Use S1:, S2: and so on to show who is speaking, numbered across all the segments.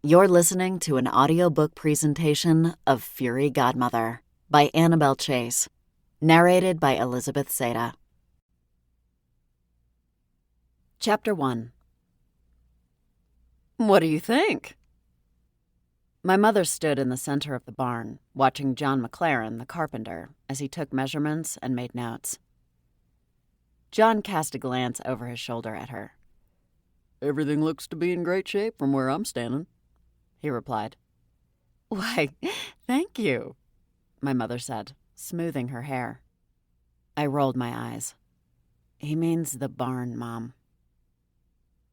S1: You're listening to an audiobook presentation of Fury Godmother by Annabelle Chase, narrated by Elizabeth Seda. Chapter 1. What do you think? My mother stood in the center of the barn, watching John McLaren, the carpenter, as he took measurements and made notes. John cast a glance over his shoulder at her.
S2: "Everything looks to be in great shape from where I'm standing," he replied.
S1: "Why, thank you," my mother said, smoothing her hair. I rolled my eyes. He means the barn, Mom.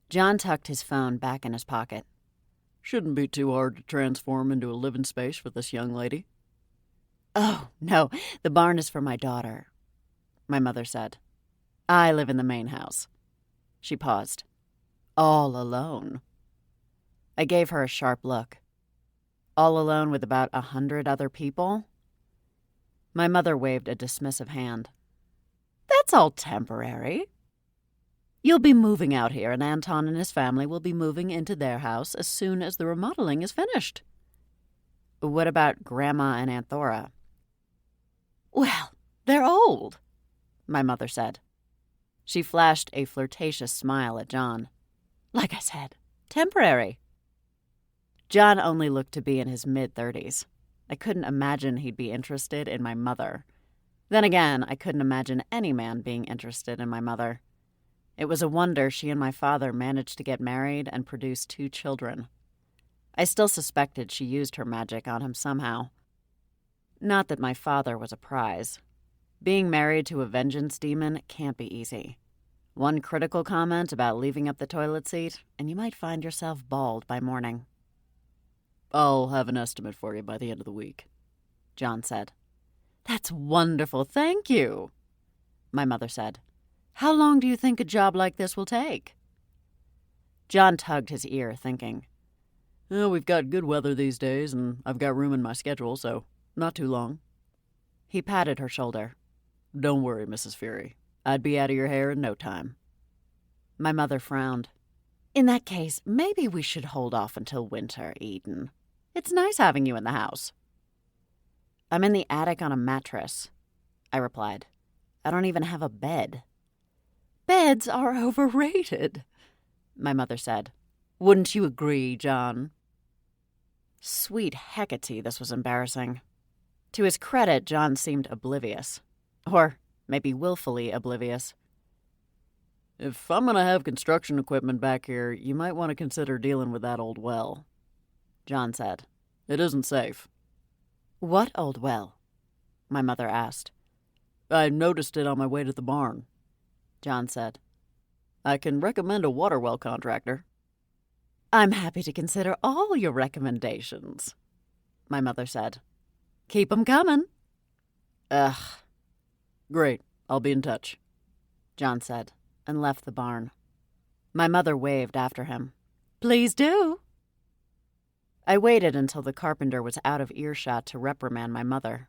S1: John tucked his phone back in his pocket.
S2: "Shouldn't be too hard to transform into a living space for this young lady."
S1: "Oh, no, the barn is for my daughter," my mother said. "I live in the main house." She paused. "All alone?" I gave her a sharp look. All alone with about 100 other people? My mother waved a dismissive hand. "That's all temporary. You'll be moving out here, and Anton and his family will be moving into their house as soon as the remodeling is finished." "What about Grandma and Aunt Thora?" "Well, they're old," my mother said. She flashed a flirtatious smile at John. "Like I said, temporary." John only looked to be in his mid-30s. I couldn't imagine he'd be interested in my mother. Then again, I couldn't imagine any man being interested in my mother. It was a wonder she and my father managed to get married and produce 2 children. I still suspected she used her magic on him somehow. Not that my father was a prize. Being married to a vengeance demon can't be easy. One critical comment about leaving up the toilet seat, and you might find yourself bald by morning.
S2: "I'll have an estimate for you by the end of the week,"
S1: John said. "That's wonderful, thank you," my mother said. "How long do you think a job like this will take?" John tugged his ear, thinking.
S2: "We've got good weather these days, and I've got room in my schedule, so not too long."
S1: He patted her shoulder.
S2: "Don't worry, Mrs. Fury. I'd be out of your hair in no time."
S1: My mother frowned. "In that case, maybe we should hold off until winter, Eden. It's nice having you in the house." "I'm in the attic on a mattress," I replied. "I don't even have a bed." "Beds are overrated," my mother said. "Wouldn't you agree, John?" Sweet Hecate, this was embarrassing. To his credit, John seemed oblivious. Or maybe willfully oblivious.
S2: "If I'm going to have construction equipment back here, you might want to consider dealing with that old well," John said. "It isn't safe."
S1: "What old well?" my mother asked.
S2: "I noticed it on my way to the barn," John said. "I can recommend a water well contractor."
S1: "I'm happy to consider all your recommendations," my mother said. "Keep 'em coming."
S2: "Ugh." "Great, I'll be in touch,"
S1: John said, and left the barn. My mother waved after him. "Please do." I waited until the carpenter was out of earshot to reprimand my mother.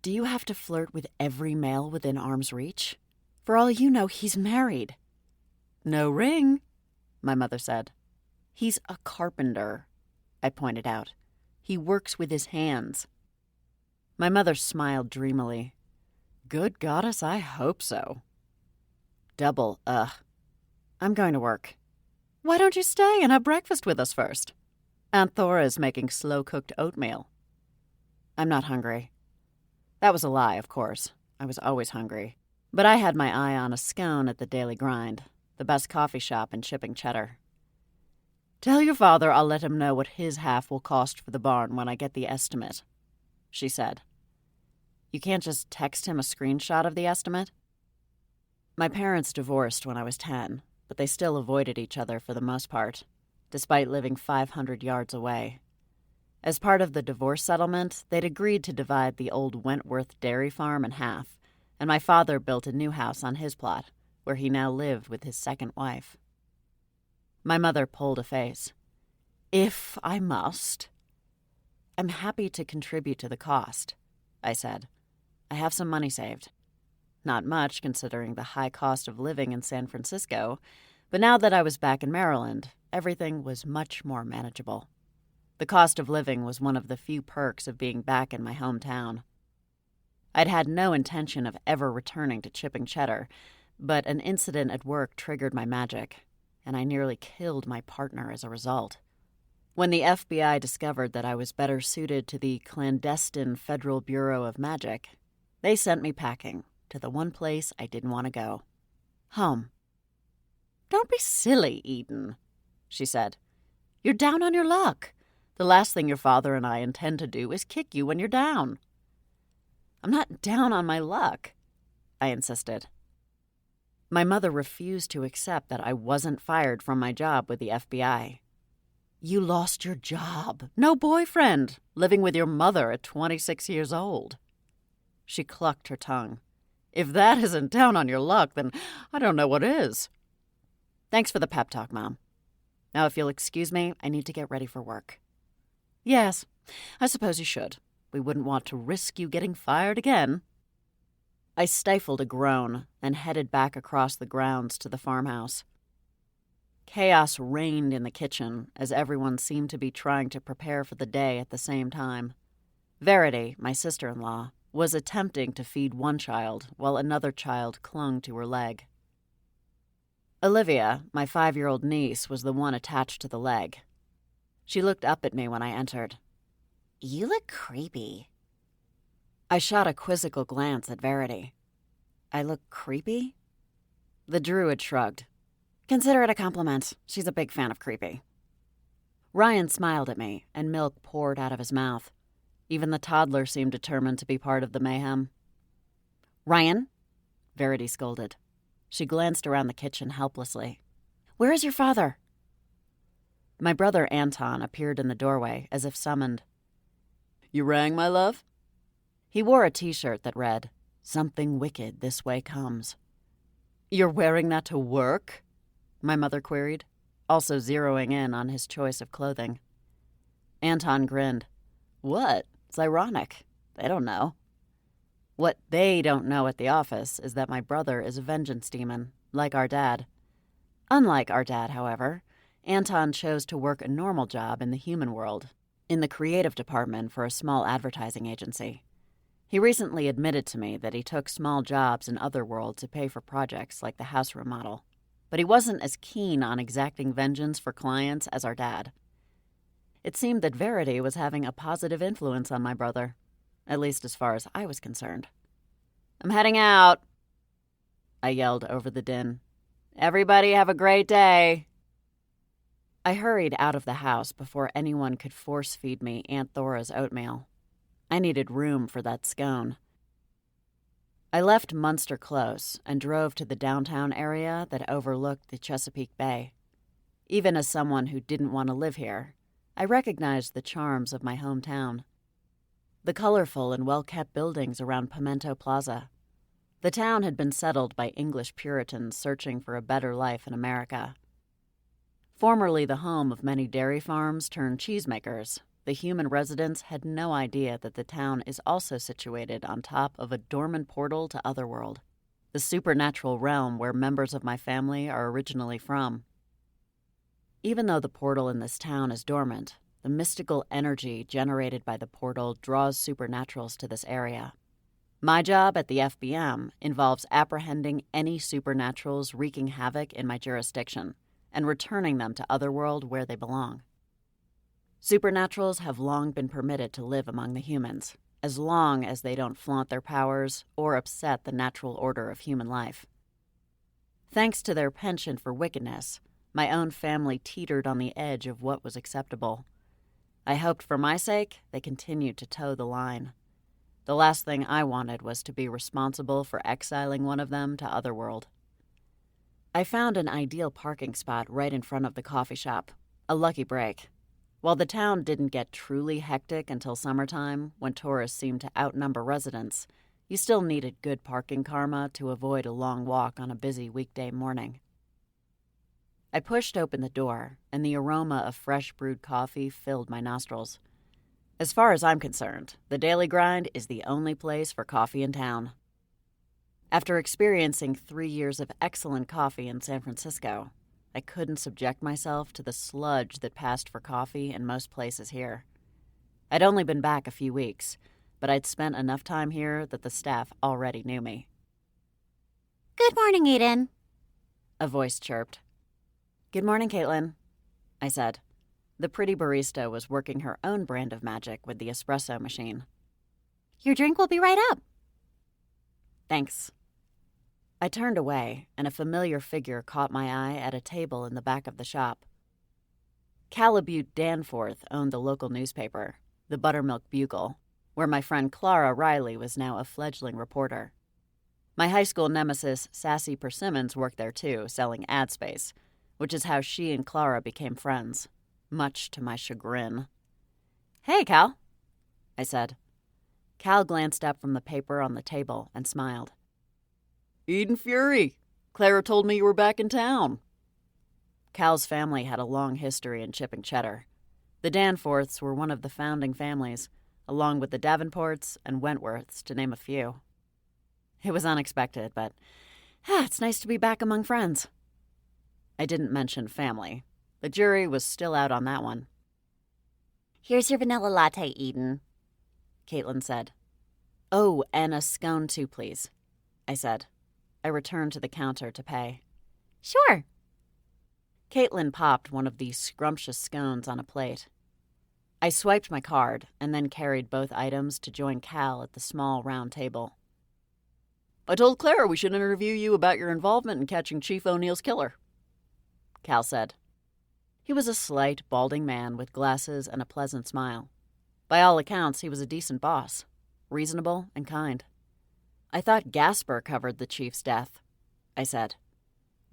S1: "Do you have to flirt with every male within arm's reach? For all you know, he's married." "No ring," my mother said. "He's a carpenter," I pointed out. "He works with his hands." My mother smiled dreamily. "Good goddess, I hope so." Double ugh. "I'm going to work." "Why don't you stay and have breakfast with us first? Aunt Thora is making slow-cooked oatmeal." "I'm not hungry." That was a lie, of course. I was always hungry. But I had my eye on a scone at the Daily Grind, the best coffee shop in Chipping Cheddar. "Tell your father I'll let him know what his half will cost for the barn when I get the estimate," she said. "You can't just text him a screenshot of the estimate?" My parents divorced when I was 10, but they still avoided each other for the most part, despite living 500 yards away. As part of the divorce settlement, they'd agreed to divide the old Wentworth dairy farm in half, and my father built a new house on his plot, where he now lived with his second wife. My mother pulled a face. "If I must." "I'm happy to contribute to the cost," I said. "I have some money saved. Not much, considering the high cost of living in San Francisco, But now that I was back in Maryland, everything was much more manageable. The cost of living was one of the few perks of being back in my hometown. I'd had no intention of ever returning to Chipping Cheddar, but an incident at work triggered my magic, and I nearly killed my partner as a result. When the FBI discovered that I was better suited to the clandestine Federal Bureau of Magic, they sent me packing to the one place I didn't want to go. Home. "Don't be silly, Eden," she said. "You're down on your luck. The last thing your father and I intend to do is kick you when you're down." "I'm not down on my luck," I insisted. My mother refused to accept that I wasn't fired from my job with the FBI. "You lost your job, no boyfriend, living with your mother at 26 years old." She clucked her tongue. "If that isn't down on your luck, then I don't know what is." "Thanks for the pep talk, Mom. Now, if you'll excuse me, I need to get ready for work." "Yes, I suppose you should. We wouldn't want to risk you getting fired again." I stifled a groan and headed back across the grounds to the farmhouse. Chaos reigned in the kitchen as everyone seemed to be trying to prepare for the day at the same time. Verity, my sister-in-law, was attempting to feed one child while another child clung to her leg. Olivia, my 5-year-old niece, was the one attached to the leg. She looked up at me when I entered. "You look creepy." I shot a quizzical glance at Verity. "I look creepy?" The druid shrugged. "Consider it a compliment. She's a big fan of creepy." Ryan smiled at me, and milk poured out of his mouth. Even the toddler seemed determined to be part of the mayhem. "Ryan," Verity scolded. She glanced around the kitchen helplessly. "Where is your father?" My brother Anton appeared in the doorway, as if summoned.
S2: "You rang, my love?"
S1: He wore a t-shirt that read, "Something wicked this way comes."
S2: "You're wearing that to work?" my mother queried, also zeroing in on his choice of clothing.
S1: Anton grinned.
S2: "What? It's ironic. They don't know."
S1: "What they don't know at the office is that my brother is a vengeance demon, like our dad. Unlike our dad, however, Anton chose to work a normal job in the human world, in the creative department for a small advertising agency. He recently admitted to me that he took small jobs in Otherworld to pay for projects like the house remodel, but he wasn't as keen on exacting vengeance for clients as our dad. It seemed that Verity was having a positive influence on my brother, at least as far as I was concerned. "I'm heading out," I yelled over the din. "Everybody have a great day." I hurried out of the house before anyone could force-feed me Aunt Thora's oatmeal. I needed room for that scone. I left Munster Close and drove to the downtown area that overlooked the Chesapeake Bay. Even as someone who didn't want to live here, I recognized the charms of my hometown. The colorful and well-kept buildings around Pimento Plaza. The town had been settled by English Puritans searching for a better life in America. Formerly the home of many dairy farms turned cheesemakers, the human residents had no idea that the town is also situated on top of a dormant portal to Otherworld, the supernatural realm where members of my family are originally from. Even though the portal in this town is dormant, the mystical energy generated by the portal draws supernaturals to this area. My job at the FBM involves apprehending any supernaturals wreaking havoc in my jurisdiction and returning them to Otherworld where they belong. Supernaturals have long been permitted to live among the humans, as long as they don't flaunt their powers or upset the natural order of human life. Thanks to their penchant for wickedness, my own family teetered on the edge of what was acceptable. I hoped for my sake they continued to toe the line. The last thing I wanted was to be responsible for exiling one of them to Otherworld. I found an ideal parking spot right in front of the coffee shop, a lucky break. While the town didn't get truly hectic until summertime, when tourists seemed to outnumber residents, you still needed good parking karma to avoid a long walk on a busy weekday morning. I pushed open the door, and the aroma of fresh brewed coffee filled my nostrils. As far as I'm concerned, the Daily Grind is the only place for coffee in town. After experiencing 3 years of excellent coffee in San Francisco, I couldn't subject myself to the sludge that passed for coffee in most places here. I'd only been back a few weeks, but I'd spent enough time here that the staff already knew me.
S3: Good morning, Eden,
S1: a voice chirped. Good morning, Caitlin, I said. The pretty barista was working her own brand of magic with the espresso machine.
S3: Your drink will be right up.
S1: Thanks. I turned away, and a familiar figure caught my eye at a table in the back of the shop. Calibute Danforth owned the local newspaper, the Buttermilk Bugle, where my friend Clara Riley was now a fledgling reporter. My high school nemesis, Sassy Persimmons, worked there too, selling ad space, which is how she and Clara became friends, much to my chagrin. Hey, Cal, I said. Cal glanced up from the paper on the table and smiled. Eden Fury, Clara told me you were back in town. Cal's family had a long history in Chipping Cheddar. The Danforths were one of the founding families, along with the Davenports and Wentworths, to name a few. It was unexpected, but it's nice to be back among friends. I didn't mention family. The jury was still out on that one.
S3: Here's your vanilla latte, Eden,
S1: Caitlin said. Oh, and a scone too, please, I said. I returned to the counter to pay.
S3: Sure.
S1: Caitlin popped one of these scrumptious scones on a plate. I swiped my card and then carried both items to join Cal at the small round table. I told Clara we should interview you about your involvement in catching Chief O'Neill's killer, Cal said. He was a slight, balding man with glasses and a pleasant smile. By all accounts, he was a decent boss, reasonable and kind. I thought Gasper covered the chief's death, I said.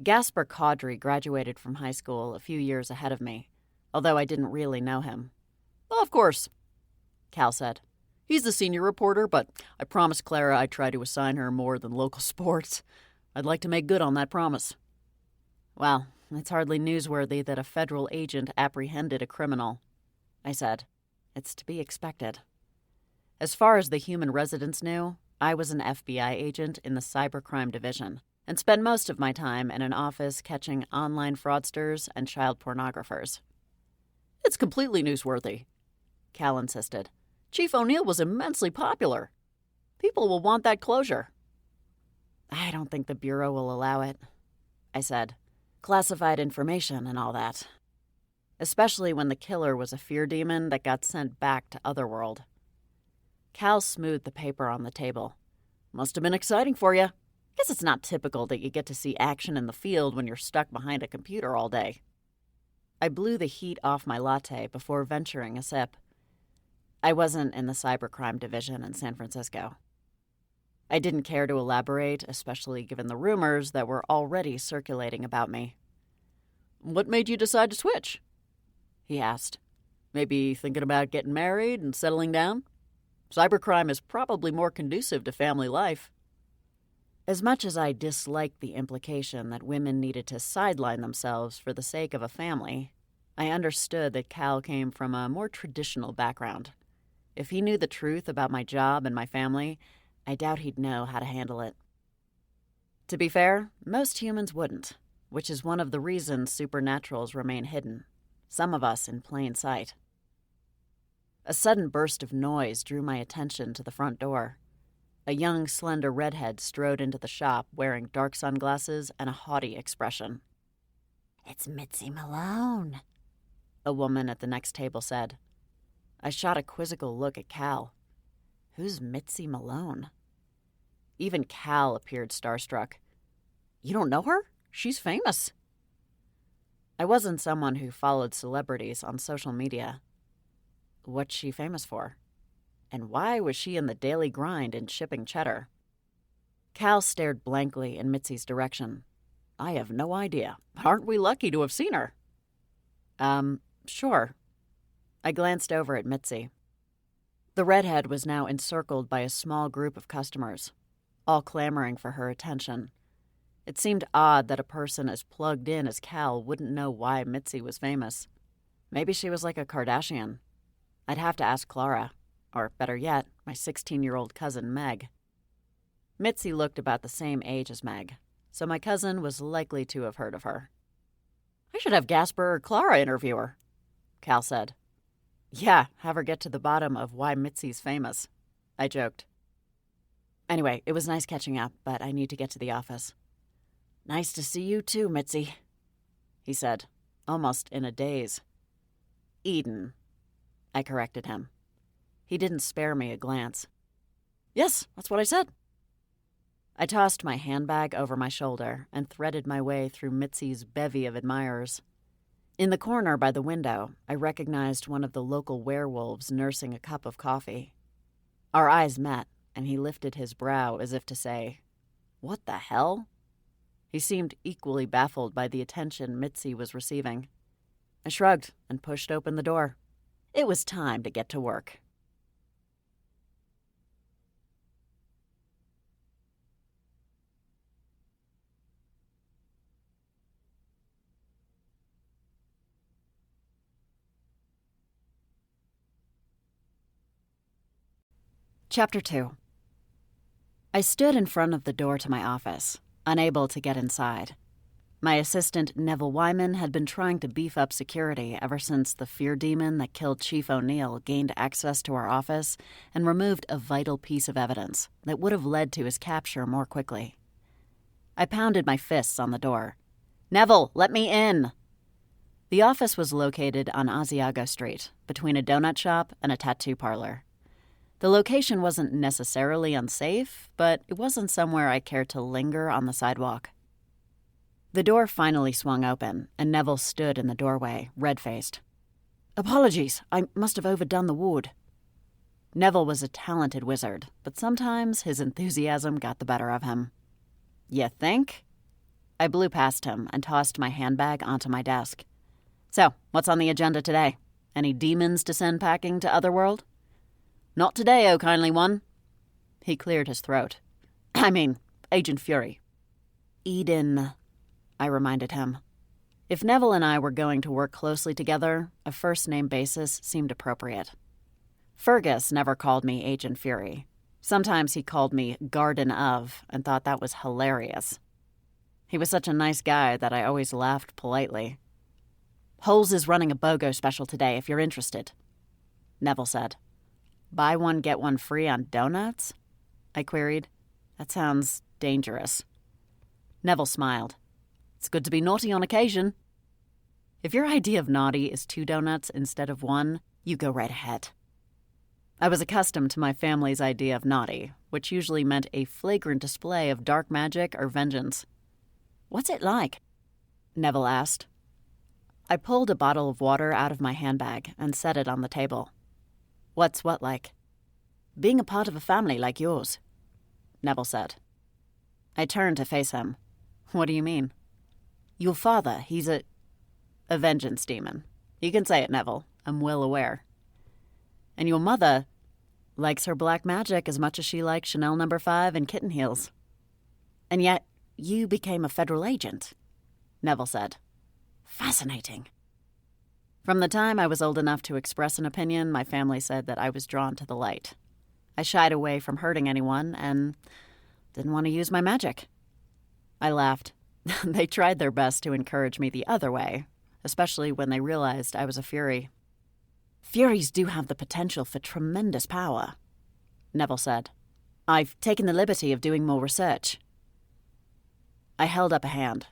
S1: Gasper Caudry graduated from high school a few years ahead of me, although I didn't really know him. Of course, Cal said. He's the senior reporter, but I promised Clara I'd try to assign her more than local sports. I'd like to make good on that promise. Well, it's hardly newsworthy that a federal agent apprehended a criminal, I said. It's to be expected. As far as the human residents knew, I was an FBI agent in the cybercrime division and spent most of my time in an office catching online fraudsters and child pornographers. It's completely newsworthy, Cal insisted. Chief O'Neill was immensely popular. People will want that closure. I don't think the Bureau will allow it, I said. Classified information and all that. Especially when the killer was a fear demon that got sent back to Otherworld. Cal smoothed the paper on the table. Must have been exciting for you. Guess it's not typical that you get to see action in the field when you're stuck behind a computer all day. I blew the heat off my latte before venturing a sip. I wasn't in the cybercrime division in San Francisco. I didn't care to elaborate, especially given the rumors that were already circulating about me. What made you decide to switch? He asked. Maybe thinking about getting married and settling down? Cybercrime is probably more conducive to family life. As much as I disliked the implication that women needed to sideline themselves for the sake of a family, I understood that Cal came from a more traditional background. If he knew the truth about my job and my family, I doubt he'd know how to handle it. To be fair, most humans wouldn't, which is one of the reasons supernaturals remain hidden, some of us in plain sight. A sudden burst of noise drew my attention to the front door. A young, slender redhead strode into the shop wearing dark sunglasses and a haughty expression.
S3: It's Mitzi Malone,
S1: a woman at the next table said. I shot a quizzical look at Cal. Who's Mitzi Malone? Even Cal appeared starstruck. You don't know her? She's famous. I wasn't someone who followed celebrities on social media. What's she famous for? And why was she in the daily grind in Chipping Cheddar? Cal stared blankly in Mitzi's direction. I have no idea. Aren't we lucky to have seen her? Sure. I glanced over at Mitzi. The redhead was now encircled by a small group of customers, all clamoring for her attention. It seemed odd that a person as plugged in as Cal wouldn't know why Mitzi was famous. Maybe she was like a Kardashian. I'd have to ask Clara, or better yet, my 16-year-old cousin Meg. Mitzi looked about the same age as Meg, so my cousin was likely to have heard of her. I should have Gasper or Clara interview her, Cal said. Yeah, have her get to the bottom of why Mitzi's famous, I joked. Anyway, it was nice catching up, but I need to get to the office. Nice to see you too, Mitzi, he said, almost in a daze. Eden, I corrected him. He didn't spare me a glance. Yes, that's what I said. I tossed my handbag over my shoulder and threaded my way through Mitzi's bevy of admirers. In the corner by the window, I recognized one of the local werewolves nursing a cup of coffee. Our eyes met, and he lifted his brow as if to say, "What the hell?" He seemed equally baffled by the attention Mitzi was receiving. I shrugged and pushed open the door. It was time to get to work. Chapter 2. I stood in front of the door to my office, unable to get inside. My assistant, Neville Wyman, had been trying to beef up security ever since the fear demon that killed Chief O'Neill gained access to our office and removed a vital piece of evidence that would have led to his capture more quickly. I pounded my fists on the door. "Neville, let me in!" The office was located on Asiago Street, between a donut shop and a tattoo parlor. The location wasn't necessarily unsafe, but it wasn't somewhere I cared to linger on the sidewalk. The door finally swung open, and Neville stood in the doorway, red-faced. "Apologies, I must have overdone the wood." Neville was a talented wizard, but sometimes his enthusiasm got the better of him. "You think?" I blew past him and tossed my handbag onto my desk. "So, what's on the agenda today? Any demons to send packing to Otherworld?" "Not today, oh kindly one." He cleared his throat. "I mean, Agent Fury." "Eden," I reminded him. If Neville and I were going to work closely together, a first-name basis seemed appropriate. Fergus never called me Agent Fury. Sometimes he called me Garden of and thought that was hilarious. He was such a nice guy that I always laughed politely. "Holes is running a BOGO special today if you're interested," Neville said. "Buy one, get one free on donuts?" I queried. That sounds dangerous. Neville smiled. "It's good to be naughty on occasion." If your idea of naughty is 2 donuts instead of 1, you go right ahead. I was accustomed to my family's idea of naughty, which usually meant a flagrant display of dark magic or vengeance. "What's it like?" Neville asked. I pulled a bottle of water out of my handbag and set it on the table. "What's what like?" "Being a part of a family like yours," Neville said. I turned to face him. "What do you mean?" "Your father, he's a vengeance demon. You can say it, Neville. I'm well aware." "And your mother likes her black magic as much as she likes Chanel No. 5 and kitten heels." "And yet, you became a federal agent," Neville said. "Fascinating." From the time I was old enough to express an opinion, my family said that I was drawn to the light. I shied away from hurting anyone and didn't want to use my magic. I laughed. They tried their best to encourage me the other way, especially when they realized I was a Fury. "Furies do have the potential for tremendous power," Neville said. "I've taken the liberty of doing more research." I held up a hand.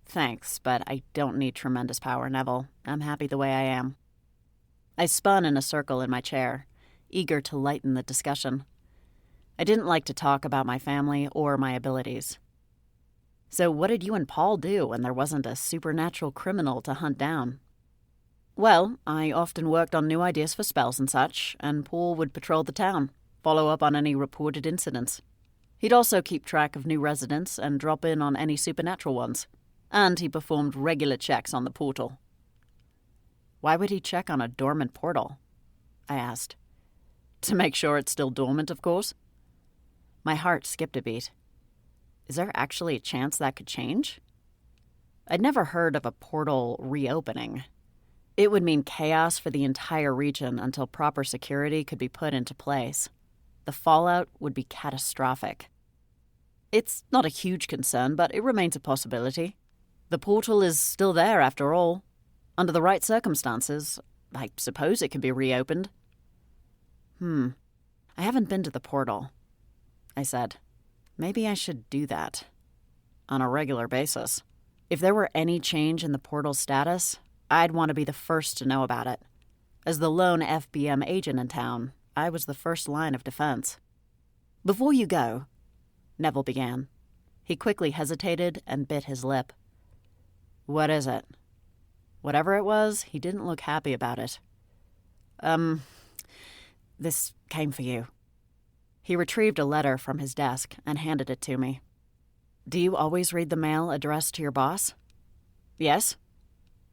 S1: "Thanks, but I don't need tremendous power, Neville. I'm happy the way I am." I spun in a circle in my chair, eager to lighten the discussion. I didn't like to talk about my family or my abilities. "So what did you and Paul do when there wasn't a supernatural criminal to hunt down?" "Well, I often worked on new ideas for spells and such, and Paul would patrol the town, follow up on any reported incidents. He'd also keep track of new residents and drop in on any supernatural ones. And he performed regular checks on the portal." "Why would he check on a dormant portal?" I asked. "To make sure it's still dormant, of course." My heart skipped a beat. Is there actually a chance that could change? I'd never heard of a portal reopening. It would mean chaos for the entire region until proper security could be put into place. The fallout would be catastrophic. "It's not a huge concern, but it remains a possibility," The portal is still there, after all. Under the right circumstances, I suppose it could be reopened. I haven't been to the portal, I said. Maybe I should do that. On a regular basis. If there were any change in the portal's status, I'd want to be the first to know about it. As the lone FBM agent in town, I was the first line of defense. Before you go, Neville began. He quickly hesitated and bit his lip. What is it? Whatever it was, he didn't look happy about it. This came for you. He retrieved a letter from his desk and handed it to me. Do you always read the mail addressed to your boss? Yes,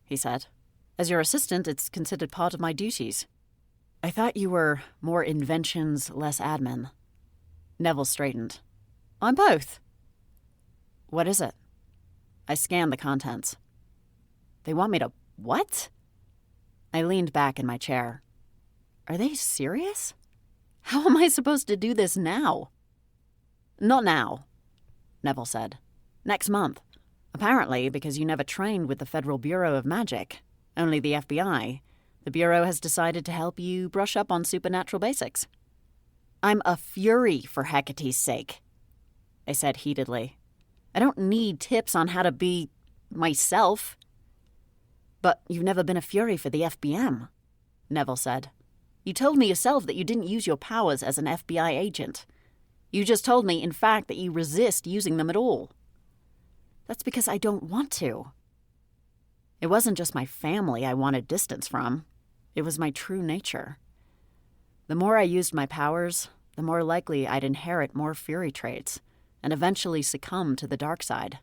S1: he said. As your assistant, it's considered part of my duties. I thought you were more inventions, less admin. Neville straightened. I'm both. What is it? I scanned the contents. They want me to what? I leaned back in my chair. Are they serious? How am I supposed to do this now? Not now, Neville said. Next month. Apparently, because you never trained with the Federal Bureau of Magic, only the FBI, the Bureau has decided to help you brush up on supernatural basics. I'm a Fury, for Hecate's sake, I said heatedly. I don't need tips on how to be myself. But you've never been a Fury for the FBM, Neville said. You told me yourself that you didn't use your powers as an FBI agent. You just told me, in fact, that you resist using them at all. That's because I don't want to. It wasn't just my family I wanted distance from. It was my true nature. The more I used my powers, the more likely I'd inherit more Fury traits and eventually succumb to the dark side.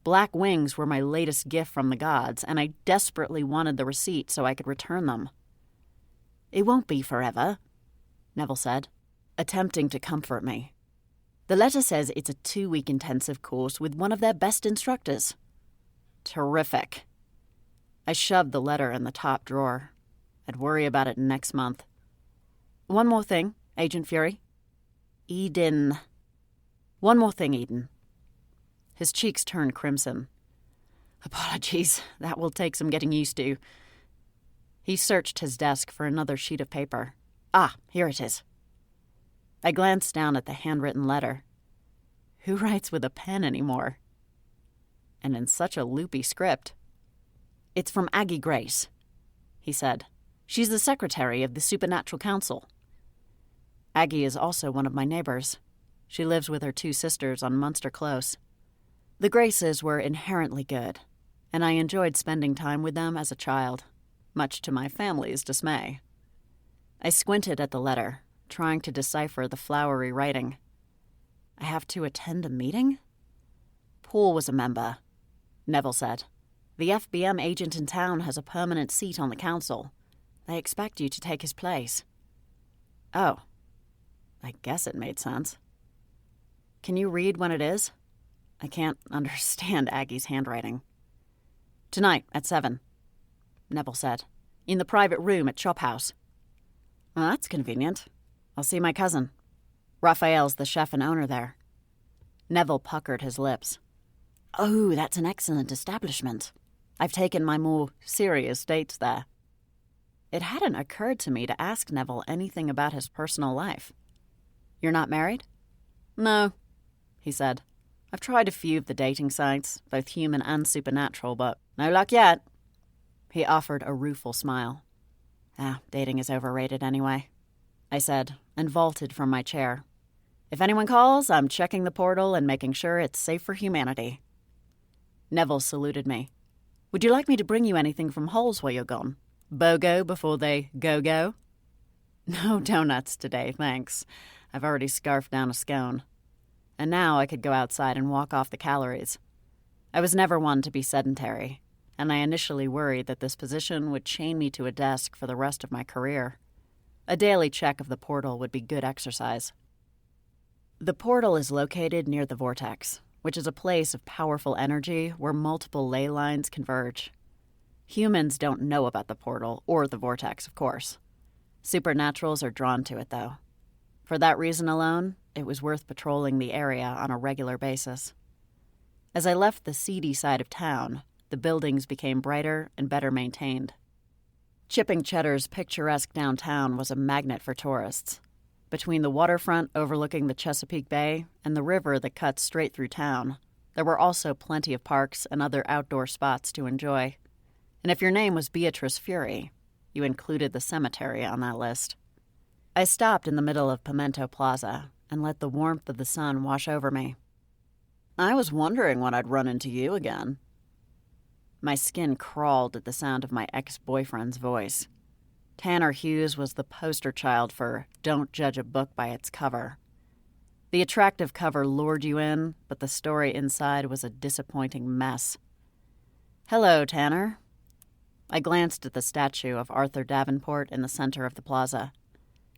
S1: Black wings were my latest gift from the gods, and I desperately wanted the receipt so I could return them. It won't be forever, Neville said, attempting to comfort me. The letter says it's a 2-week intensive course with one of their best instructors. Terrific. I shoved the letter in the top drawer. I'd worry about it next month. One more thing, Agent Fury. Eden. One more thing, Eden. His cheeks turned crimson. Apologies, that will take some getting used to. He searched his desk for another sheet of paper. Ah, here it is. I glanced down at the handwritten letter. Who writes with a pen anymore? And in such a loopy script. It's from Aggie Grace, he said. She's the secretary of the Supernatural Council. Aggie is also one of my neighbors. She lives with her 2 sisters on Munster Close. The Graces were inherently good, and I enjoyed spending time with them as a child, much to my family's dismay. I squinted at the letter, trying to decipher the flowery writing. I have to attend a meeting? Paul was a member, Neville said. The FBM agent in town has a permanent seat on the council. They expect you to take his place. Oh, I guess it made sense. Can you read when it is? I can't understand Aggie's handwriting. Tonight at 7, Neville said. In the private room at Chop House. Well, that's convenient. I'll see my cousin. Raphael's the chef and owner there. Neville puckered his lips. Oh, that's an excellent establishment. I've taken my more serious dates there. It hadn't occurred to me to ask Neville anything about his personal life. You're not married? No, he said. I've tried a few of the dating sites, both human and supernatural, but no luck yet. He offered a rueful smile. Dating is overrated anyway, I said, and vaulted from my chair. If anyone calls, I'm checking the portal and making sure it's safe for humanity. Neville saluted me. Would you like me to bring you anything from Halls while you're gone? BOGO before they go-go? No donuts today, thanks. I've already scarfed down a scone. And now I could go outside and walk off the calories. I was never one to be sedentary, and I initially worried that this position would chain me to a desk for the rest of my career. A daily check of the portal would be good exercise. The portal is located near the vortex, which is a place of powerful energy where multiple ley lines converge. Humans don't know about the portal or the vortex, of course. Supernaturals are drawn to it, though. For that reason alone, it was worth patrolling the area on a regular basis. As I left the seedy side of town, the buildings became brighter and better maintained. Chipping Cheddar's picturesque downtown was a magnet for tourists. Between the waterfront overlooking the Chesapeake Bay and the river that cuts straight through town, there were also plenty of parks and other outdoor spots to enjoy. And if your name was Beatrice Fury, you included the cemetery on that list. I stopped in the middle of Pimento Plaza and let the warmth of the sun wash over me.
S2: I was wondering when I'd run into you again.
S1: My skin crawled at the sound of my ex-boyfriend's voice. Tanner Hughes was the poster child for don't judge a book by its cover. The attractive cover lured you in, but the story inside was a disappointing mess. Hello, Tanner. I glanced at the statue of Arthur Davenport in the center of the plaza.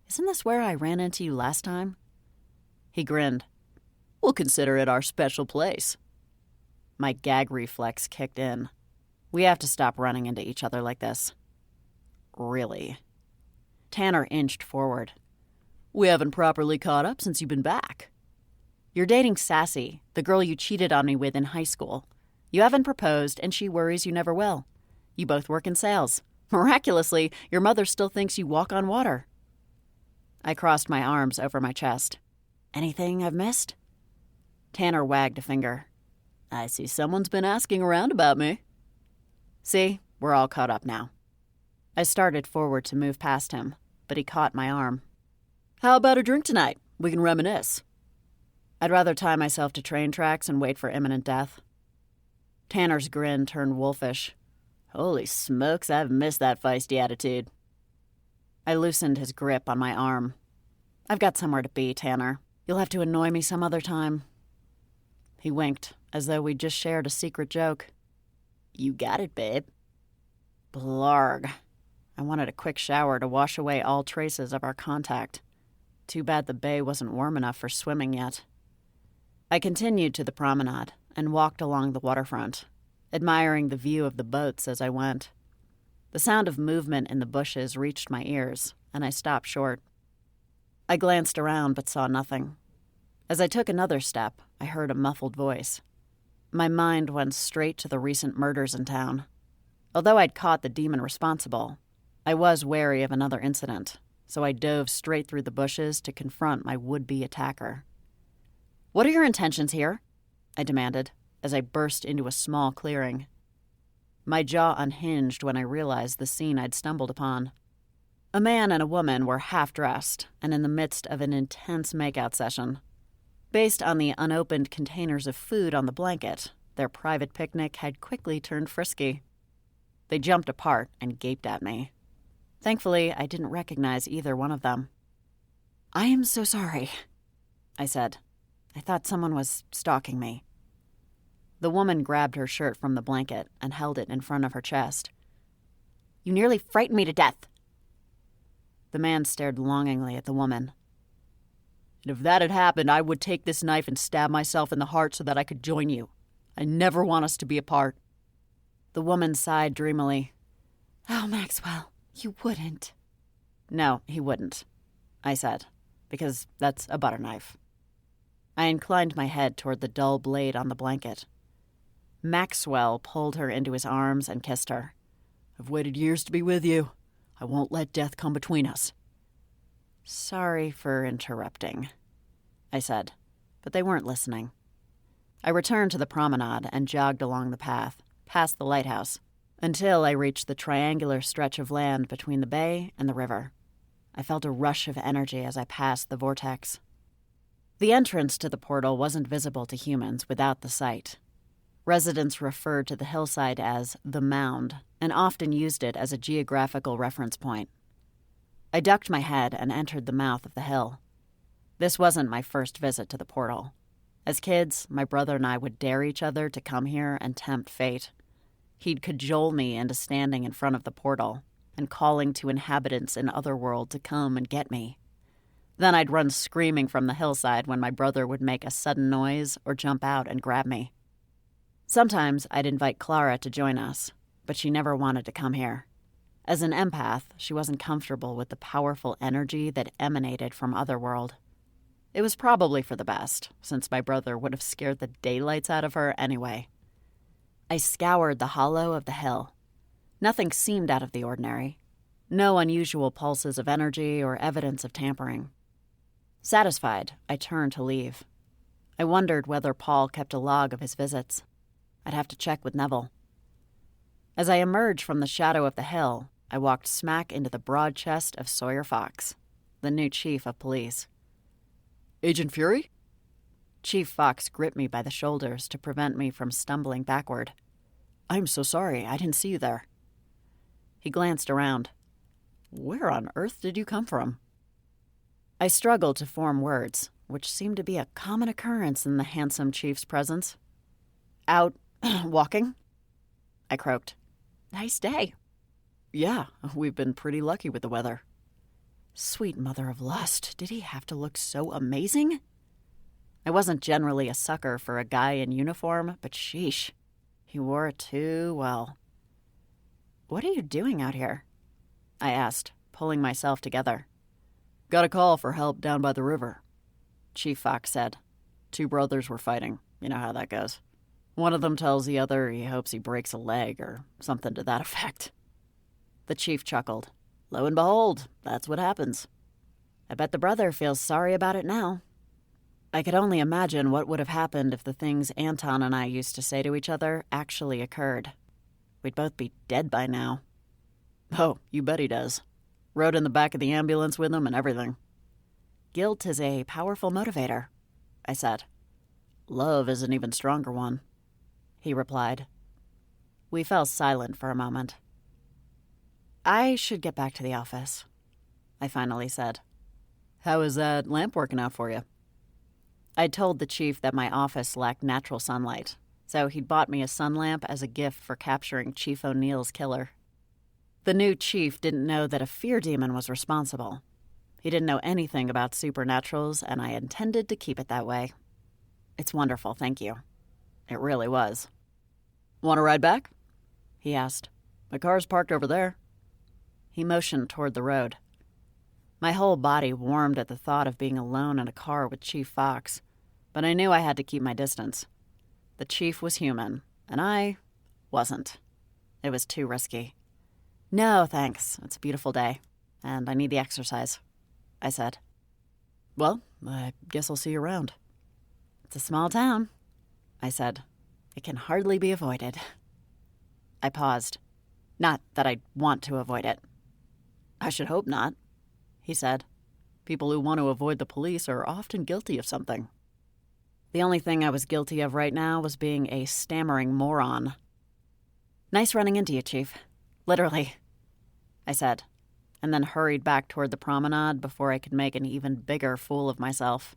S1: Isn't this where I ran into you last time? He grinned.
S2: We'll consider it our special place.
S1: My gag reflex kicked in. We have to stop running into each other like this. Really? Tanner inched forward.
S2: We haven't properly caught up since you've been back.
S1: You're dating Sassy, the girl you cheated on me with in high school. You haven't proposed, and she worries you never will. You both work in sales. Miraculously, your mother still thinks you walk on water. I crossed my arms over my chest. Anything I've missed? Tanner wagged a finger.
S2: I see someone's been asking around about me.
S1: See, we're all caught up now. I started forward to move past him, but he caught my arm.
S2: How about a drink tonight? We can reminisce.
S1: I'd rather tie myself to train tracks and wait for imminent death. Tanner's grin turned wolfish.
S2: Holy smokes, I've missed that feisty attitude.
S1: I loosened his grip on my arm. I've got somewhere to be, Tanner. You'll have to annoy me some other time. He winked, as though we'd just shared a secret joke.
S2: You got it, babe.
S1: Blarg. I wanted a quick shower to wash away all traces of our contact. Too bad the bay wasn't warm enough for swimming yet. I continued to the promenade and walked along the waterfront, admiring the view of the boats as I went. The sound of movement in the bushes reached my ears, and I stopped short. I glanced around but saw nothing. As I took another step, I heard a muffled voice. My mind went straight to the recent murders in town. Although I'd caught the demon responsible, I was wary of another incident, so I dove straight through the bushes to confront my would-be attacker. What are your intentions here? I demanded, as I burst into a small clearing. My jaw unhinged when I realized the scene I'd stumbled upon. A man and a woman were half-dressed and in the midst of an intense makeout session. Based on the unopened containers of food on the blanket, their private picnic had quickly turned frisky. They jumped apart and gaped at me. Thankfully, I didn't recognize either one of them. I am so sorry, I said. I thought someone was stalking me. The woman grabbed her shirt from the blanket and held it in front of her chest. You nearly frightened me to death. The man stared longingly at the woman.
S2: And if that had happened, I would take this knife and stab myself in the heart so that I could join you. I never want us to be apart.
S1: The woman sighed dreamily.
S3: Oh, Maxwell, you wouldn't.
S1: No, he wouldn't, I said, because that's a butter knife. I inclined my head toward the dull blade on the blanket. Maxwell pulled her into his arms and kissed her.
S2: I've waited years to be with you. I won't let death come between us.
S1: Sorry for interrupting, I said, but they weren't listening. I returned to the promenade and jogged along the path, past the lighthouse, until I reached the triangular stretch of land between the bay and the river. I felt a rush of energy as I passed the vortex. The entrance to the portal wasn't visible to humans without the sight. Residents referred to the hillside as the Mound and often used it as a geographical reference point. I ducked my head and entered the mouth of the hill. This wasn't my first visit to the portal. As kids, my brother and I would dare each other to come here and tempt fate. He'd cajole me into standing in front of the portal and calling to inhabitants in Otherworld to come and get me. Then I'd run screaming from the hillside when my brother would make a sudden noise or jump out and grab me. Sometimes I'd invite Clara to join us, but she never wanted to come here. As an empath, she wasn't comfortable with the powerful energy that emanated from Otherworld. It was probably for the best, since my brother would have scared the daylights out of her anyway. I scoured the hollow of the hill. Nothing seemed out of the ordinary. No unusual pulses of energy or evidence of tampering. Satisfied, I turned to leave. I wondered whether Paul kept a log of his visits. I'd have to check with Neville. As I emerged from the shadow of the hill, I walked smack into the broad chest of Sawyer Fox, the new chief of police.
S2: Agent Fury?
S1: Chief Fox gripped me by the shoulders to prevent me from stumbling backward.
S2: I'm so sorry, I didn't see you there.
S1: He glanced around.
S2: Where on earth did you come from?
S1: I struggled to form words, which seemed to be a common occurrence in the handsome chief's presence. Out walking? I croaked. Nice day.
S2: Yeah, we've been pretty lucky with the weather.
S1: Sweet mother of lust, did he have to look so amazing? I wasn't generally a sucker for a guy in uniform, but sheesh, he wore it too well. What are you doing out here? I asked, pulling myself together.
S2: Got a call for help down by the river,
S1: Chief Fox said.
S2: 2 brothers were fighting. You know how that goes. One of them tells the other he hopes he breaks a leg or something to that effect.
S1: The chief chuckled.
S2: Lo and behold, that's what happens.
S1: I bet the brother feels sorry about it now. I could only imagine what would have happened if the things Anton and I used to say to each other actually occurred. We'd both be dead by now.
S2: Oh, you bet he does. Rode in the back of the ambulance with him and everything.
S1: Guilt is a powerful motivator, I said.
S2: Love is an even stronger one,
S1: he replied. We fell silent for a moment. I should get back to the office, I finally said.
S2: How is that lamp working out for you?
S1: I'd told the chief that my office lacked natural sunlight, so he'd bought me a sun lamp as a gift for capturing Chief O'Neill's killer. The new chief didn't know that a fear demon was responsible. He didn't know anything about supernaturals, and I intended to keep it that way. It's wonderful, thank you. It really was.
S2: Want to ride back?
S1: He asked.
S2: My car's parked over there.
S1: He motioned toward the road. My whole body warmed at the thought of being alone in a car with Chief Fox, but I knew I had to keep my distance. The chief was human, and I wasn't. It was too risky. No, thanks. It's a beautiful day, and I need the exercise, I said.
S2: Well, I guess I'll see you around.
S1: It's a small town, I said. It can hardly be avoided. I paused. Not that I'd want to avoid it.
S2: I should hope not, he said. People who want to avoid the police are often guilty of something.
S1: The only thing I was guilty of right now was being a stammering moron. Nice running into you, Chief. Literally, I said, and then hurried back toward the promenade before I could make an even bigger fool of myself.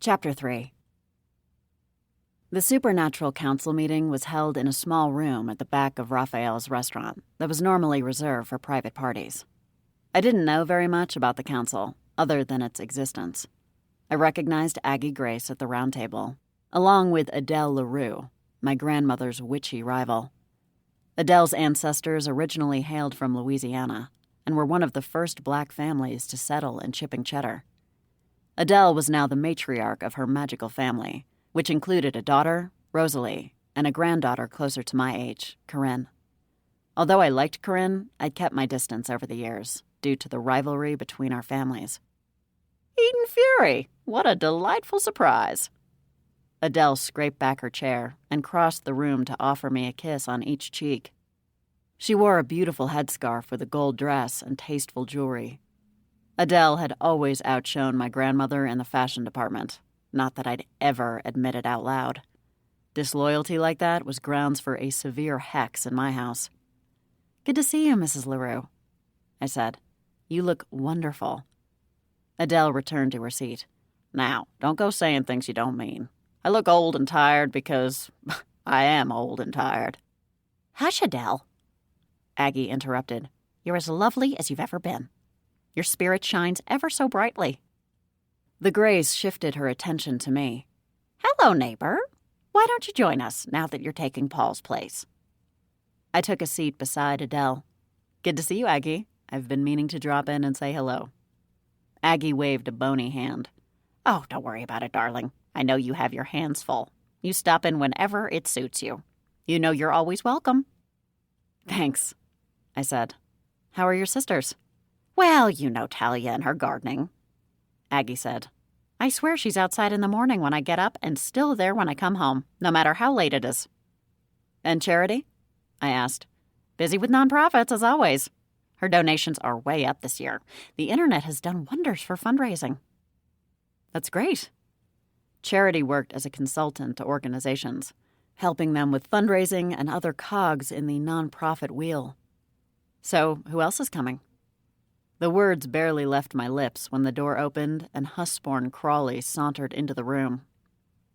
S1: Chapter 3. The Supernatural Council meeting was held in a small room at the back of Raphael's restaurant that was normally reserved for private parties. I didn't know very much about the council, other than its existence. I recognized Aggie Grace at the round table, along with Adele LaRue, my grandmother's witchy rival. Adele's ancestors originally hailed from Louisiana and were one of the first black families to settle in Chipping Cheddar. Adele was now the matriarch of her magical family, which included a daughter, Rosalie, and a granddaughter closer to my age, Corinne. Although I liked Corinne, I'd kept my distance over the years, due to the rivalry between our families.
S2: Eden Fury, what a delightful surprise.
S1: Adele scraped back her chair and crossed the room to offer me a kiss on each cheek. She wore a beautiful headscarf with a gold dress and tasteful jewelry. Adele had always outshone my grandmother in the fashion department, not that I'd ever admit it out loud. Disloyalty like that was grounds for a severe hex in my house. Good to see you, Mrs. LaRue, I said. You look wonderful. Adele returned to her seat.
S2: Now, don't go saying things you don't mean. I look old and tired because I am old and tired.
S3: Hush, Adele,
S1: Aggie interrupted.
S3: You're as lovely as you've ever been. Your spirit shines ever so brightly.
S1: The Grays shifted her attention to me. "Hello, neighbor. Why don't you join us now that you're taking Paul's place?" I took a seat beside Adele. "Good to see you, Aggie. I've been meaning to drop in and say hello." Aggie waved a bony hand. "Oh, don't worry about it, darling. I know you have your hands full. You stop in whenever it suits you. You know you're always welcome." "Thanks," I said. "How are your sisters?" "Well, you know Talia and her gardening," Aggie said. "I swear she's outside in the morning when I get up and still there when I come home, no matter how late it is." "And Charity?" I asked. "Busy with nonprofits, as always. Her donations are way up this year. The internet has done wonders for fundraising." "That's great." Charity worked as a consultant to organizations, helping them with fundraising and other cogs in the nonprofit wheel. "So, who else is coming?" The words barely left my lips when the door opened and Husborn Crawley sauntered into the room.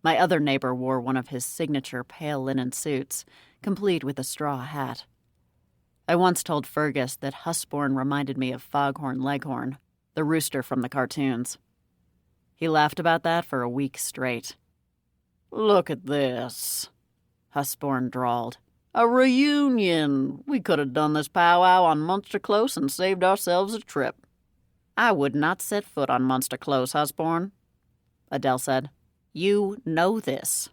S1: My other neighbor wore one of his signature pale linen suits, complete with a straw hat. I once told Fergus that Husborn reminded me of Foghorn Leghorn, the rooster from the cartoons. He laughed about that for a week straight. "Look at this," Husborn drawled. "A reunion! We could have done this powwow on Munster Close and saved ourselves a trip." "I would not set foot on Munster Close, Husborn," Adele said. "You know this."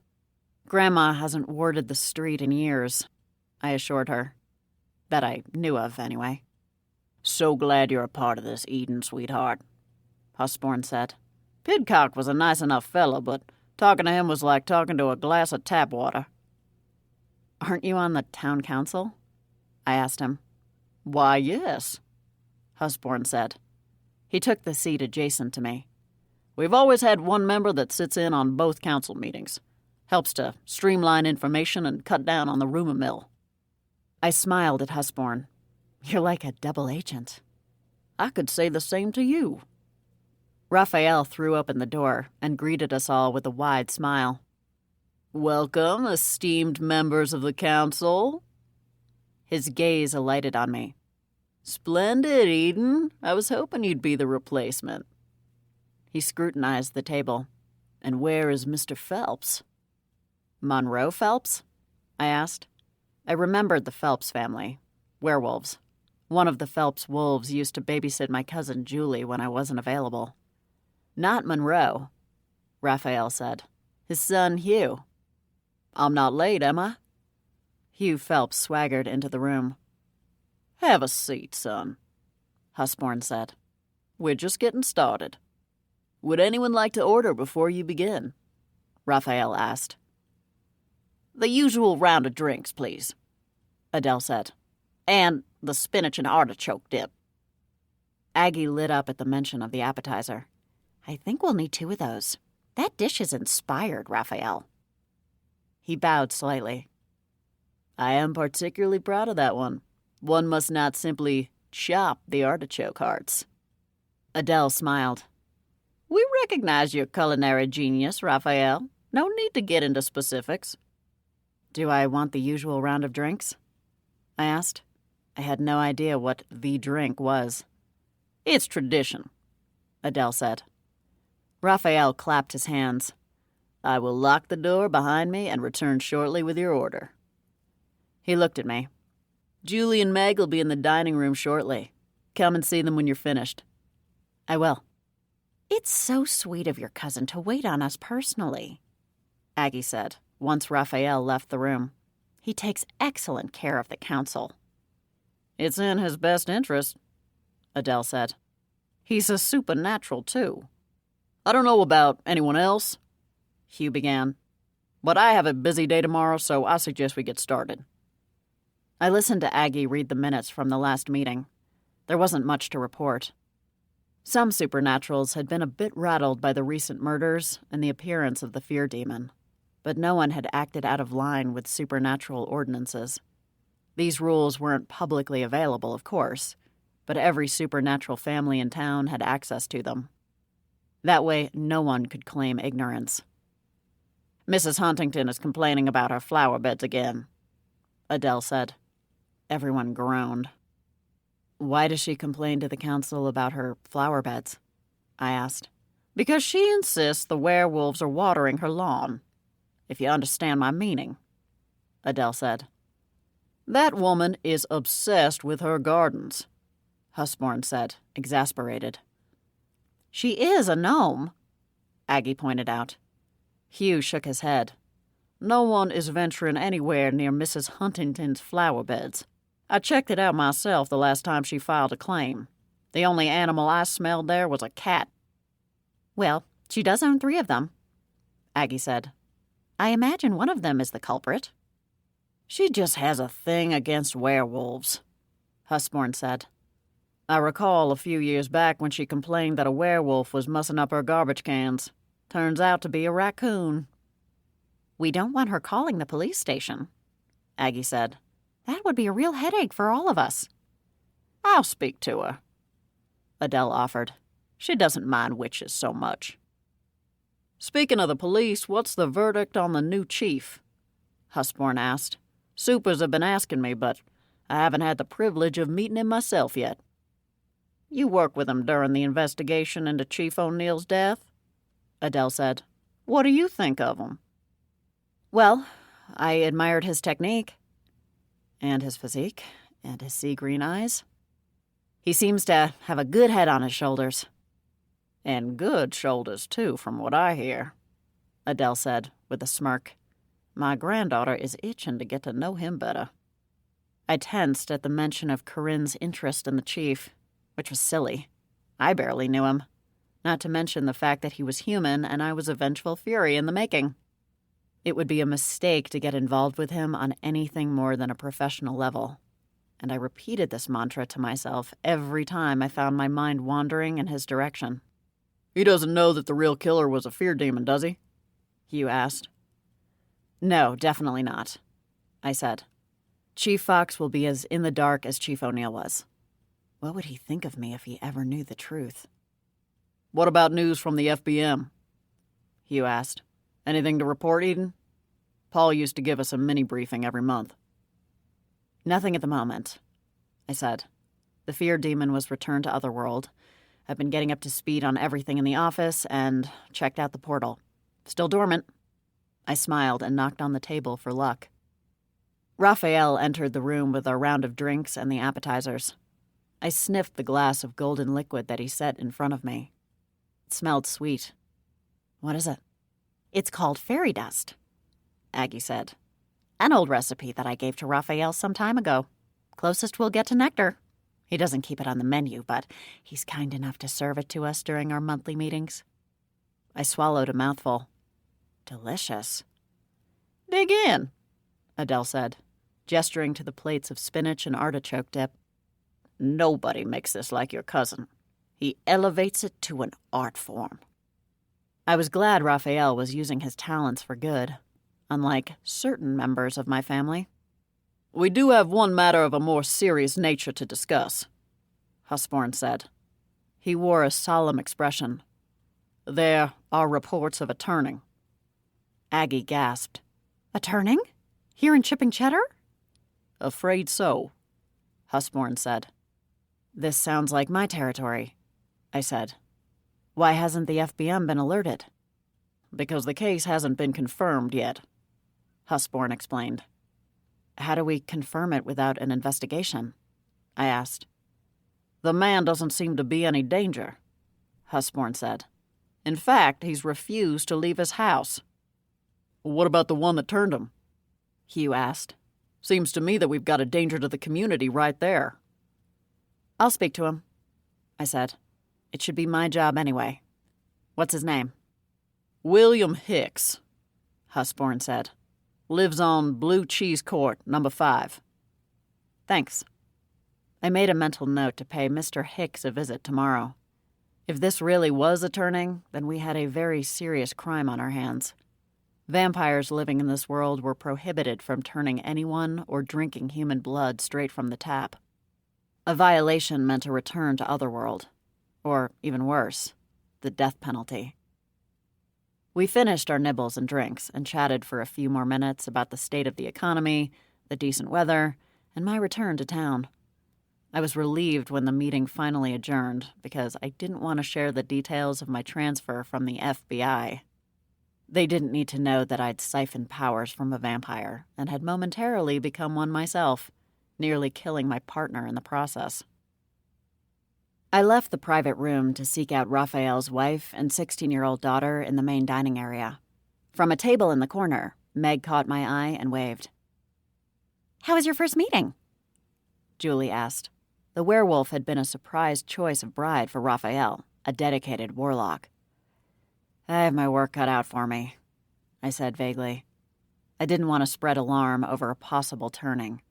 S1: "Grandma hasn't warded the street in years," I assured her. That I knew of, anyway. "So glad you're a part of this, Eden, sweetheart," Husborn said. "Pidcock was a nice enough fellow, but talking to him was like talking to a glass of tap water." "Aren't you on the town council?" I asked him. "Why, yes," Husborn said. He took the seat adjacent to me. "We've always had one member that sits in on both council meetings. Helps to streamline information and cut down on the rumor mill." I smiled at Husborn. "You're like a double agent." "I could say the same to you." Raphael threw open the door and greeted us all with a wide smile. "Welcome, esteemed members of the council." His gaze alighted on me. "Splendid, Eden. I was hoping you'd be the replacement." He scrutinized the table. "And where is Mr. Phelps?" "Monroe Phelps?" I asked. I remembered the Phelps family. Werewolves. One of the Phelps wolves used to babysit my cousin Julie when I wasn't available. "Not Monroe," Raphael said. "His son, Hugh." "I'm not late, am I?" Hugh Phelps swaggered into the room. "Have a seat, son," Husborn said. "We're just getting started." "Would anyone like to order before you begin?" Raphael asked. "The usual round of drinks, please," Adele said. "And the spinach and artichoke dip." Aggie lit up at the mention of the appetizer. "I think we'll need 2 of those. That dish is inspired, Raphael." He bowed slightly. "I am particularly proud of that one. One must not simply chop the artichoke hearts." Adele smiled. "We recognize your culinary genius, Raphael. No need to get into specifics." "Do I want the usual round of drinks?" I asked. I had no idea what the drink was. "It's tradition," Adele said. Raphael clapped his hands. "I will lock the door behind me and return shortly with your order." He looked at me. "Julie and Meg will be in the dining room shortly. Come and see them when you're finished." "I will." "It's so sweet of your cousin to wait on us personally," Aggie said, once Raphael left the room. "He takes excellent care of the council." "It's in his best interest," Adele said. "He's a supernatural, too. I don't know about anyone else," Hugh began, "but I have a busy day tomorrow, so I suggest we get started." I listened to Aggie read the minutes from the last meeting. There wasn't much to report. Some supernaturals had been a bit rattled by the recent murders and the appearance of the fear demon, but no one had acted out of line with supernatural ordinances. These rules weren't publicly available, of course, but every supernatural family in town had access to them. That way, no one could claim ignorance. "Mrs. Huntington is complaining about her flower beds again," Adele said. Everyone groaned. "Why does she complain to the council about her flower beds?" I asked.
S2: Because she insists the werewolves are watering her lawn, if you understand my meaning, Adele said. That woman is obsessed with her gardens, Husborn said, exasperated. She is a gnome, Aggie pointed out. Hugh shook his head. No one is venturing anywhere near Mrs. Huntington's flower beds. I checked it out myself the last time she filed a claim. The only animal I smelled there was a cat.
S1: Well, she does own 3 of them, Aggie said. I imagine one of them is the culprit.
S2: She just has a thing against werewolves, Husborn said. I recall a few years back when she complained that a werewolf was mussing up her garbage cans. Turns out to be a raccoon.
S1: We don't want her calling the police station, Aggie said. That would be a real headache for all of us.
S2: I'll speak to her, Adele offered. She doesn't mind witches so much. Speaking of the police, what's the verdict on the new chief? Husborn asked. Supers have been asking me, but I haven't had the privilege of meeting him myself yet. You worked with him during the investigation into Chief O'Neill's death? Adele said. What do you think of him?
S1: Well, I admired his technique. And his physique. And his sea-green eyes. He seems to have a good head on his shoulders.
S2: And good shoulders, too, from what I hear, Adele said, with a smirk. My granddaughter is itching to get to know him better.
S1: I tensed at the mention of Corinne's interest in the chief, which was silly. I barely knew him, not to mention the fact that he was human and I was a vengeful fury in the making. It would be a mistake to get involved with him on anything more than a professional level, and I repeated this mantra to myself every time I found my mind wandering in his direction.
S2: He doesn't know that the real killer was a fear demon, does he? Hugh asked.
S1: No, definitely not, I said. Chief Fox will be as in the dark as Chief O'Neill was. What would he think of me if he ever knew the truth?
S2: What about news from the FBM? Hugh asked. Anything to report, Eden? Paul used to give us a mini-briefing every month.
S1: Nothing at the moment, I said. The fear demon was returned to Otherworld. I've been getting up to speed on everything in the office and checked out the portal. Still dormant. I smiled and knocked on the table for luck. Raphael entered the room with a round of drinks and the appetizers. I sniffed the glass of golden liquid that he set in front of me. It smelled sweet. What is it? It's called fairy dust, Aggie said. An old recipe that I gave to Raphael some time ago. Closest we'll get to nectar. He doesn't keep it on the menu, but he's kind enough to serve it to us during our monthly meetings. I swallowed a mouthful. Delicious.
S2: Dig in,
S1: Adele said, gesturing to the plates of spinach and artichoke dip.
S2: Nobody makes this like your cousin. He elevates it to an art form.
S1: I was glad Raphael was using his talents for good, unlike certain members of my family.
S2: We do have one matter of a more serious nature to discuss, Husborn said. He wore a solemn expression. There are reports of a turning.
S1: Aggie gasped. A turning? Here in Chipping Cheddar?
S2: Afraid so, Husborn said.
S1: This sounds like my territory, I said. Why hasn't the FBM been alerted?
S2: Because the case hasn't been confirmed yet, Husborn explained.
S1: How do we confirm it without an investigation? I asked.
S2: The man doesn't seem to be any danger, Husborn said. In fact, he's refused to leave his house. What about the one that turned him?
S1: Hugh asked.
S2: Seems to me that we've got a danger to the community right there.
S1: I'll speak to him, I said. It should be my job anyway. What's his name?
S2: William Hicks, Husborn said. Lives on Blue Cheese Court, number 5.
S1: Thanks. I made a mental note to pay Mr. Hicks a visit tomorrow. If this really was a turning, then we had a very serious crime on our hands. Vampires living in this world were prohibited from turning anyone or drinking human blood straight from the tap. A violation meant a return to Otherworld. Or, even worse, the death penalty. We finished our nibbles and drinks and chatted for a few more minutes about the state of the economy, the decent weather, and my return to town.
S2: I was relieved when the meeting finally adjourned because I didn't want to share the details of my transfer from the FBI. They didn't need to know that I'd siphoned powers from a vampire and had momentarily become one myself, nearly killing my partner in the process. I left the private room to seek out Raphael's wife and 16-year-old daughter in the main dining area. From a table in the corner, Meg caught my eye and waved.
S3: How was your first meeting?
S2: Julie asked. The werewolf had been a surprise choice of bride for Raphael, a dedicated warlock. I have my work cut out for me, I said vaguely. I didn't want to spread alarm over a possible turning.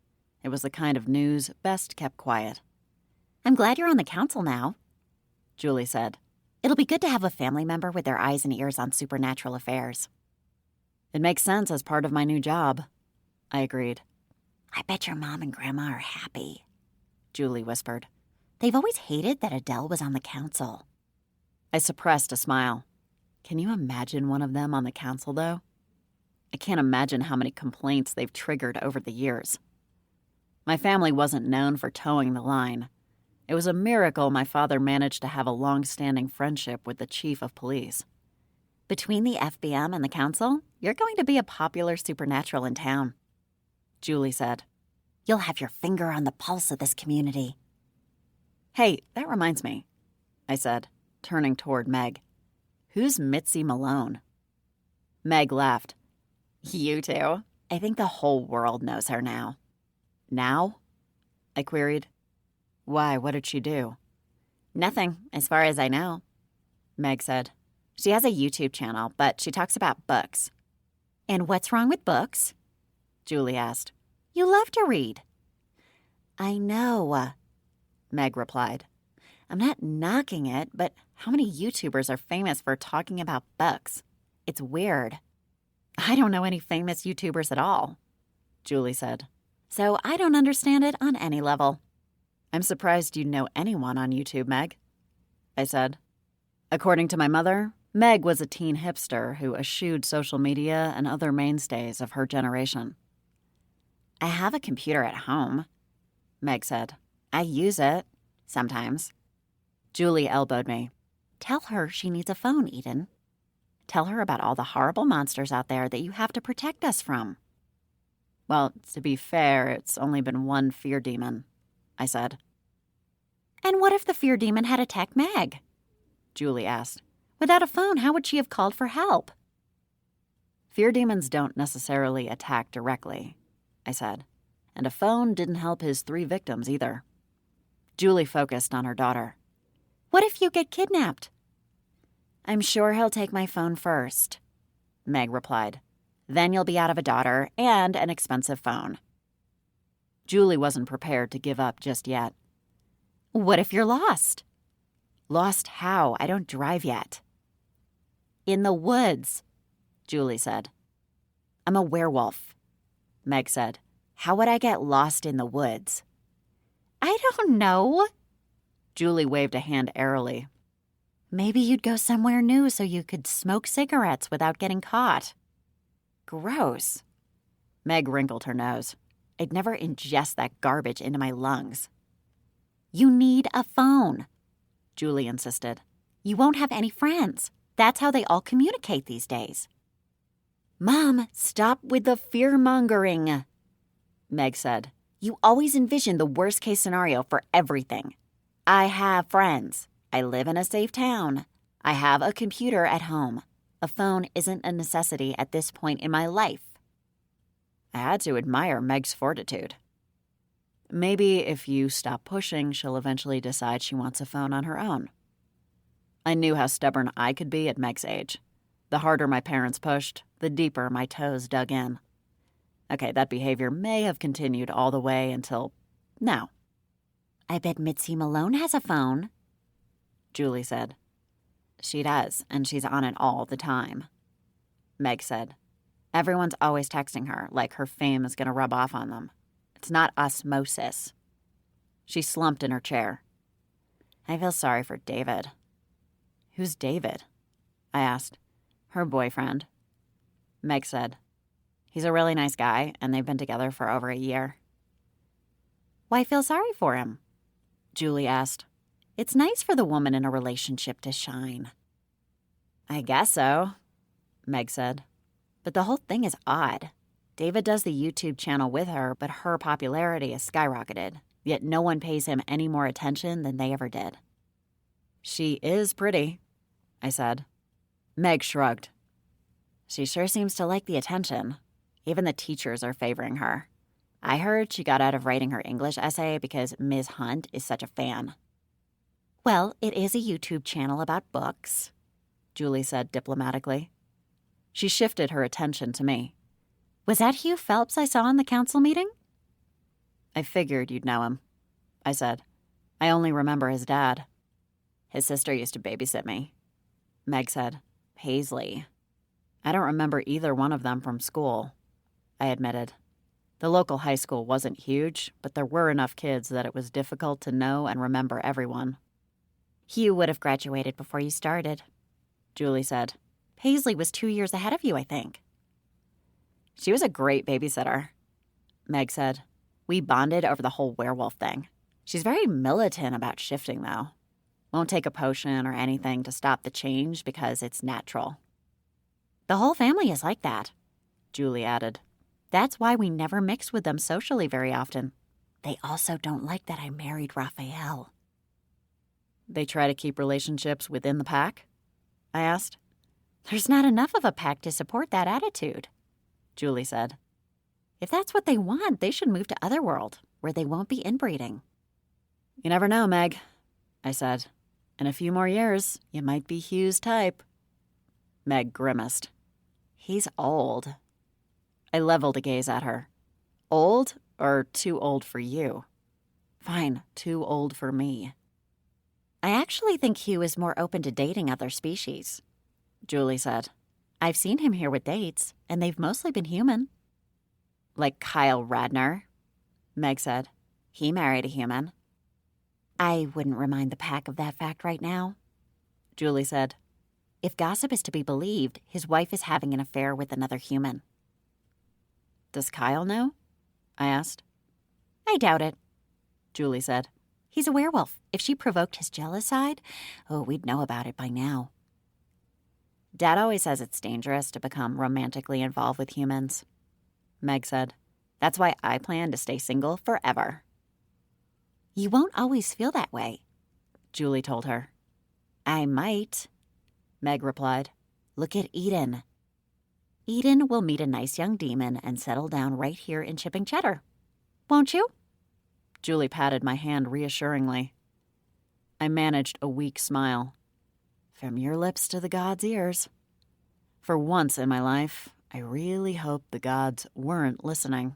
S2: It was the kind of news best kept quiet.
S3: I'm glad you're on the council now,
S2: Julie said.
S3: It'll be good to have a family member with their eyes and ears on supernatural affairs.
S2: It makes sense as part of my new job, I agreed.
S3: I bet your mom and grandma are happy,
S2: Julie whispered.
S3: They've always hated that Adele was on the council.
S2: I suppressed a smile. Can you imagine one of them on the council, though? I can't imagine how many complaints they've triggered over the years. My family wasn't known for towing the line. It was a miracle my father managed to have a long-standing friendship with the chief of police.
S3: Between the FBM and the council, you're going to be a popular supernatural in town,
S2: Julie said.
S3: You'll have your finger on the pulse of this community.
S2: Hey, that reminds me, I said, turning toward Meg. Who's Mitzi Malone? Meg laughed.
S3: You too? I think the whole world knows her now.
S2: Now? I queried. Why, what did she do?
S3: Nothing, as far as I know,
S2: Meg said.
S3: She has a YouTube channel, but she talks about books. And what's wrong with books?
S2: Julie asked.
S3: You love to read.
S2: I know, Meg replied. I'm not knocking it, but how many YouTubers are famous for talking about books? It's weird.
S3: I don't know any famous YouTubers at all,
S2: Julie said.
S3: So I don't understand it on any level.
S2: I'm surprised you know anyone on YouTube, Meg, I said. According to my mother, Meg was a teen hipster who eschewed social media and other mainstays of her generation.
S3: I have a computer at home,
S2: Meg said.
S3: I use it, sometimes.
S2: Julie elbowed me.
S3: Tell her she needs a phone, Eden. Tell her about all the horrible monsters out there that you have to protect us from.
S2: Well, to be fair, it's only been one fear demon, I said.
S3: And what if the fear demon had attacked Meg?
S2: Julie asked.
S3: Without a phone, how would she have called for help?
S2: Fear demons don't necessarily attack directly, I said. And a phone didn't help his 3 victims either. Julie focused on her daughter.
S3: What if you get kidnapped?
S2: I'm sure he'll take my phone first, Meg replied. Then you'll be out of a daughter and an expensive phone. Julie wasn't prepared to give up just yet.
S3: What if you're lost?
S2: Lost how? I don't drive yet.
S3: In the woods,
S2: Julie said. I'm a werewolf, Meg said. How would I get lost in the woods?
S3: I don't know.
S2: Julie waved a hand airily.
S3: Maybe you'd go somewhere new so you could smoke cigarettes without getting caught.
S2: Gross. Meg wrinkled her nose. I'd never ingest that garbage into my lungs.
S3: You need a phone,
S2: Julie insisted.
S3: You won't have any friends. That's how they all communicate these days.
S2: Mom, stop with the fear-mongering, Meg said. You always envision the worst-case scenario for everything. I have friends. I live in a safe town. I have a computer at home. A phone isn't a necessity at this point in my life. I had to admire Meg's fortitude. Maybe if you stop pushing, she'll eventually decide she wants a phone on her own. I knew how stubborn I could be at Meg's age. The harder my parents pushed, the deeper my toes dug in. Okay, that behavior may have continued all the way until now.
S3: I bet Mitzi Malone has a phone,
S2: Julie said. She does, and she's on it all the time, Meg said. Everyone's always texting her, like her fame is going to rub off on them. It's not osmosis. She slumped in her chair. I feel sorry for David. Who's David? I asked. Her boyfriend, Meg said. He's a really nice guy, and they've been together for over a year.
S3: Why feel sorry for him? Julie asked. It's nice for the woman in a relationship to shine.
S1: I guess so, Meg said.
S3: But the whole thing is odd. David does the YouTube channel with her, but her popularity has skyrocketed, yet no one pays him any more attention than they ever did.
S1: She is pretty, I said. Meg shrugged.
S3: She sure seems to like the attention. Even the teachers are favoring her. I heard she got out of writing her English essay because Ms. Hunt is such a fan. Well, it is a YouTube channel about books, Julie said diplomatically.
S1: She shifted her attention to me.
S3: Was that Hugh Phelps I saw in the council meeting?
S1: I figured you'd know him, I said. I only remember his dad. His sister used to babysit me, Meg said. Paisley. I don't remember either one of them from school, I admitted. The local high school wasn't huge, but there were enough kids that it was difficult to know and remember everyone.
S3: Hugh would have graduated before you started, Julie said. Paisley was 2 years ahead of you, I think.
S1: She was a great babysitter, Meg said. We bonded over the whole werewolf thing. She's very militant about shifting, though. Won't take a potion or anything to stop the change because it's natural.
S3: The whole family is like that,
S1: Julie added.
S3: That's why we never mix with them socially very often. They also don't like that I married Raphael.
S1: They try to keep relationships within the pack? I asked.
S3: There's not enough of a pack to support that attitude, Julie said. If that's what they want, they should move to Otherworld, where they won't be inbreeding.
S1: You never know, Meg, I said. In a few more years, you might be Hugh's type. Meg grimaced. He's old. I leveled a gaze at her. Old or too old for you? Fine, too old for me.
S3: I actually think Hugh is more open to dating other species, Julie said. I've seen him here with dates, and they've mostly been human.
S1: Like Kyle Radner, Meg said. He married a human.
S3: I wouldn't remind the pack of that fact right now, Julie said. If gossip is to be believed, his wife is having an affair with another human.
S1: Does Kyle know? I asked.
S3: I doubt it,
S1: Julie said.
S3: He's a werewolf. If she provoked his jealous side, we'd know about it by now.
S1: Dad always says it's dangerous to become romantically involved with humans, Meg said. That's why I plan to stay single forever.
S3: You won't always feel that way,
S1: Julie told her.
S3: I might,
S1: Meg replied.
S3: Look at Eden. Eden will meet a nice young demon and settle down right here in Chipping Cheddar. Won't you?
S1: Julie patted my hand reassuringly. I managed a weak smile. From your lips to the gods' ears. For once in my life, I really hoped the gods weren't listening.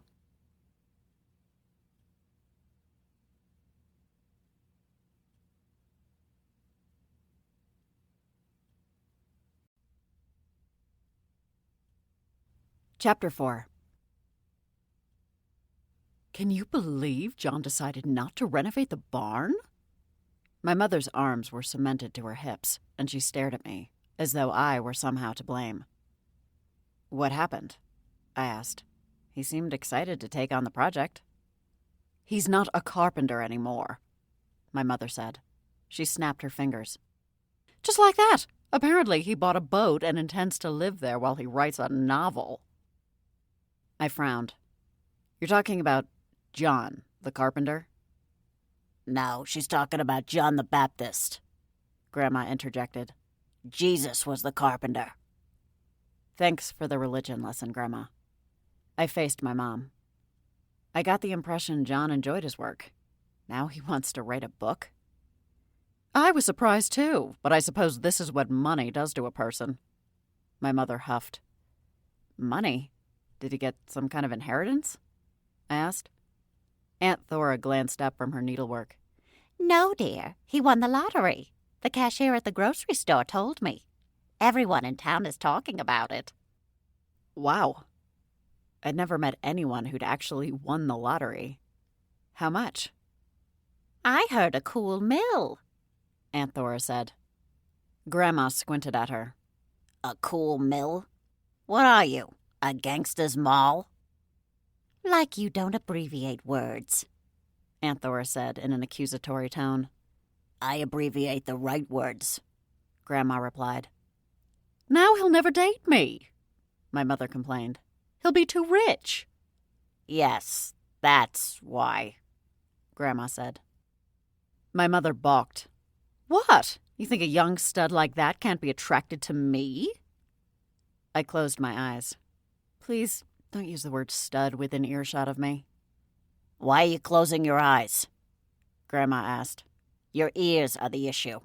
S1: Chapter 4. Can you believe John decided not to renovate the barn? My mother's arms were cemented to her hips, and she stared at me, as though I were somehow to blame. What happened? I asked. He seemed excited to take on the project. He's not a carpenter anymore, my mother said. She snapped her fingers. Just like that! Apparently he bought a boat and intends to live there while he writes a novel. I frowned. You're talking about John, the carpenter?
S2: No, she's talking about John the Baptist, Grandma interjected. Jesus was the carpenter.
S1: Thanks for the religion lesson, Grandma. I faced my mom. I got the impression John enjoyed his work. Now he wants to write a book? I was surprised too, but I suppose this is what money does to a person. My mother huffed. Money? Did he get some kind of inheritance? I asked. Aunt Thora glanced up from her needlework.
S3: No, dear. He won the lottery. The cashier at the grocery store told me. Everyone in town is talking about it.
S1: Wow. I'd never met anyone who'd actually won the lottery. How much?
S3: I heard a cool mill,
S1: Aunt Thora said. Grandma squinted at her.
S2: A cool mill? What are you, a gangster's moll?
S3: Like you don't abbreviate words,
S1: Aunt Thora said in an accusatory tone.
S2: I abbreviate the right words, Grandma replied.
S1: Now he'll never date me, my mother complained. He'll be too rich.
S2: Yes, that's why, Grandma said.
S1: My mother balked. What? You think a young stud like that can't be attracted to me? I closed my eyes. Please don't use the word stud within earshot of me.
S2: Why are you closing your eyes? Grandma asked. Your ears are the issue.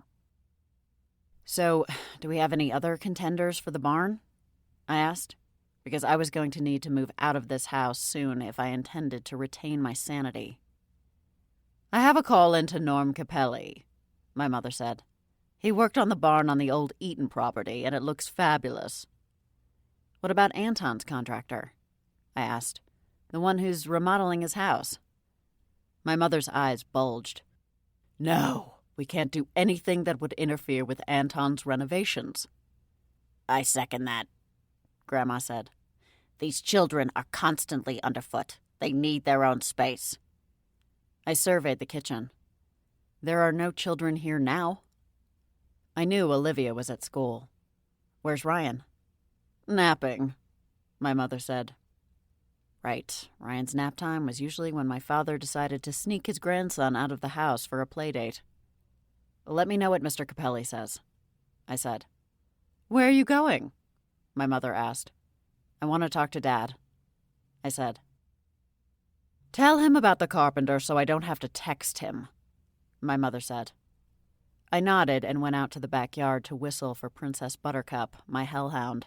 S1: So, do we have any other contenders for the barn? I asked, because I was going to need to move out of this house soon if I intended to retain my sanity. I have a call into Norm Capelli, my mother said. He worked on the barn on the old Eaton property, and it looks fabulous. What about Anton's contractor? I asked. The one who's remodeling his house. My mother's eyes bulged. No, we can't do anything that would interfere with Anton's renovations.
S2: I second that, Grandma said. These children are constantly underfoot. They need their own space.
S1: I surveyed the kitchen. There are no children here now. I knew Olivia was at school. Where's Ryan? Napping, my mother said. Right, Ryan's nap time was usually when my father decided to sneak his grandson out of the house for a play date. Let me know what Mr. Capelli says, I said. Where are you going? My mother asked. I want to talk to Dad, I said. Tell him about the carpenter so I don't have to text him, my mother said. I nodded and went out to the backyard to whistle for Princess Buttercup, my hellhound.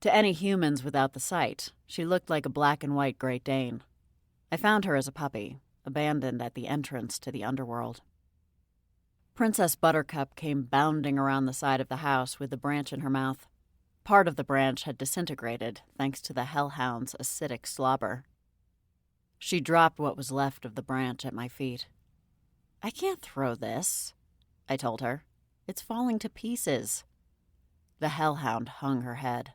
S1: To any humans without the sight, she looked like a black and white Great Dane. I found her as a puppy, abandoned at the entrance to the underworld. Princess Buttercup came bounding around the side of the house with the branch in her mouth. Part of the branch had disintegrated thanks to the hellhound's acidic slobber. She dropped what was left of the branch at my feet. I can't throw this, I told her. It's falling to pieces. The hellhound hung her head.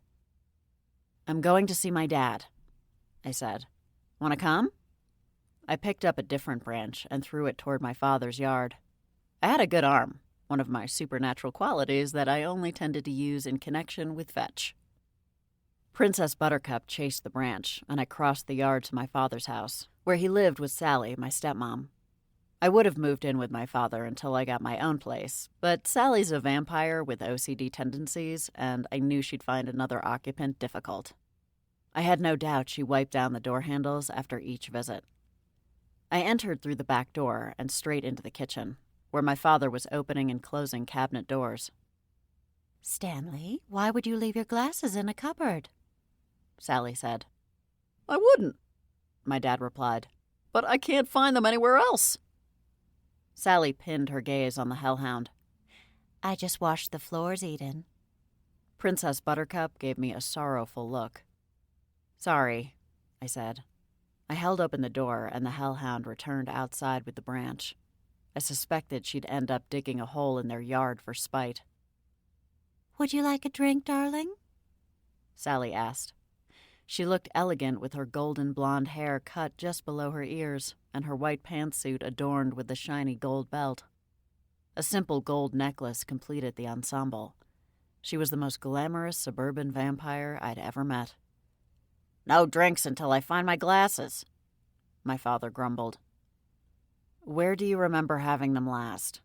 S1: I'm going to see my dad, I said. Want to come? I picked up a different branch and threw it toward my father's yard. I had a good arm, one of my supernatural qualities that I only tended to use in connection with fetch. Princess Buttercup chased the branch, and I crossed the yard to my father's house, where he lived with Sally, my stepmom. I would have moved in with my father until I got my own place, but Sally's a vampire with OCD tendencies, and I knew she'd find another occupant difficult. I had no doubt she wiped down the door handles after each visit. I entered through the back door and straight into the kitchen, where my father was opening and closing cabinet doors.
S3: Stanley, why would you leave your glasses in a cupboard?
S1: Sally said.
S2: I wouldn't,
S1: my dad replied.
S2: but I can't find them anywhere else.
S1: Sally pinned her gaze on the hellhound.
S3: I just washed the floors, Eden.
S1: Princess Buttercup gave me a sorrowful look. Sorry, I said. I held open the door, and the hellhound returned outside with the branch. I suspected she'd end up digging a hole in their yard for spite.
S3: Would you like a drink, darling?
S1: Sally asked. She looked elegant with her golden blonde hair cut just below her ears and her white pantsuit adorned with the shiny gold belt. A simple gold necklace completed the ensemble. She was the most glamorous suburban vampire I'd ever met.
S2: No drinks until I find my glasses,
S1: my father grumbled. Where do you remember having them last?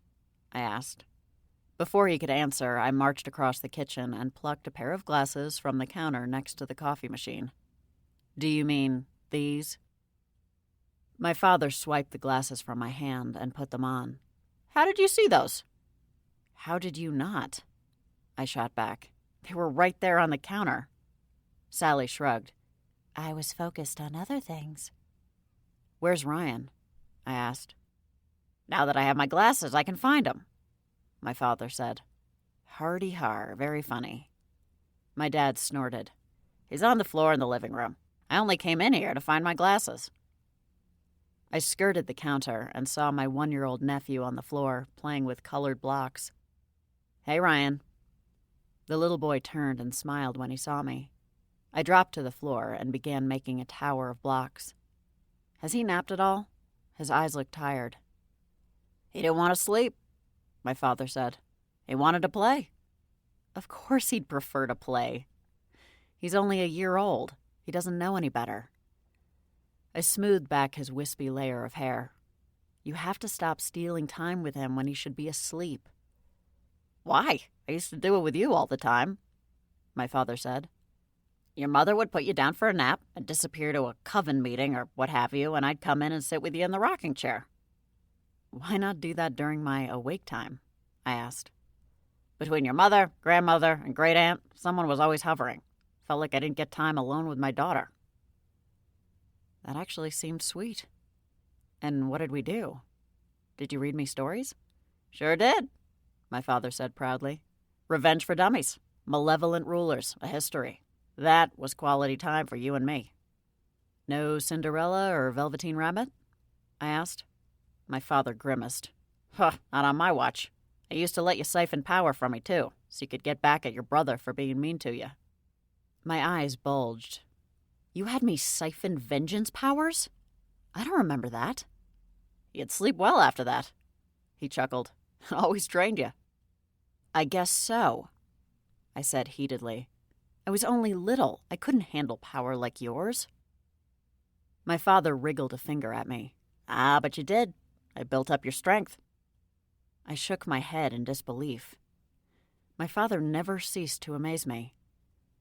S1: I asked. Before he could answer, I marched across the kitchen and plucked a pair of glasses from the counter next to the coffee machine. Do you mean these? My father swiped the glasses from my hand and put them on.
S2: How did you see those?
S1: How did you not? I shot back. They were right there on the counter. Sally shrugged.
S3: I was focused on other things.
S1: Where's Ryan? I asked.
S2: Now that I have my glasses, I can find him,
S1: my father said. Hardy har, very funny. My dad snorted.
S2: He's on the floor in the living room. I only came in here to find my glasses.
S1: I skirted the counter and saw my 1-year-old nephew on the floor, playing with colored blocks. Hey, Ryan. The little boy turned and smiled when he saw me. I dropped to the floor and began making a tower of blocks. Has he napped at all? His eyes looked tired.
S2: He didn't want to sleep, my father said. He wanted to play.
S1: Of course he'd prefer to play. He's only a year old. He doesn't know any better. I smoothed back his wispy layer of hair. You have to stop stealing time with him when he should be asleep.
S2: Why? I used to do it with you all the time, my father said. Your mother would put you down for a nap and disappear to a coven meeting or what have you, and I'd come in and sit with you in the rocking chair.
S1: Why not do that during my awake time? I asked.
S2: Between your mother, grandmother, and great aunt, someone was always hovering. Felt like I didn't get time alone with my daughter.
S1: That actually seemed sweet. And what did we do? Did you read me stories?
S2: Sure did, my father said proudly. Revenge for Dummies, Malevolent Rulers, a History. That was quality time for you and me.
S1: No Cinderella or Velveteen Rabbit? I asked.
S2: My father grimaced. Huh, not on my watch. I used to let you siphon power from me, too, so you could get back at your brother for being mean to you.
S1: My eyes bulged. You had me siphon vengeance powers? I don't remember that.
S2: You'd sleep well after that. He chuckled. Always trained you.
S1: I guess so, I said heatedly. I was only little. I couldn't handle power like yours. My father wriggled a finger at me.
S2: Ah, but you did. I built up your strength.
S1: I shook my head in disbelief. My father never ceased to amaze me.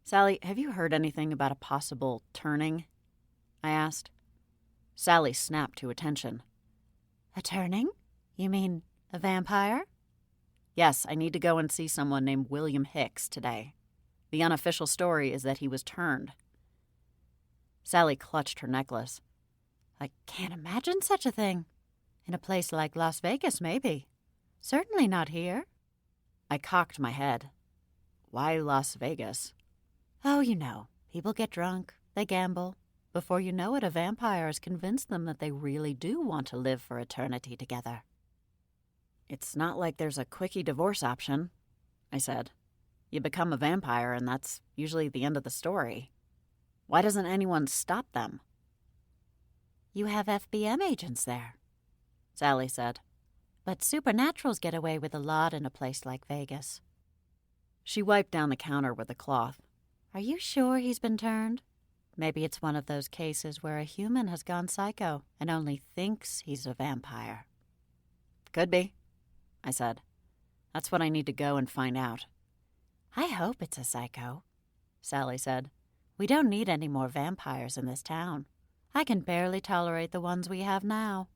S1: Sally, have you heard anything about a possible turning? I asked. Sally snapped to attention.
S3: A turning? You mean a vampire?
S1: Yes, I need to go and see someone named William Hicks today. The unofficial story is that he was turned. Sally clutched her necklace.
S3: I can't imagine such a thing. In a place like Las Vegas, maybe. Certainly not here.
S1: I cocked my head. Why Las Vegas?
S3: Oh, you know, people get drunk, they gamble. Before you know it, a vampire has convinced them that they really do want to live for eternity together.
S1: It's not like there's a quickie divorce option, I said. You become a vampire, and that's usually the end of the story. Why doesn't anyone stop them?
S3: You have FBM agents there,
S1: Sally said.
S3: But supernaturals get away with a lot in a place like Vegas.
S1: She wiped down the counter with a cloth.
S3: Are you sure he's been turned? Maybe it's one of those cases where a human has gone psycho and only thinks he's a vampire.
S1: Could be, I said. That's what I need to go and find out.
S3: I hope it's a psycho, Sally said. We don't need any more vampires in this town. I can barely tolerate the ones we have now.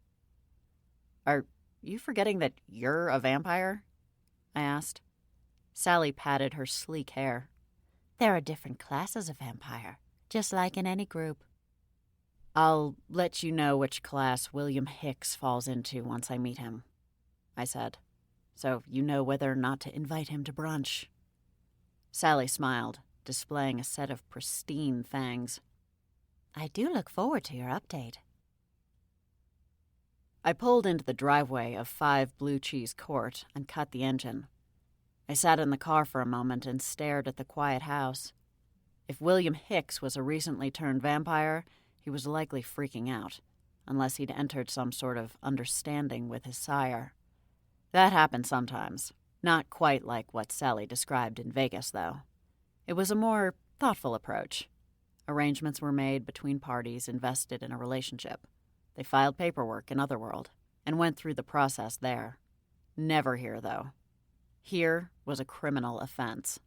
S1: Are you forgetting that you're a vampire? I asked. Sally patted her sleek hair.
S3: There are different classes of vampire, just like in any group.
S1: I'll let you know which class William Hicks falls into once I meet him, I said, so you know whether or not to invite him to brunch. Sally smiled, displaying a set of pristine fangs.
S3: I do look forward to your update.
S1: I pulled into the driveway of 5 Blue Cheese Court and cut the engine. I sat in the car for a moment and stared at the quiet house. If William Hicks was a recently turned vampire, he was likely freaking out, unless he'd entered some sort of understanding with his sire. That happened sometimes, not quite like what Sally described in Vegas, though. It was a more thoughtful approach. Arrangements were made between parties invested in a relationship. They filed paperwork in Otherworld and went through the process there. Never here, though. Here was a criminal offense.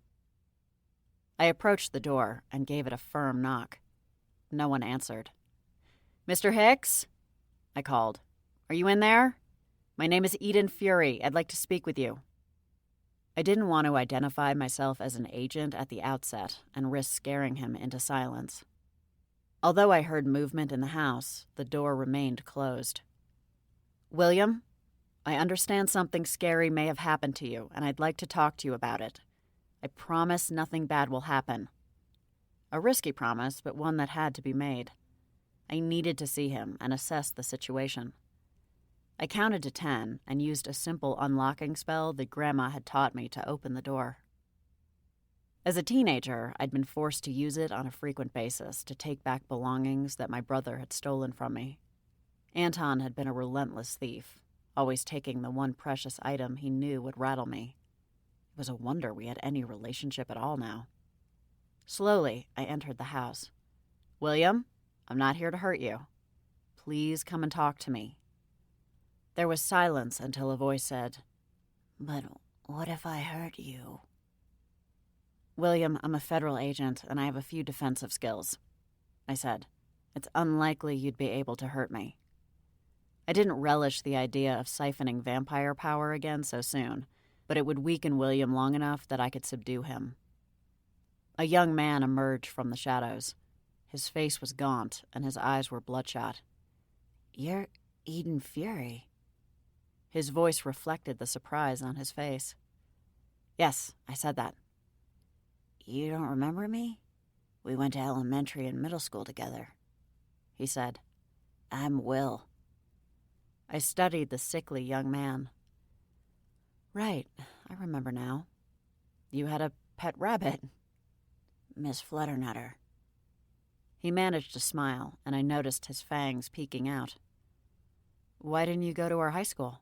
S1: I approached the door and gave it a firm knock. No one answered. Mr. Hicks? I called. Are you in there? My name is Eden Fury. I'd like to speak with you. I didn't want to identify myself as an agent at the outset and risk scaring him into silence. Although I heard movement in the house, the door remained closed. William, I understand something scary may have happened to you, and I'd like to talk to you about it. I promise nothing bad will happen. A risky promise, but one that had to be made. I needed to see him and assess the situation. I counted to 10 and used a simple unlocking spell that Grandma had taught me to open the door. As a teenager, I'd been forced to use it on a frequent basis to take back belongings that my brother had stolen from me. Anton had been a relentless thief, always taking the one precious item he knew would rattle me. It was a wonder we had any relationship at all now. Slowly, I entered the house. "William, I'm not here to hurt you. Please come and talk to me." There was silence until a voice said,
S3: "But what if I hurt you?"
S1: "William, I'm a federal agent, and I have a few defensive skills," I said. "It's unlikely you'd be able to hurt me." I didn't relish the idea of siphoning vampire power again so soon, but it would weaken William long enough that I could subdue him. A young man emerged from the shadows. His face was gaunt, and his eyes were bloodshot.
S3: "You're Eden Fury."
S1: His voice reflected the surprise on his face. "Yes, I said that."
S3: "You don't remember me? We went to elementary and middle school together,"
S1: he said.
S3: "I'm Will."
S1: I studied the sickly young man. "Right, I remember now. You had a pet rabbit."
S3: "Miss Flutternutter."
S1: He managed to smile, and I noticed his fangs peeking out. "Why didn't you go to our high school?"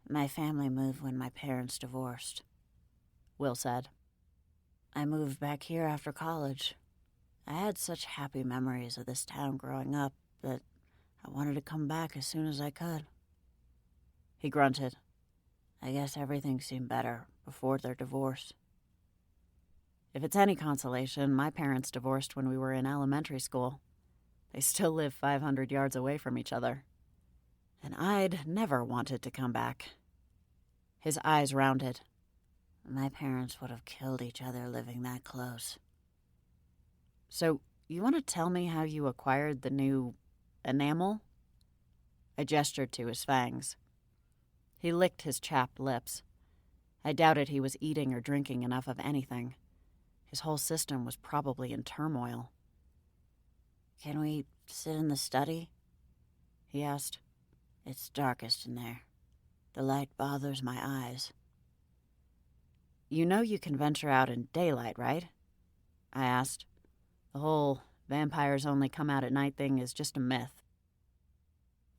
S3: "My family moved when my parents divorced,"
S1: Will said.
S3: "I moved back here after college. I had such happy memories of this town growing up that I wanted to come back as soon as I could."
S1: He grunted.
S3: "I guess everything seemed better before their divorce."
S1: "If it's any consolation, my parents divorced when we were in elementary school. They still live 500 yards away from each other. And I'd never wanted to come back." His eyes rounded.
S3: "My parents would have killed each other living that close."
S1: "So, you want to tell me how you acquired the new enamel?" I gestured to his fangs. He licked his chapped lips. I doubted he was eating or drinking enough of anything. His whole system was probably in turmoil.
S3: "Can we sit in the study?"
S1: he asked.
S3: "It's darkest in there. The light bothers my eyes."
S1: "You know you can venture out in daylight, right?" I asked. "The whole vampires only come out at night thing is just a myth."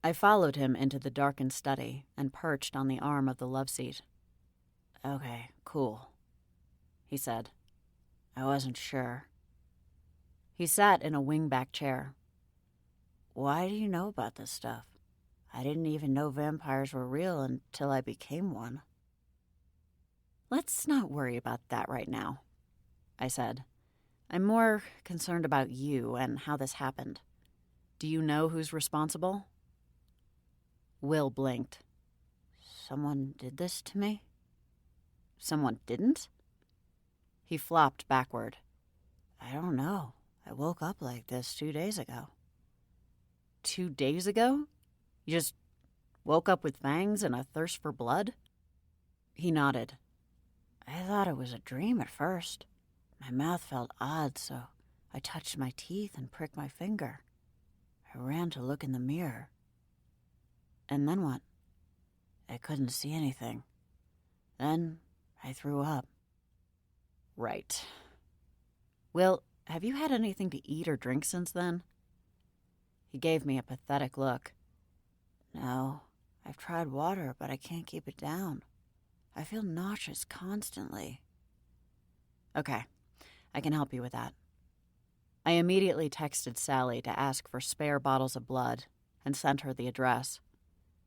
S1: I followed him into the darkened study and perched on the arm of the love seat.
S3: "Okay, cool,"
S1: he said.
S3: "I wasn't sure."
S1: He sat in a wingback chair.
S3: "Why do you know about this stuff? I didn't even know vampires were real until I became one."
S1: "Let's not worry about that right now," I said. "I'm more concerned about you and how this happened. Do you know who's responsible?" Will blinked.
S3: "Someone did this to me?"
S1: "Someone didn't?" He flopped backward.
S3: "I don't know. I woke up like this 2 days ago."
S1: 2 days ago? You just woke up with fangs and a thirst for blood?" He nodded.
S3: "I thought it was a dream at first. My mouth felt odd, so I touched my teeth and pricked my finger. I ran to look in the mirror."
S1: "And then what?"
S3: "I couldn't see anything. Then I threw up."
S1: "Right. Will, have you had anything to eat or drink since then?" He gave me a pathetic look.
S3: "No, I've tried water, but I can't keep it down. I feel nauseous constantly."
S1: "Okay, I can help you with that." I immediately texted Sally to ask for spare bottles of blood and sent her the address.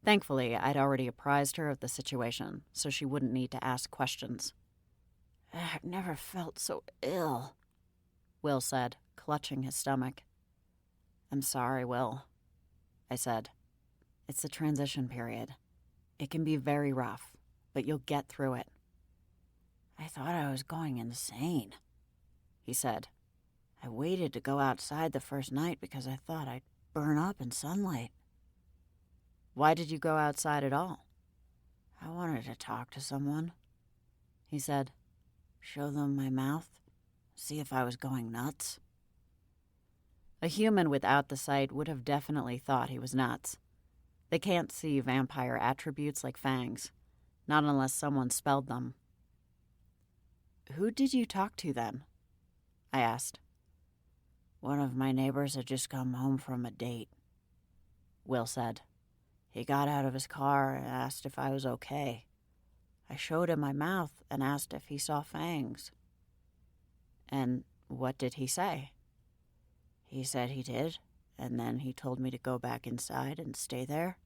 S1: Thankfully, I'd already apprised her of the situation, so she wouldn't need to ask questions.
S3: "I've never felt so ill,"
S1: Will said, clutching his stomach. "I'm sorry, Will," I said. "It's the transition period. It can be very rough, but you'll get through it."
S3: "I thought I was going insane,"
S1: he said.
S3: "I waited to go outside the first night because I thought I'd burn up in sunlight."
S1: "Why did you go outside at all?"
S3: "I wanted to talk to someone,"
S1: he said.
S3: "Show them my mouth, see if I was going nuts."
S1: A human without the sight would have definitely thought he was nuts. They can't see vampire attributes like fangs, not unless someone spelled them. "Who did you talk to then?" I asked.
S3: "One of my neighbors had just come home from a date."
S2: Will said. He got out of his car and asked if I was okay. I showed him my mouth and asked if he saw fangs. And what did he say? He said he did, and then he told me to go back inside and stay there.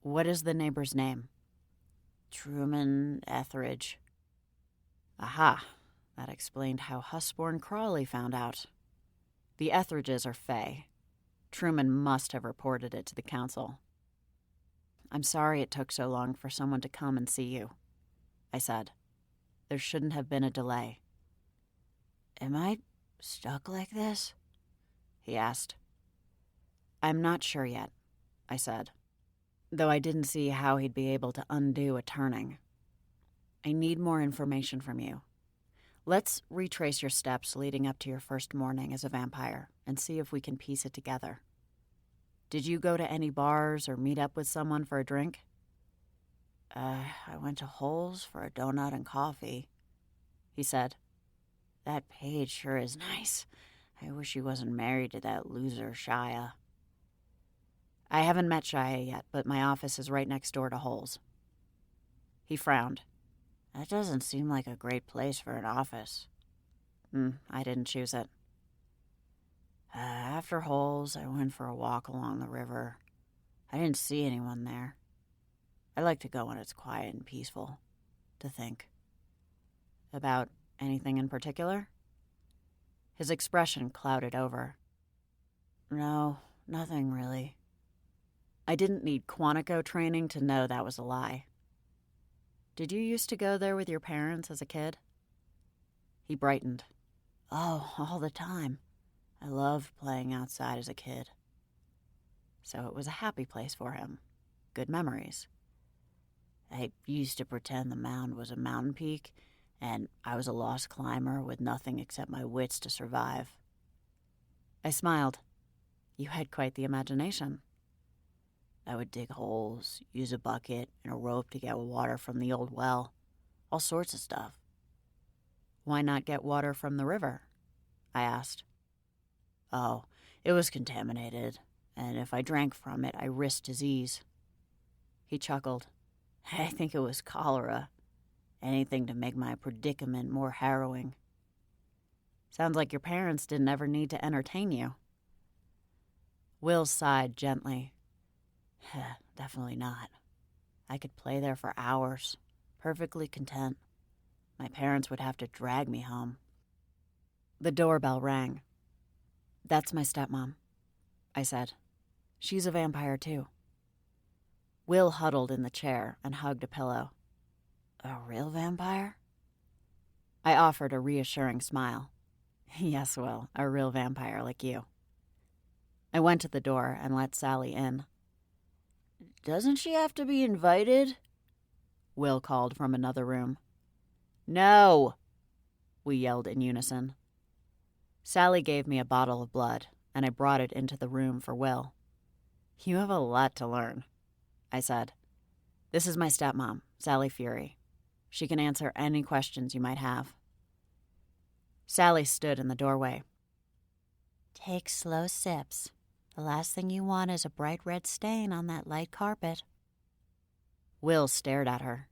S2: What is the neighbor's name? Truman Etheridge. Aha, that explained how Husborn Crawley found out. The Etheridges are Fae. Truman must have reported it to the council. I'm sorry it took so long for someone to come and see you, I said. There shouldn't have been a delay. Am I stuck like this? He asked. I'm not sure yet, I said, though I didn't see how he'd be able to undo a turning. I need more information from you. Let's retrace your steps leading up to your first morning as a vampire and see if we can piece it together. Did you go to any bars or meet up with someone for a drink? I went to Hole's for a donut and coffee, he said. That Paige sure is nice. I wish he wasn't married to that loser Shia. I haven't met Shia yet, but my office is right next door to Hole's. He frowned. That doesn't seem like a great place for an office. I didn't choose it. After Hole's, I went for a walk along the river. I didn't see anyone there. I like to go when it's quiet and peaceful, to think. About anything in particular? His expression clouded over. No, nothing really. I didn't need Quantico training to know that was a lie. Did you used to go there with your parents as a kid? He brightened. Oh, all the time. I loved playing outside as a kid. So it was a happy place for him. Good memories. I used to pretend the mound was a mountain peak, and I was a lost climber with nothing except my wits to survive. I smiled. You had quite the imagination. I would dig holes, use a bucket and a rope to get water from the old well. All sorts of stuff. Why not get water from the river? I asked. Oh, it was contaminated, and if I drank from it, I risked disease. He chuckled. I think it was cholera. Anything to make my predicament more harrowing. Sounds like your parents didn't ever need to entertain you. Will sighed gently. Definitely not. I could play there for hours, perfectly content. My parents would have to drag me home. The doorbell rang. That's my stepmom, I said. She's a vampire, too. Will huddled in the chair and hugged a pillow. A real vampire? I offered a reassuring smile. Yes, Will, a real vampire like you. I went to the door and let Sally in. Doesn't she have to be invited? Will called from another room. No, we yelled in unison. Sally gave me a bottle of blood, and I brought it into the room for Will. You have a lot to learn, I said. This is my stepmom, Sally Fury. She can answer any questions you might have. Sally stood in the doorway. Take slow sips. The last thing you want is a bright red stain on that light carpet. Will stared at her.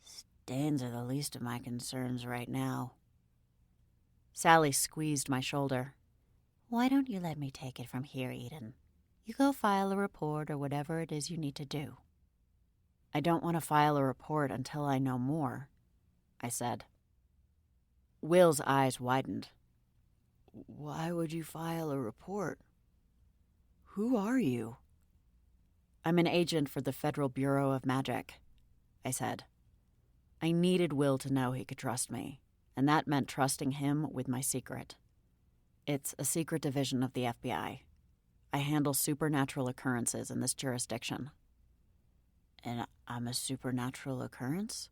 S2: Stains are the least of my concerns right now. Sally squeezed my shoulder. Why don't you let me take it from here, Eden? You go file a report or whatever it is you need to do. I don't want to file a report until I know more, I said. Will's eyes widened. Why would you file a report? Who are you? I'm an agent for the Federal Bureau of Magic, I said. I needed Will to know he could trust me, and that meant trusting him with my secret. It's a secret division of the FBI. I handle supernatural occurrences in this jurisdiction. And I'm a supernatural occurrence?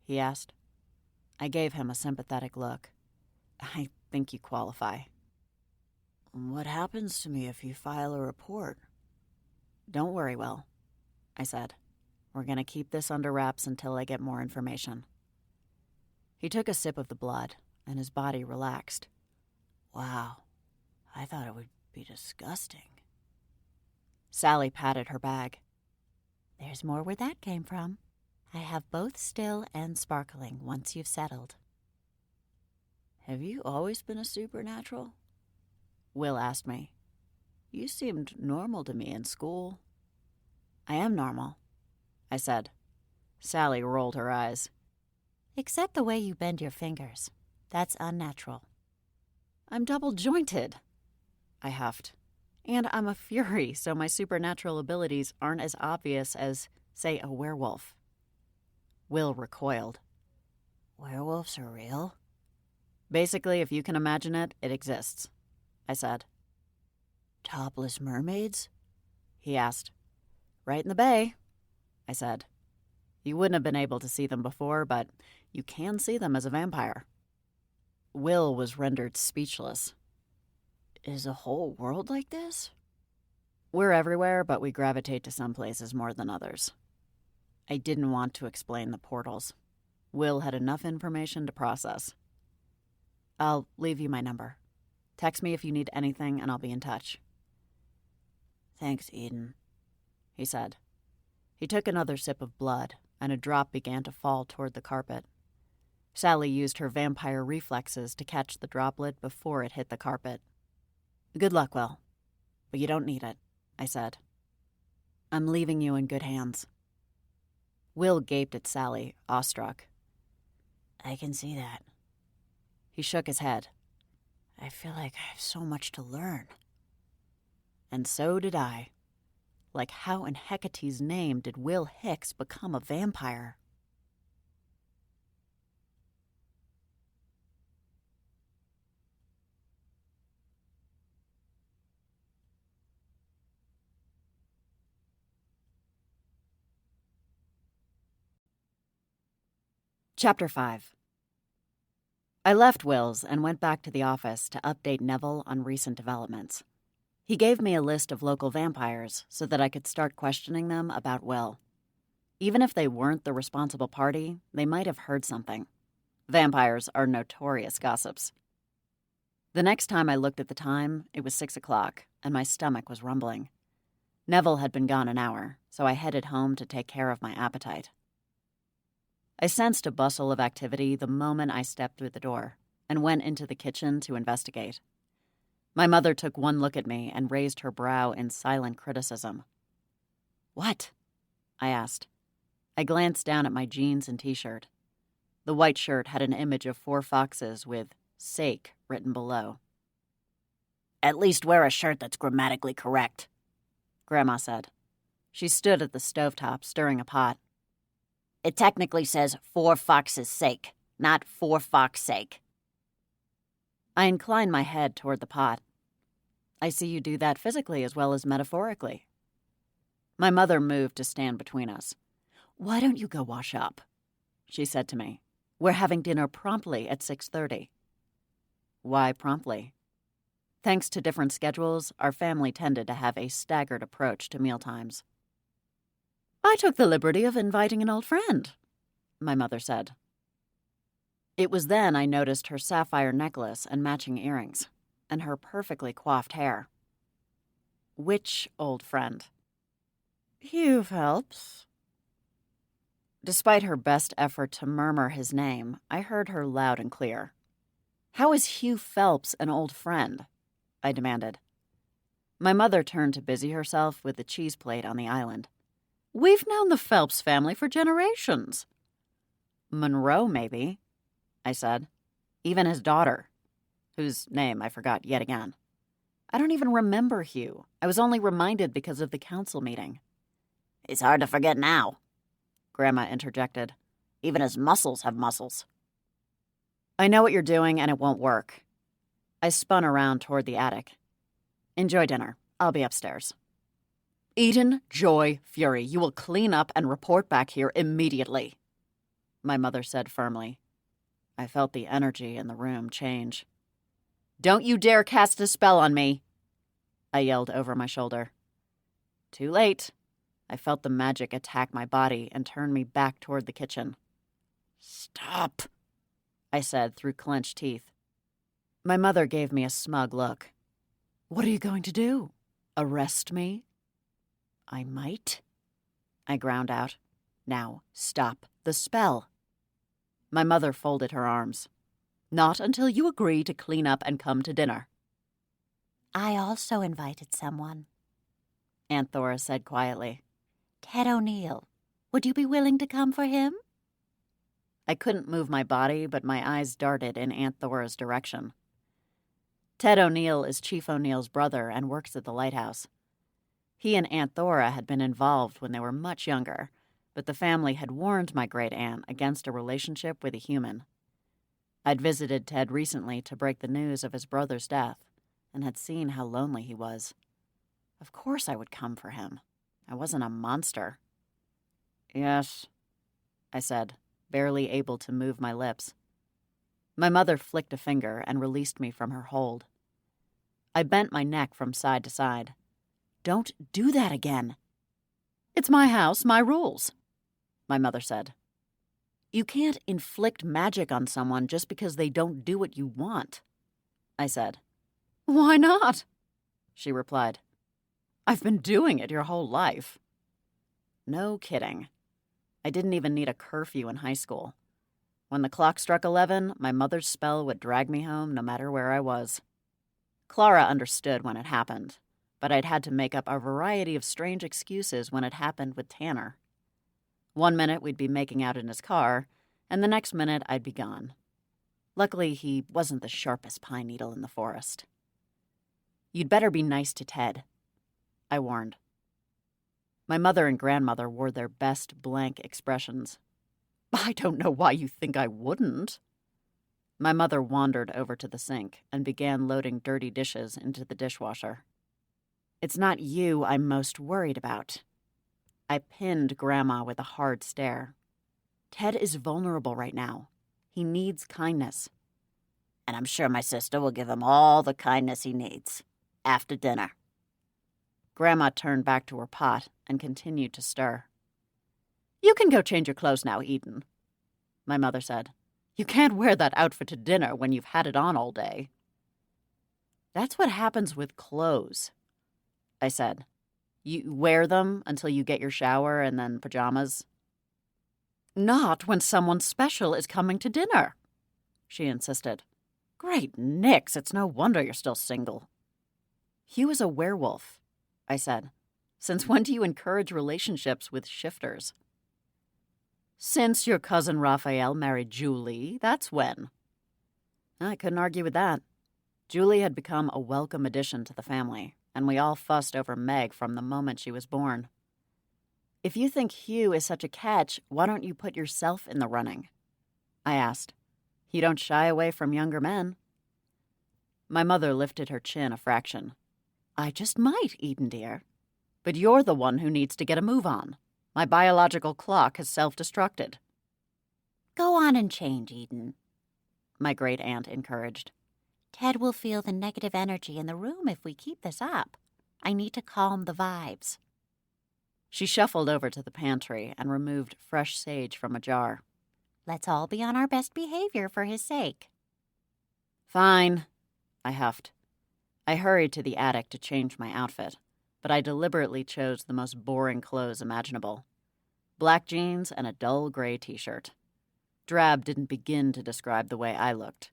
S2: He asked. I gave him a sympathetic look. I think you qualify. What happens to me if you file a report? Don't worry, Will, I said. We're going to keep this under wraps until I get more information. He took a sip of the blood, and his body relaxed. Wow, I thought it would be disgusting.
S1: Sally patted her bag.
S3: There's more where that came from. I have both still and sparkling once you've settled.
S1: Have you always been a supernatural? Will asked me. You seemed normal to me in school.
S3: I am normal,
S1: I said. Sally rolled her eyes.
S3: Except the way you bend your fingers. That's unnatural.
S1: I'm double-jointed, I huffed. And I'm a Fury, so my supernatural abilities aren't as obvious as, say, a werewolf. Will recoiled.
S3: Werewolves are real?
S1: Basically, if you can imagine it, it exists, I said.
S3: Topless mermaids?
S1: He asked. Right in the bay, I said. You wouldn't have been able to see them before, but you can see them as a vampire. Will was rendered speechless.
S3: Is the whole world like this?
S1: We're everywhere, but we gravitate to some places more than others. I didn't want to explain the portals. Will had enough information to process. I'll leave you my number. Text me if you need anything, and I'll be in touch.
S3: Thanks, Eden,
S1: he said. He took another sip of blood, and a drop began to fall toward the carpet. Sally used her vampire reflexes to catch the droplet before it hit the carpet. Good luck, Will. But you don't need it, I said. I'm leaving you in good hands. Will gaped at Sally, awestruck.
S3: I can see that.
S1: He shook his head.
S3: I feel like I have so much to learn.
S1: And so did I. Like how in Hecate's name did Will Hicks become a vampire? Chapter 5. I left Will's and went back to the office to update Neville on recent developments. He gave me a list of local vampires so that I could start questioning them about Will. Even if they weren't the responsible party, they might have heard something. Vampires are notorious gossips. The next time I looked at the time, it was 6 o'clock, and my stomach was rumbling. Neville had been gone an hour, so I headed home to take care of my appetite. I sensed a bustle of activity the moment I stepped through the door and went into the kitchen to investigate. My mother took one look at me and raised her brow in silent criticism. What? I asked. I glanced down at my jeans and t-shirt. The white shirt had an image of 4 foxes with "sake" written below.
S3: At least wear a shirt that's grammatically correct,
S1: Grandma said. She stood at the stovetop stirring a pot.
S3: It technically says 4 foxes' sake, not 4 fox sake.
S1: I inclined my head toward the pot. I see you do that physically as well as metaphorically. My mother moved to stand between us. Why don't you go wash up? She said to me. We're having dinner promptly at 6:30. Why promptly? Thanks to different schedules, our family tended to have a staggered approach to mealtimes. I took the liberty of inviting an old friend, my mother said. It was then I noticed her sapphire necklace and matching earrings, and her perfectly coiffed hair. Which old friend? Hugh Phelps. Despite her best effort to murmur his name, I heard her loud and clear. How is Hugh Phelps an old friend? I demanded. My mother turned to busy herself with the cheese plate on the island. We've known the Phelps family for generations. Monroe, maybe, I said. Even his daughter, whose name I forgot yet again. I don't even remember Hugh. I was only reminded because of the council meeting.
S3: It's hard to forget now,
S1: Grandma interjected.
S3: Even his muscles have muscles.
S1: I know what you're doing, and it won't work. I spun around toward the attic. Enjoy dinner. I'll be upstairs. Eden, Joy, Fury, you will clean up and report back here immediately, my mother said firmly. I felt the energy in the room change. Don't you dare cast a spell on me, I yelled over my shoulder. Too late. I felt the magic attack my body and turn me back toward the kitchen. Stop, I said through clenched teeth. My mother gave me a smug look. What are you going to do? Arrest me? I might, I ground out. Now, stop the spell. My mother folded her arms. Not until you agree to clean up and come to dinner.
S3: I also invited someone,
S1: Aunt Thora said quietly.
S3: Ted O'Neill. Would you be willing to come for him?
S1: I couldn't move my body, but my eyes darted in Aunt Thora's direction. Ted O'Neill is Chief O'Neill's brother and works at the lighthouse. He and Aunt Thora had been involved when they were much younger, but the family had warned my great-aunt against a relationship with a human. I'd visited Ted recently to break the news of his brother's death, and had seen how lonely he was. Of course I would come for him. I wasn't a monster. Yes, I said, barely able to move my lips. My mother flicked a finger and released me from her hold. I bent my neck from side to side. Don't do that again. It's my house, my rules, my mother said. You can't inflict magic on someone just because they don't do what you want, I said. Why not? She replied. I've been doing it your whole life. No kidding. I didn't even need a curfew in high school. When the clock struck 11, my mother's spell would drag me home no matter where I was. Clara understood when it happened, but I'd had to make up a variety of strange excuses when it happened with Tanner. One minute we'd be making out in his car, and the next minute I'd be gone. Luckily, he wasn't the sharpest pine needle in the forest. You'd better be nice to Ted, I warned. My mother and grandmother wore their best blank expressions. I don't know why you think I wouldn't. My mother wandered over to the sink and began loading dirty dishes into the dishwasher. It's not you I'm most worried about. I pinned Grandma with a hard stare. Ted is vulnerable right now. He needs kindness. And I'm sure my sister will give him all the kindness he needs. After dinner. Grandma turned back to her pot and continued to stir. You can go change your clothes now, Eden, my mother said. You can't wear that outfit to dinner when you've had it on all day. That's what happens with clothes, I said. You wear them until you get your shower and then pajamas. Not when someone special is coming to dinner, she insisted. Great Nix, it's no wonder you're still single. Hugh is a werewolf, I said. Since when do you encourage relationships with shifters? Since your cousin Raphael married Julie, that's when. I couldn't argue with that. Julie had become a welcome addition to the family, and we all fussed over Meg from the moment she was born. If you think Hugh is such a catch, why don't you put yourself in the running? I asked. You don't shy away from younger men. My mother lifted her chin a fraction. I just might, Eden dear. But you're the one who needs to get a move on. My biological clock has self-destructed.
S3: Go on and change, Eden,
S1: my great-aunt encouraged.
S3: Ted will feel the negative energy in the room if we keep this up. I need to calm the vibes.
S1: She shuffled over to the pantry and removed fresh sage from a jar.
S3: Let's all be on our best behavior for his sake.
S1: Fine, I huffed. I hurried to the attic to change my outfit, but I deliberately chose the most boring clothes imaginable. Black jeans and a dull gray t-shirt. Drab didn't begin to describe the way I looked.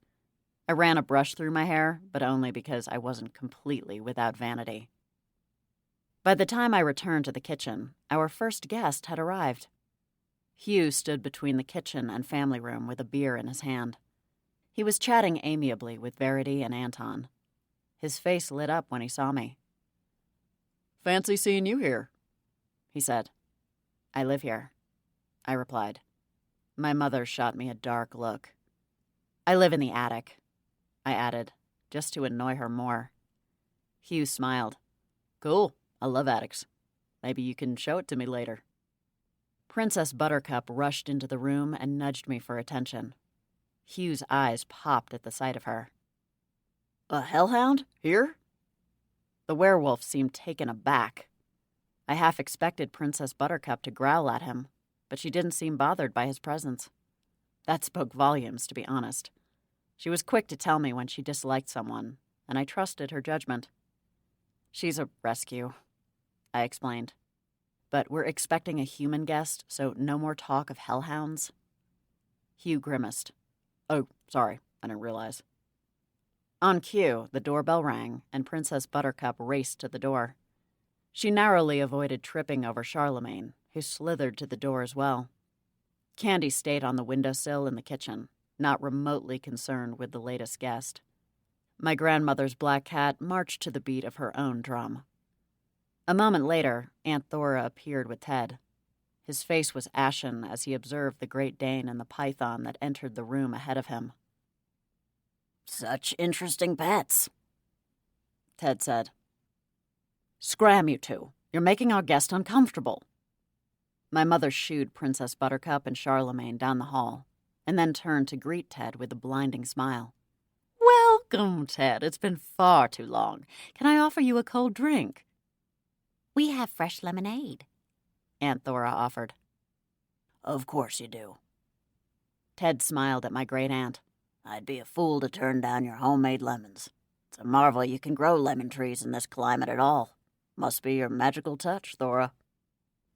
S1: I ran a brush through my hair, but only because I wasn't completely without vanity. By the time I returned to the kitchen, our first guest had arrived. Hugh stood between the kitchen and family room with a beer in his hand. He was chatting amiably with Verity and Anton. His face lit up when he saw me. Fancy seeing you here, he said. I live here, I replied. My mother shot me a dark look. I live in the attic, I added, just to annoy her more. Hugh smiled. Cool, I love attics. Maybe you can show it to me later. Princess Buttercup rushed into the room and nudged me for attention. Hugh's eyes popped at the sight of her. A hellhound? Here? The werewolf seemed taken aback. I half expected Princess Buttercup to growl at him, but she didn't seem bothered by his presence. That spoke volumes, to be honest. She was quick to tell me when she disliked someone, and I trusted her judgment. She's a rescue, I explained. but we're expecting a human guest, so no more talk of hellhounds." Hugh grimaced. "Oh, sorry, I didn't realize." On cue, the doorbell rang, and Princess Buttercup raced to the door. She narrowly avoided tripping over Charlemagne, who slithered to the door as well. Candy stayed on the windowsill in the kitchen, not remotely concerned with the latest guest. My grandmother's black cat marched to the beat of her own drum. A moment later, Aunt Thora appeared with Ted. His face was ashen as he observed the Great Dane and the python that entered the room ahead of him.
S2: "Such interesting pets,"
S1: Ted said. "Scram, you two. You're making our guest uncomfortable." My mother shooed Princess Buttercup and Charlemagne down the hall, and then turned to greet Ted with a blinding smile. "Welcome, Ted. It's been far too long. Can I offer you a cold drink?"
S3: We have fresh lemonade,
S1: Aunt Thora offered.
S2: "Of course you do."
S1: Ted smiled at my great-aunt.
S2: "I'd be a fool to turn down your homemade lemons. It's a marvel you can grow lemon trees in this climate at all. Must be your magical touch, Thora."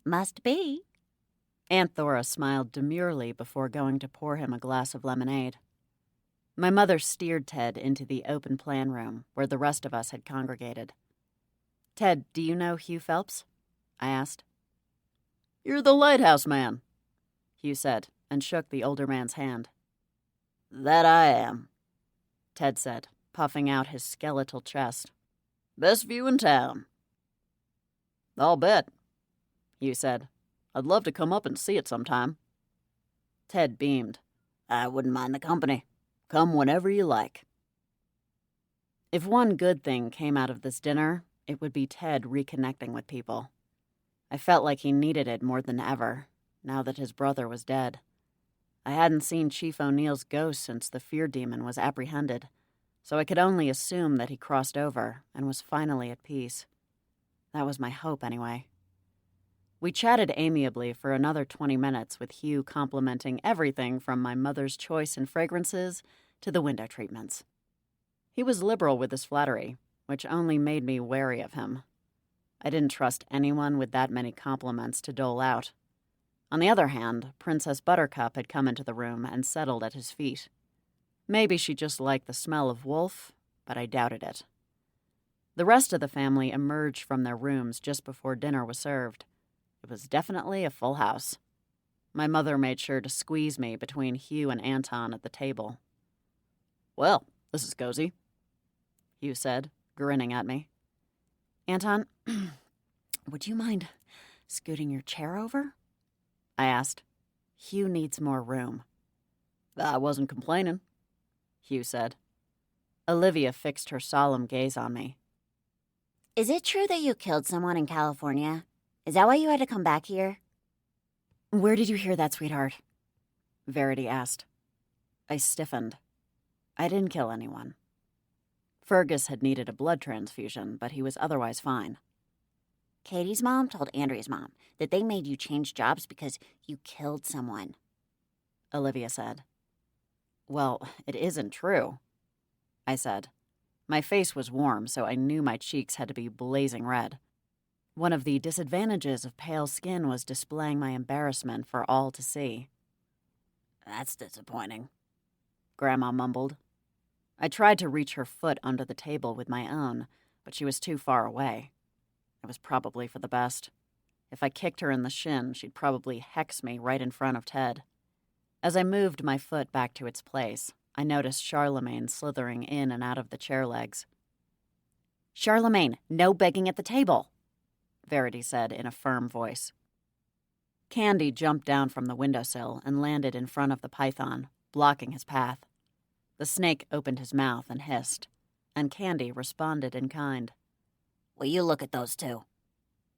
S3: Must be.
S1: Aunt Thora smiled demurely before going to pour him a glass of lemonade. My mother steered Ted into the open-plan room where the rest of us had congregated. "Ted, do you know Hugh Phelps?" I asked. "You're the lighthouse man," Hugh said, and shook the older man's hand.
S2: "That I am,"
S1: Ted said, puffing out his skeletal chest.
S2: "Best view in town."
S1: "I'll bet," Hugh said. "I'd love to come up and see it sometime." Ted beamed.
S2: "I wouldn't mind the company. Come whenever you like."
S1: If one good thing came out of this dinner, it would be Ted reconnecting with people. I felt like he needed it more than ever, now that his brother was dead. I hadn't seen Chief O'Neill's ghost since the fear demon was apprehended, so I could only assume that he crossed over and was finally at peace. That was my hope, anyway. We chatted amiably for another 20 minutes, with Hugh complimenting everything from my mother's choice in fragrances to the window treatments. He was liberal with his flattery, which only made me wary of him. I didn't trust anyone with that many compliments to dole out. On the other hand, Princess Buttercup had come into the room and settled at his feet. Maybe she just liked the smell of wolf, but I doubted it. The rest of the family emerged from their rooms just before dinner was served. It was definitely a full house. My mother made sure to squeeze me between Hugh and Anton at the table. "Well, this is cozy," Hugh said, grinning at me. "Anton, would you mind scooting your chair over?" I asked. "Hugh needs more room." "I wasn't complaining," Hugh said. Olivia fixed her solemn gaze on me.
S3: Is it true that you killed someone in California? Is that why you had to come back here?
S1: "Where did you hear that, sweetheart?" Verity asked. I stiffened. I didn't kill anyone. Fergus had needed a blood transfusion, but he was otherwise fine.
S3: Katie's mom told Andrea's mom that they made you change jobs because you killed someone,
S1: Olivia said. "Well, it isn't true," I said. My face was warm, so I knew my cheeks had to be blazing red. One of the disadvantages of pale skin was displaying my embarrassment for all to see.
S2: "That's disappointing,"
S1: Grandma mumbled. I tried to reach her foot under the table with my own, but she was too far away. It was probably for the best. If I kicked her in the shin, she'd probably hex me right in front of Ted. As I moved my foot back to its place, I noticed Charlemagne slithering in and out of the chair legs. "Charlemagne, no begging at the table," Verity said in a firm voice. Candy jumped down from the windowsill and landed in front of the python, blocking his path. The snake opened his mouth and hissed, and Candy responded in kind.
S2: "Will you look at those two?"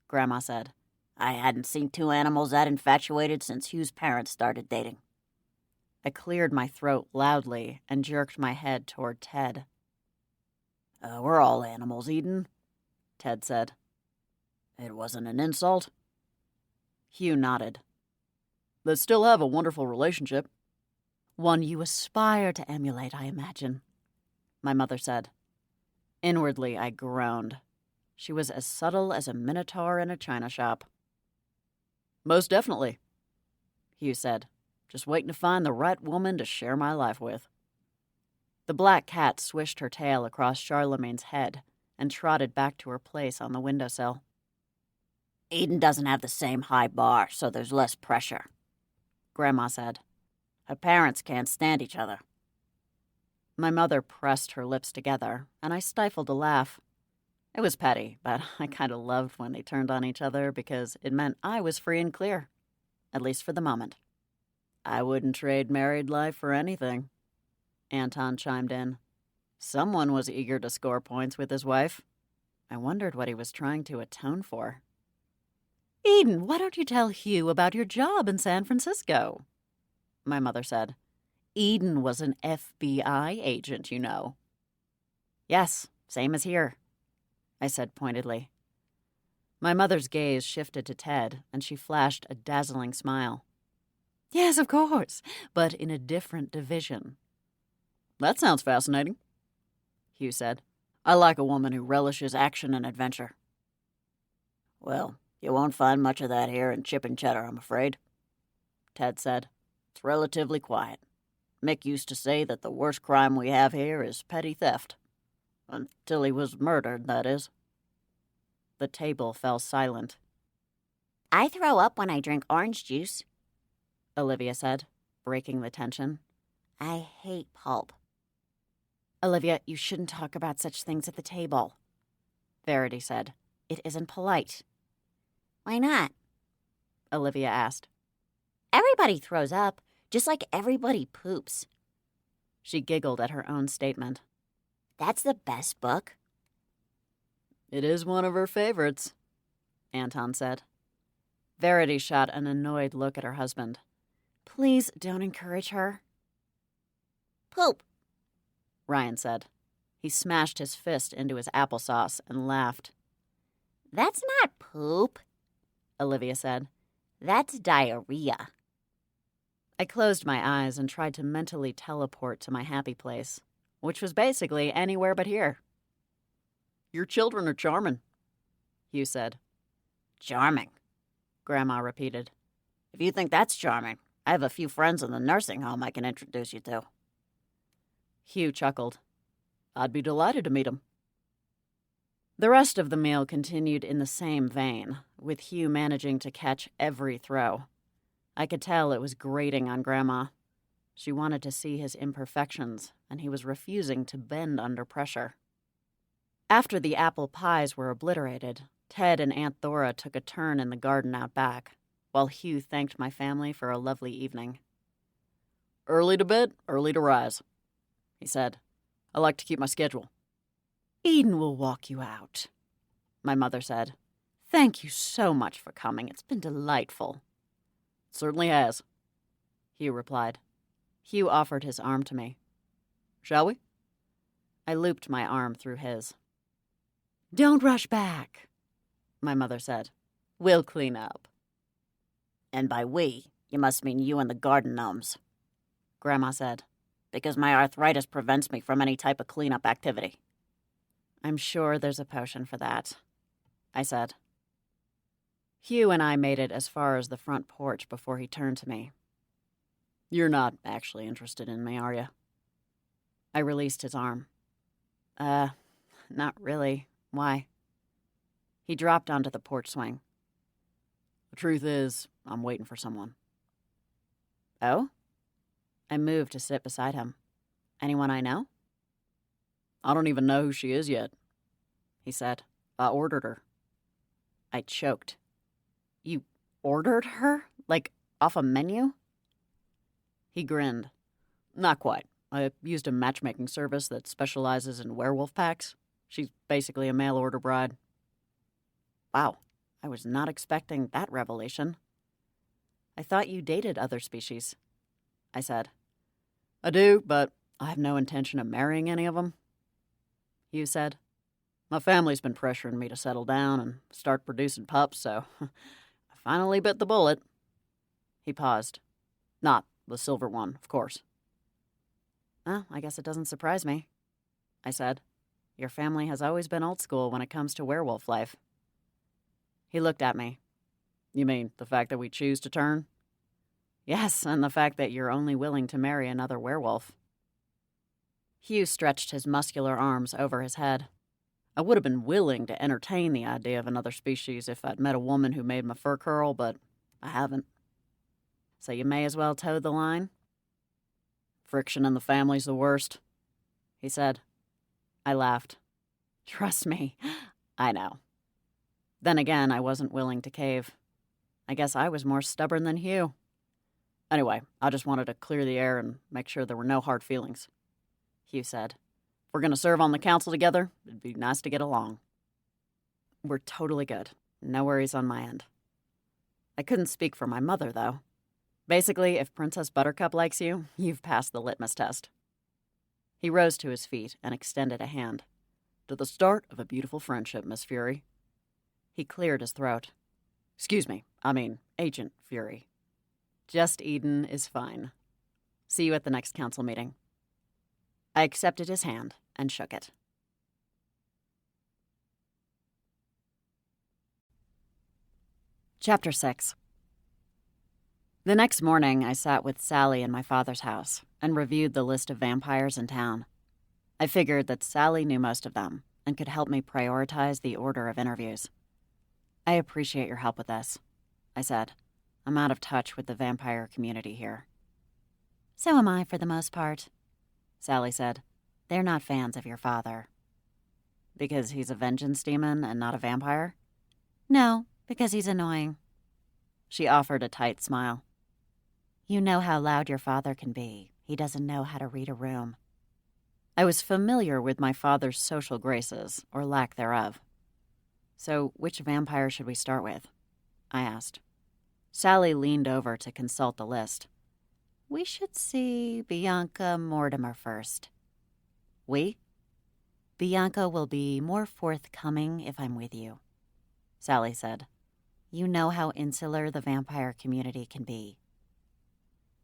S1: Grandma said.
S2: "I hadn't seen two animals that infatuated since Hugh's parents started dating."
S1: I cleared my throat loudly and jerked my head toward Ted.
S2: We're all animals, Eden,"
S1: Ted said.
S2: "It wasn't an insult."
S1: Hugh nodded. "They still have a wonderful relationship." "One you aspire to emulate, I imagine," my mother said. Inwardly, I groaned. She was as subtle as a minotaur in a china shop.
S2: Most definitely, Hugh said. Just waiting to find the right woman to share my life with. The black cat swished her tail across Charlemagne's head and trotted back to her place on the windowsill.
S3: Eden doesn't have the same high bar, so there's less pressure, Grandma said. Her parents can't stand each other.
S1: My mother pressed her lips together, and I stifled a laugh. It was petty, but I kind of loved when they turned on each other because it meant I was free and clear, at least for the moment.
S2: I wouldn't trade married life for anything, Anton chimed in. Someone was eager to score points with his wife. I wondered what he was trying to atone for.
S1: Eden, why don't you tell Hugh about your job in San Francisco? My mother said. Eden was an FBI agent, you know.
S3: Yes, same as here, I said pointedly.
S1: My mother's gaze shifted to Ted, and she flashed a dazzling smile. Yes, of course, but in a different division.
S2: That sounds fascinating, Hugh said. I like a woman who relishes action and adventure.
S3: Well, you won't find much of that here in Chipping Cheddar, I'm afraid, Ted said. It's relatively quiet. Mick used to say that the worst crime we have here is petty theft. Until he was murdered, that is.
S1: The table fell silent.
S3: I throw up when I drink orange juice,
S1: Olivia said, breaking the tension.
S3: I hate pulp.
S1: Olivia, you shouldn't talk about such things at the table, Verity said. It isn't polite.
S3: Why not?
S1: Olivia asked.
S3: Everybody throws up, just like everybody poops.
S1: She giggled at her own statement.
S3: That's the best book.
S2: It is one of her favorites, Anton said.
S1: Verity shot an annoyed look at her husband. Please don't encourage her.
S3: Poop,
S1: Ryan said. He smashed his fist into his applesauce and laughed.
S3: That's not poop,
S1: Olivia said.
S3: That's diarrhea.
S1: I closed my eyes and tried to mentally teleport to my happy place, which was basically anywhere but here.
S2: Your children are charming,
S1: Hugh said.
S3: Charming,
S1: Grandma repeated.
S3: If you think that's charming, I have a few friends in the nursing home I can introduce you to.
S1: Hugh chuckled.
S2: I'd be delighted to meet him.
S1: The rest of the meal continued in the same vein, with Hugh managing to catch every throw. I could tell it was grating on Grandma. She wanted to see his imperfections, and he was refusing to bend under pressure. After the apple pies were obliterated, Ted and Aunt Thora took a turn in the garden out back, while Hugh thanked my family for a lovely evening.
S2: Early to bed, early to rise, he said. I like to keep my schedule.
S1: Eden will walk you out, my mother said. Thank you so much for coming. It's been delightful.
S2: It certainly has,
S1: Hugh replied. Hugh offered his arm to me.
S2: Shall we?
S1: I looped my arm through his. Don't rush back, my mother said. We'll clean up.
S3: And by we, you must mean you and the garden gnomes,
S1: Grandma said.
S3: Because my arthritis prevents me from any type of cleanup activity.
S1: I'm sure there's a potion for that, I said. Hugh and I made it as far as the front porch before he turned to me.
S2: You're not actually interested in me, are you?
S1: I released his arm. Not really. Why? He dropped onto the porch swing.
S2: The truth is, I'm waiting for someone.
S1: Oh? I moved to sit beside him. Anyone I know?
S2: I don't even know who she is yet, he said. I ordered her.
S1: I choked. You ordered her? Like, off a menu? He grinned.
S2: Not quite. I used a matchmaking service that specializes in werewolf packs. She's basically a mail-order bride.
S1: Wow, I was not expecting that revelation. I thought you dated other species, I said.
S2: I do, but I have no intention of marrying any of them, Hugh said. My family's been pressuring me to settle down and start producing pups, so I finally bit the bullet.
S1: He paused.
S2: Not the silver one, of course.
S1: Well, I guess it doesn't surprise me, I said. Your family has always been old school when it comes to werewolf life. He looked at me.
S2: You mean the fact that we choose to turn?
S1: Yes, and the fact that you're only willing to marry another werewolf. Hugh stretched his muscular arms over his head. I would have been willing to entertain the idea of another species if I'd met a woman who made my fur curl, but I haven't. So you may as well toe the line?
S2: Friction in the family's the worst,
S1: he said. I laughed. Trust me, I know. Then again, I wasn't willing to cave. I guess I was more stubborn than Hugh.
S2: Anyway, I just wanted to clear the air and make sure there were no hard feelings,
S1: Hugh said.
S2: If we're going to serve on the council together, it'd be nice to get along.
S1: We're totally good. No worries on my end. I couldn't speak for my mother, though. Basically, if Princess Buttercup likes you, you've passed the litmus test. He rose to his feet and extended a hand.
S2: To the start of a beautiful friendship, Miss Fury.
S1: He cleared his throat.
S2: Excuse me, Agent Fury.
S1: Just Eden is fine. See you at the next council meeting. I accepted his hand and shook it. Chapter 6. The next morning, I sat with Sally in my father's house and reviewed the list of vampires in town. I figured that Sally knew most of them and could help me prioritize the order of interviews. I appreciate your help with this, I said. I'm out of touch with the vampire community here. So am I, for the most part, Sally said. They're not fans of your father. Because he's a vengeance demon and not a vampire? No, because he's annoying. She offered a tight smile. You know how loud your father can be. He doesn't know how to read a room. I was familiar with my father's social graces, or lack thereof. So, which vampire should we start with? I asked. Sally leaned over to consult the list. We should see Bianca Mortimer first. We? Bianca will be more forthcoming if I'm with you, Sally said. You know how insular the vampire community can be.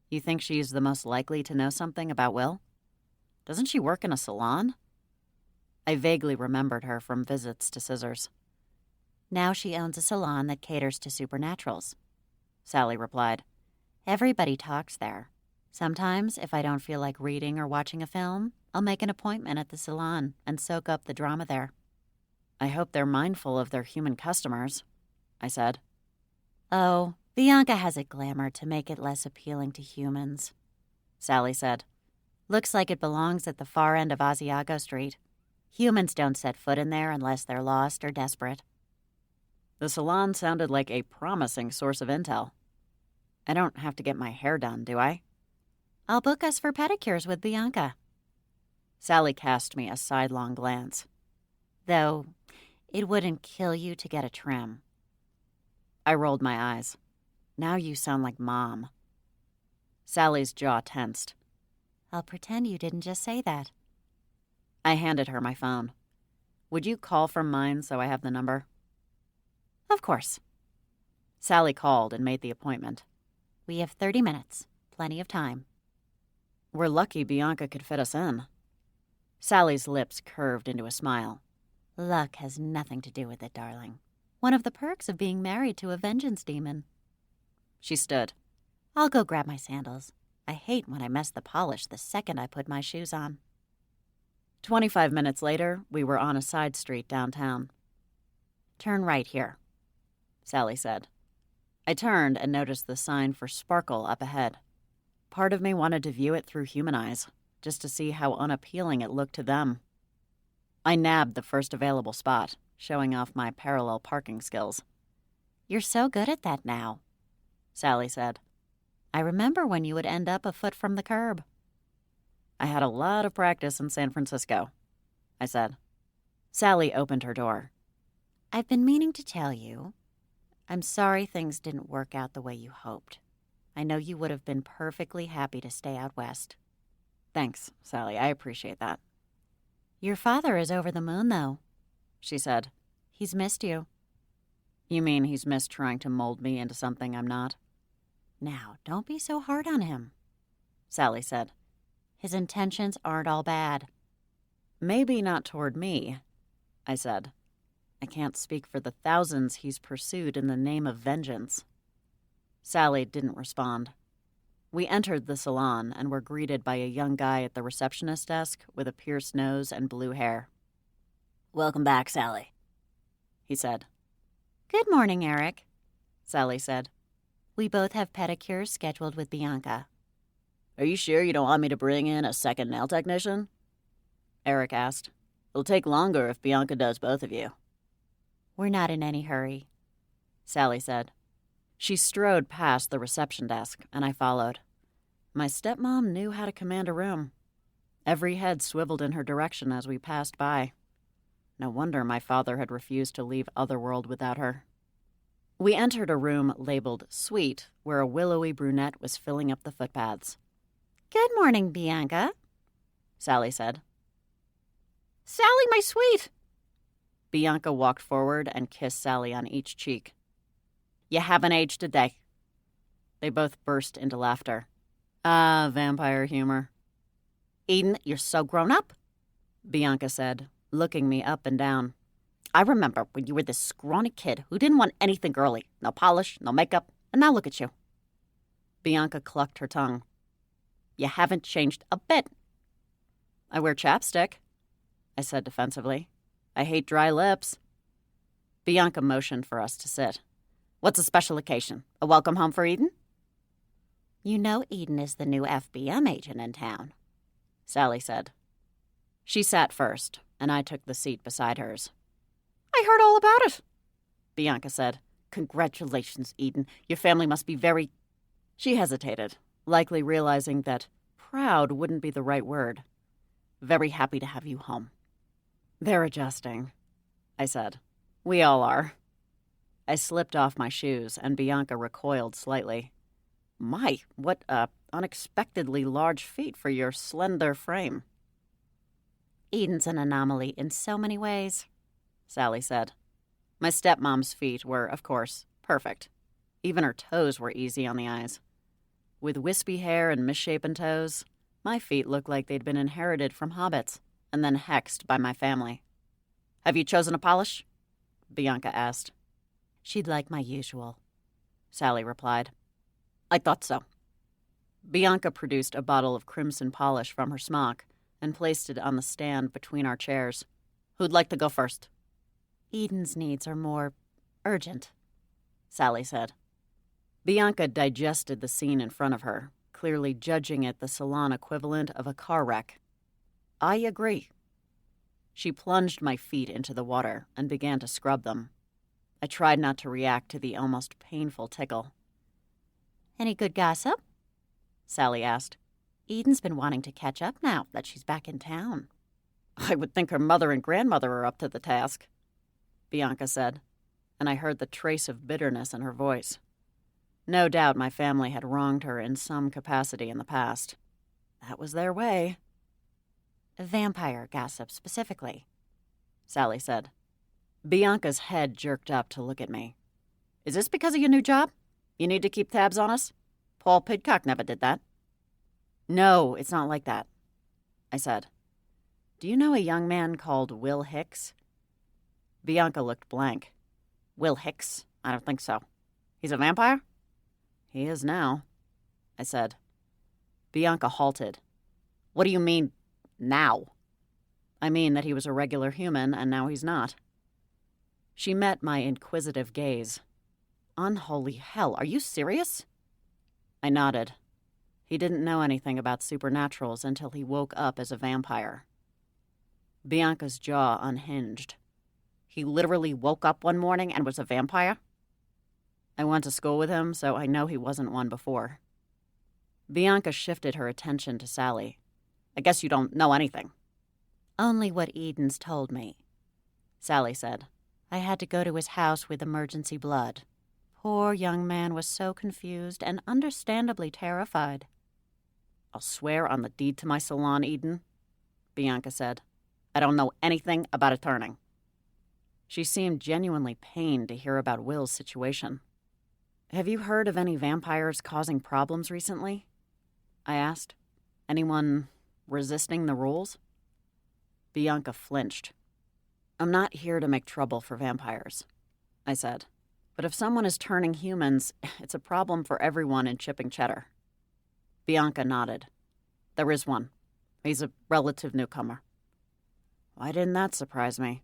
S1: You think she's the most likely to know something about Will? Doesn't she work in a salon? I vaguely remembered her from visits to Scissors. Now she owns a salon that caters to supernaturals, Sally replied. Everybody talks there. Sometimes, if I don't feel like reading or watching a film, I'll make an appointment at the salon and soak up the drama there. I hope they're mindful of their human customers, I said. Oh, Bianca has a glamour to make it less appealing to humans, Sally said. Looks like it belongs at the far end of Asiago Street. Humans don't set foot in there unless they're lost or desperate. The salon sounded like a promising source of intel. I don't have to get my hair done, do I? I'll book us for pedicures with Bianca. Sally cast me a sidelong glance. Though, it wouldn't kill you to get a trim. I rolled my eyes. Now you sound like Mom. Sally's jaw tensed. I'll pretend you didn't just say that. I handed her my phone. Would you call from mine so I have the number? Of course. Sally called and made the appointment. We have 30 minutes. Plenty of time. We're lucky Bianca could fit us in. Sally's lips curved into a smile. Luck has nothing to do with it, darling. One of the perks of being married to a vengeance demon. She stood. I'll go grab my sandals. I hate when I mess the polish the second I put my shoes on. 25 minutes later, we were on a side street downtown. Turn right here, Sally said. I turned and noticed the sign for Sparkle up ahead. Part of me wanted to view it through human eyes, just to see how unappealing it looked to them. I nabbed the first available spot, showing off my parallel parking skills. You're so good at that now, Sally said. I remember when you would end up a foot from the curb. I had a lot of practice in San Francisco, I said. Sally opened her door. I've been meaning to tell you. I'm sorry things didn't work out the way you hoped. I know you would have been perfectly happy to stay out west. Thanks, Sally. I appreciate that. Your father is over the moon, though, she said. He's missed you. You mean he's missed trying to mold me into something I'm not? Now, don't be so hard on him, Sally said. His intentions aren't all bad. Maybe not toward me, I said. I can't speak for the thousands he's pursued in the name of vengeance. Sally didn't respond. We entered the salon and were greeted by a young guy at the receptionist desk with a pierced nose and blue hair.
S2: "Welcome back, Sally," he said.
S3: "Good morning, Eric," Sally said. "We both have pedicures scheduled with Bianca."
S2: "Are you sure you don't want me to bring in a second nail technician?" Eric asked. "It'll take longer if Bianca does both of you."
S3: "We're not in any hurry,"
S1: Sally said. She strode past the reception desk, and I followed. My stepmom knew how to command a room. Every head swiveled in her direction as we passed by. No wonder my father had refused to leave Otherworld without her. We entered a room labeled Suite, where a willowy brunette was filling up the footpaths.
S3: "Good morning, Bianca,"
S1: Sally said.
S2: "Sally, my sweet!"
S1: Bianca walked forward and kissed Sally on each cheek. "You haven't aged a day." They both burst into laughter. Ah, vampire humor.
S2: "Eden, you're so grown up,"
S1: Bianca said, looking me up and down.
S2: "I remember when you were this scrawny kid who didn't want anything girly. No polish, no makeup, and now look at you."
S1: Bianca clucked her tongue.
S2: "You haven't changed a bit."
S1: "I wear chapstick," I said defensively. "I hate dry lips." Bianca motioned for us to sit.
S2: "What's a special occasion? A welcome home for Eden?"
S3: "You know Eden is the new FBM agent in town,"
S1: Sally said. She sat first, and I took the seat beside hers.
S2: "I heard all about it," Bianca said. "Congratulations, Eden. Your family must be very—"
S1: She hesitated, likely realizing that proud wouldn't be the right word.
S2: "Very happy to have you home."
S1: "They're adjusting," I said. "We all are." I slipped off my shoes, and Bianca recoiled slightly. "My, what unexpectedly large feet for your slender frame."
S3: "Eden's an anomaly in so many ways,"
S1: Sally said. My stepmom's feet were, of course, perfect. Even her toes were easy on the eyes. With wispy hair and misshapen toes, my feet looked like they'd been inherited from hobbits and then hexed by my family.
S2: "Have you chosen a polish?"
S1: Bianca asked.
S3: "She'd like my usual,"
S1: Sally replied.
S2: "I thought so."
S1: Bianca produced a bottle of crimson polish from her smock and placed it on the stand between our chairs.
S2: "Who'd like to go first?"
S3: "Eden's needs are more urgent,"
S1: Sally said. Bianca digested the scene in front of her, clearly judging it the salon equivalent of a car wreck.
S2: "I agree."
S1: She plunged my feet into the water and began to scrub them. I tried not to react to the almost painful tickle.
S3: "Any good gossip?"
S1: Sally asked.
S3: "Eden's been wanting to catch up now that she's back in town."
S2: "I would think her mother and grandmother are up to the task,"
S1: Bianca said, and I heard the trace of bitterness in her voice. No doubt my family had wronged her in some capacity in the past. That was their way.
S3: "Vampire gossip, specifically,"
S1: Sally said. Bianca's head jerked up to look at me.
S2: "Is this because of your new job? You need to keep tabs on us? Paul Pidcock never did that."
S1: "No, it's not like that," I said. "Do you know a young man called Will Hicks?" Bianca looked blank.
S2: "Will Hicks? I don't think so. He's a vampire?"
S1: "He is now," I said. Bianca halted.
S2: "What do you mean, now?"
S1: "I mean that he was a regular human, and now he's not." She met my inquisitive gaze.
S2: "Unholy hell, are you serious?"
S1: I nodded. He didn't know anything about supernaturals until he woke up as a vampire. Bianca's jaw unhinged.
S2: "He literally woke up one morning and was a vampire?"
S1: "I went to school with him, so I know he wasn't one before." Bianca shifted her attention to Sally.
S2: "I guess you don't know anything."
S3: "Only what Eden's told me,"
S1: Sally said.
S3: "I had to go to his house with emergency blood. Poor young man was so confused and understandably terrified."
S2: "I'll swear on the deed to my salon, Eden," Bianca said. "I don't know anything about a turning."
S1: She seemed genuinely pained to hear about Will's situation. "Have you heard of any vampires causing problems recently?" I asked. "Anyone resisting the rules?" Bianca flinched. I'm not here to make trouble for vampires, I said. But if someone is turning humans, it's a problem for everyone in Chipping Cheddar. Bianca nodded. There is one. He's a relative newcomer. Why didn't that surprise me?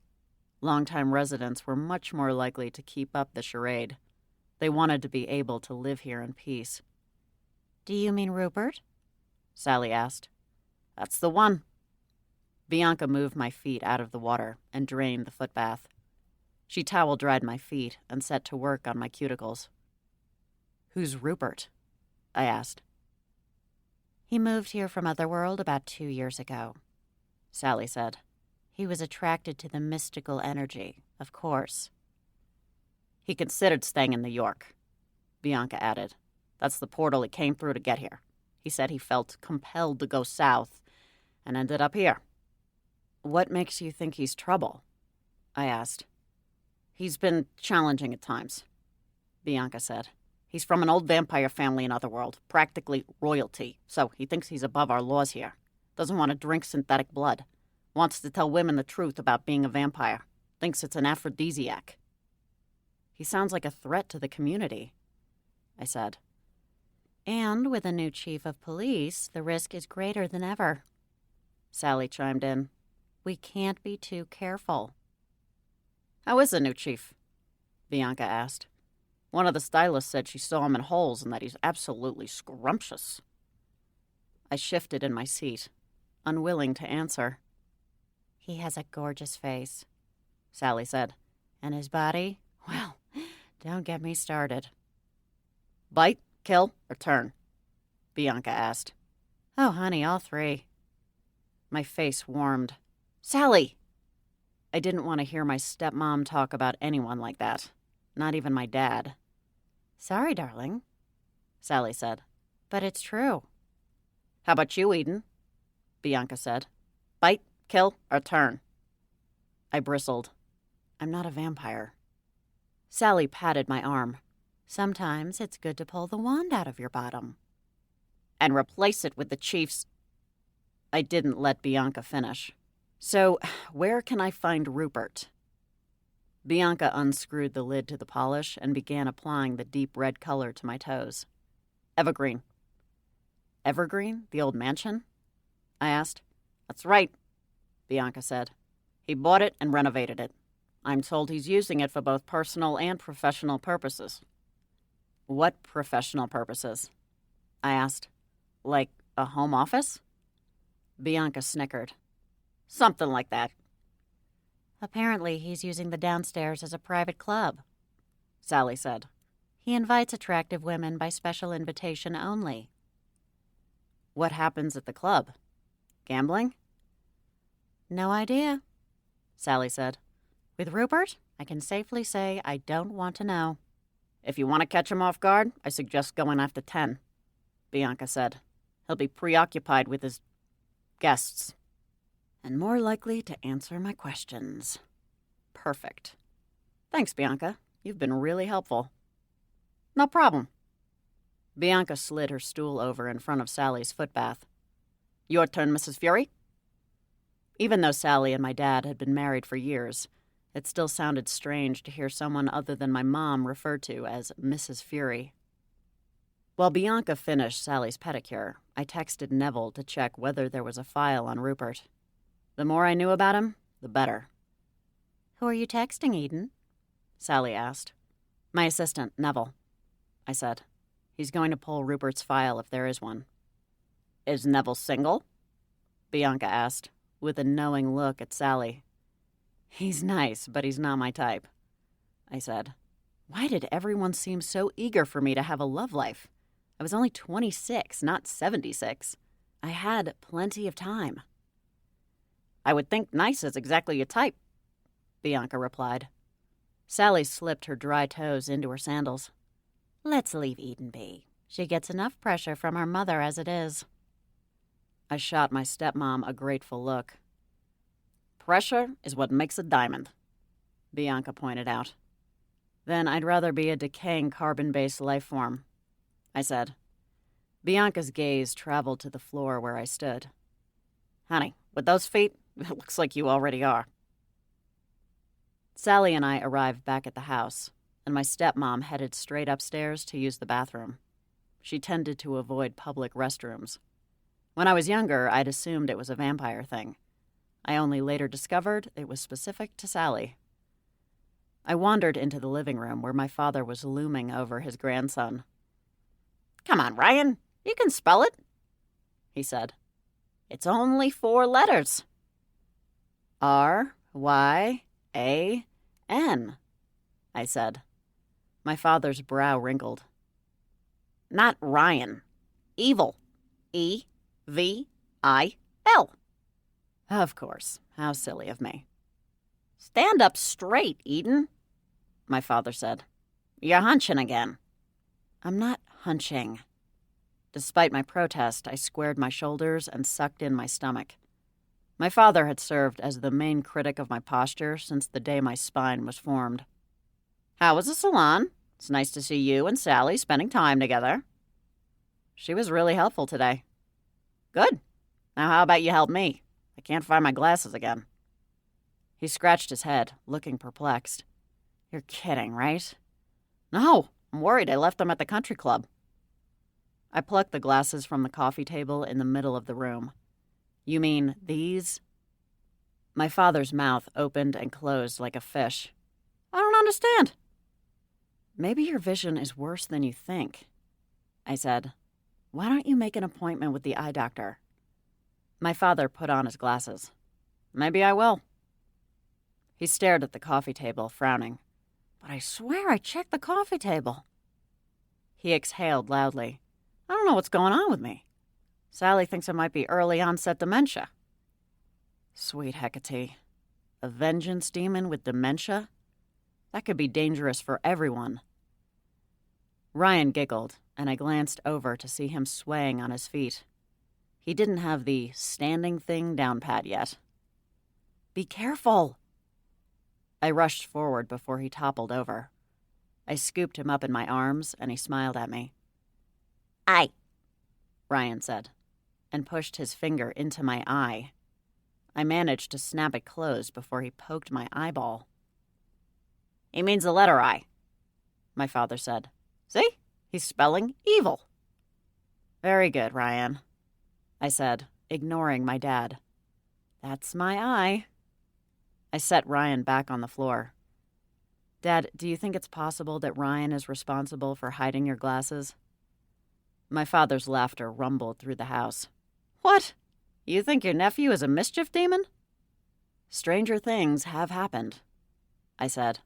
S1: Longtime residents were much more likely to keep up the charade. They wanted to be able to live here in peace.
S3: Do you mean Rupert?
S1: Sally asked. That's the one. Bianca moved my feet out of the water and drained the foot bath. She towel-dried my feet and set to work on my cuticles. Who's Rupert? I asked.
S3: He moved here from Otherworld about 2 years ago,
S1: Sally said.
S3: He was attracted to the mystical energy, of course.
S1: He considered staying in New York, Bianca added. That's the portal he came through to get here. He said he felt compelled to go south and ended up here. What makes you think he's trouble? I asked. He's been challenging at times, Bianca said. He's from an old vampire family in Otherworld, practically royalty, so he thinks he's above our laws here. Doesn't want to drink synthetic blood. Wants to tell women the truth about being a vampire. Thinks it's an aphrodisiac. He sounds like a threat to the community, I said.
S3: And with a new chief of police, the risk is greater than ever,
S1: Sally chimed in.
S3: We can't be too careful.
S1: How is the new chief? Bianca asked. One of the stylists said she saw him in holes and that he's absolutely scrumptious. I shifted in my seat, unwilling to answer.
S3: He has a gorgeous face, Sally said. And his body? Well, don't get me started.
S1: Bite, kill, or turn? Bianca asked.
S3: Oh, honey, all three.
S1: My face warmed. Sally! I didn't want to hear my stepmom talk about anyone like that. Not even my dad.
S3: Sorry, darling,
S1: Sally said.
S3: But it's true.
S1: How about you, Eden? Bianca said. Bite, kill, or turn? I bristled. I'm not a vampire. Sally patted my arm.
S3: Sometimes it's good to pull the wand out of your bottom.
S1: And replace it with the chief's... I didn't let Bianca finish. So, where can I find Rupert? Bianca unscrewed the lid to the polish and began applying the deep red color to my toes. Evergreen. Evergreen? The old mansion? I asked. That's right, Bianca said. He bought it and renovated it. I'm told he's using it for both personal and professional purposes. What professional purposes? I asked. Like a home office? Bianca snickered. Something like that.
S3: Apparently he's using the downstairs as a private club,
S1: Sally said.
S3: He invites attractive women by special invitation only.
S1: What happens at the club? Gambling?
S3: No idea,
S1: Sally said.
S3: With Rupert, I can safely say I don't want to know.
S1: If you want to catch him off guard, I suggest going after 10, Bianca said. He'll be preoccupied with his guests. And more likely to answer my questions. Perfect. Thanks, Bianca. You've been really helpful. No problem. Bianca slid her stool over in front of Sally's footbath. Your turn, Mrs. Fury. Even though Sally and my dad had been married for years, it still sounded strange to hear someone other than my mom referred to as Mrs. Fury. While Bianca finished Sally's pedicure, I texted Neville to check whether there was a file on Rupert. The more I knew about him, the better.
S3: Who are you texting, Eden?
S1: Sally asked. My assistant, Neville, I said. He's going to pull Rupert's file if there is one. Is Neville single? Bianca asked, with a knowing look at Sally. He's nice, but he's not my type, I said. Why did everyone seem so eager for me to have a love life? I was only 26, not 76. I had plenty of time. I would think nice is exactly your type, Bianca replied. Sally slipped her dry toes into her sandals.
S3: Let's leave Eden be. She gets enough pressure from her mother as it is.
S1: I shot my stepmom a grateful look. Pressure is what makes a diamond, Bianca pointed out. Then I'd rather be a decaying carbon-based life form, I said. Bianca's gaze traveled to the floor where I stood. Honey, with those feet, it looks like you already are. Sally and I arrived back at the house, and my stepmom headed straight upstairs to use the bathroom. She tended to avoid public restrooms. When I was younger, I'd assumed it was a vampire thing. I only later discovered it was specific to Sally. I wandered into the living room where my father was looming over his grandson.
S2: "Come on, Ryan. You can spell it," he said. "It's only 4 letters.
S1: R-Y-A-N, I said. My father's brow wrinkled.
S2: Not Ryan. Evil. E-V-I-L.
S1: Of course. How silly of me.
S2: "Stand up straight, Eden,"
S1: my father said.
S2: "You're hunching again."
S1: I'm not hunching. Despite my protest, I squared my shoulders and sucked in my stomach. My father had served as the main critic of my posture since the day my spine was formed.
S2: "How was the salon? It's nice to see you and Sally spending time together."
S1: She was really helpful today.
S2: "Good. Now how about you help me? I can't find my glasses again."
S1: He scratched his head, looking perplexed. You're kidding, right?
S2: "No, I'm worried I left them at the country club."
S1: I plucked the glasses from the coffee table in the middle of the room. You mean these? My father's mouth opened and closed like a fish.
S2: "I don't understand."
S1: Maybe your vision is worse than you think, I said. Why don't you make an appointment with the eye doctor? My father put on his glasses.
S2: "Maybe I will."
S1: He stared at the coffee table, frowning. But I swear I checked the coffee table. He exhaled loudly.
S2: "I don't know what's going on with me. Sally thinks it might be early onset dementia."
S1: Sweet Hecate. A vengeance demon with dementia? That could be dangerous for everyone. Ryan giggled, and I glanced over to see him swaying on his feet. He didn't have the standing thing down pat yet. Be careful! I rushed forward before he toppled over. I scooped him up in my arms, and he smiled at me.
S2: "Aye,"
S1: Ryan said, and pushed his finger into my eye. I managed to snap it closed before he poked my eyeball.
S2: "He means the letter I,"
S1: my father said.
S2: "See? He's spelling evil."
S1: Very good, Ryan, I said, ignoring my dad. That's my eye. I set Ryan back on the floor. Dad, do you think it's possible that Ryan is responsible for hiding your glasses? My father's laughter rumbled through the house.
S2: "What? You think your nephew is a mischief demon?"
S1: Stranger things have happened, I said.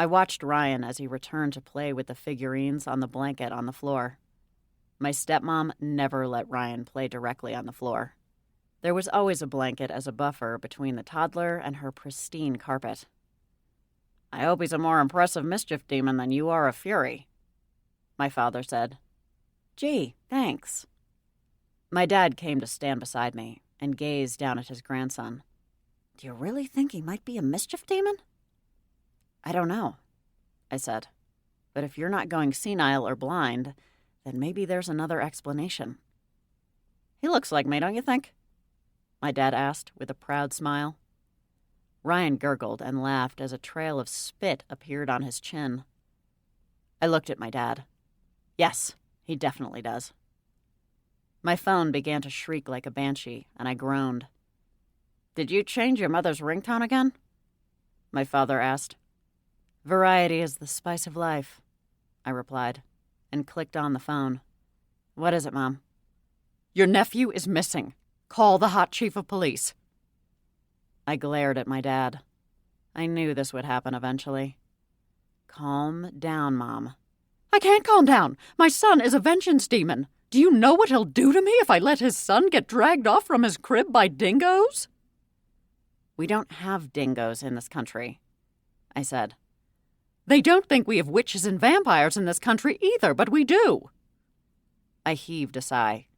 S1: I watched Ryan as he returned to play with the figurines on the blanket on the floor. My stepmom never let Ryan play directly on the floor. There was always a blanket as a buffer between the toddler and her pristine carpet.
S2: "I hope he's a more impressive mischief demon than you are a Fury,"
S1: my father said. Gee, thanks. My dad came to stand beside me and gazed down at his grandson. Do you really think he might be a mischief demon? I don't know, I said. But if you're not going senile or blind, then maybe there's another explanation.
S2: "He looks like me, don't you think?"
S1: my dad asked with a proud smile. Ryan gurgled and laughed as a trail of spit appeared on his chin. I looked at my dad. Yes, he definitely does. My phone began to shriek like a banshee, and I groaned.
S2: "Did you change your mother's ringtone again?"
S1: my father asked. Variety is the spice of life, I replied, and clicked on the phone. What is it, Mom?
S2: "Your nephew is missing. Call the hot chief of police."
S1: I glared at my dad. I knew this would happen eventually. Calm down, Mom.
S2: "I can't calm down. My son is a vengeance demon. Do you know what he'll do to me if I let his son get dragged off from his crib by dingoes?"
S1: We don't have dingoes in this country, I said.
S2: "They don't think we have witches and vampires in this country either, but we do."
S1: I heaved a sigh.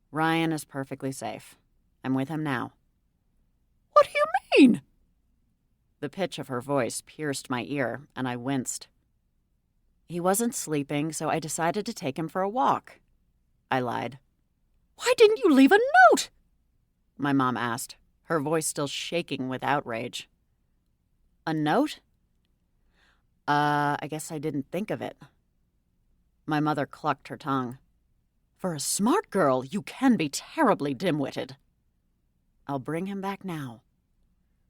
S1: Ryan is perfectly safe. I'm with him now.
S2: "What do you mean?"
S1: The pitch of her voice pierced my ear, and I winced. He wasn't sleeping, so I decided to take him for a walk, I lied.
S2: "Why didn't you leave a note?"
S1: my mom asked, her voice still shaking with outrage. A note? I guess I didn't think of it. My mother clucked her tongue. For a smart girl, you can be terribly dim-witted. I'll bring him back now.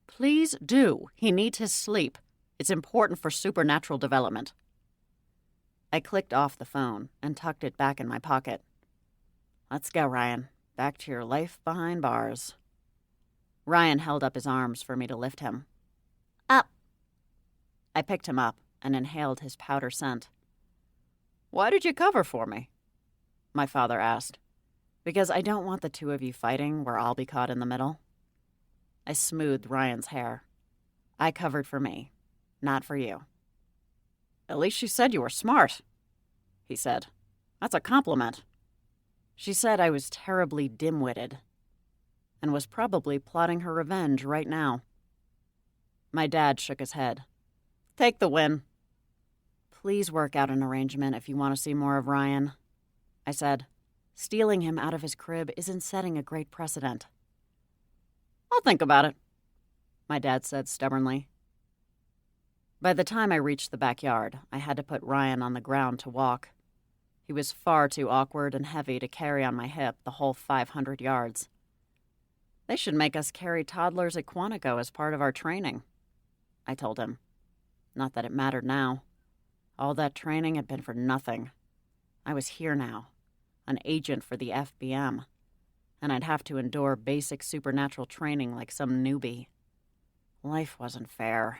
S1: Please do. He needs his sleep. It's important for supernatural development. I clicked off the phone and tucked it back in my pocket. Let's go, Ryan. Back to your life behind bars. Ryan held up his arms for me to lift him. Up! I picked him up and inhaled his powder scent. Why did you cover for me? My father asked. Because I don't want the two of you fighting where I'll be caught in the middle. I smoothed Ryan's hair. I covered for me, not for you. At least she said you were smart, he said. That's a compliment. She said I was terribly dim-witted and was probably plotting her revenge right now. My dad shook his head. Take the win. Please work out an arrangement if you want to see more of Ryan, I said. Stealing him out of his crib isn't setting a great precedent. I'll think about it, my dad said stubbornly. By the time I reached the backyard, I had to put Ryan on the ground to walk. He was far too awkward and heavy to carry on my hip the whole 500 yards. They should make us carry toddlers at Quantico as part of our training, I told him. Not that it mattered now. All that training had been for nothing. I was here now, an agent for the FBM, and I'd have to endure basic supernatural training like some newbie. Life wasn't fair.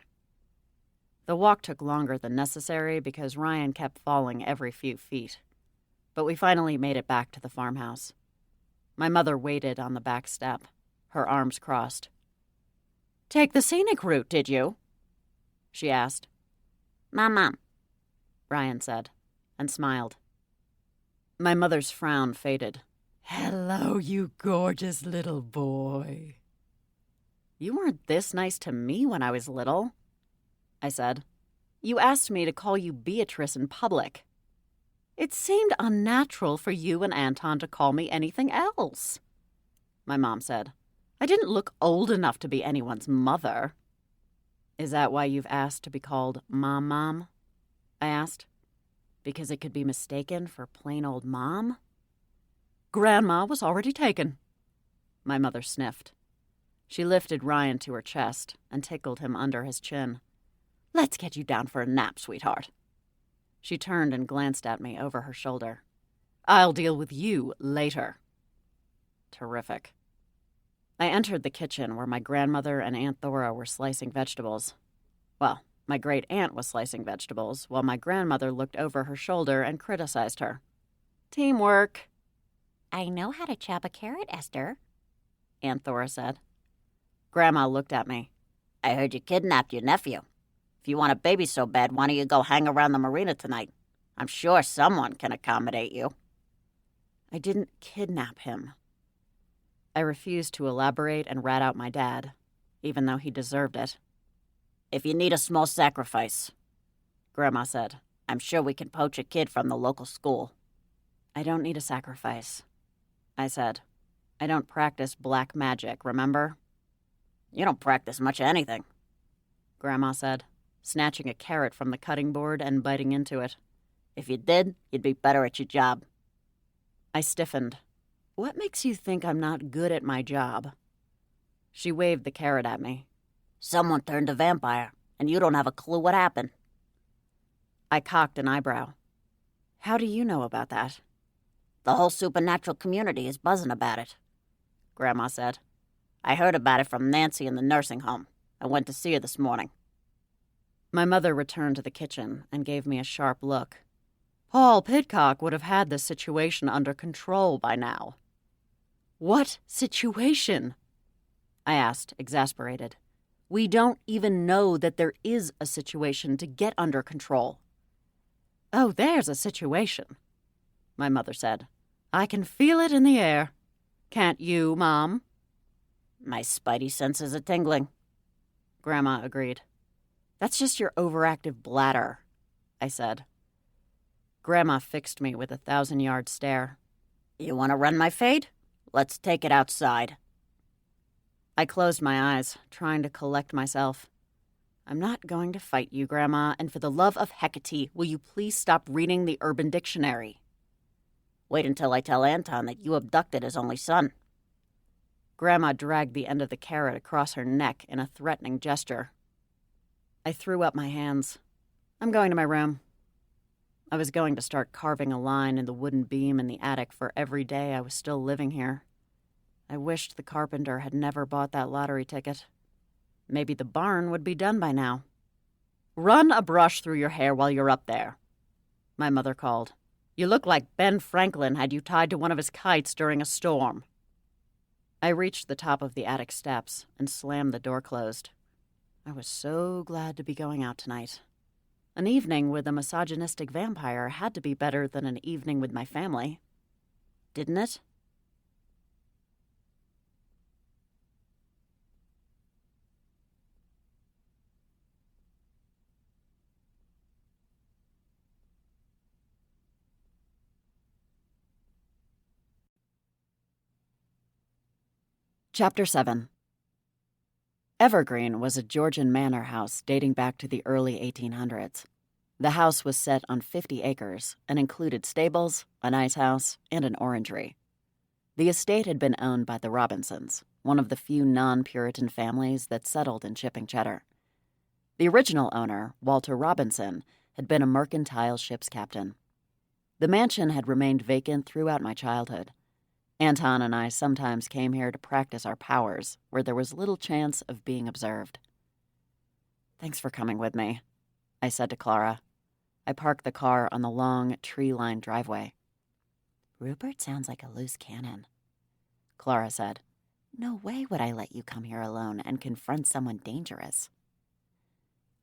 S1: The walk took longer than necessary because Ryan kept falling every few feet. But we finally made it back to the farmhouse. My mother waited on the back step, her arms crossed. Take the scenic route, did you? She asked. Mom, Ryan said, and smiled. My mother's frown faded. Hello, you gorgeous little boy. You weren't this nice to me when I was little, I said. You asked me to call you Beatrice in public. It seemed unnatural for you and Anton to call me anything else, my mom said. I didn't look old enough to be anyone's mother. Is that why you've asked to be called Mom? I asked. Because it could be mistaken for plain old Mom? Grandma was already taken, my mother sniffed. She lifted Ryan to her chest and tickled him under his chin. Let's get you down for a nap, sweetheart. She turned and glanced at me over her shoulder. I'll deal with you later. Terrific. I entered the kitchen where my grandmother and Aunt Thora were slicing vegetables. Well, my great-aunt was slicing vegetables, while my grandmother looked over her shoulder and criticized her. Teamwork. I know how to chop a carrot, Esther, Aunt Thora said. Grandma looked at me. I heard you kidnapped your nephew. If you want a baby so bad, why don't you go hang around the marina tonight? I'm sure someone can accommodate you. I didn't kidnap him. I refused to elaborate and rat out my dad, even though he deserved it. If you need a small sacrifice, Grandma said, I'm sure we can poach a kid from the local school. I don't need a sacrifice, I said. I don't practice black magic, remember? You don't practice much of anything, Grandma said, snatching a carrot from the cutting board and biting into it. If you did, you'd be better at your job. I stiffened. What makes you think I'm not good at my job? She waved the carrot at me. Someone turned a vampire, and you don't have a clue what happened. I cocked an eyebrow. How do you know about that? The whole supernatural community is buzzing about it, Grandma said. I heard about it from Nancy in the nursing home. I went to see her this morning. My mother returned to the kitchen and gave me a sharp look. Paul Pidcock would have had this situation under control by now. What situation? I asked, exasperated. We don't even know that there is a situation to get under control. Oh, there's a situation, my mother said. I can feel it in the air. Can't you, Mom? My spidey senses are tingling, Grandma agreed. That's just your overactive bladder, I said. Grandma fixed me with a 1,000-yard stare. You want to run my fade? Let's take it outside. I closed my eyes, trying to collect myself. I'm not going to fight you, Grandma, and for the love of Hecate, will you please stop reading the Urban Dictionary?
S2: Wait until I tell Anton that you abducted his only son.
S1: Grandma dragged the end of the carrot across her neck in a threatening gesture. I threw up my hands. I'm going to my room. I was going to start carving a line in the wooden beam in the attic for every day I was still living here. I wished the carpenter had never bought that lottery ticket. Maybe the barn would be done by now. Run a brush through your hair while you're up there, my mother called. You look like Ben Franklin had you tied to one of his kites during a storm. I reached the top of the attic steps and slammed the door closed. I was so glad to be going out tonight. An evening with a misogynistic vampire had to be better than an evening with my family. Didn't it? Chapter 7. Evergreen was a Georgian manor house dating back to the early 1800s. The house was set on 50 acres and included stables, an ice house, and an orangery. The estate had been owned by the Robinsons, one of the few non-Puritan families that settled in Chipping Cheddar. The original owner, Walter Robinson, had been a mercantile ship's captain. The mansion had remained vacant throughout my childhood. Anton and I sometimes came here to practice our powers, where there was little chance of being observed. "Thanks for coming with me," I said to Clara. I parked the car on the long, tree-lined driveway.
S3: "Rupert sounds like a loose cannon,"
S1: Clara said.
S3: "No way would I let you come here alone and confront someone dangerous."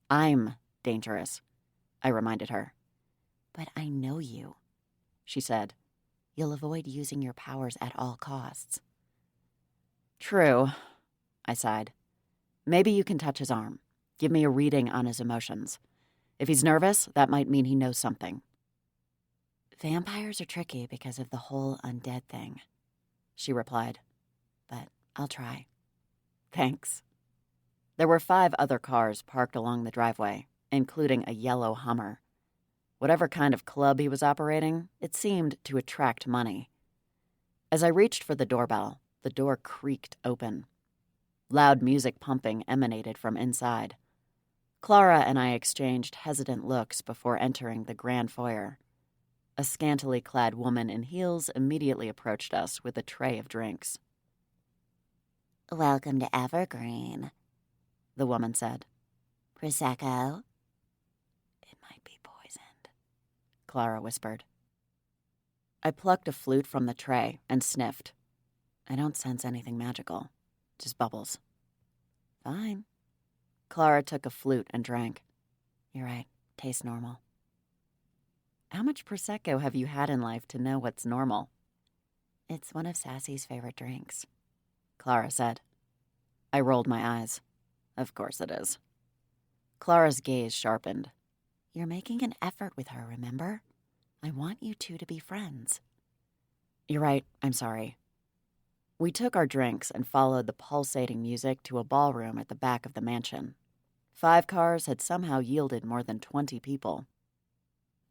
S1: "I'm dangerous," I reminded her.
S3: "But I know you," she said. "You'll avoid using your powers at all costs."
S1: "True," I sighed. "Maybe you can touch his arm. Give me a reading on his emotions. If he's nervous, that might mean he knows something."
S3: "Vampires are tricky because of the whole undead thing," she replied. "But I'll try."
S1: "Thanks." There were 5 other cars parked along the driveway, including a yellow Hummer. Whatever kind of club he was operating, it seemed to attract money. As I reached for the doorbell, the door creaked open. Loud music pumping emanated from inside. Clara and I exchanged hesitant looks before entering the grand foyer. A scantily clad woman in heels immediately approached us with a tray of drinks.
S3: "Welcome to Evergreen," the woman said. "Prosecco?"
S1: "It might be poisoned," Clara whispered. I plucked a flute from the tray and sniffed. I don't sense anything magical, just bubbles. "Fine." Clara took a flute and drank. "You're right, tastes normal." "How much Prosecco have you had in life to know what's normal?"
S3: "It's one of Sassy's favorite drinks,"
S1: Clara said. I rolled my eyes. Of course it is. Clara's gaze sharpened.
S3: "You're making an effort with her, remember? I want you two to be friends."
S1: "You're right, I'm sorry." We took our drinks and followed the pulsating music to a ballroom at the back of the mansion. 5 cars had somehow yielded more than 20 people.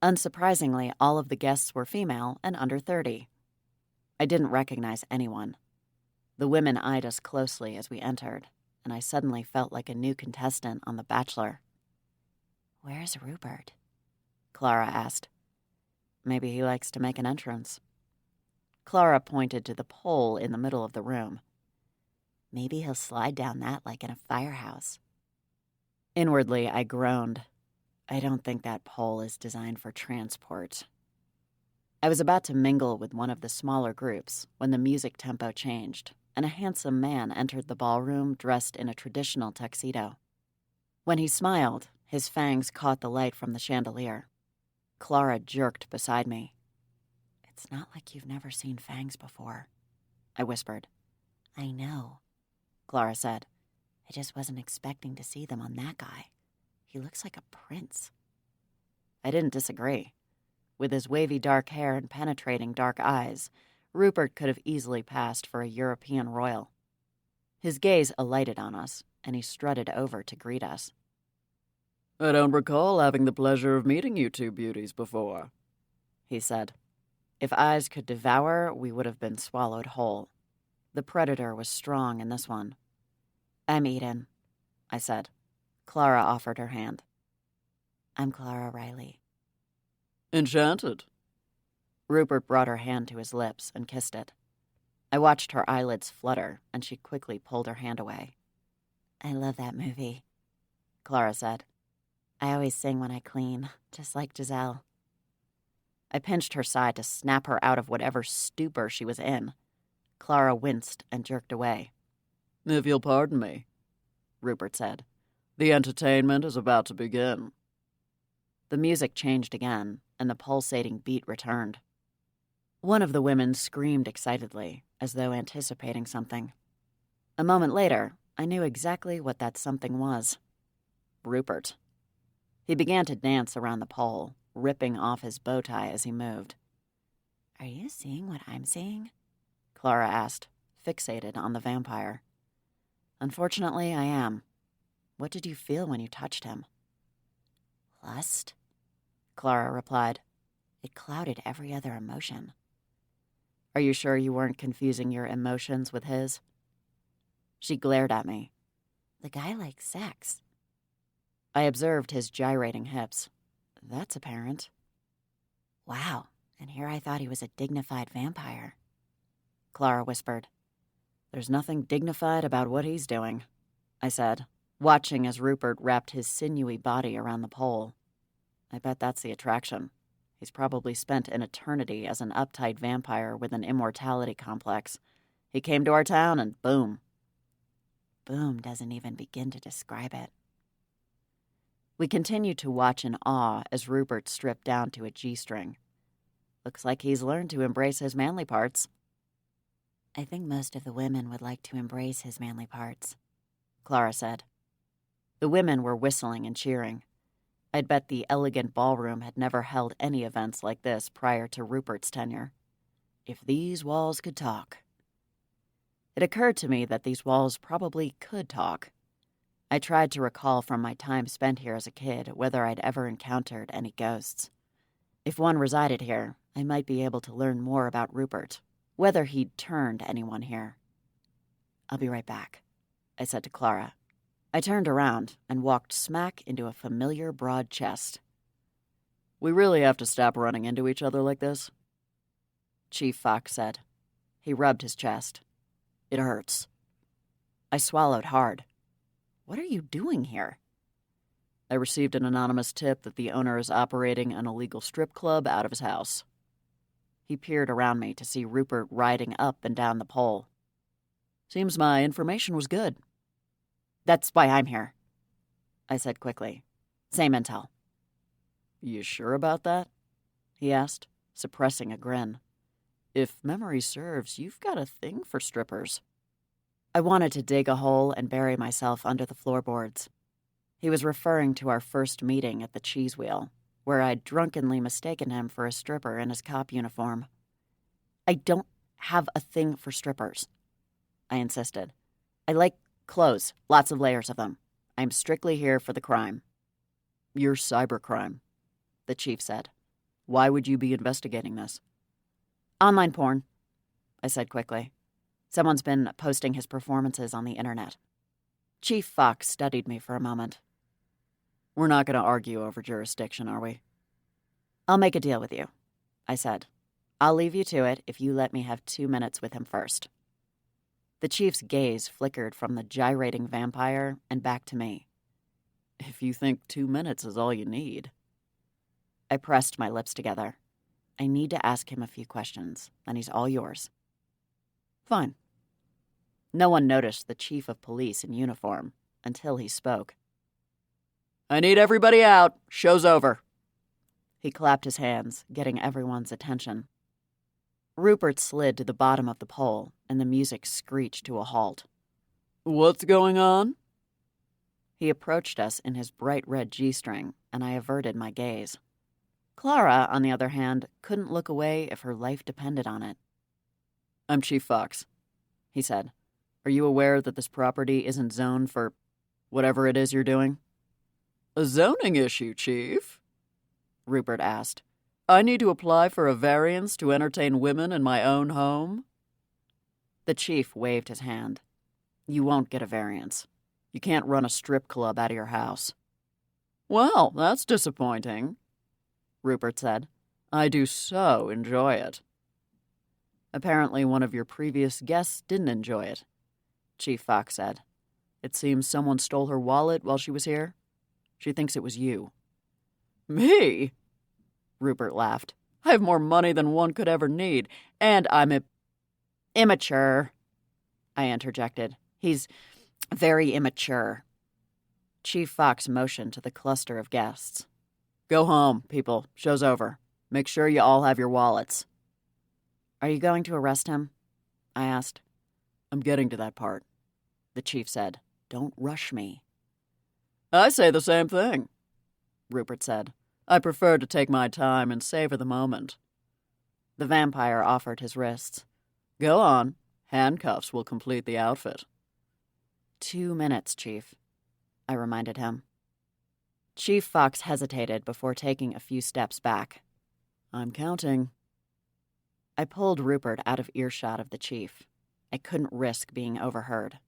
S1: Unsurprisingly, all of the guests were female and under 30. I didn't recognize anyone. The women eyed us closely as we entered, and I suddenly felt like a new contestant on The Bachelor.
S3: "Where's Rupert?"
S1: Clara asked. "Maybe he likes to make an entrance." Clara pointed to the pole in the middle of the room.
S3: "Maybe he'll slide down that like in a firehouse."
S1: Inwardly, I groaned. I don't think that pole is designed for transport. I was about to mingle with one of the smaller groups when the music tempo changed, and a handsome man entered the ballroom dressed in a traditional tuxedo. When he smiled, his fangs caught the light from the chandelier. Clara jerked beside me.
S3: "It's not like you've never seen fangs before,"
S1: I whispered.
S3: "I know,"
S1: Clara said.
S3: "I just wasn't expecting to see them on that guy. He looks like a prince."
S1: I didn't disagree. With his wavy dark hair and penetrating dark eyes, Rupert could have easily passed for a European royal. His gaze alighted on us, and he strutted over to greet us.
S2: I don't recall having the pleasure of meeting you two beauties before, he said. If eyes could devour, we would have been swallowed whole. The predator was strong in this one. I'm Eden, I said. Clara offered her hand. I'm Clara Riley. Enchanted.
S1: Rupert brought her hand to his lips and kissed it. I watched her eyelids flutter, and she quickly pulled her hand away. I love that movie, Clara said. I always sing when I clean, just like Giselle. I pinched her side to snap her out of whatever stupor she was in. Clara winced and jerked away.
S2: If you'll pardon me, Rupert said. The entertainment is about to begin.
S1: The music changed again, and the pulsating beat returned. One of the women screamed excitedly, as though anticipating something. A moment later, I knew exactly what that something was. Rupert. He began to dance around the pole, ripping off his bow tie as he moved. Are you seeing what I'm seeing? Clara asked, fixated on the vampire. Unfortunately, I am. What did you feel when you touched him? Lust, Clara replied. It clouded every other emotion. Are you sure you weren't confusing your emotions with his? She glared at me. The guy likes sex. I observed his gyrating hips. That's apparent. Wow, and here I thought he was a dignified vampire. Clara whispered. There's nothing dignified about what he's doing, I said, watching as Rupert wrapped his sinewy body around the pole. I bet that's the attraction. He's probably spent an eternity as an uptight vampire with an immortality complex. He came to our town and boom. Boom doesn't even begin to describe it. We continued to watch in awe as Rupert stripped down to a G-string. Looks like he's learned to embrace his manly parts. I think most of the women would like to embrace his manly parts, Clara said. The women were whistling and cheering. I'd bet the elegant ballroom had never held any events like this prior to Rupert's tenure. If these walls could talk. It occurred to me that these walls probably could talk. I tried to recall from my time spent here as a kid whether I'd ever encountered any ghosts. If one resided here, I might be able to learn more about Rupert, whether he'd turned anyone here. I'll be right back, I said to Clara. I turned around and walked smack into a familiar broad chest. We really have to stop running into each other like this? Chief Fox said. He rubbed his chest. It hurts. I swallowed hard. What are you doing here? I received an anonymous tip that the owner is operating an illegal strip club out of his house. He peered around me to see Rupert riding up and down the pole. Seems my information was good. That's why I'm here, I said quickly. Same intel. You sure about that? He asked, suppressing a grin. If memory serves, you've got a thing for strippers. I wanted to dig a hole and bury myself under the floorboards. He was referring to our first meeting at the cheese wheel, where I'd drunkenly mistaken him for a stripper in his cop uniform. I don't have a thing for strippers, I insisted. I like clothes, lots of layers of them. I'm strictly here for the crime. You're cybercrime, the chief said. Why would you be investigating this? Online porn, I said quickly. Someone's been posting his performances on the internet. Chief Fox studied me for a moment. We're not going to argue over jurisdiction, are we? I'll make a deal with you, I said. I'll leave you to it if you let me have 2 minutes with him first. The chief's gaze flickered from the gyrating vampire and back to me. If you think 2 minutes is all you need. I pressed my lips together. I need to ask him a few questions, then he's all yours. Fine. No one noticed the chief of police in uniform until he spoke. I need everybody out. Show's over. He clapped his hands, getting everyone's attention. Rupert slid to the bottom of the pole, and the music screeched to a halt. What's going on? He approached us in his bright red G-string, and I averted my gaze. Clara, on the other hand, couldn't look away if her life depended on it. I'm Chief Fox, he said. Are you aware that this property isn't zoned for whatever it is you're doing?
S2: A zoning issue, Chief? Rupert asked. I need to apply for a variance to entertain women in my own home? The chief waved his hand. You won't get a variance. You can't run a strip club out of your house. Well, that's disappointing, Rupert said. I do so enjoy it. Apparently one of your previous guests didn't enjoy it, Chief Fox said. It seems someone stole her wallet while she was here. She thinks it was you. Me? Rupert laughed. I have more money than one could ever need, and I'm immature, I interjected. He's very immature. Chief Fox motioned to the cluster of guests. Go home, people. Show's over. Make sure you all have your wallets. Are you going to arrest him? I asked. I'm getting to that part, the chief said. Don't rush me. I say the same thing, Rupert said. I prefer to take my time and savor the moment. The vampire offered his wrists. Go on. Handcuffs will complete the outfit. 2 minutes, Chief, I reminded him. Chief Fox hesitated before taking a few steps back. I'm counting. I pulled Rupert out of earshot of the chief. I couldn't risk being overheard.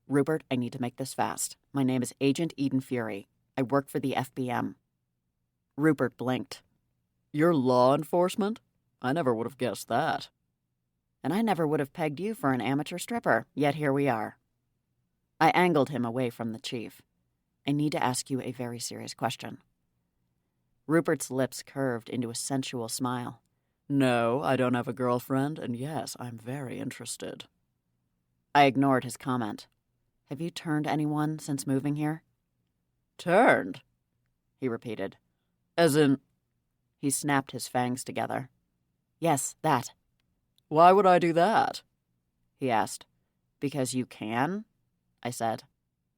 S2: Rupert, I need to make this fast. My name is Agent Eden Fury. I work for the FBM. Rupert blinked. You're law enforcement? I never would have guessed that. And I never would have pegged you for an amateur stripper, yet here we are. I angled him away from the chief. I need to ask you a very serious question. Rupert's lips curved into a sensual smile. No, I don't have a girlfriend, and yes, I'm very interested. I ignored his comment. Have you turned anyone since moving here? Turned? He repeated. As in... He snapped his fangs together. Yes, that. Why would I do that? He asked. Because you can? I said.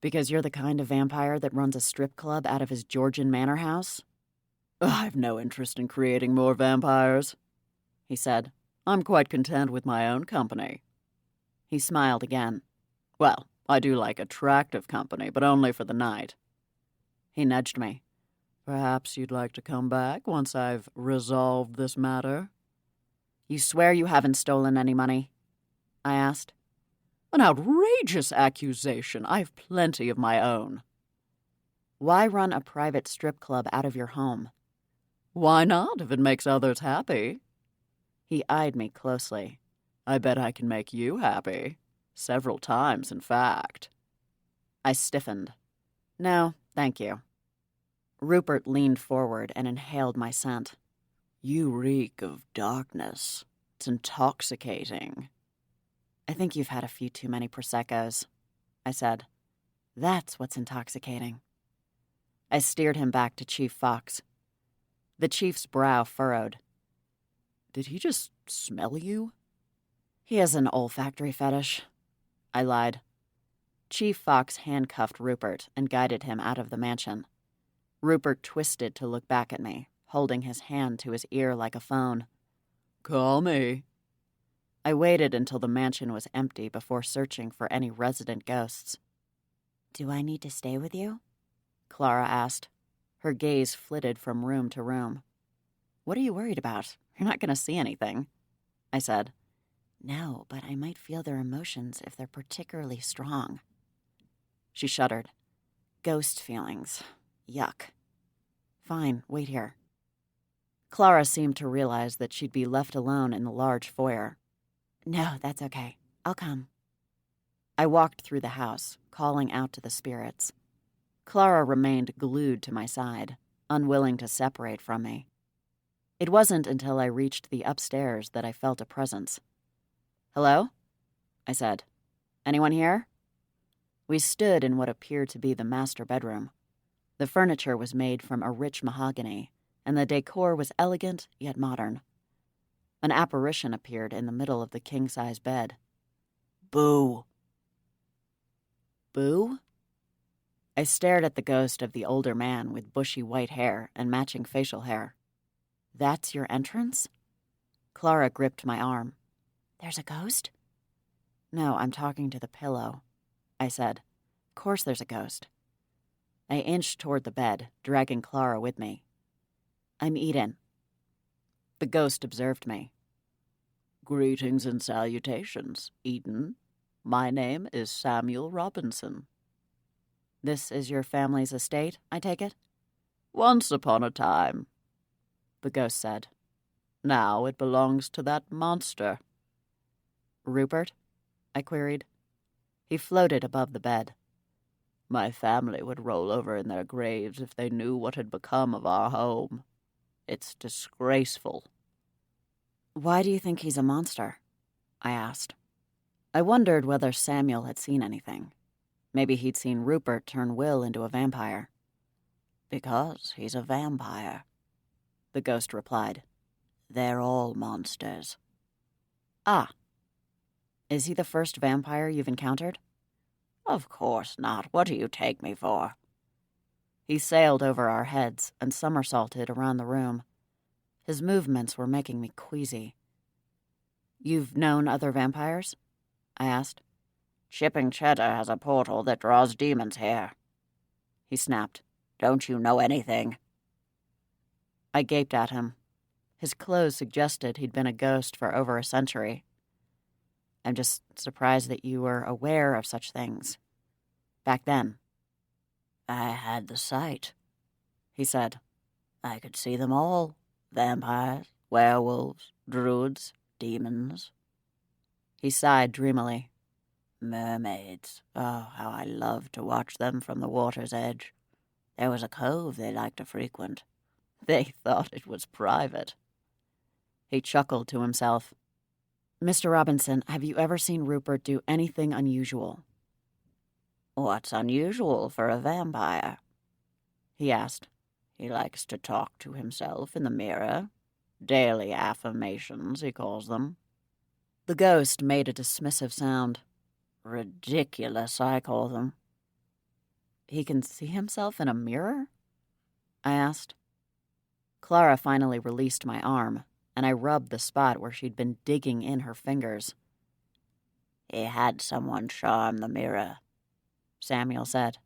S2: Because you're the kind of vampire that runs a strip club out of his Georgian manor house? I've no interest in creating more vampires, he said. I'm quite content with my own company. He smiled again. Well, I do like attractive company, but only for the night. He nudged me. Perhaps you'd like to come back once I've resolved this matter? You swear you haven't stolen any money? I asked. An outrageous accusation. I've plenty of my own. Why run a private strip club out of your home? Why not, if it makes others happy? He eyed me closely. I bet I can make you happy. Several times, in fact. I stiffened. No, thank you. Rupert leaned forward and inhaled my scent. You reek of darkness. It's intoxicating. I think you've had a few too many Proseccos, I said. That's what's intoxicating. I steered him back to Chief Fox. The chief's brow furrowed. Did he just smell you? He has an olfactory fetish, I lied. Chief Fox handcuffed Rupert and guided him out of the mansion. Rupert twisted to look back at me, holding his hand to his ear like a phone. Call me. I waited until the mansion was empty before searching for any resident ghosts. Do I need to stay with you? Clara asked. Her gaze flitted from room to room. What are you worried about? You're not going to see anything, I said. No, but I might feel their emotions if they're particularly strong. She shuddered. Ghost feelings. Yuck. Fine, wait here. Clara seemed to realize that she'd be left alone in the large foyer. No, that's okay. I'll come. I walked through the house, calling out to the spirits. Clara remained glued to my side, unwilling to separate from me. It wasn't until I reached the upstairs that I felt a presence. Hello? I said. Anyone here? We stood in what appeared to be the master bedroom. The furniture was made from a rich mahogany, and the decor was elegant yet modern. An apparition appeared in the middle of the king-size bed. Boo! Boo? I stared at the ghost of the older man with bushy white hair and matching facial hair. That's your entrance? Clara gripped my arm. There's a ghost? No, I'm talking to the pillow, I said. Of course there's a ghost.
S1: I inched toward the bed, dragging Clara with me. "I'm Eden." The ghost observed me. "Greetings and salutations, Eden. My name is Samuel Robinson." "This is your family's estate, I take it?" "Once upon a time," the ghost said. "Now it belongs to that monster." "Rupert?" I queried. He floated above the bed. "My family would roll over in their graves if they knew what had become of our home. It's disgraceful." "Why do you think he's a monster?" I asked. I wondered whether Samuel had seen anything. Maybe he'd seen Rupert turn Will into a vampire. "Because he's a vampire," the ghost replied. "They're all monsters." "Ah. Is he the first vampire you've encountered?" "Of course not. What do you take me for?" He sailed over our heads and somersaulted around the room. His movements were making me queasy. "You've known other vampires?" I asked. "Chipping Cheddar has a portal that draws demons here," he snapped. "Don't you know anything?" I gaped at him. His clothes suggested he'd been a ghost for over a century. "I'm just surprised that you were aware of such things. Back then." "I had the sight," he said. "I could see them all. Vampires, werewolves, druids, demons." He sighed dreamily. "Mermaids. Oh, how I loved to watch them from the water's edge. There was a cove they liked to frequent. They thought it was private." He chuckled to himself. "Mr. Robinson, have you ever seen Rupert do anything unusual?" "What's unusual for a vampire?" he asked. "He likes to talk to himself in the mirror. Daily affirmations, he calls them." The ghost made a dismissive sound. "Ridiculous, I call them." "He can see himself in a mirror?" I asked. Clara finally released my arm, and I rubbed the spot where she'd been digging in her fingers. "He had someone charm the mirror," Samuel said.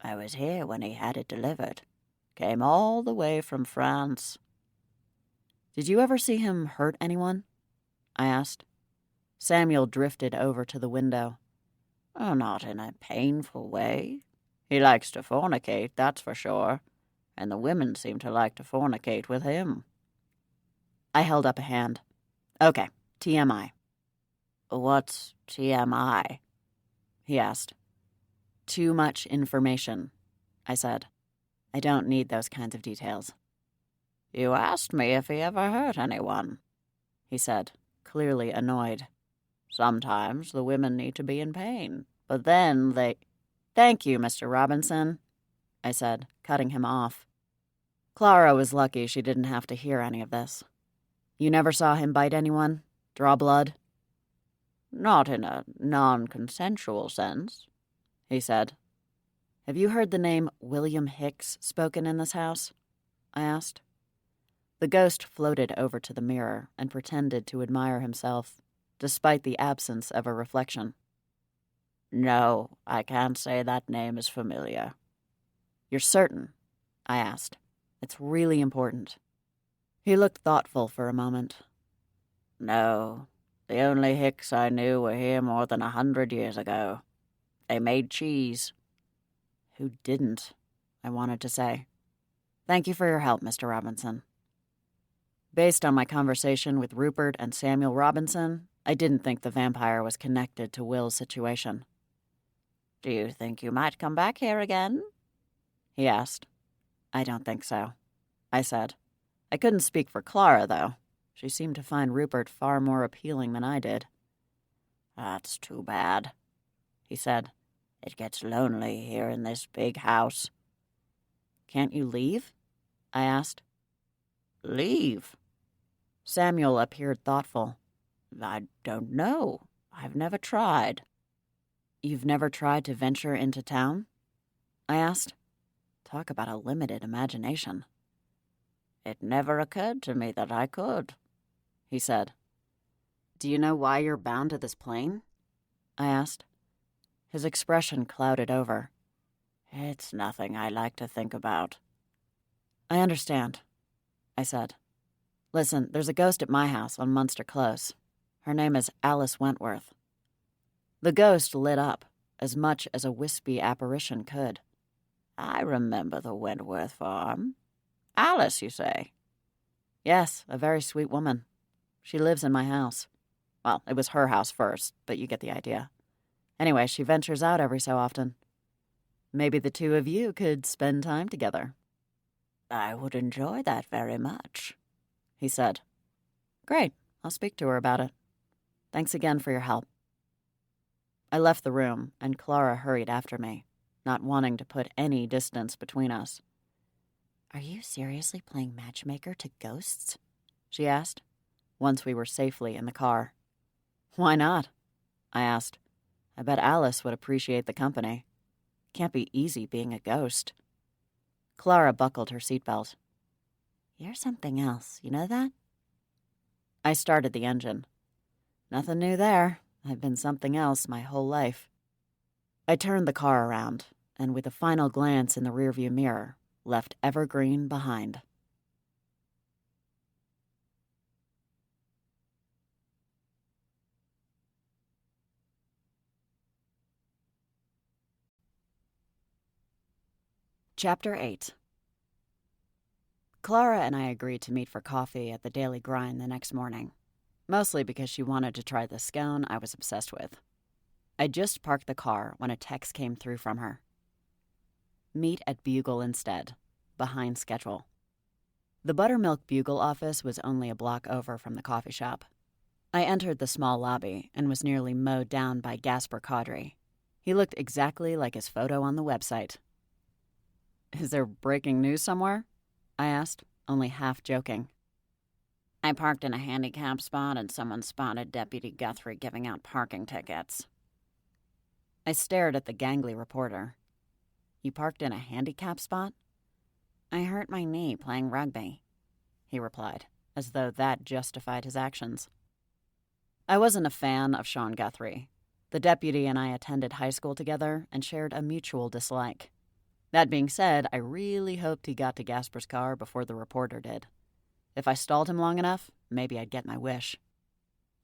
S1: "I was here when he had it delivered. Came all the way from France." "Did you ever see him hurt anyone?" I asked. Samuel drifted over to the window. "Oh, not in a painful way. He likes to fornicate, that's for sure, and the women seem to like to fornicate with him." I held up a hand. "Okay, TMI." "What's TMI?" he asked. "Too much information," I said. "I don't need those kinds of details." "You asked me if he ever hurt anyone," he said, clearly annoyed. "Sometimes the women need to be in pain, but then they—" "Thank you, Mr. Robinson," I said, cutting him off. Clara was lucky she didn't have to hear any of this. "You never saw him bite anyone? Draw blood?" "Not in a non-consensual sense," he said. "Have you heard the name William Hicks spoken in this house?" I asked. The ghost floated over to the mirror and pretended to admire himself, despite the absence of a reflection. "No, I can't say that name is familiar." "You're certain?" I asked. "It's really important." He looked thoughtful for a moment. "No, the only Hicks I knew were here more than 100 years ago. They made cheese." "Who didn't?" I wanted to say. "Thank you for your help, Mr. Robinson." Based on my conversation with Rupert and Samuel Robinson, I didn't think the vampire was connected to Will's situation. "Do you think you might come back here again?" he asked. "I don't think so," I said. I couldn't speak for Clara, though. She seemed to find Rupert far more appealing than I did. "That's too bad," he said. "It gets lonely here in this big house." "Can't you leave?" I asked. "Leave?" Samuel appeared thoughtful. "I don't know. I've never tried." "You've never tried to venture into town?" I asked. Talk about a limited imagination. "It never occurred to me that I could," he said. "Do you know why you're bound to this plane?" I asked. His expression clouded over.
S2: It's nothing I like to think about.
S1: I understand, I said. Listen, there's a ghost at my house on Munster Close. Her name is Alice Wentworth. The ghost lit up, as much as a wispy apparition could.
S2: I remember the Wentworth farm. Alice, you say?
S1: Yes, a very sweet woman. She lives in my house. Well, it was her house first, but you get the idea. Anyway, she ventures out every so often. Maybe the two of you could spend time together.
S2: I would enjoy that very much,
S1: he said. Great, I'll speak to her about it. Thanks again for your help. I left the room, and Clara hurried after me, not wanting to put any distance between us.
S3: Are you seriously playing matchmaker to ghosts?
S1: She asked, once we were safely in the car. Why not? I asked. I bet Alice would appreciate the company. Can't be easy being a ghost. Clara buckled her seatbelt.
S3: You're something else, you know that?
S1: I started the engine. Nothing new there. I've been something else my whole life. I turned the car around, and with a final glance in the rearview mirror, left Evergreen behind. Chapter 8. Clara and I agreed to meet for coffee at the Daily Grind the next morning, mostly because she wanted to try the scone I was obsessed with. I just parked the car when a text came through from her. Meet at Bugle instead, behind schedule. The Buttermilk Bugle office was only a block over from the coffee shop. I entered the small lobby and was nearly mowed down by Gasper Caudry. He looked exactly like his photo on the website. Is there breaking news somewhere? I asked, only half joking.
S2: I parked in a handicap spot and someone spotted Deputy Guthrie giving out parking tickets.
S1: I stared at the gangly reporter. You parked in a handicap spot?
S2: I hurt my knee playing rugby, he replied,
S1: as though that justified his actions. I wasn't a fan of Sean Guthrie. The deputy and I attended high school together and shared a mutual dislike. That being said, I really hoped he got to Gasper's car before the reporter did. If I stalled him long enough, maybe I'd get my wish.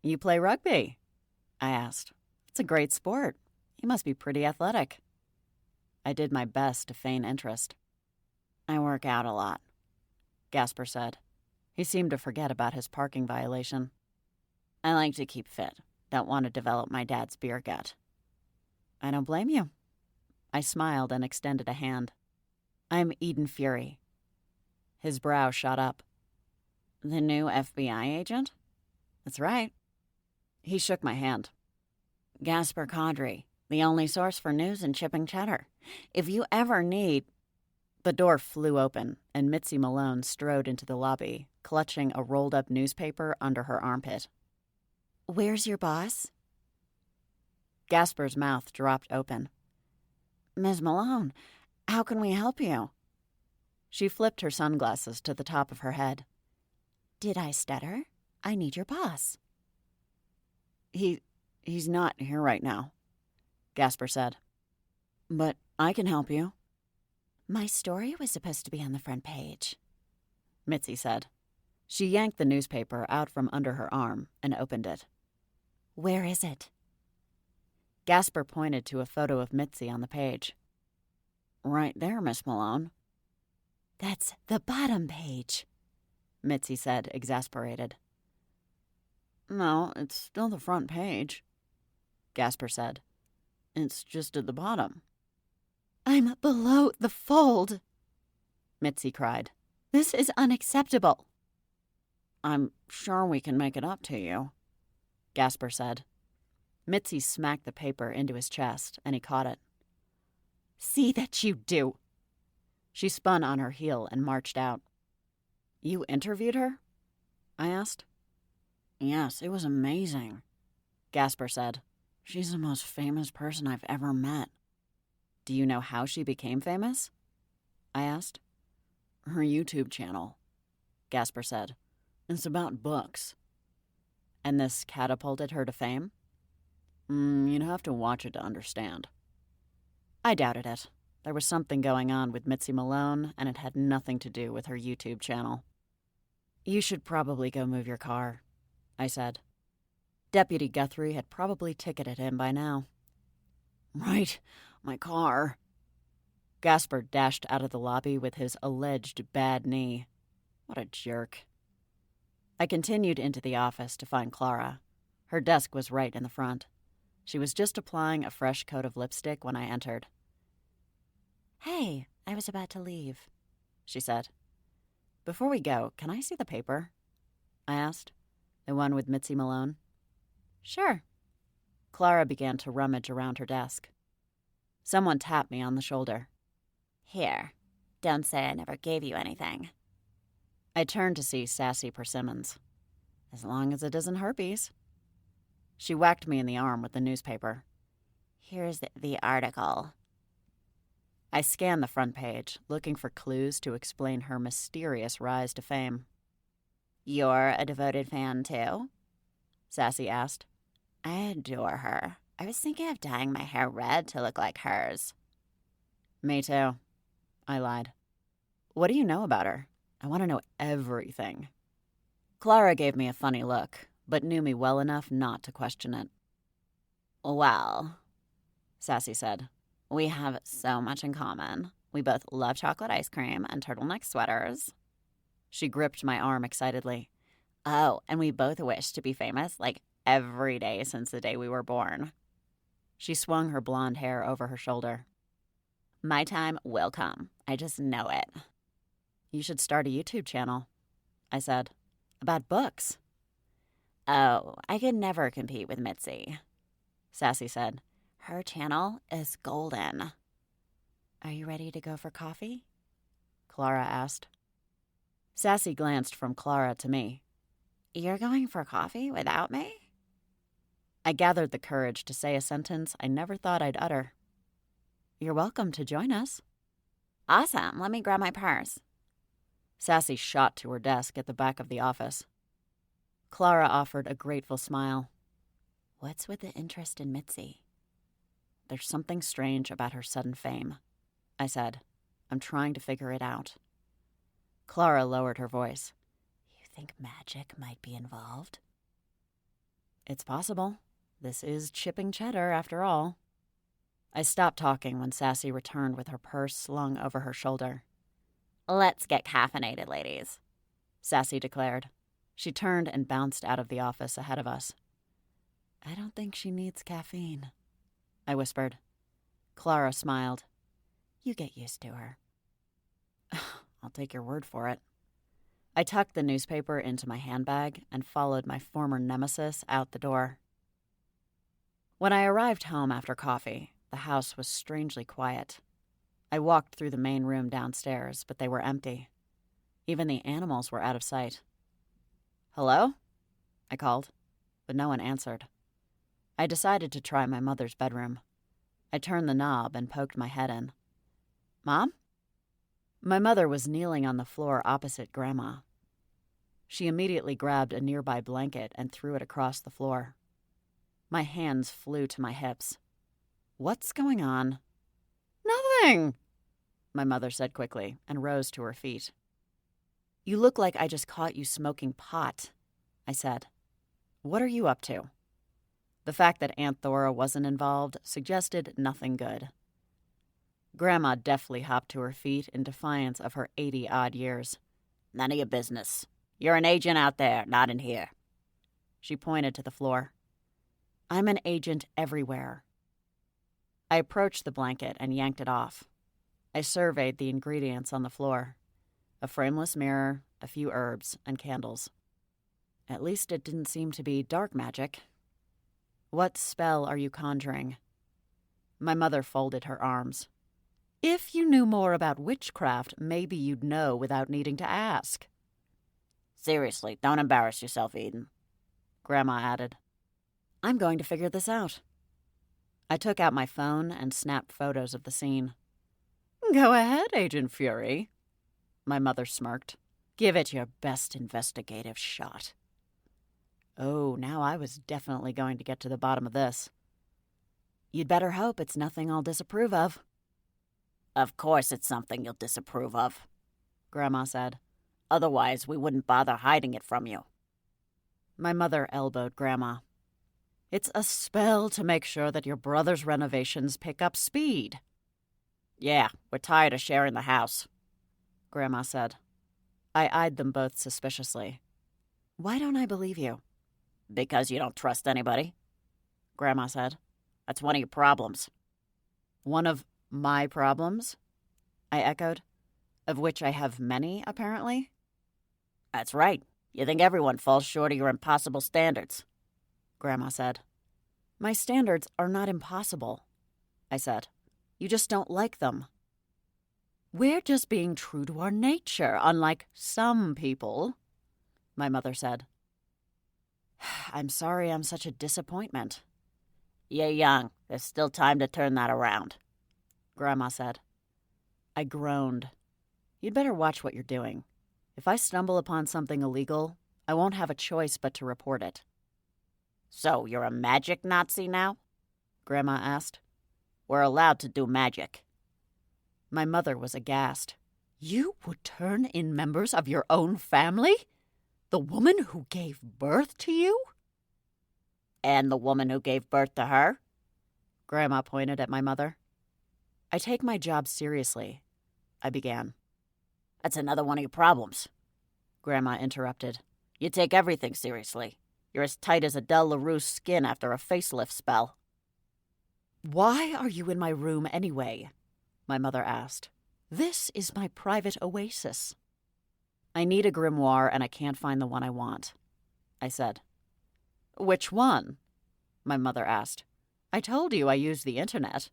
S1: You play rugby? I asked. It's a great sport. You must be pretty athletic. I did my best to feign interest.
S2: I work out a lot,
S1: Gasper said. He seemed to forget about his parking violation.
S2: I like to keep fit. Don't want to develop my dad's beer gut.
S1: I don't blame you. I smiled and extended a hand. I'm Eden Fury. His brow shot up.
S2: The new FBI agent?
S1: That's right. He shook my hand.
S2: Gasper Caudry, the only source for news in Chipping Cheddar. If you ever need...
S1: The door flew open, and Mitzi Malone strode into the lobby, clutching a rolled-up newspaper under her armpit.
S3: Where's your boss?
S1: Gasper's mouth dropped open.
S2: Ms. Malone, how can we help you?
S1: She flipped her sunglasses to the top of her head.
S3: Did I stutter? I need your boss.
S1: He's not here right now, Gasper said. But I can help you.
S3: My story was supposed to be on the front page,
S1: Mitzi said. She yanked the newspaper out from under her arm and opened it.
S3: Where is it?
S1: Gasper pointed to a photo of Mitzi on the page.
S2: Right there, Miss Malone.
S3: That's the bottom page,
S1: Mitzi said, exasperated.
S2: No, it's still the front page,
S1: Gasper said.
S2: It's just at the bottom.
S3: I'm below the fold,
S1: Mitzi cried.
S3: This is unacceptable.
S2: I'm sure we can make it up to you,
S1: Gasper said. Mitzi smacked the paper into his chest, and he caught it.
S3: See that you do.
S1: She spun on her heel and marched out. You interviewed her? I asked.
S2: Yes, it was amazing,
S1: Gasper said.
S2: She's the most famous person I've ever met.
S1: Do you know how she became famous? I asked.
S2: Her YouTube channel,
S1: Gasper said.
S2: It's about books.
S1: And this catapulted her to fame?
S2: You'd have to watch it to understand.
S1: I doubted it. There was something going on with Mitzi Malone, and it had nothing to do with her YouTube channel. "You should probably go move your car," I said. Deputy Guthrie had probably ticketed him by now. "Right, my car." Gasper dashed out of the lobby with his alleged bad knee. What a jerk. I continued into the office to find Clara. Her desk was right in the front. She was just applying a fresh coat of lipstick when I entered.
S3: "Hey, I was about to leave,"
S1: she said. "Before we go, can I see the paper?" I asked. "The one with Mitzi Malone?"
S3: "Sure."
S1: Clara began to rummage around her desk. Someone tapped me on the shoulder.
S3: "Here, don't say I never gave you anything."
S1: I turned to see sassy Persimmons. "As long as it isn't herpes." She whacked me in the arm with the newspaper.
S3: "Here's the article."
S1: I scanned the front page, looking for clues to explain her mysterious rise to fame.
S3: "You're a devoted fan, too?"
S1: Sassy asked.
S3: "I adore her. I was thinking of dyeing my hair red to look like hers."
S1: "Me too," I lied. "What do you know about her? I want to know everything." Clara gave me a funny look, but knew me well enough not to question it.
S3: "Well," Sassy said, "we have so much in common. We both love chocolate ice cream and turtleneck sweaters."
S1: She gripped my arm excitedly.
S3: "Oh, and we both wish to be famous, like, every day since the day we were born."
S1: She swung her blonde hair over her shoulder.
S3: "My time will come. I just know it."
S1: "You should start a YouTube channel," I said. "About books."
S3: "Oh, I could never compete with Mitzi," Sassy said. "Her channel is golden."
S1: "Are you ready to go for coffee?" Clara asked. Sassy glanced from Clara to me.
S3: "You're going for coffee without me?"
S1: I gathered the courage to say a sentence I never thought I'd utter. "You're welcome to join us."
S3: "Awesome. Let me grab my purse."
S1: Sassy shot to her desk at the back of the office. Clara offered a grateful smile.
S3: "What's with the interest in Mitzi?"
S1: "There's something strange about her sudden fame," I said. "I'm trying to figure it out." Clara lowered her voice.
S3: "You think magic might be involved?"
S1: "It's possible. This is Chipping Cheddar, after all." I stopped talking when Sassy returned with her purse slung over her shoulder.
S3: "Let's get caffeinated, ladies,"
S1: Sassy declared. She turned and bounced out of the office ahead of us. "I don't think she needs caffeine," I whispered. Clara smiled.
S3: "You get used to her."
S1: "I'll take your word for it." I tucked the newspaper into my handbag and followed my former nemesis out the door. When I arrived home after coffee, the house was strangely quiet. I walked through the main room downstairs, but they were empty. Even the animals were out of sight. "Hello?" I called, but no one answered. I decided to try my mother's bedroom. I turned the knob and poked my head in. "Mom?" My mother was kneeling on the floor opposite Grandma. She immediately grabbed a nearby blanket and threw it across the floor. My hands flew to my hips. "What's going on?" "Nothing," my mother said quickly and rose to her feet. "You look like I just caught you smoking pot," I said. "What are you up to?" The fact that Aunt Thora wasn't involved suggested nothing good. Grandma deftly hopped to her feet in defiance of her 80-odd years.
S3: "None of your business. You're an agent out there, not in here."
S1: She pointed to the floor. "I'm an agent everywhere." I approached the blanket and yanked it off. I surveyed the ingredients on the floor. A frameless mirror, a few herbs, and candles. At least it didn't seem to be dark magic. "What spell are you conjuring?" My mother folded her arms. "If you knew more about witchcraft, maybe you'd know without needing to ask."
S3: "Seriously, don't embarrass yourself, Eden,"
S1: Grandma added. "I'm going to figure this out." I took out my phone and snapped photos of the scene. "Go ahead, Agent Fury," my mother smirked. "Give it your best investigative shot." Oh, now I was definitely going to get to the bottom of this. "You'd better hope it's nothing I'll disapprove of."
S2: Of course it's something you'll disapprove of, Grandma said. Otherwise, we wouldn't bother hiding it from you.
S1: My mother elbowed Grandma. It's a spell to make sure that your brother's renovations pick up speed.
S2: Yeah, we're tired of sharing the house,
S1: Grandma said. I eyed them both suspiciously. Why don't I believe you?
S2: Because you don't trust anybody, Grandma said. That's one of your problems.
S1: One of my problems? I echoed. Of which I have many, apparently.
S2: That's right. You think everyone falls short of your impossible standards,
S1: Grandma said. My standards are not impossible, I said. You just don't like them. We're just being true to our nature, unlike some people, my mother said. I'm sorry I'm such a disappointment.
S2: You're young. There's still time to turn that around,
S1: Grandma said. I groaned. You'd better watch what you're doing. If I stumble upon something illegal, I won't have a choice but to report it.
S2: So you're a magic Nazi now?
S1: Grandma asked.
S2: We're allowed to do magic.
S1: My mother was aghast. You would turn in members of your own family? The woman who gave birth to you?
S2: And the woman who gave birth to her?
S1: Grandma pointed at my mother. I take my job seriously, I began.
S2: That's another one of your problems,
S1: Grandma interrupted.
S2: You take everything seriously. You're as tight as Adele LaRue's skin after a facelift spell.
S1: Why are you in my room anyway? My mother asked. This is my private oasis. I need a grimoire and I can't find the one I want, I said. Which one? My mother asked. I told you I use the internet.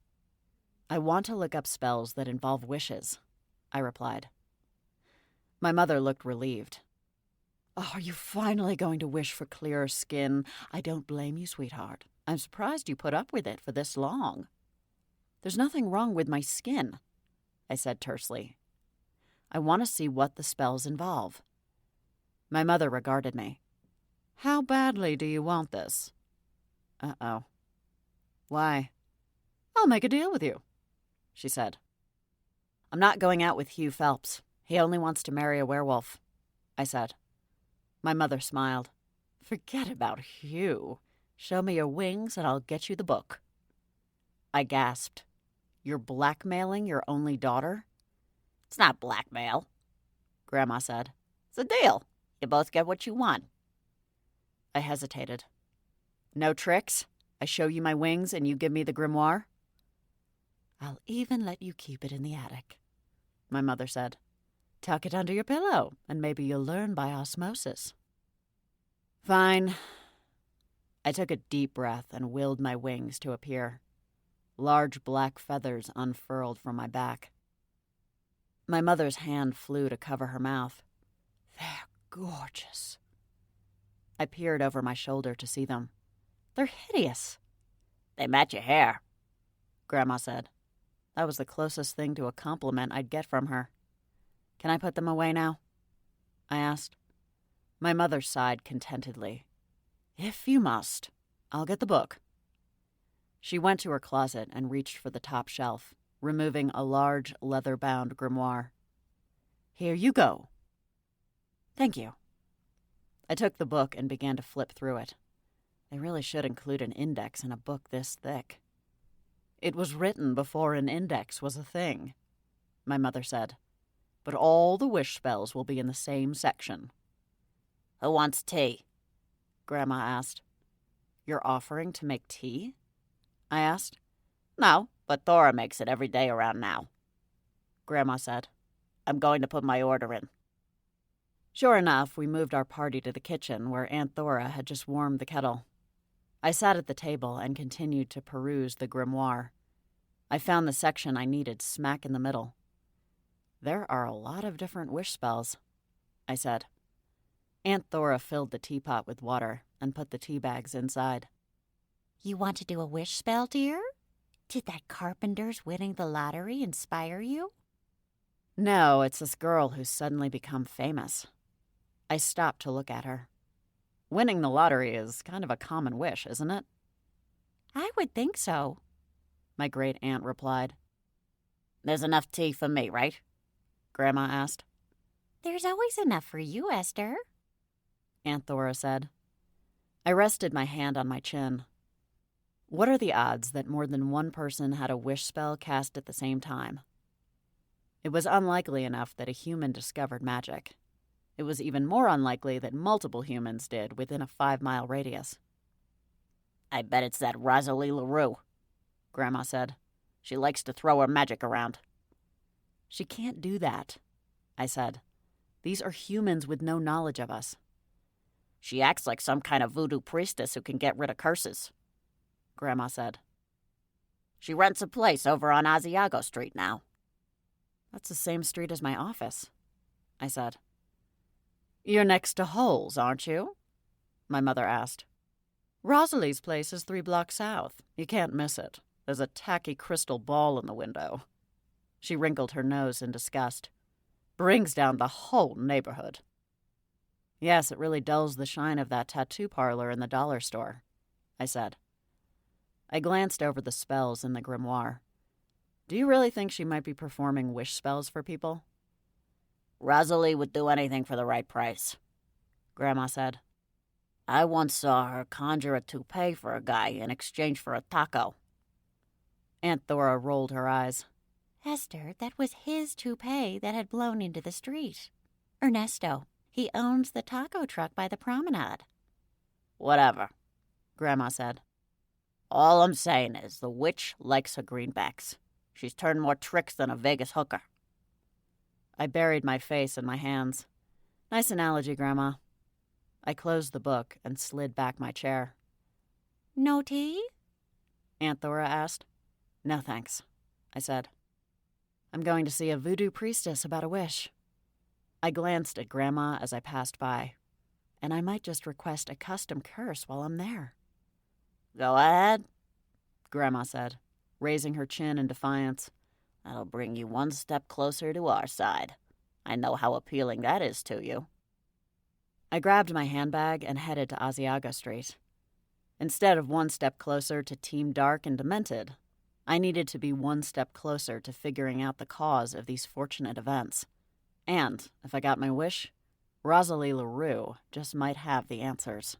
S1: I want to look up spells that involve wishes, I replied. My mother looked relieved. Oh, are you finally going to wish for clearer skin? I don't blame you, sweetheart. I'm surprised you put up with it for this long. There's nothing wrong with my skin, I said tersely. I want to see what the spells involve. My mother regarded me. How badly do you want this? Uh-oh. Why? I'll make a deal with you, she said. I'm not going out with Hugh Phelps. He only wants to marry a werewolf, I said. My mother smiled. Forget about Hugh. Show me your wings and I'll get you the book. I gasped. You're blackmailing your only daughter?
S2: It's not blackmail, Grandma said. It's a deal. You both get what you want.
S1: I hesitated. No tricks? I show you my wings and you give me the grimoire? I'll even let you keep it in the attic, my mother said. Tuck it under your pillow, and maybe you'll learn by osmosis. Fine. I took a deep breath and willed my wings to appear. Large black feathers unfurled from my back. My mother's hand flew to cover her mouth. They're gorgeous. I peered over my shoulder to see them. They're hideous.
S2: They match your hair,
S1: Grandma said. That was the closest thing to a compliment I'd get from her. Can I put them away now? I asked. My mother sighed contentedly. If you must, I'll get the book. She went to her closet and reached for the top shelf, removing a large leather-bound grimoire. Here you go. Thank you. I took the book and began to flip through it. They really should include an index in a book this thick. It was written before an index was a thing, my mother said. But all the wish spells will be in the same section.
S2: Who wants tea?
S1: Grandma asked. You're offering to make tea? I asked.
S2: No, but Thora makes it every day around now, Grandma said. I'm going to put my order in.
S1: Sure enough, we moved our party to the kitchen where Aunt Thora had just warmed the kettle. I sat at the table and continued to peruse the grimoire. I found the section I needed smack in the middle. There are a lot of different wish spells, I said. Aunt Thora filled the teapot with water and put the tea bags inside.
S3: You want to do a wish spell, dear? Did that carpenter's winning the lottery inspire you?
S1: No, it's this girl who's suddenly become famous. I stopped to look at her. Winning the lottery is kind of a common wish, isn't it?
S3: I would think so,
S1: my great-aunt replied.
S2: There's enough tea for me, right? Grandma asked.
S3: There's always enough for you, Esther,
S1: Aunt Thora said. I rested my hand on my chin. What are the odds that more than one person had a wish spell cast at the same time? It was unlikely enough that a human discovered magic. It was even more unlikely that multiple humans did within a 5-mile radius.
S2: I bet it's that Rosalie LaRue, Grandma said. She likes to throw her magic around.
S1: She can't do that, I said. These are humans with no knowledge of us.
S2: She acts like some kind of voodoo priestess who can get rid of curses, Grandma said. She rents a place over on Asiago Street now.
S1: That's the same street as my office, I said.
S2: You're next to Hole's, aren't you? My mother asked.
S1: Rosalie's place is 3 blocks south. You can't miss it. There's a tacky crystal ball in the window. She wrinkled her nose in disgust. Brings down the whole neighborhood. Yes, it really dulls the shine of that tattoo parlor in the dollar store, I said. I glanced over the spells in the grimoire. Do you really think she might be performing wish spells for people?
S2: Rosalie would do anything for the right price, Grandma said. I once saw her conjure a toupee for a guy in exchange for a taco.
S1: Aunt Thora rolled her eyes.
S3: Esther, that was his toupee that had blown into the street. Ernesto, he owns the taco truck by the promenade.
S2: Whatever, Grandma said. All I'm saying is the witch likes her greenbacks. She's turned more tricks than a Vegas hooker.
S1: I buried my face in my hands. Nice analogy, Grandma. I closed the book and slid back my chair.
S3: No tea?
S1: Aunt Thora asked. No, thanks, I said. I'm going to see a voodoo priestess about a wish. I glanced at Grandma as I passed by, and I might just request a custom curse while I'm there.
S2: Go ahead,
S1: Grandma said, raising her chin in defiance.
S2: That'll bring you one step closer to our side. I know how appealing that is to you.
S1: I grabbed my handbag and headed to Asiago Street. Instead of one step closer to Team Dark and Demented, I needed to be one step closer to figuring out the cause of these fortunate events. And, if I got my wish, Rosalie LaRue just might have the answers.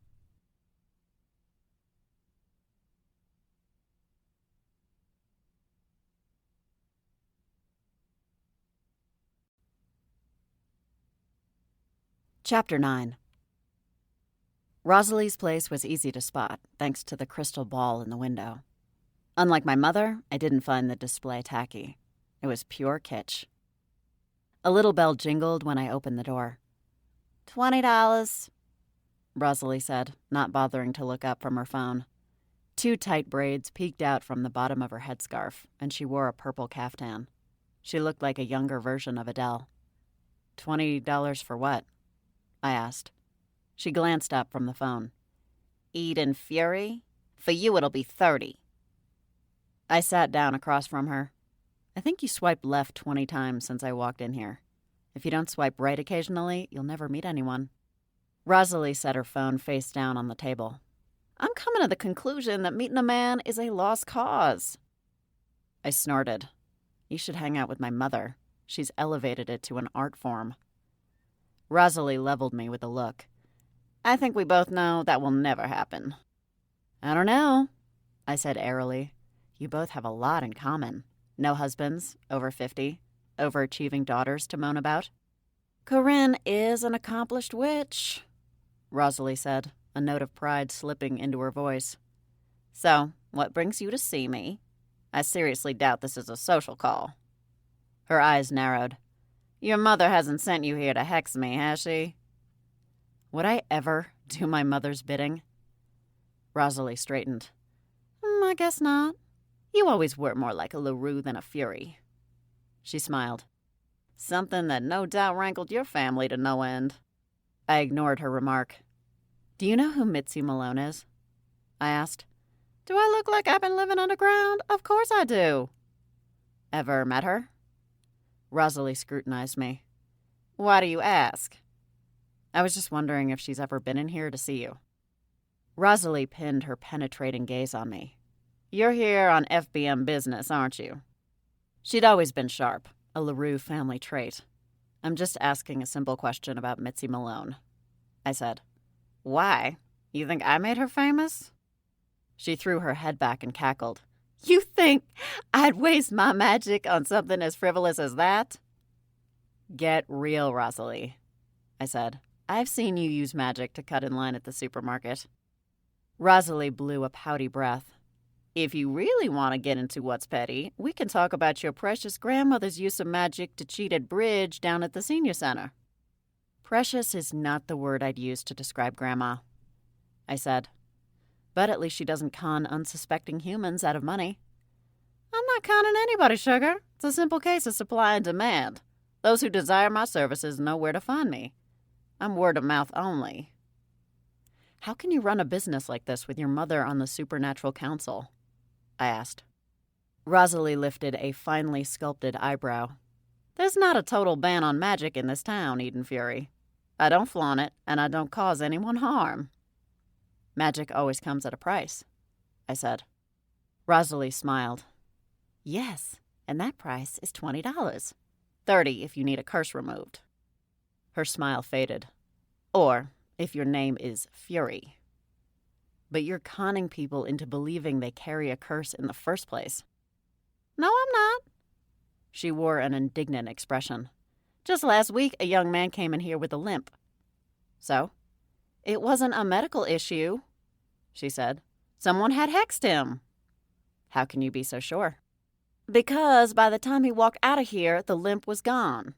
S1: Chapter 9. Rosalie's place was easy to spot, thanks to the crystal ball in the window. Unlike my mother, I didn't find the display tacky. It was pure kitsch. A little bell jingled when I opened the door.
S3: $20,
S1: Rosalie said, not bothering to look up from her phone. 2 tight braids peeked out from the bottom of her headscarf, and she wore a purple caftan. She looked like a younger version of Adele. $20 for what? I asked. She glanced up from the phone.
S2: Eden Fury? For you it'll be 30.
S1: I sat down across from her. I think you swiped left 20 times since I walked in here. If you don't swipe right occasionally, you'll never meet anyone. Rosalie set her phone face down on the table. I'm coming to the conclusion that meeting a man is a lost cause. I snorted. You should hang out with my mother. She's elevated it to an art form. Rosalie leveled me with a look.
S2: I think we both know that will never happen.
S1: I don't know, I said airily. You both have a lot in common. No husbands, over 50, overachieving daughters to moan about. Corinne is an accomplished witch, Rosalie said, a note of pride slipping into her voice.
S2: So, what brings you to see me? I seriously doubt this is a social call.
S1: Her eyes narrowed.
S2: Your mother hasn't sent you here to hex me, has she?
S1: Would I ever do my mother's bidding? Rosalie straightened.
S2: I guess not. You always were more like a LaRue than a Fury.
S1: She smiled.
S2: Something that no doubt rankled your family to no end.
S1: I ignored her remark. Do you know who Mitzi Malone is? I asked.
S2: Do I look like I've been living underground? Of course I do.
S1: Ever met her? Rosalie scrutinized me.
S2: Why do you ask?
S1: I was just wondering if she's ever been in here to see you. Rosalie pinned her penetrating gaze on me.
S2: You're here on FBM business, aren't you?
S1: She'd always been sharp, a LaRue family trait. I'm just asking a simple question about Mitzi Malone, I said. Why? You think I made her famous? She threw her head back and cackled. You think I'd waste my magic on something as frivolous as that? Get real, Rosalie, I said. I've seen you use magic to cut in line at the supermarket. Rosalie blew a pouty breath. If you really want to get into what's petty, we can talk about your precious grandmother's use of magic to cheat at bridge down at the senior center. Precious is not the word I'd use to describe Grandma, I said. But at least she doesn't con unsuspecting humans out of money. I'm not conning anybody, sugar. It's a simple case of supply and demand. Those who desire my services know where to find me. I'm word of mouth only. How can you run a business like this with your mother on the Supernatural Council? I asked. Rosalie lifted a finely sculpted eyebrow. There's not a total ban on magic in this town, Eden Fury. I don't flaunt it, and I don't cause anyone harm. Magic always comes at a price, I said. Rosalie smiled. Yes, and that price is $20. $30 if you need a curse removed. Her smile faded. Or if your name is Fury. But you're conning people into believing they carry a curse in the first place. No, I'm not. She wore an indignant expression. Just last week, a young man came in here with a limp. So? It wasn't a medical issue, she said. Someone had hexed him. How can you be so sure? Because by the time he walked out of here, the limp was gone.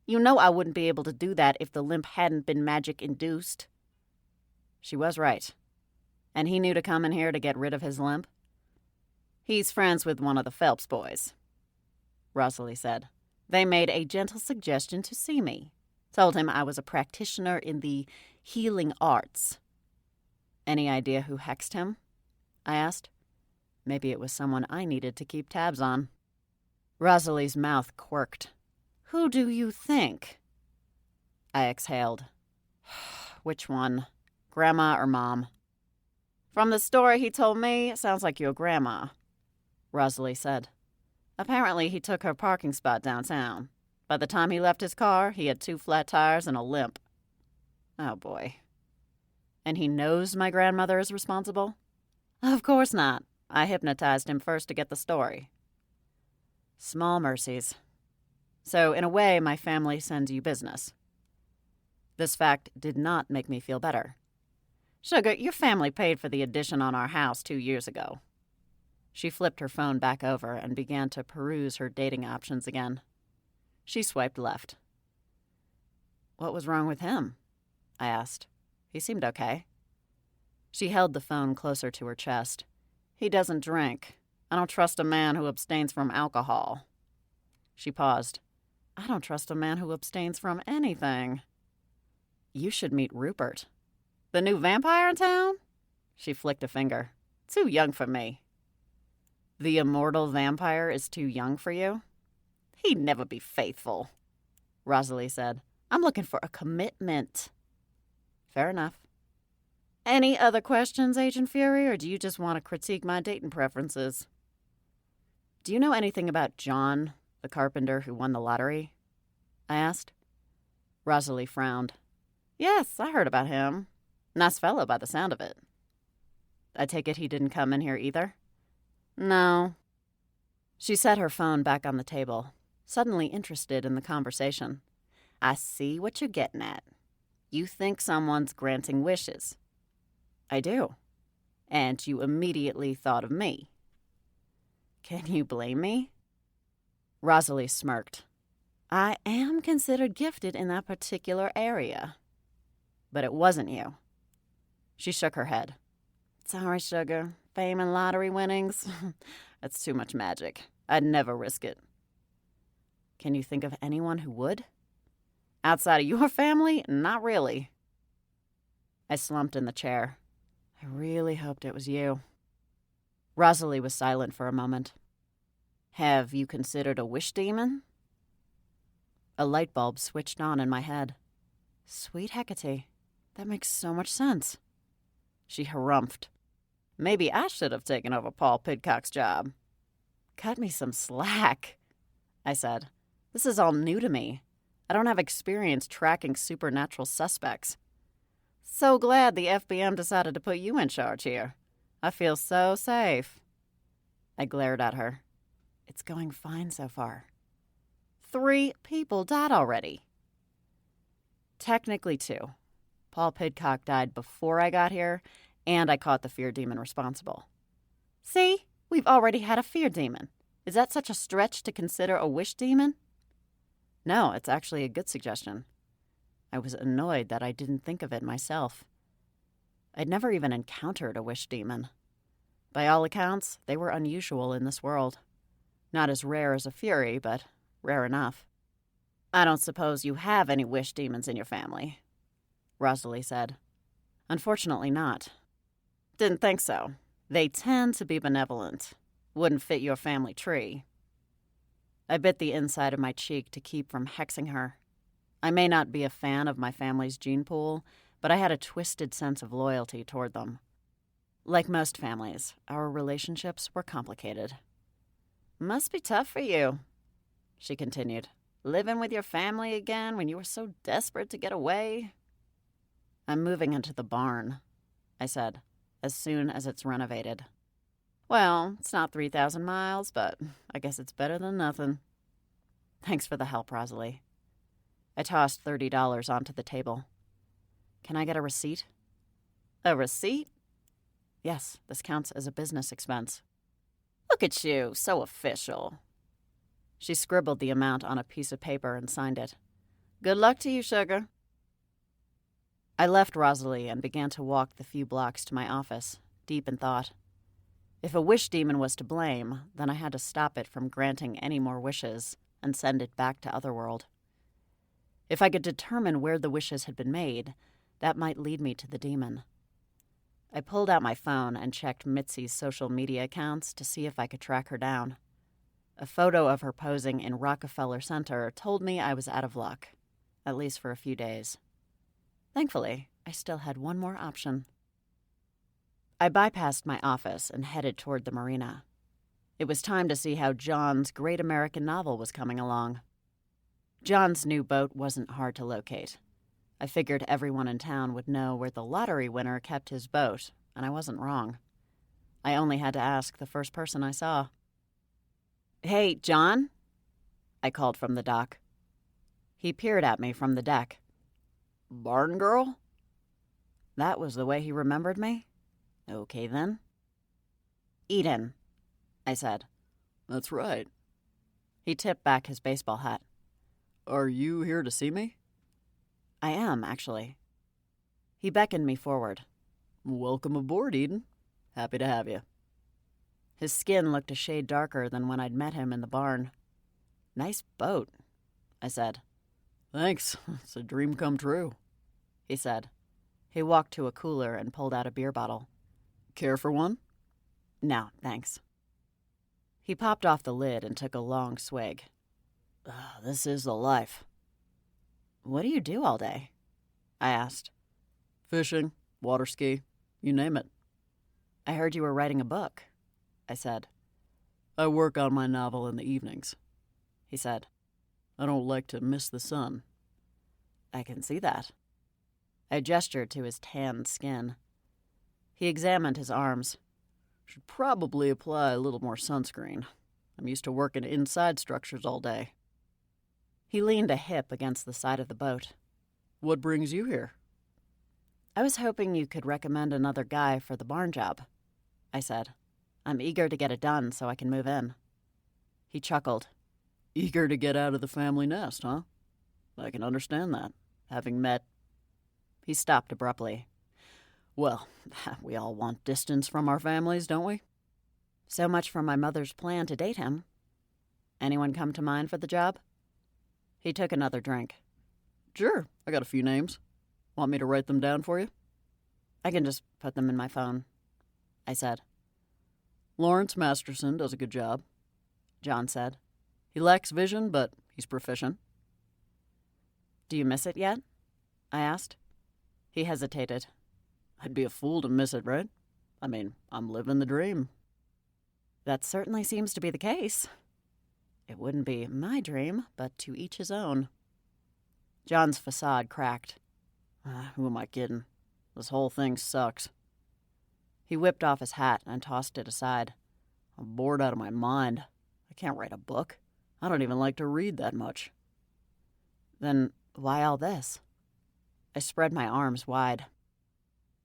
S1: You know I wouldn't be able to do that if the limp hadn't been magic-induced. She was right. And he knew to come in here to get rid of his limp? He's friends with one of the Phelps boys, Rosalie said. They made a gentle suggestion to see me. Told him I was a practitioner in the healing arts. Any idea who hexed him? I asked. Maybe it was someone I needed to keep tabs on. Rosalie's mouth quirked. Who do you think? I exhaled. Which one? Grandma or Mom? From the story he told me, it sounds like your grandma, Rosalie said. Apparently he took her parking spot downtown. By the time he left his car, he had 2 flat tires and a limp. Oh, boy. And he knows my grandmother is responsible? Of course not. I hypnotized him first to get the story. Small mercies. So, in a way, my family sends you business. This fact did not make me feel better. Sugar, your family paid for the addition on our house 2 years ago. She flipped her phone back over and began to peruse her dating options again. She swiped left. What was wrong with him? I asked. He seemed okay. She held the phone closer to her chest. He doesn't drink. I don't trust a man who abstains from alcohol. She paused. I don't trust a man who abstains from anything. You should meet Rupert. The new vampire in town? She flicked a finger. Too young for me. The immortal vampire is too young for you? He'd never be faithful, Rosalie said. I'm looking for a commitment. Fair enough. Any other questions, Agent Fury, or do you just want to critique my dating preferences? Do you know anything about John, the carpenter who won the lottery? I asked. Rosalie frowned. Yes, I heard about him. Nice fellow by the sound of it. I take it he didn't come in here either? No. She set her phone back on the table, suddenly interested in the conversation. I see what you're getting at. You think someone's granting wishes. I do. And you immediately thought of me. Can you blame me? Rosalie smirked. I am considered gifted in that particular area. But it wasn't you. She shook her head. Sorry, sugar. Fame and lottery winnings? That's too much magic. I'd never risk it. Can you think of anyone who would? Outside of your family? Not really. I slumped in the chair. I really hoped it was you. Rosalie was silent for a moment. Have you considered a wish demon? A light bulb switched on in my head. Sweet Hecate. That makes so much sense. She harumphed. Maybe I should have taken over Paul Pidcock's job. Cut me some slack. I said. This is all new to me. I don't have experience tracking supernatural suspects. So glad the FBM decided to put you in charge here. I feel so safe. I glared at her. It's going fine so far. 3 people died already. Technically 2. Paul Pidcock died before I got here, and I caught the fear demon responsible. See? We've already had a fear demon. Is that such a stretch to consider a wish demon? No, it's actually a good suggestion. I was annoyed that I didn't think of it myself. I'd never even encountered a wish demon. By all accounts, they were unusual in this world. Not as rare as a fury, but rare enough. I don't suppose you have any wish demons in your family, Rosalie said. Unfortunately not. Didn't think so. They tend to be benevolent. Wouldn't fit your family tree. I bit the inside of my cheek to keep from hexing her. I may not be a fan of my family's gene pool, but I had a twisted sense of loyalty toward them. Like most families, our relationships were complicated. Must be tough for you, she continued. Living with your family again when you were so desperate to get away? I'm moving into the barn, I said, as soon as it's renovated. Well, it's not 3,000 miles, but I guess it's better than nothing. Thanks for the help, Rosalie. I tossed $30 onto the table. Can I get a receipt? A receipt? Yes, this counts as a business expense. Look at you, so official. She scribbled the amount on a piece of paper and signed it. Good luck to you, sugar. I left Rosalie and began to walk the few blocks to my office, deep in thought. If a wish demon was to blame, then I had to stop it from granting any more wishes and send it back to Otherworld. If I could determine where the wishes had been made, that might lead me to the demon. I pulled out my phone and checked Mitzi's social media accounts to see if I could track her down. A photo of her posing in Rockefeller Center told me I was out of luck, at least for a few days. Thankfully, I still had one more option. I bypassed my office and headed toward the marina. It was time to see how John's great American novel was coming along. John's new boat wasn't hard to locate. I figured everyone in town would know where the lottery winner kept his boat, and I wasn't wrong. I only had to ask the first person I saw. Hey, John? I called from the dock. He peered at me from the deck. Barn girl? That was the way he remembered me? Okay, then. Eden, I said. That's right. He tipped back his baseball hat. Are you here to see me? I am, actually. He beckoned me forward. Welcome aboard, Eden. Happy to have you. His skin looked a shade darker than when I'd met him in the barn. Nice boat, I said. Thanks. It's a dream come true, he said. He walked to a cooler and pulled out a beer bottle. Care for one? No, thanks. He popped off the lid and took a long swig. This is the life. What do you do all day? I asked. Fishing, water ski, you name it. I heard you were writing a book, I said. I work on my novel in the evenings, he said. I don't like to miss the sun. I can see that. I gestured to his tanned skin. He examined his arms. Should probably apply a little more sunscreen. I'm used to working inside structures all day. He leaned a hip against the side of the boat. What brings you here? I was hoping you could recommend another guy for the barn job, I said. I'm eager to get it done so I can move in. He chuckled. Eager to get out of the family nest, huh? I can understand that, having met... He stopped abruptly. Well, we all want distance from our families, don't we? So much for my mother's plan to date him. Anyone come to mind for the job? He took another drink. Sure, I got a few names. Want me to write them down for you? I can just put them in my phone, I said. Lawrence Masterson does a good job, John said. He lacks vision, but he's proficient. Do you miss it yet? I asked. He hesitated. I'd be a fool to miss it, right? I mean, I'm living the dream. That certainly seems to be the case. It wouldn't be my dream, but to each his own. John's facade cracked.
S2: Who am I kidding? This whole thing sucks.
S1: He whipped off his hat and tossed it aside.
S2: I'm bored out of my mind. I can't write a book. I don't even like to read that much.
S1: Then why all this? I spread my arms wide.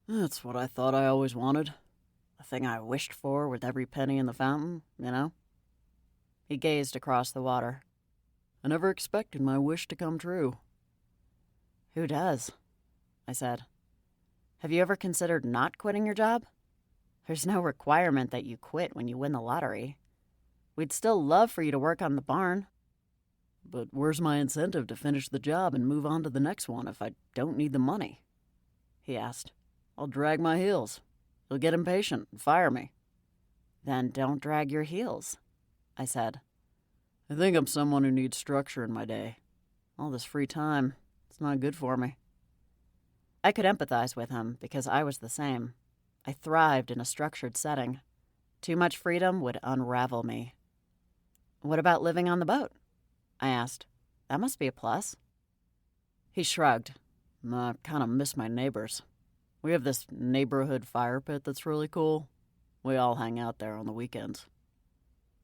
S2: That's what I thought I always wanted. The thing I wished for with every penny in the fountain, you know?
S1: He gazed across the water.
S2: I never expected my wish to come true.
S1: Who does? I said. Have you ever considered not quitting your job? There's no requirement that you quit when you win the lottery. We'd still love for you to work on the barn.
S2: But where's my incentive to finish the job and move on to the next one if I don't need the money?
S1: He asked.
S2: I'll drag my heels. You'll get impatient and fire me.
S1: Then don't drag your heels, I said.
S2: I think I'm someone who needs structure in my day. All this free time, it's not good for me.
S1: I could empathize with him because I was the same. I thrived in a structured setting. Too much freedom would unravel me. What about living on the boat? I asked. That must be a plus.
S2: He shrugged. I kind of miss my neighbors. We have this neighborhood fire pit that's really cool. We all hang out there on the weekends.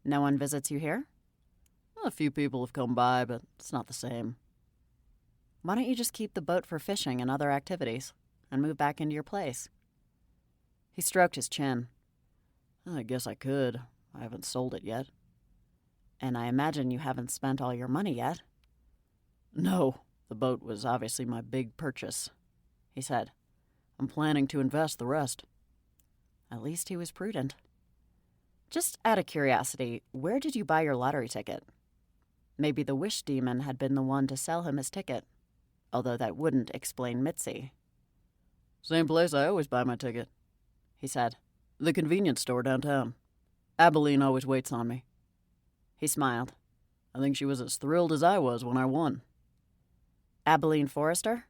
S1: No one visits you here?
S2: A few people have come by, but it's not the same.
S1: Why don't you just keep the boat for fishing and other activities and move back into your place? He stroked his chin.
S2: I guess I could. I haven't sold it yet.
S1: And I imagine you haven't spent all your money yet.
S2: No, the boat was obviously my big purchase, he said. I'm planning to invest the rest.
S1: At least he was prudent. Just out of curiosity, where did you buy your lottery ticket? Maybe the wish demon had been the one to sell him his ticket, although that wouldn't explain Mitzi.
S2: Same place I always buy my ticket, he said. The convenience store downtown. Abilene always waits on me.
S1: He smiled.
S2: I think she was as thrilled as I was when I won.
S1: Abilene Forrester?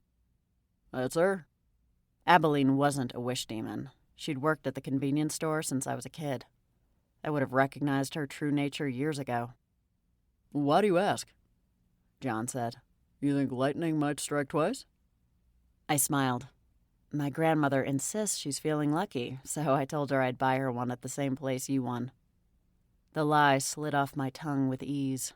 S2: That's her.
S1: Abilene wasn't a wish demon. She'd worked at the convenience store since I was a kid. I would have recognized her true nature years ago.
S2: Why do you ask?
S1: John said.
S2: You think lightning might strike twice?
S1: I smiled. My grandmother insists she's feeling lucky, so I told her I'd buy her one at the same place you won. The lie slid off my tongue with ease.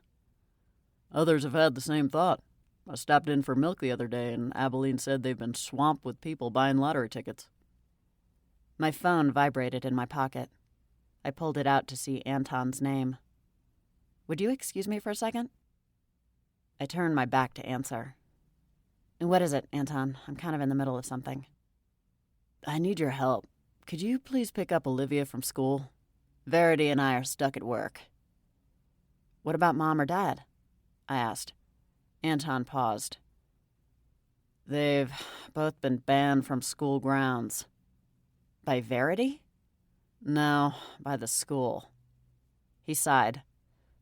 S2: Others have had the same thought. I stopped in for milk the other day, and Abilene said they've been swamped with people buying lottery tickets.
S1: My phone vibrated in my pocket. I pulled it out to see Anton's name. Would you excuse me for a second? I turned my back to answer. What is it, Anton? I'm kind of in the middle of something.
S2: I need your help. Could you please pick up Olivia from school? Verity and I are stuck at work.
S1: What about Mom or Dad? I asked.
S2: Anton paused. They've both been banned from school grounds.
S1: By Verity?
S2: No, by the school. He sighed.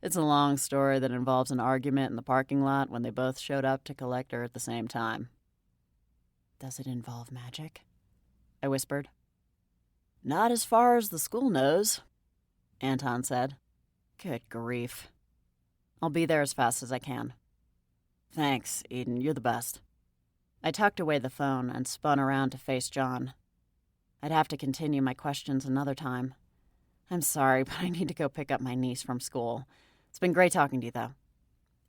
S2: It's a long story that involves an argument in the parking lot when they both showed up to collect her at the same time.
S1: Does it involve magic? I whispered.
S2: Not as far as the school knows, Anton said.
S1: Good grief. I'll be there as fast as I can.
S2: Thanks, Eden. You're the best.
S1: I tucked away the phone and spun around to face John. I'd have to continue my questions another time. I'm sorry, but I need to go pick up my niece from school. It's been great talking to you, though.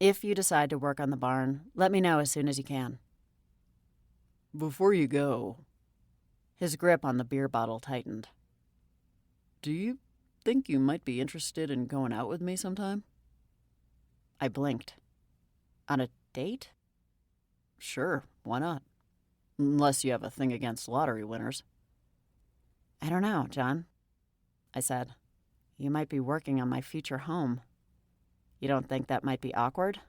S1: If you decide to work on the barn, let me know as soon as you can.
S2: Before you go...
S1: His grip on the beer bottle tightened.
S2: Do you think you might be interested in going out with me sometime?
S1: I blinked. On a date?
S2: Sure, why not? Unless you have a thing against lottery winners.
S1: I don't know, John, I said. You might be working on my future home. You don't think that might be awkward?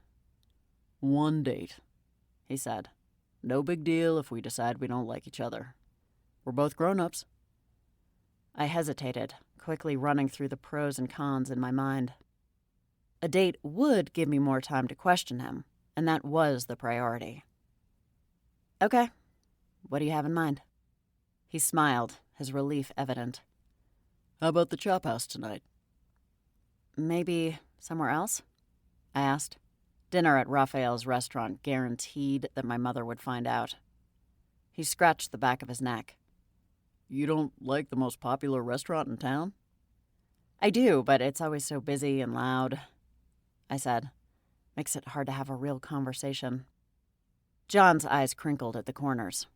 S2: One date, he said. No big deal if we decide we don't like each other. We're both grown-ups.
S1: I hesitated, quickly running through the pros and cons in my mind. A date would give me more time to question him, and that was the priority. Okay, what do you have in mind? He smiled, his relief evident.
S2: How about the chop house tonight?
S1: Maybe somewhere else? I asked. Dinner at Raphael's restaurant guaranteed that my mother would find out. He scratched the back of his neck.
S2: You don't like the most popular restaurant in town?
S1: I do, but it's always so busy and loud, I said. Makes it hard to have a real conversation. John's eyes crinkled at the corners.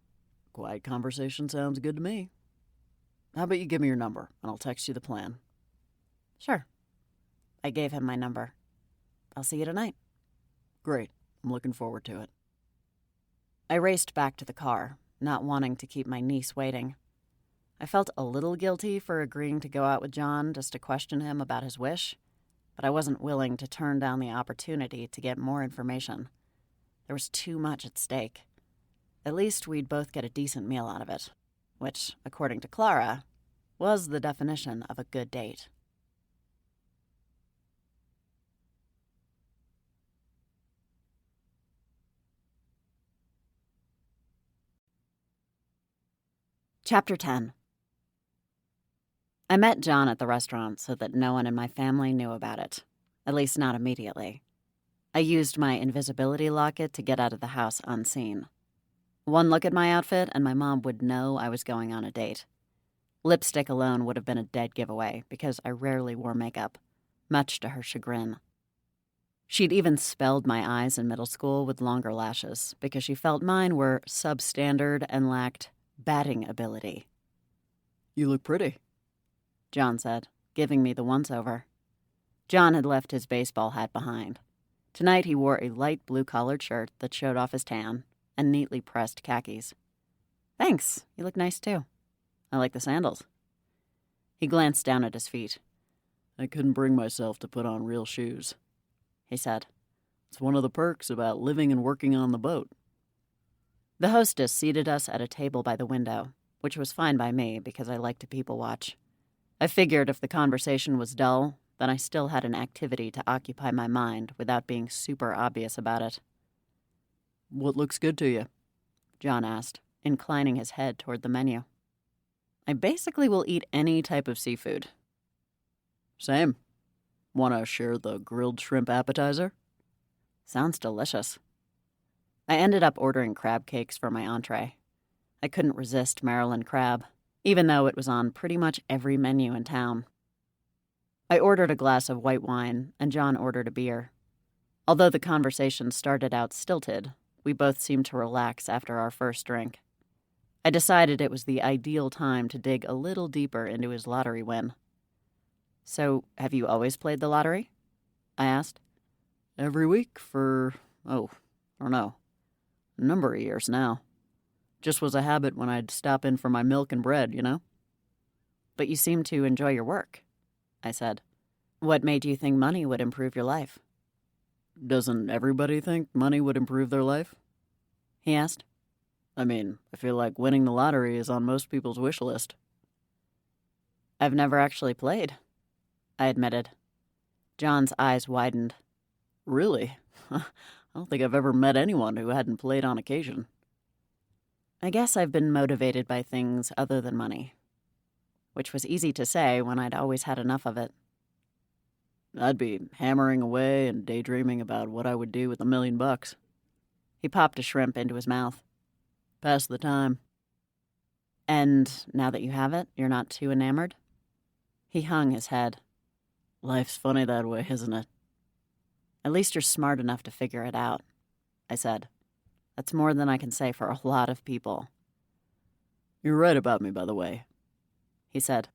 S2: Quiet conversation sounds good to me. How about you give me your number, and I'll text you the plan?
S1: Sure. I gave him my number. I'll see you tonight.
S2: Great. I'm looking forward to it.
S1: I raced back to the car, not wanting to keep my niece waiting. I felt a little guilty for agreeing to go out with John just to question him about his wish, but I wasn't willing to turn down the opportunity to get more information. There was too much at stake. At least we'd both get a decent meal out of it, which, according to Clara, was the definition of a good date. Chapter 10. I met John at the restaurant so that no one in my family knew about it, at least not immediately. I used my invisibility locket to get out of the house unseen. One look at my outfit and my mom would know I was going on a date. Lipstick alone would have been a dead giveaway because I rarely wore makeup, much to her chagrin. She'd even spelled my eyes in middle school with longer lashes because she felt mine were substandard and lacked batting ability.
S2: You look pretty,
S1: John said, giving me the once-over. John had left his baseball hat behind. Tonight he wore a light blue-collared shirt that showed off his tan and neatly pressed khakis. Thanks, you look nice too. I like the sandals. He glanced down at his feet.
S2: I couldn't bring myself to put on real shoes,
S1: he said.
S2: It's one of the perks about living and working on the boat.
S1: The hostess seated us at a table by the window, which was fine by me because I like to people watch. I figured if the conversation was dull, then I still had an activity to occupy my mind without being super obvious about it.
S2: What looks good to you?
S1: John asked, inclining his head toward the menu. I basically will eat any type of seafood.
S2: Same. Want to share the grilled shrimp appetizer?
S1: Sounds delicious. I ended up ordering crab cakes for my entree. I couldn't resist Maryland crab, even though it was on pretty much every menu in town. I ordered a glass of white wine, and John ordered a beer. Although the conversation started out stilted, we both seemed to relax after our first drink. I decided it was the ideal time to dig a little deeper into his lottery win. So, have you always played the lottery? I asked.
S2: Every week for, I don't know, a number of years now. Just was a habit when I'd stop in for my milk and bread, you know?
S1: But you seem to enjoy your work, I said. What made you think money would improve your life?
S2: Doesn't everybody think money would improve their life?
S1: He asked.
S2: I mean, I feel like winning the lottery is on most people's wish list.
S1: I've never actually played, I admitted. John's eyes widened.
S2: Really? I don't think I've ever met anyone who hadn't played on occasion.
S1: I guess I've been motivated by things other than money, which was easy to say when I'd always had enough of it.
S2: I'd be hammering away and daydreaming about what I would do with $1 million.
S1: He popped a shrimp into his mouth.
S2: Pass the time.
S1: And now that you have it, you're not too enamored? He hung his head.
S2: Life's funny that way, isn't it?
S1: At least you're smart enough to figure it out, I said. That's more than I can say for a lot of people.
S2: You're right about me, by the way,
S1: he said.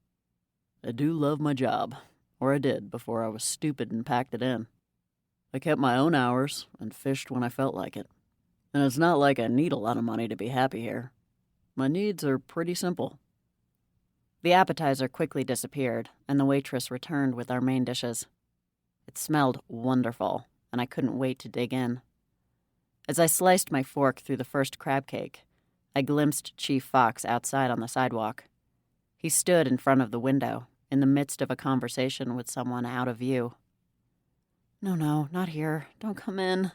S2: I do love my job, or I did before I was stupid and packed it in. I kept my own hours and fished when I felt like it. And it's not like I need a lot of money to be happy here. My needs are pretty simple.
S1: The appetizer quickly disappeared, and the waitress returned with our main dishes. It smelled wonderful, and I couldn't wait to dig in. As I sliced my fork through the first crab cake, I glimpsed Chief Fox outside on the sidewalk. He stood in front of the window, in the midst of a conversation with someone out of view. No, not here. Don't come in,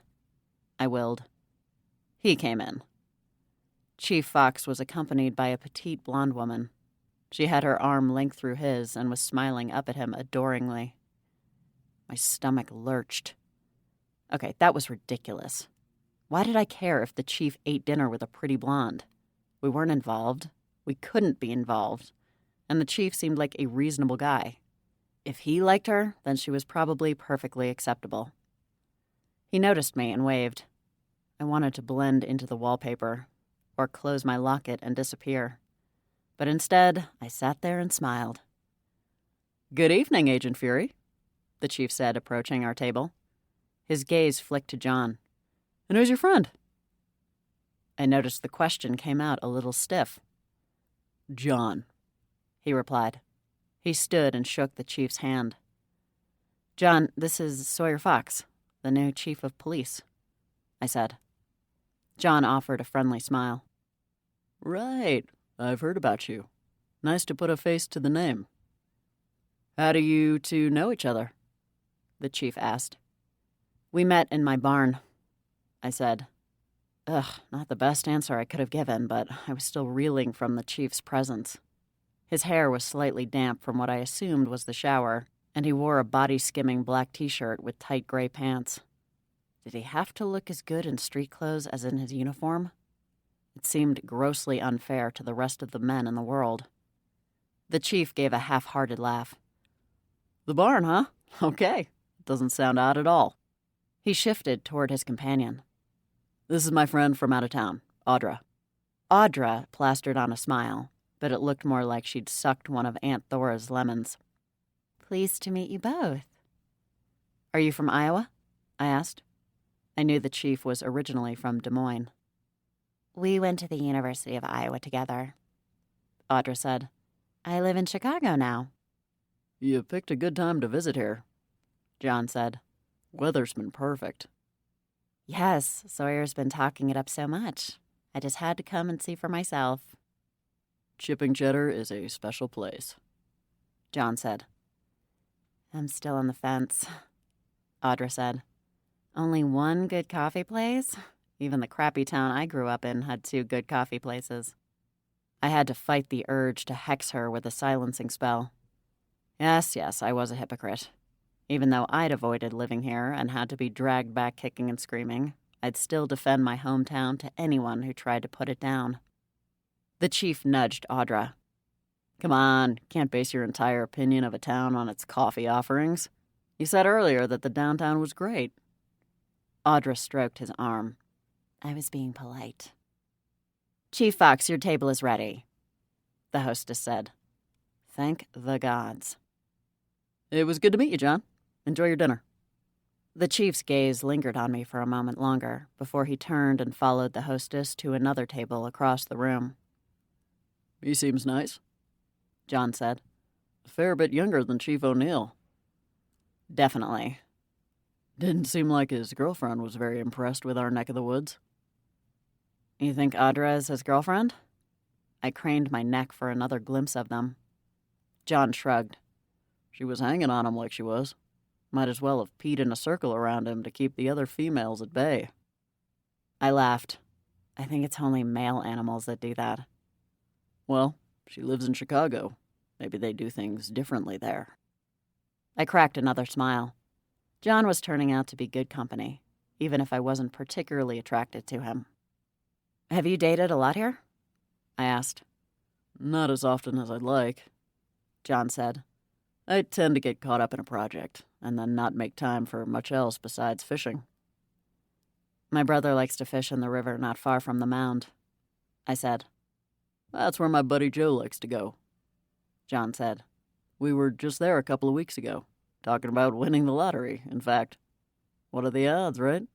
S1: I willed. He came in. Chief Fox was accompanied by a petite blonde woman. She had her arm linked through his and was smiling up at him adoringly. My stomach lurched. Okay, that was ridiculous. Why did I care if the chief ate dinner with a pretty blonde? We weren't involved. We couldn't be involved. And the chief seemed like a reasonable guy. If he liked her, then she was probably perfectly acceptable. He noticed me and waved. I wanted to blend into the wallpaper, or close my locket and disappear. But instead, I sat there and smiled. "Good evening, Agent Fury," the chief said, approaching our table. His gaze flicked to John. "And who's your friend?" I noticed the question came out a little stiff. "John," he replied. He stood and shook the chief's hand. "John, this is Sawyer Fox, the new chief of police," I said. John offered a friendly smile. "Right, I've heard about you. Nice to put a face to the name. How do you two know each other?" the chief asked. "We met in my barn," I said. Ugh, not the best answer I could have given, but I was still reeling from the chief's presence. His hair was slightly damp from what I assumed was the shower, and he wore a body-skimming black t-shirt with tight gray pants. Did he have to look as good in street clothes as in his uniform? It seemed grossly unfair to the rest of the men in the world. The chief gave a half-hearted laugh. "The barn, huh? Okay. Doesn't sound odd at all." He shifted toward his companion. "This is my friend from out of town, Audra." Audra plastered on a smile, but it looked more like she'd sucked one of Aunt Thora's lemons. "Pleased to meet you both." "Are you from Iowa?" I asked. I knew the chief was originally from Des Moines.
S3: We went to the University of Iowa together, Audra said. I live in Chicago now.
S2: "You picked a good time to visit here," John said. "Weather's been perfect."
S3: Yes, Sawyer's been talking it up so much. I just had to come and see for myself.
S2: "Chipping Cheddar is a special place,"
S1: John said.
S3: I'm still on the fence, Audra said. Only one good coffee place?
S1: Even the crappy town I grew up in had 2 good coffee places. I had to fight the urge to hex her with a silencing spell. Yes, I was a hypocrite. Even though I'd avoided living here and had to be dragged back kicking and screaming, I'd still defend my hometown to anyone who tried to put it down. The chief nudged Audra. "Come on, can't base your entire opinion of a town on its coffee offerings. You said earlier that the downtown was great." Audra stroked his arm.
S3: I was being polite.
S1: "Chief Fox, your table is ready," the hostess said. Thank the gods. "It was good to meet you, John. Enjoy your dinner." The chief's gaze lingered on me for a moment longer before he turned and followed the hostess to another table across the room. "He seems nice," John said. "A fair bit younger than Chief O'Neill." "Definitely." "Didn't seem like his girlfriend was very impressed with our neck of the woods." "You think Audra is his girlfriend?" I craned my neck for another glimpse of them. John shrugged. "She was hanging on him like she was. Might as well have peed in a circle around him to keep the other females at bay." I laughed. I think it's only male animals that do that. "Well, she lives in Chicago. Maybe they do things differently there." I cracked another smile. John was turning out to be good company, even if I wasn't particularly attracted to him. "Have you dated a lot here?" I asked. "Not as often as I'd like," John said. "I tend to get caught up in a project, and then not make time for much else besides fishing." "My brother likes to fish in the river not far from the mound," I said. "That's where my buddy Joe likes to go," John said. "We were just there a couple of weeks ago, talking about winning the lottery, in fact. What are the odds, right?"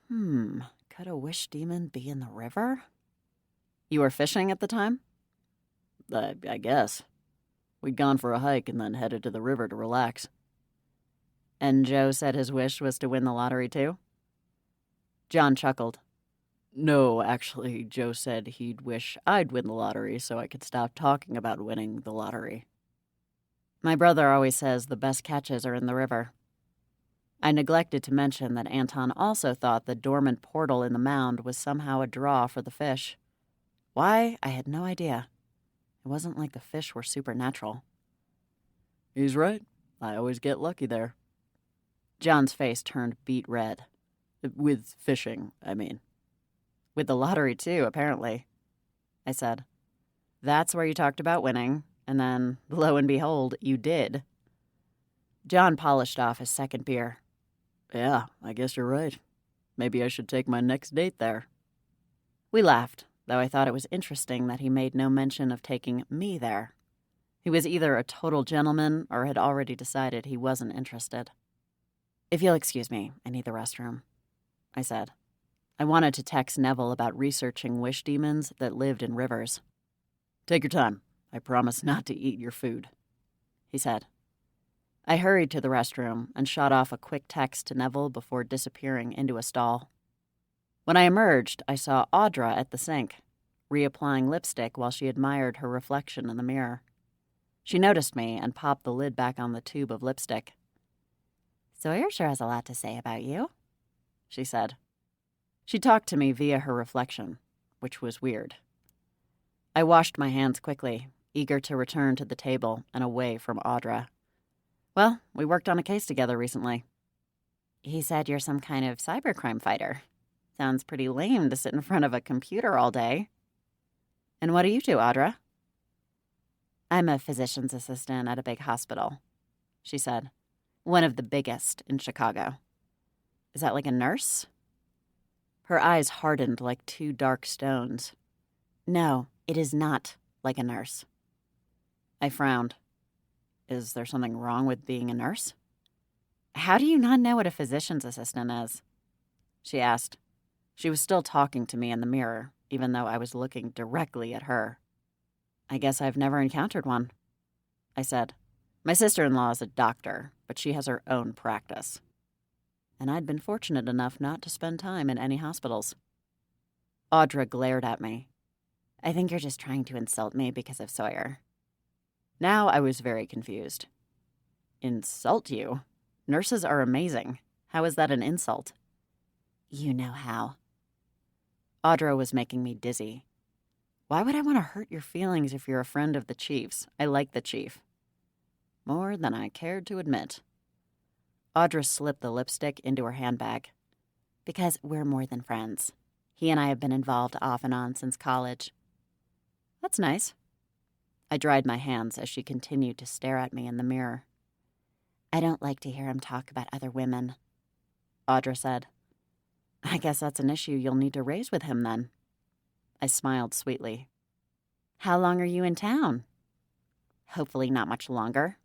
S1: Could a wish demon be in the river? "You were fishing at the time?" I guess. We'd gone for a hike and then headed to the river to relax." "And Joe said his wish was to win the lottery too?" John chuckled. "No, actually, Joe said he'd wish I'd win the lottery so I could stop talking about winning the lottery." My brother always says the best catches are in the river. I neglected to mention that Anton also thought the dormant portal in the mound was somehow a draw for the fish. Why? I had no idea. It wasn't like the fish were supernatural. "He's right. I always get lucky there."
S2: John's face turned beet red. With fishing, I mean. With the lottery, too, apparently, I said. That's where you talked about winning, and then, lo and behold, you did. John polished off his second beer. Yeah, I guess you're right. Maybe I should take my next date there. We laughed, though I thought it was interesting that he made no mention of taking me there. He was either a total gentleman or had already decided he wasn't interested. If you'll excuse me, I need the restroom, I said. I wanted to text Neville about researching wish demons that lived in rivers. Take your time. I promise not to eat your food, he said. I hurried to the restroom and shot off a quick text to Neville before disappearing into a stall. When I emerged, I saw Audra at the sink, reapplying lipstick while she admired her reflection in the mirror. She noticed me and popped the lid back on the tube of lipstick.
S3: Sawyer sure has a lot to say about you,
S2: she said. She talked to me via her reflection, which was weird. I washed my hands quickly, eager to return to the table and away from Audra. Well, we worked on a case together recently.
S3: He said you're some kind of cybercrime fighter. Sounds pretty lame to sit in front of a computer all day.
S2: And what do you do, Audra?
S3: I'm a physician's assistant at a big hospital, she said. One of the biggest in Chicago.
S2: Is that like a nurse? Her eyes hardened like two dark stones.
S3: No, it is not like a nurse.
S2: I frowned. Is there something wrong with being a nurse?
S3: How do you not know what a physician's assistant is?
S2: She asked. She was still talking to me in the mirror, even though I was looking directly at her. I guess I've never encountered one, I said. My sister-in-law is a doctor, but she has her own practice. And I'd been fortunate enough not to spend time in any hospitals. Audra glared at me.
S3: I think you're just trying to insult me because of Sawyer.
S2: Now I was very confused. Insult you? Nurses are amazing. How is that an insult?
S3: You know how.
S2: Audra was making me dizzy. Why would I want to hurt your feelings if you're a friend of the chief's? I like the chief. More than I cared to admit. Audra slipped the lipstick into her handbag.
S3: Because we're more than friends. He and I have been involved off and on since college.
S2: That's nice. I dried my hands as she continued to stare at me in the mirror.
S3: I don't like to hear him talk about other women,
S2: Audra said. I guess that's an issue you'll need to raise with him then. I smiled sweetly.
S3: How long are you in town?
S2: Hopefully not much longer,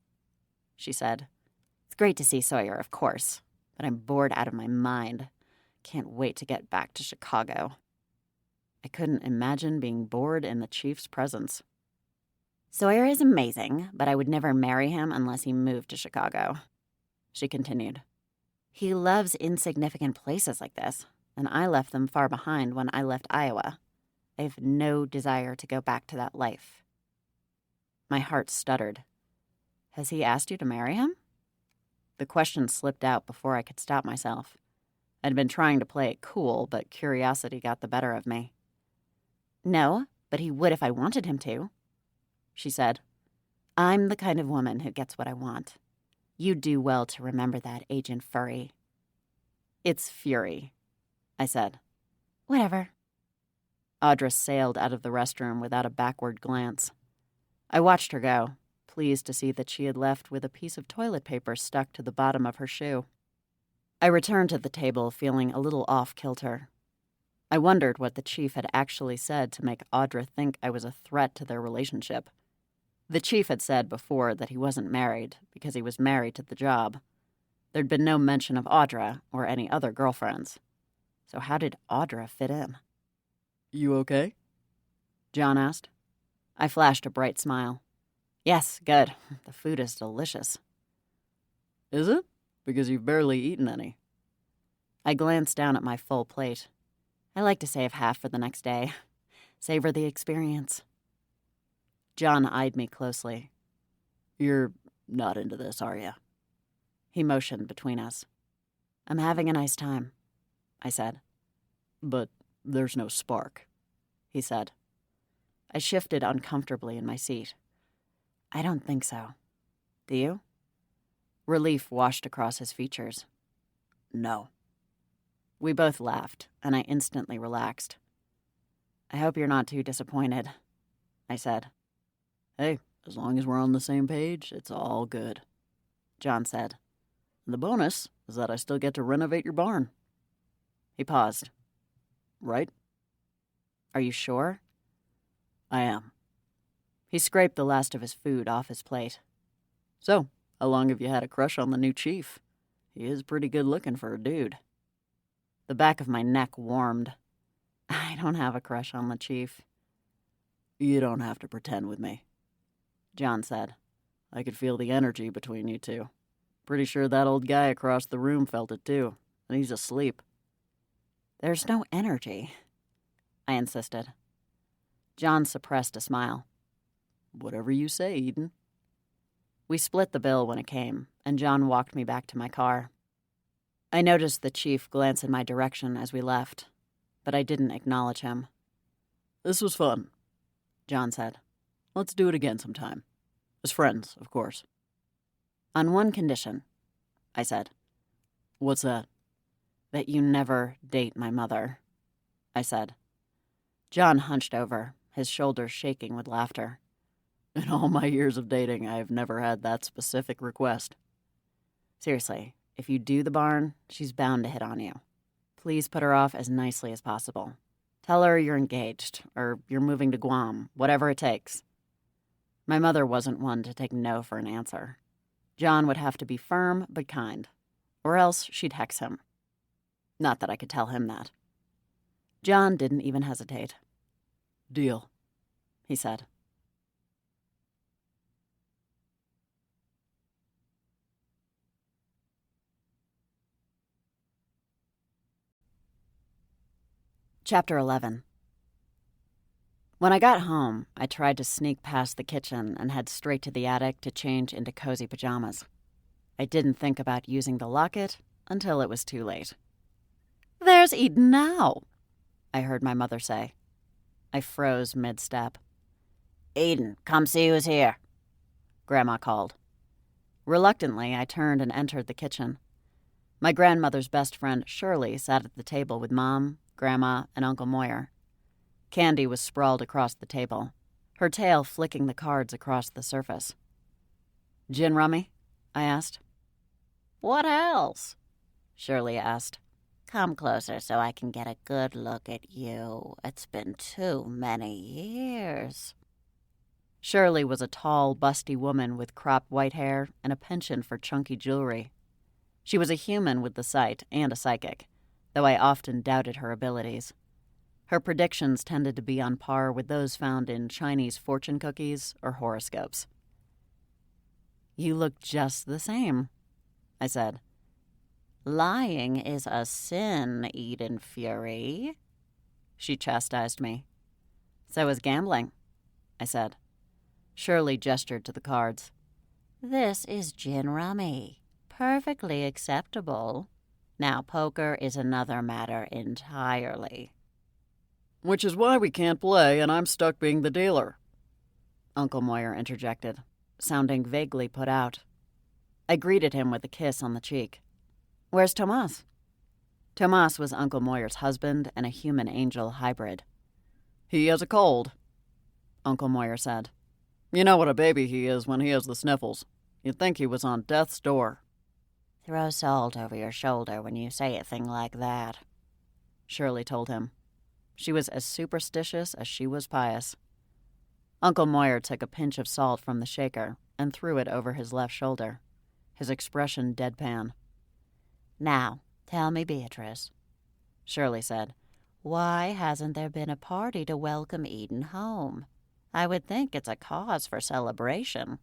S2: she said.
S3: It's great to see Sawyer, of course,
S2: but I'm bored out of my mind. Can't wait to get back to Chicago. I couldn't imagine being bored in the chief's presence.
S3: Sawyer is amazing, but I would never marry him unless he moved to Chicago, she continued. He loves insignificant places like this, and I left them far behind when I left Iowa. I have no desire to go back to that life.
S2: My heart stuttered. Has he asked you to marry him? The question slipped out before I could stop myself. I'd been trying to play it cool, but curiosity got the better of me.
S3: No, but he would if I wanted him to, she said. I'm the kind of woman who gets what I want. You'd do well to remember that, Agent Fury.
S2: It's Fury, I said.
S3: Whatever.
S2: Audra sailed out of the restroom without a backward glance. I watched her go, pleased to see that she had left with a piece of toilet paper stuck to the bottom of her shoe. I returned to the table feeling a little off-kilter. I wondered what the chief had actually said to make Audra think I was a threat to their relationship. The chief had said before that he wasn't married because he was married to the job. There'd been no mention of Audra or any other girlfriends. So how did Audra fit in? You okay? John asked. I flashed a bright smile. Yes, good. The food is delicious. Is it? Because you've barely eaten any. I glanced down at my full plate. I like to save half for the next day. Savor the experience. John eyed me closely. You're not into this, are you? He motioned between us. I'm having a nice time, I said. But there's no spark, he said. I shifted uncomfortably in my seat. I don't think so. Do you? Relief washed across his features. No.
S3: We both laughed, and I instantly relaxed. I hope you're not too disappointed, I said.
S2: Hey, as long as we're on the same page, it's all good,
S3: John said.
S2: The bonus is that I still get to renovate your barn.
S3: He paused.
S2: Right?
S3: Are you sure?
S2: I am.
S3: He scraped the last of his food off his plate.
S2: So, how long have you had a crush on the new chief? He is pretty good looking for a dude.
S3: The back of my neck warmed. I don't have a crush on the chief.
S2: You don't have to pretend with me,
S3: John said.
S2: I could feel the energy between you two. Pretty sure that old guy across the room felt it too, and he's asleep.
S3: There's no energy, I insisted. John suppressed a smile.
S2: Whatever you say, Eden.
S3: We split the bill when it came, and John walked me back to my car. I noticed the chief glance in my direction as we left, but I didn't acknowledge him.
S2: This was fun,
S3: John said.
S2: Let's do it again sometime. As friends, of course.
S3: On one condition, I said.
S2: What's that?
S3: That you never date my mother, I said. John hunched over, his shoulders shaking with laughter.
S2: In all my years of dating, I have never had that specific request.
S3: Seriously, if you do the barn, she's bound to hit on you. Please put her off as nicely as possible. Tell her you're engaged, or you're moving to Guam, whatever it takes. My mother wasn't one to take no for an answer. John would have to be firm but kind, or else she'd hex him. Not that I could tell him that. John didn't even hesitate.
S2: Deal,
S3: he said. Chapter 11. When I got home, I tried to sneak past the kitchen and head straight to the attic to change into cozy pajamas. I didn't think about using the locket until it was too late. "There's Eden now," I heard my mother say. I froze mid-step. "Eden, come see who's here," Grandma called. Reluctantly, I turned and entered the kitchen. My grandmother's best friend, Shirley, sat at the table with Mom, Grandma, and Uncle Moyer. Candy was sprawled across the table, her tail flicking the cards across the surface. "Gin rummy?" I asked. "What else?" Shirley asked. "Come closer so I can get a good look at you. It's been too many years." Shirley was a tall, busty woman with cropped white hair and a penchant for chunky jewelry. She was a human with the sight and a psychic, though I often doubted her abilities. Her predictions tended to be on par with those found in Chinese fortune cookies or horoscopes. "You look just the same," I said. "Lying is a sin, Eden Fury," she chastised me. "So is gambling," I said. Shirley gestured to the cards. "This is gin rummy. Perfectly acceptable. Now poker is another matter entirely."
S2: "Which is why we can't play, and I'm stuck being the dealer," Uncle Moyer interjected, sounding vaguely put out. I greeted him with a kiss on the cheek. "Where's Tomas?" Tomas was Uncle Moyer's husband and a human angel hybrid. "He has a cold,"
S3: Uncle Moyer said.
S2: "You know what a baby he is when he has the sniffles. You'd think he was on death's door."
S3: "Throw salt over your shoulder when you say a thing like that," Shirley told him. She was as superstitious as she was pious. Uncle Moyer took a pinch of salt from the shaker and threw it over his left shoulder, his expression deadpan. "Now, tell me, Beatrice," Shirley said, "why hasn't there been a party to welcome Eden home? I would think it's a cause for celebration."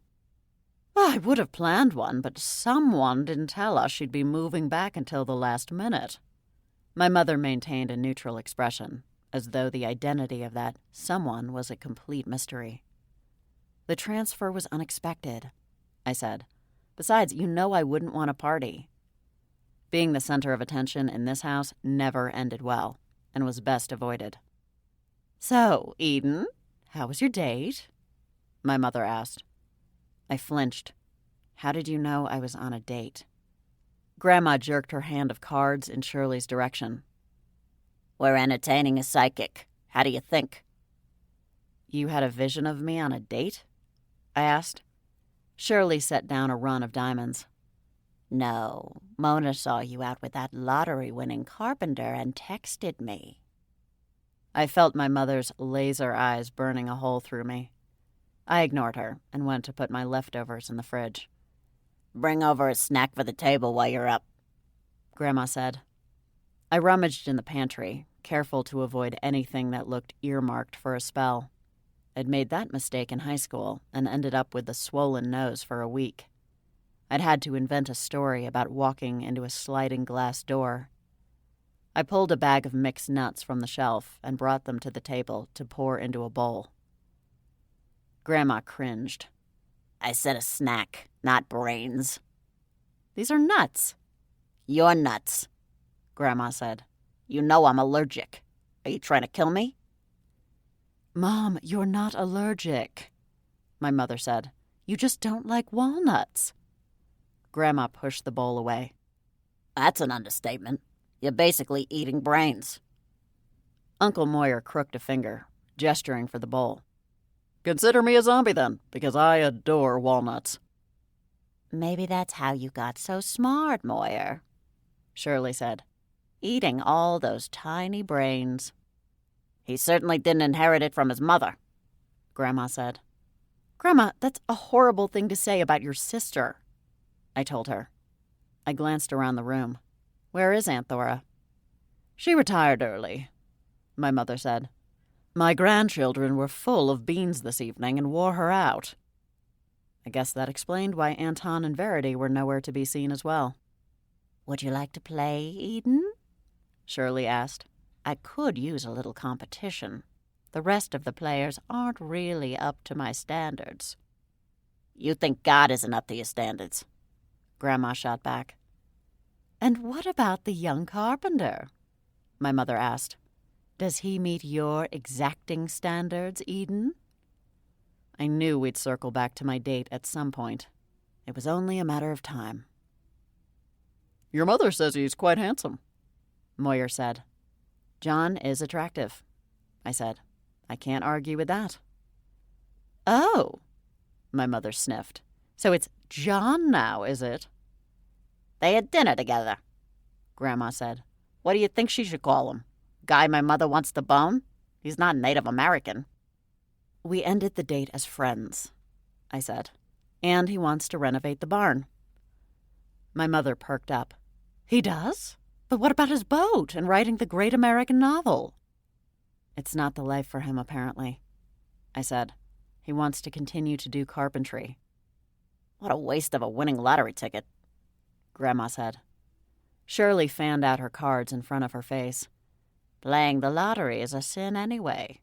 S3: "I would have planned one, but someone didn't tell us she'd be moving back until the last minute." My mother maintained a neutral expression, as though the identity of that someone was a complete mystery. "The transfer was unexpected," I said. "Besides, you know I wouldn't want a party." Being the center of attention in this house never ended well, and was best avoided. "So, Eden, how was your date?" my mother asked. I flinched. How did you know I was on a date?
S1: Grandma jerked her hand of cards in Shirley's direction.
S2: We're entertaining a psychic. How do you think?
S1: You had a vision of me on a date? I asked. Shirley set down a run of diamonds.
S2: No, Mona saw you out with that lottery-winning carpenter and texted me.
S1: I felt my mother's laser eyes burning a hole through me. I ignored her and went to put my leftovers in the fridge.
S2: Bring over a snack for the table while you're up,
S1: Grandma said. I rummaged in the pantry, careful to avoid anything that looked earmarked for a spell. I'd made that mistake in high school and ended up with a swollen nose for a week. I'd had to invent a story about walking into a sliding glass door. I pulled a bag of mixed nuts from the shelf and brought them to the table to pour into a bowl. Grandma cringed.
S2: I said a snack, not brains.
S1: These are nuts.
S2: You're nuts, Grandma said. You know I'm allergic. Are you trying to kill me?
S1: Mom, you're not allergic, my mother said. You just don't like walnuts. Grandma pushed the bowl away.
S2: That's an understatement. You're basically eating brains.
S1: Uncle Moyer crooked a finger, gesturing for the bowl. Consider me a zombie then, because I adore walnuts.
S2: Maybe that's how you got so smart, Moyer,
S1: Shirley said.
S2: Eating all those tiny brains. He certainly didn't inherit it from his mother, Grandma said.
S1: Grandma, that's a horrible thing to say about your sister, I told her. I glanced around the room. Where is Aunt Thora? She retired early, my mother said. My grandchildren were full of beans this evening and wore her out. I guess that explained why Anton and Verity were nowhere to be seen as well.
S2: Would you like to play, Eden?
S1: Shirley asked.
S2: I could use a little competition. The rest of the players aren't really up to my standards. You think God isn't up to your standards, Grandma shot back.
S1: And what about the young carpenter? My mother asked. Does he meet your exacting standards, Eden? I knew we'd circle back to my date at some point. It was only a matter of time. Your mother says he's quite handsome, Moyer said. John is attractive, I said. I can't argue with that. Oh, my mother sniffed. So it's John now, is it?
S2: They had dinner together, Grandma said. What do you think she should call him? Guy my mother wants to bone? He's not Native American.
S1: We ended the date as friends, I said. And he wants to renovate the barn. My mother perked up. He does? But what about his boat and writing the great American novel? It's not the life for him, apparently, I said. He wants to continue to do carpentry.
S2: What a waste of a winning lottery ticket, Grandma said.
S1: Shirley fanned out her cards in front of her face.
S2: Playing the lottery is a sin anyway.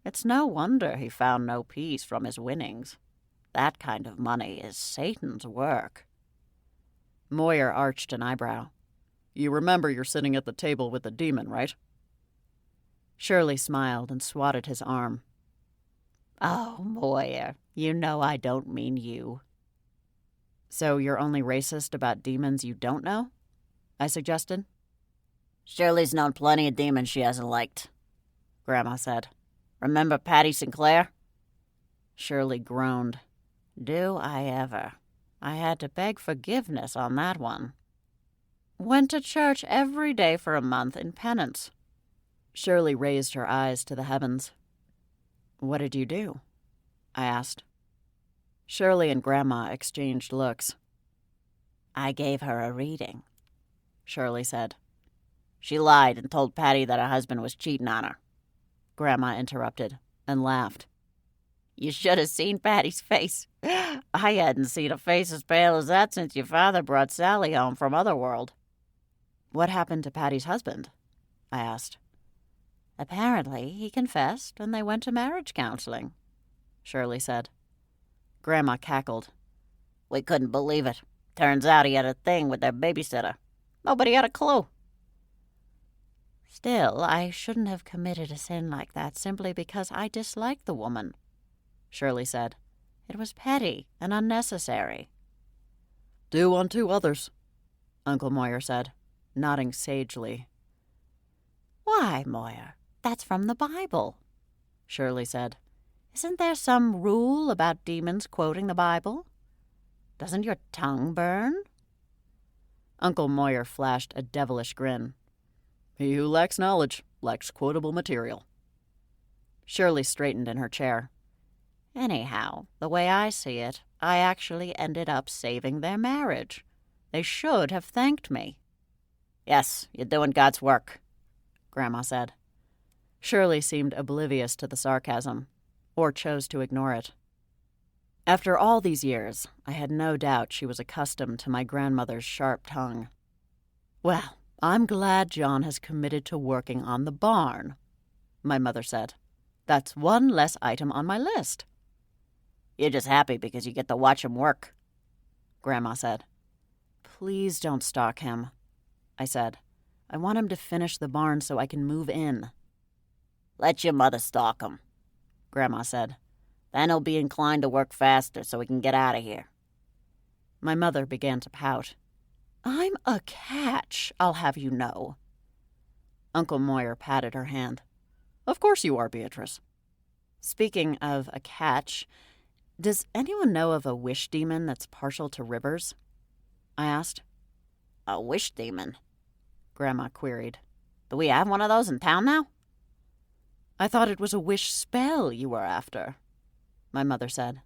S2: It's no wonder he found no peace from his winnings. That kind of money is Satan's work.
S1: Moyer arched an eyebrow. You remember you're sitting at the table with the demon, right? Shirley smiled and swatted his arm.
S2: Oh, Moyer, you know I don't mean you.
S1: So you're only racist about demons you don't know? I suggested.
S2: Shirley's known plenty of demons she hasn't liked, Grandma said. Remember Patty Sinclair?
S1: Shirley groaned.
S2: Do I ever? I had to beg forgiveness on that one. Went to church every day for a month in penance.
S1: Shirley raised her eyes to the heavens. What did you do? I asked. Shirley and Grandma exchanged looks.
S2: I gave her a reading, Shirley said. She lied and told Patty that her husband was cheating on her.
S1: Grandma interrupted and laughed.
S2: You should have seen Patty's face. I hadn't seen a face as pale as that since your father brought Sally home from Otherworld.
S1: What happened to Patty's husband? I asked.
S2: Apparently, he confessed and they went to marriage counseling, Shirley said.
S1: Grandma cackled.
S2: We couldn't believe it. Turns out he had a thing with their babysitter. Nobody had a clue. Still, I shouldn't have committed a sin like that simply because I disliked the woman, Shirley said. It was petty and unnecessary.
S1: Do unto others, Uncle Moyer said, nodding sagely.
S3: Why, Moyer, that's from the Bible, Shirley said. Isn't there some rule about demons quoting the Bible? Doesn't your tongue burn?
S1: Uncle Moyer flashed a devilish grin. He who lacks knowledge lacks quotable material. Shirley straightened in her chair.
S3: Anyhow, the way I see it, I actually ended up saving their marriage. They should have thanked me.
S2: Yes, you're doing God's work, Grandma said.
S1: Shirley seemed oblivious to the sarcasm, or chose to ignore it. After all these years, I had no doubt she was accustomed to my grandmother's sharp tongue. Well, I'm glad John has committed to working on the barn, my mother said. That's one less item on my list.
S2: You're just happy because you get to watch him work,
S1: Grandma said. Please don't stalk him, I said. I want him to finish the barn so I can move in.
S2: Let your mother stalk him, Grandma said. Then he'll be inclined to work faster so we can get out of here.
S1: My mother began to pout. I'm a catch, I'll have you know. Uncle Moyer patted her hand. Of course you are, Beatrice. Speaking of a catch, does anyone know of a wish demon that's partial to rivers? I asked.
S2: A wish demon?
S1: Grandma queried.
S2: Do we have one of those in town now?
S1: I thought it was a wish spell you were after, my mother said.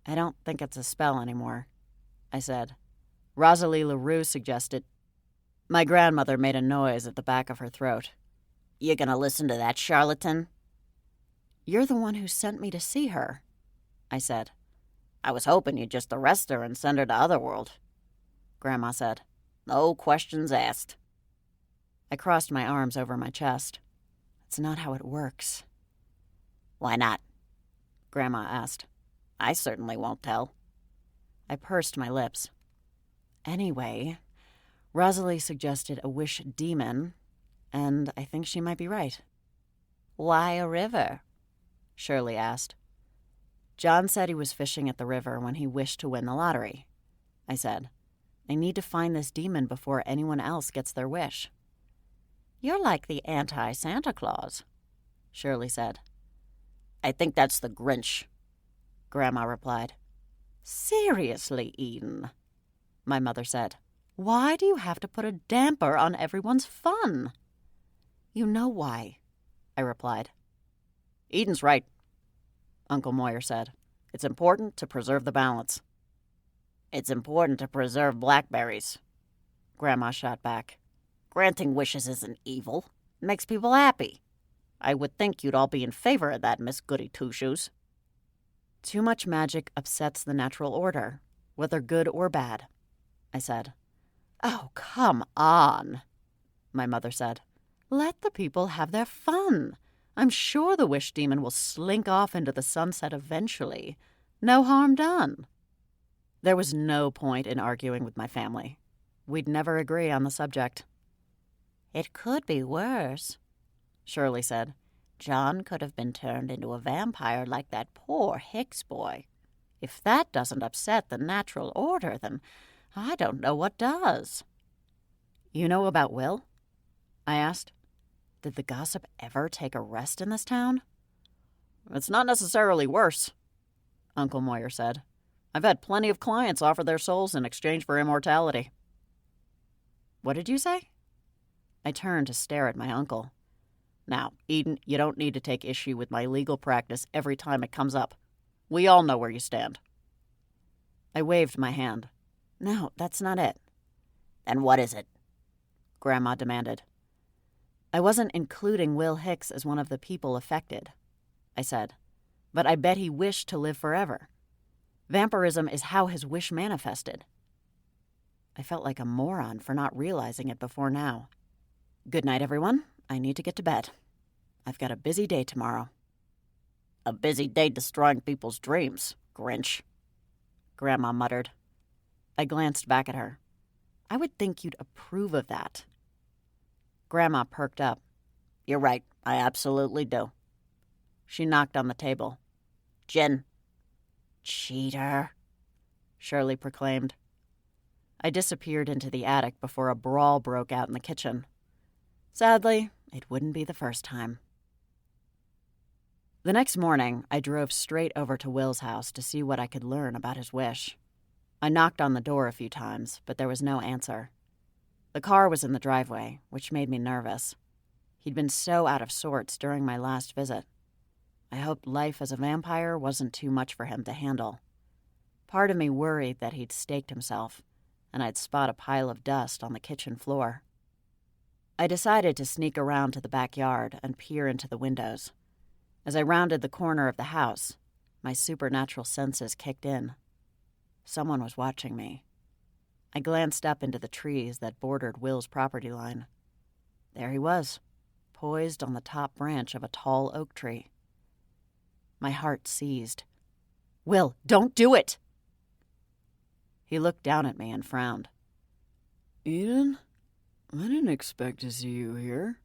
S1: I don't think it's a spell anymore, I said. Rosalie LaRue suggested. My grandmother made a noise at the back of her throat.
S2: You gonna listen to that charlatan?
S1: You're the one who sent me to see her, I said.
S2: I was hoping you'd just arrest her and send her to Otherworld, Grandma said. No questions asked.
S1: I crossed my arms over my chest. It's not how it works.
S2: Why not?
S1: Grandma asked.
S2: I certainly won't tell.
S1: I pursed my lips. Anyway, Rosalie suggested a wish demon, and I think she might be right.
S3: Why a river?
S1: Shirley asked. John said he was fishing at the river when he wished to win the lottery, I said. I need to find this demon before anyone else gets their wish.
S3: You're like the anti-Santa Claus, Shirley said.
S2: I think that's the Grinch,
S1: Grandma replied. Seriously, Eden, my mother said. Why do you have to put a damper on everyone's fun? You know why, I replied.
S2: Eden's right, Uncle Moyer said. It's important to preserve the balance. It's important to preserve blackberries, Grandma shot back. Granting wishes isn't evil. It makes people happy. I would think you'd all be in favor of that, Miss Goody Two-Shoes.
S1: Too much magic upsets the natural order, whether good or bad, I said. Oh, come on, my mother said. Let the people have their fun. I'm sure the wish demon will slink off into the sunset eventually. No harm done. There was no point in arguing with my family. We'd never agree on the subject.
S3: It could be worse, Shirley said. John could have been turned into a vampire like that poor Hicks boy. If that doesn't upset the natural order, then I don't know what does.
S1: You know about Will? I asked. Did the gossip ever take a rest in this town?
S2: It's not necessarily worse, Uncle Moyer said. I've had plenty of clients offer their souls in exchange for immortality.
S1: What did you say? I turned to stare at my uncle.
S2: Now, Eden, you don't need to take issue with my legal practice every time it comes up. We all know where you stand.
S1: I waved my hand. No, that's not it.
S2: Then what is it?
S1: Grandma demanded. I wasn't including Will Hicks as one of the people affected, I said. But I bet he wished to live forever. Vampirism is how his wish manifested. I felt like a moron for not realizing it before now. Good night, everyone. I need to get to bed. I've got a busy day tomorrow.
S2: A busy day destroying people's dreams, Grinch, Grandma muttered.
S1: I glanced back at her. I would think you'd approve of that. Grandma perked up.
S2: You're right, I absolutely do.
S1: She knocked on the table.
S2: Gin.
S3: Cheater,
S1: Shirley proclaimed. I disappeared into the attic before a brawl broke out in the kitchen. Sadly, it wouldn't be the first time. The next morning, I drove straight over to Will's house to see what I could learn about his wish. I knocked on the door a few times, but there was no answer. The car was in the driveway, which made me nervous. He'd been so out of sorts during my last visit. I hoped life as a vampire wasn't too much for him to handle. Part of me worried that he'd staked himself, and I'd spot a pile of dust on the kitchen floor. I decided to sneak around to the backyard and peer into the windows. As I rounded the corner of the house, my supernatural senses kicked in. Someone was watching me. I glanced up into the trees that bordered Will's property line. There he was, poised on the top branch of a tall oak tree. My heart seized. "Will, don't do it!" He looked down at me and frowned.
S2: "Eden, I didn't expect to see you here."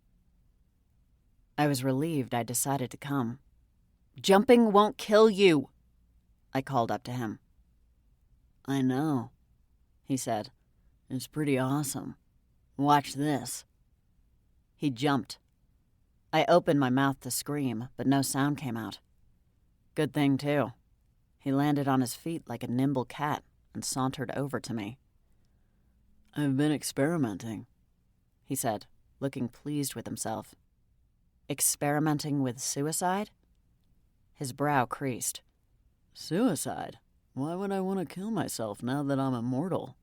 S1: I was relieved I decided to come. "Jumping won't kill you," I called up to him.
S2: "I know," he said. "It's pretty awesome. Watch this."
S1: He jumped. I opened my mouth to scream, but no sound came out. Good thing, too. He landed on his feet like a nimble cat and sauntered over to me.
S2: "I've been experimenting,"
S1: he said, looking pleased with himself. Experimenting with suicide? His brow creased.
S2: "Suicide? Why would I want to kill myself now that I'm immortal?"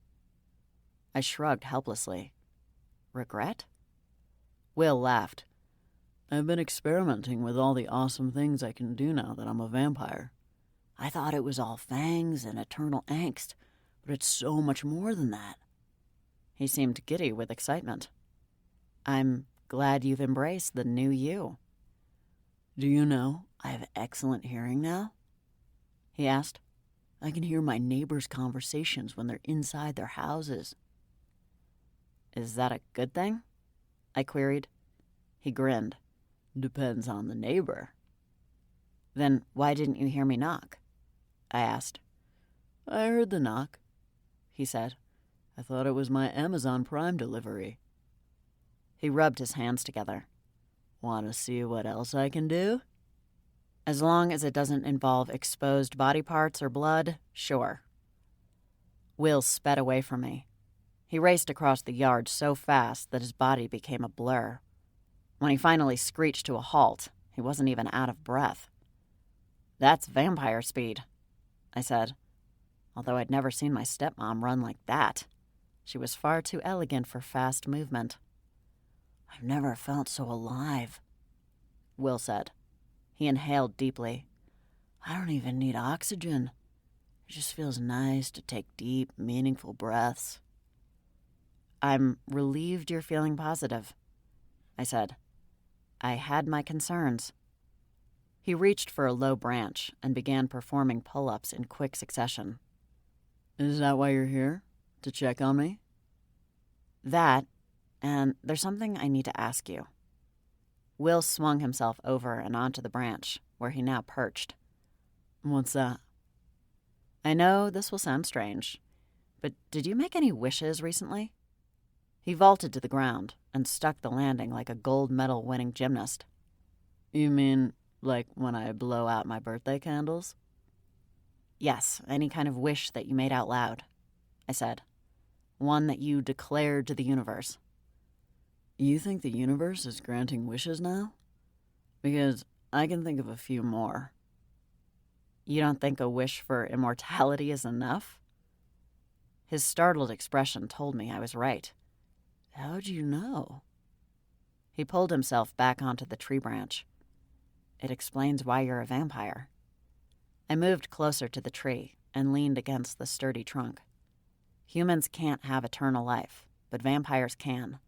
S1: I shrugged helplessly. Regret? Will laughed.
S2: "I've been experimenting with all the awesome things I can do now that I'm a vampire. I thought it was all fangs and eternal angst, but it's so much more than that."
S1: He seemed giddy with excitement. "I'm glad you've embraced the new you."
S2: "Do you know, I have excellent hearing now?"
S1: he asked.
S2: "I can hear my neighbors' conversations when they're inside their houses."
S1: "Is that a good thing?" I queried. He grinned.
S2: "Depends on the neighbor."
S1: "Then why didn't you hear me knock?" I asked.
S2: "I heard the knock," he said. "I thought it was my Amazon Prime delivery."
S1: He rubbed his hands together.
S2: "Want to see what else I can do?"
S1: "As long as it doesn't involve exposed body parts or blood, sure." Will sped away from me. He raced across the yard so fast that his body became a blur. When he finally screeched to a halt, he wasn't even out of breath. "That's vampire speed," I said, although I'd never seen my stepmom run like that. She was far too elegant for fast movement.
S2: "I've never felt so alive,"
S1: Will said. He inhaled deeply.
S2: "I don't even need oxygen. It just feels nice to take deep, meaningful breaths."
S1: "I'm relieved you're feeling positive," I said. I had my concerns. He reached for a low branch and began performing pull-ups in quick succession.
S2: "Is that why you're here? To check on me?"
S1: "That, and there's something I need to ask you." Will swung himself over and onto the branch, where he now perched.
S2: "What's that?"
S1: "I know this will sound strange, but did you make any wishes recently?" He vaulted to the ground and stuck the landing like a gold medal-winning gymnast.
S2: "You mean, like when I blow out my birthday candles?"
S1: "Yes, any kind of wish that you made out loud," I said. "One that you declared to the universe."
S2: "You think the universe is granting wishes now? Because I can think of a few more."
S1: "You don't think a wish for immortality is enough?" His startled expression told me I was right.
S2: "How'd you know?"
S1: He pulled himself back onto the tree branch. "It explains why you're a vampire." I moved closer to the tree and leaned against the sturdy trunk. Humans can't have eternal life, but vampires can.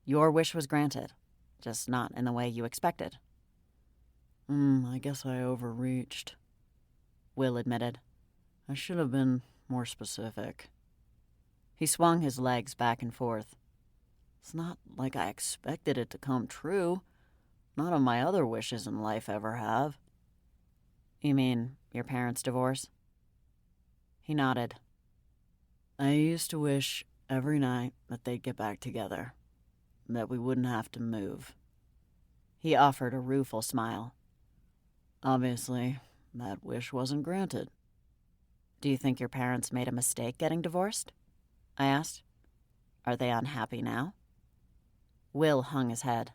S1: Your wish was granted, just not in the way you expected.
S2: I guess I overreached,"
S1: Will admitted.
S2: "I should have been more specific."
S1: He swung his legs back and forth.
S2: "It's not like I expected it to come true. None of my other wishes in life ever have."
S1: "You mean your parents' divorce?" He nodded.
S2: I used to wish every night that they'd get back together, that we wouldn't have to move. He offered a rueful smile. Obviously, that wish wasn't granted.
S3: Do you think your parents made a mistake getting divorced? I asked. Are they unhappy now? Will hung his head.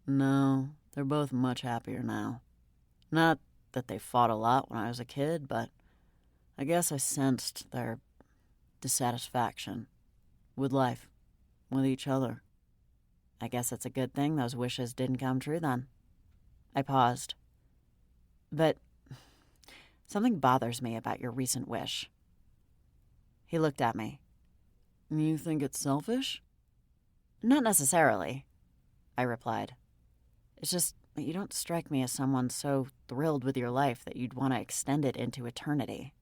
S2: No, they're both much happier now. Not that they fought a lot when I was a kid, but I guess I sensed their dissatisfaction with life, with each other.
S3: I guess it's a good thing those wishes didn't come true then. I paused. But something bothers me about your recent wish. He looked at me.
S2: You think it's selfish?
S3: Not necessarily, I replied. It's just that you don't strike me as someone so thrilled with your life that you'd want to extend it into eternity.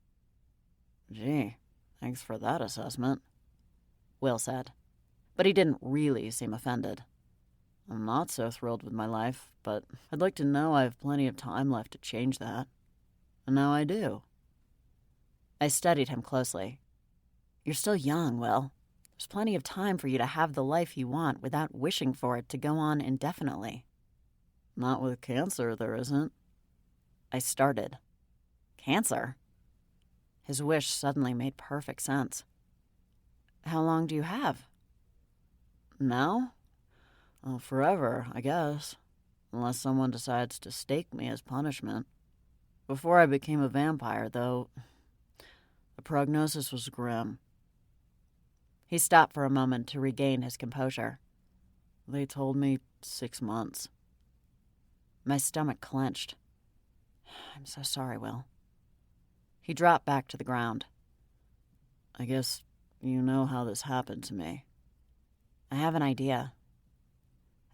S2: Gee, thanks for that assessment,
S3: Will said.
S2: but he didn't really seem offended. I'm not so thrilled with my life, but I'd like to know I have plenty of time left to change that. And now I do.
S3: I studied him closely. You're still young, Will. There's plenty of time for you to have the life you want without wishing for it to go on indefinitely.
S2: Not with cancer, there isn't.
S3: I started. Cancer? His wish suddenly made perfect sense. How long do you have?
S2: Now? Well, forever, I guess. Unless someone decides to stake me as punishment. Before I became a vampire, though, the prognosis was grim.
S3: He stopped for a moment to regain his composure.
S2: They told me 6 months.
S3: My stomach clenched. I'm so sorry, Will. He dropped back to the ground.
S2: I guess you know how this happened to me.
S3: I have an idea.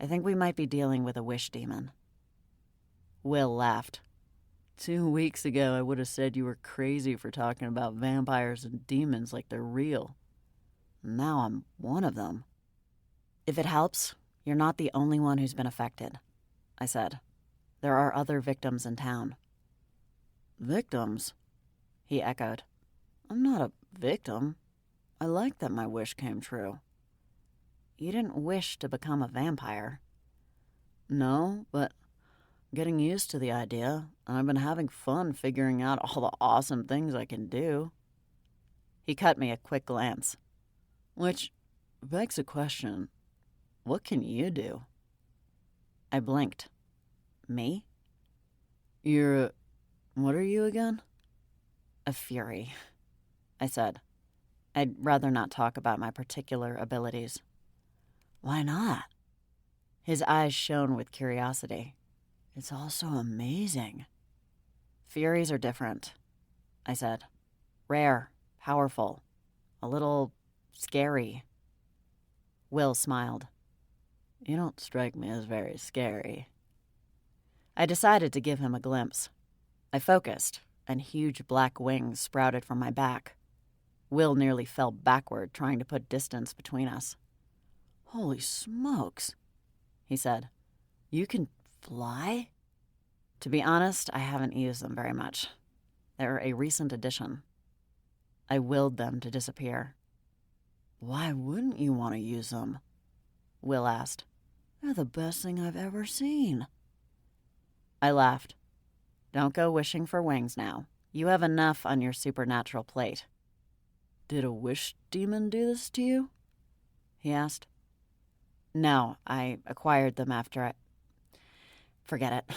S3: I think we might be dealing with a wish demon. Will laughed.
S2: 2 weeks ago, I would have said you were crazy for talking about vampires and demons like they're real. Now I'm one of them.
S3: If it helps, you're not the only one who's been affected, I said. There are other victims in town.
S2: Victims?
S3: He echoed.
S2: I'm not a victim. I like that my wish came true.
S3: You didn't wish to become a vampire.
S2: No, but I'm getting used to the idea, and I've been having fun figuring out all the awesome things I can do.
S3: He cut me a quick glance.
S2: Which begs a question. What can you do?
S3: I blinked. Me?
S2: You're what are you again?
S3: A Fury, I said. I'd rather not talk about my particular abilities.
S2: Why not?
S3: His eyes shone with curiosity.
S2: It's all so amazing.
S3: Furies are different, I said. Rare, powerful, a little scary. Will smiled.
S2: You don't strike me as very scary.
S3: I decided to give him a glimpse. I focused, and huge black wings sprouted from my back. Will nearly fell backward, trying to put distance between us.
S2: Holy smokes,
S3: he said.
S2: You can fly?
S3: To be honest, I haven't used them very much. They're a recent addition. I willed them to disappear.
S2: Why wouldn't you want to use them?
S3: Will asked.
S2: They're the best thing I've ever seen.
S3: I laughed. Don't go wishing for wings now. You have enough on your supernatural plate.
S2: Did a wish demon do this to you?
S3: He asked. No, I acquired them after I... Forget it.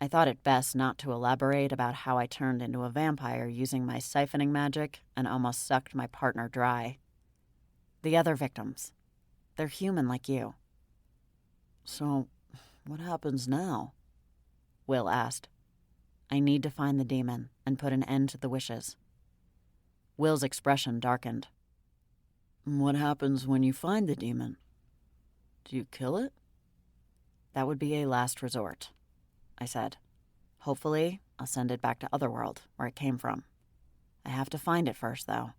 S3: I thought it best not to elaborate about how I turned into a vampire using my siphoning magic and almost sucked my partner dry. The other victims. They're human like you.
S2: So, what happens now?
S3: Will asked. I need to find the demon and put an end to the wishes. Will's expression darkened.
S2: What happens when you find the demon? Do you kill it?
S3: That would be a last resort, I said. Hopefully, I'll send it back to Otherworld, where it came from. I have to find it first, though.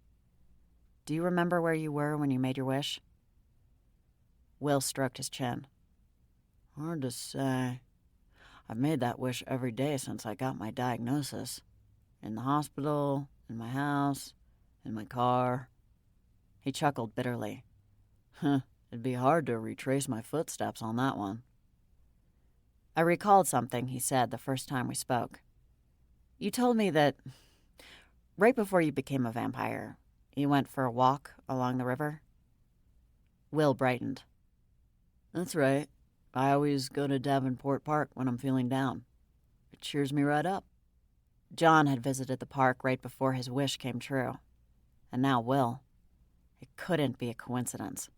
S3: Do you remember where you were when you made your wish? Will stroked his chin.
S2: Hard to say. I've made that wish every day since I got my diagnosis. In the hospital, in my house, in my car. He chuckled bitterly. It'd be hard to retrace my footsteps on that one. I recalled something he said the first time we spoke. You told me that right before you became a vampire, you went for a walk along the river. Will brightened. That's right. I always go to Davenport Park when I'm feeling down. It cheers me right up. John had visited the park right before his wish came true. And now Will. It couldn't be a coincidence.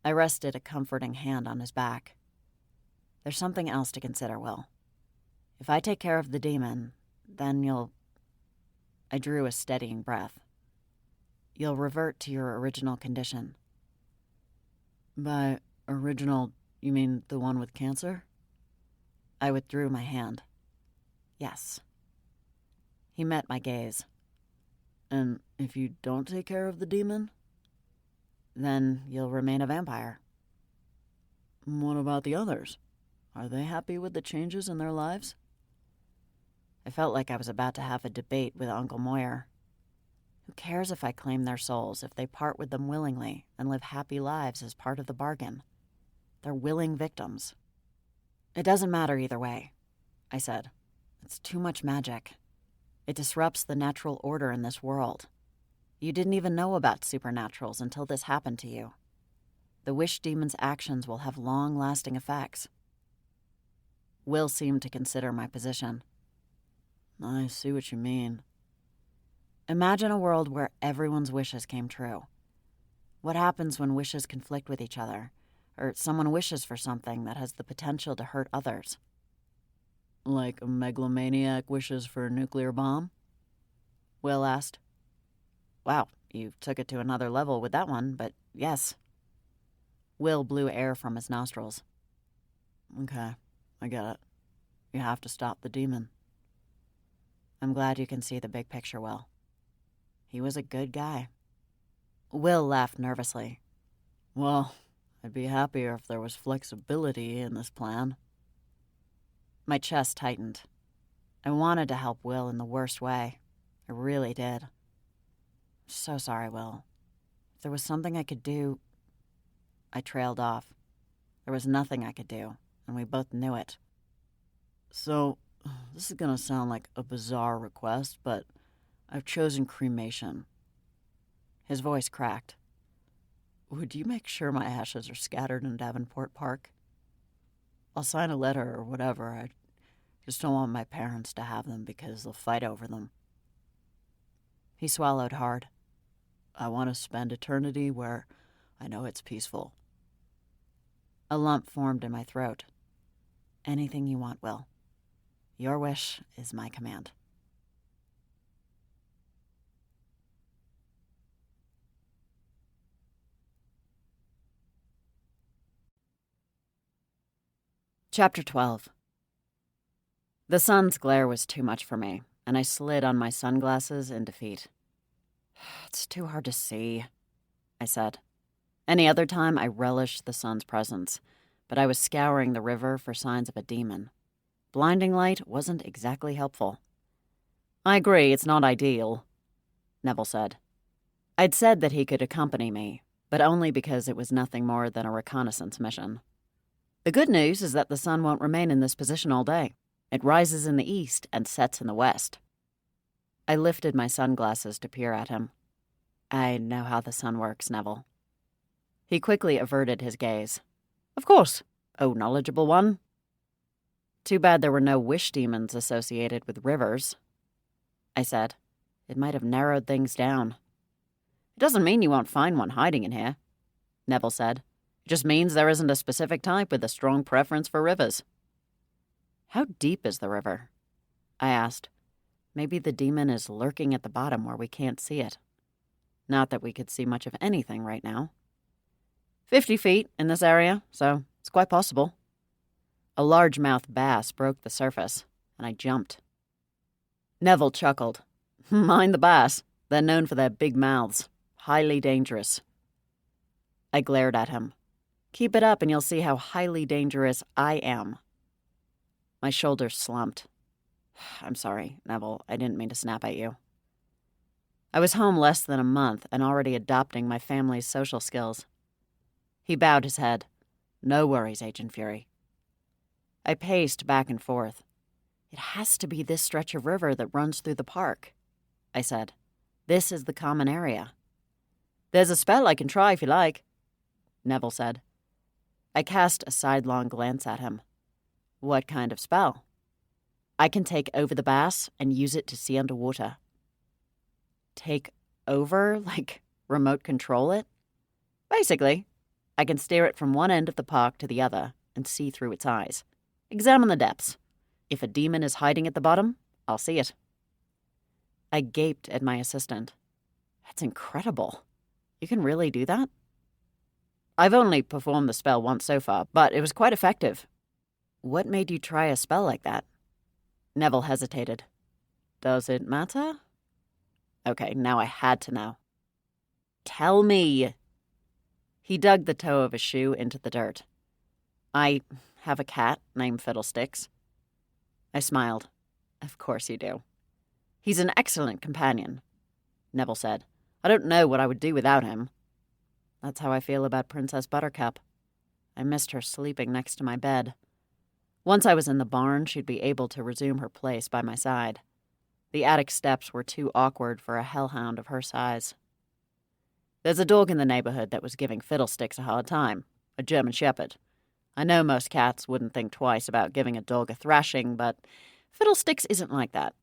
S2: I rested a comforting hand on his back. There's something else to consider, Will. If I take care of the demon, then you'll... I drew a steadying breath. You'll revert to your original condition. By original, you mean the one with cancer? I withdrew my hand. Yes. He met my gaze. And if you don't take care of the demon? Then you'll remain a vampire. What about the others? Are they happy with the changes in their lives? I felt like I was about to have a debate with Uncle Moyer. Who cares if I claim their souls if they part with them willingly and live happy lives as part of the bargain? They're willing victims. It doesn't matter either way, I said. It's too much magic. It disrupts the natural order in this world. You didn't even know about supernaturals until this happened to you. The wish demon's actions will have long-lasting effects. Will seemed to consider my position. I see what you mean. Imagine a world where everyone's wishes came true. What happens when wishes conflict with each other, or someone wishes for something that has the potential to hurt others? Like a megalomaniac wishes for a nuclear bomb? Will asked. Wow, you took it to another level with that one, but yes. Will blew air from his nostrils. Okay, I get it. You have to stop the demon. I'm glad you can see the big picture, Will. He was a good guy. Will laughed nervously. Well, I'd be happier if there was flexibility in this plan. My chest tightened. I wanted to help Will in the worst way. I really did. So sorry, Will. If there was something I could do... I trailed off. There was nothing I could do, and we both knew it. So, this is gonna sound like a bizarre request, but I've chosen cremation. His voice cracked. Would you make sure my ashes are scattered in Davenport Park? I'll sign a letter or whatever. I just don't want my parents to have them because they'll fight over them. He swallowed hard. I want to spend eternity where I know it's peaceful. A lump formed in my throat. Anything you want, Will. Your wish is my command. Chapter 12. The sun's glare was too much for me, and I slid on my sunglasses in defeat. It's too hard to see, I said. Any other time I relished the sun's presence, but I was scouring the river for signs of a demon. Blinding light wasn't exactly helpful. I agree, it's not ideal, Neville said. I'd said that he could accompany me, but only because it was nothing more than a reconnaissance mission. The good news is that the sun won't remain in this position all day. It rises in the east and sets in the west. I lifted my sunglasses to peer at him. I know how the sun works, Neville. He quickly averted his gaze. Of course. Oh, knowledgeable one. Too bad there were no wish demons associated with rivers, I said. It might have narrowed things down. It doesn't mean you won't find one hiding in here, Neville said. It just means there isn't a specific type with a strong preference for rivers. How deep is the river? I asked. Maybe the demon is lurking at the bottom where we can't see it. Not that we could see much of anything right now. 50 feet in this area, so it's quite possible. A largemouth bass broke the surface, and I jumped. Neville chuckled. Mind the bass. They're known for their big mouths. Highly dangerous. I glared at him. Keep it up and you'll see how highly dangerous I am. My shoulders slumped. I'm sorry, Neville. I didn't mean to snap at you.
S1: I was home less than a month and already adopting my family's social skills. He bowed his head. No worries, Agent Fury. I paced back and forth. It has to be this stretch of river that runs through the park, I said. This is the common area. There's a spell I can try if you like, Neville said. I cast a sidelong glance at him. What kind of spell? I can take over the bass and use it to see underwater. Take over? Like remote control it? Basically, I can steer it from one end of the park to the other and see through its eyes. Examine the depths. If a demon is hiding at the bottom, I'll see it. I gaped at my assistant. That's incredible. You can really do that? I've only performed the spell once so far, but it was quite effective. What made you try a spell like that? Neville hesitated. Does it matter? Okay, now I had to know. Tell me. He dug the toe of his shoe into the dirt. I have a cat named Fiddlesticks. I smiled. Of course you do. He's an excellent companion, Neville said. I don't know what I would do without him. That's how I feel about Princess Buttercup. I missed her sleeping next to my bed. Once I was in the barn, she'd be able to resume her place by my side. The attic steps were too awkward for a hellhound of her size. There's a dog in the neighborhood that was giving Fiddlesticks a hard time, a German Shepherd. I know most cats wouldn't think twice about giving a dog a thrashing, but Fiddlesticks isn't like that.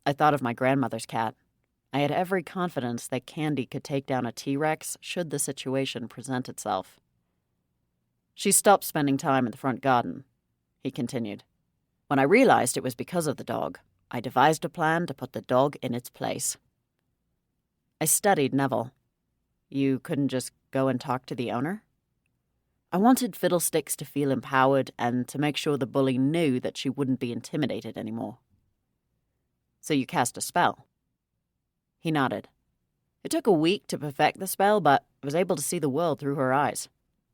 S1: I thought of my grandmother's cat. I had every confidence that Candy could take down a T-Rex should the situation present itself. She stopped spending time in the front garden, he continued. When I realized it was because of the dog, I devised a plan to put the dog in its place. I studied Neville. You couldn't just go and talk to the owner? I wanted Fiddlesticks to feel empowered and to make sure the bully knew that she wouldn't be intimidated anymore. So you cast a spell? He nodded. It took a week to perfect the spell, but I was able to see the world through her eyes.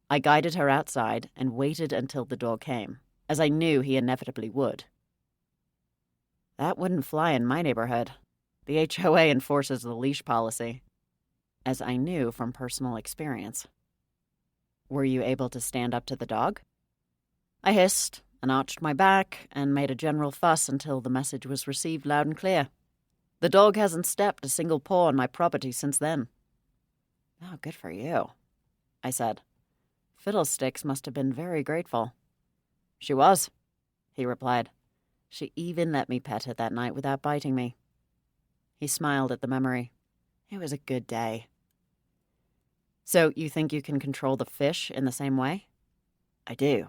S1: I guided her outside and waited until the dog came, as I knew he inevitably would. That wouldn't fly in my neighborhood. The HOA enforces the leash policy, as I knew from personal experience. Were you able to stand up to the dog? I hissed and arched my back and made a general fuss until the message was received loud and clear. The dog hasn't stepped a single paw on my property since then. Oh, good for you, I said. Fiddlesticks must have been very grateful. She was, he replied. She even let me pet her that night without biting me. He smiled at the memory. It was a good day. So you think you can control the fish in the same way? I do.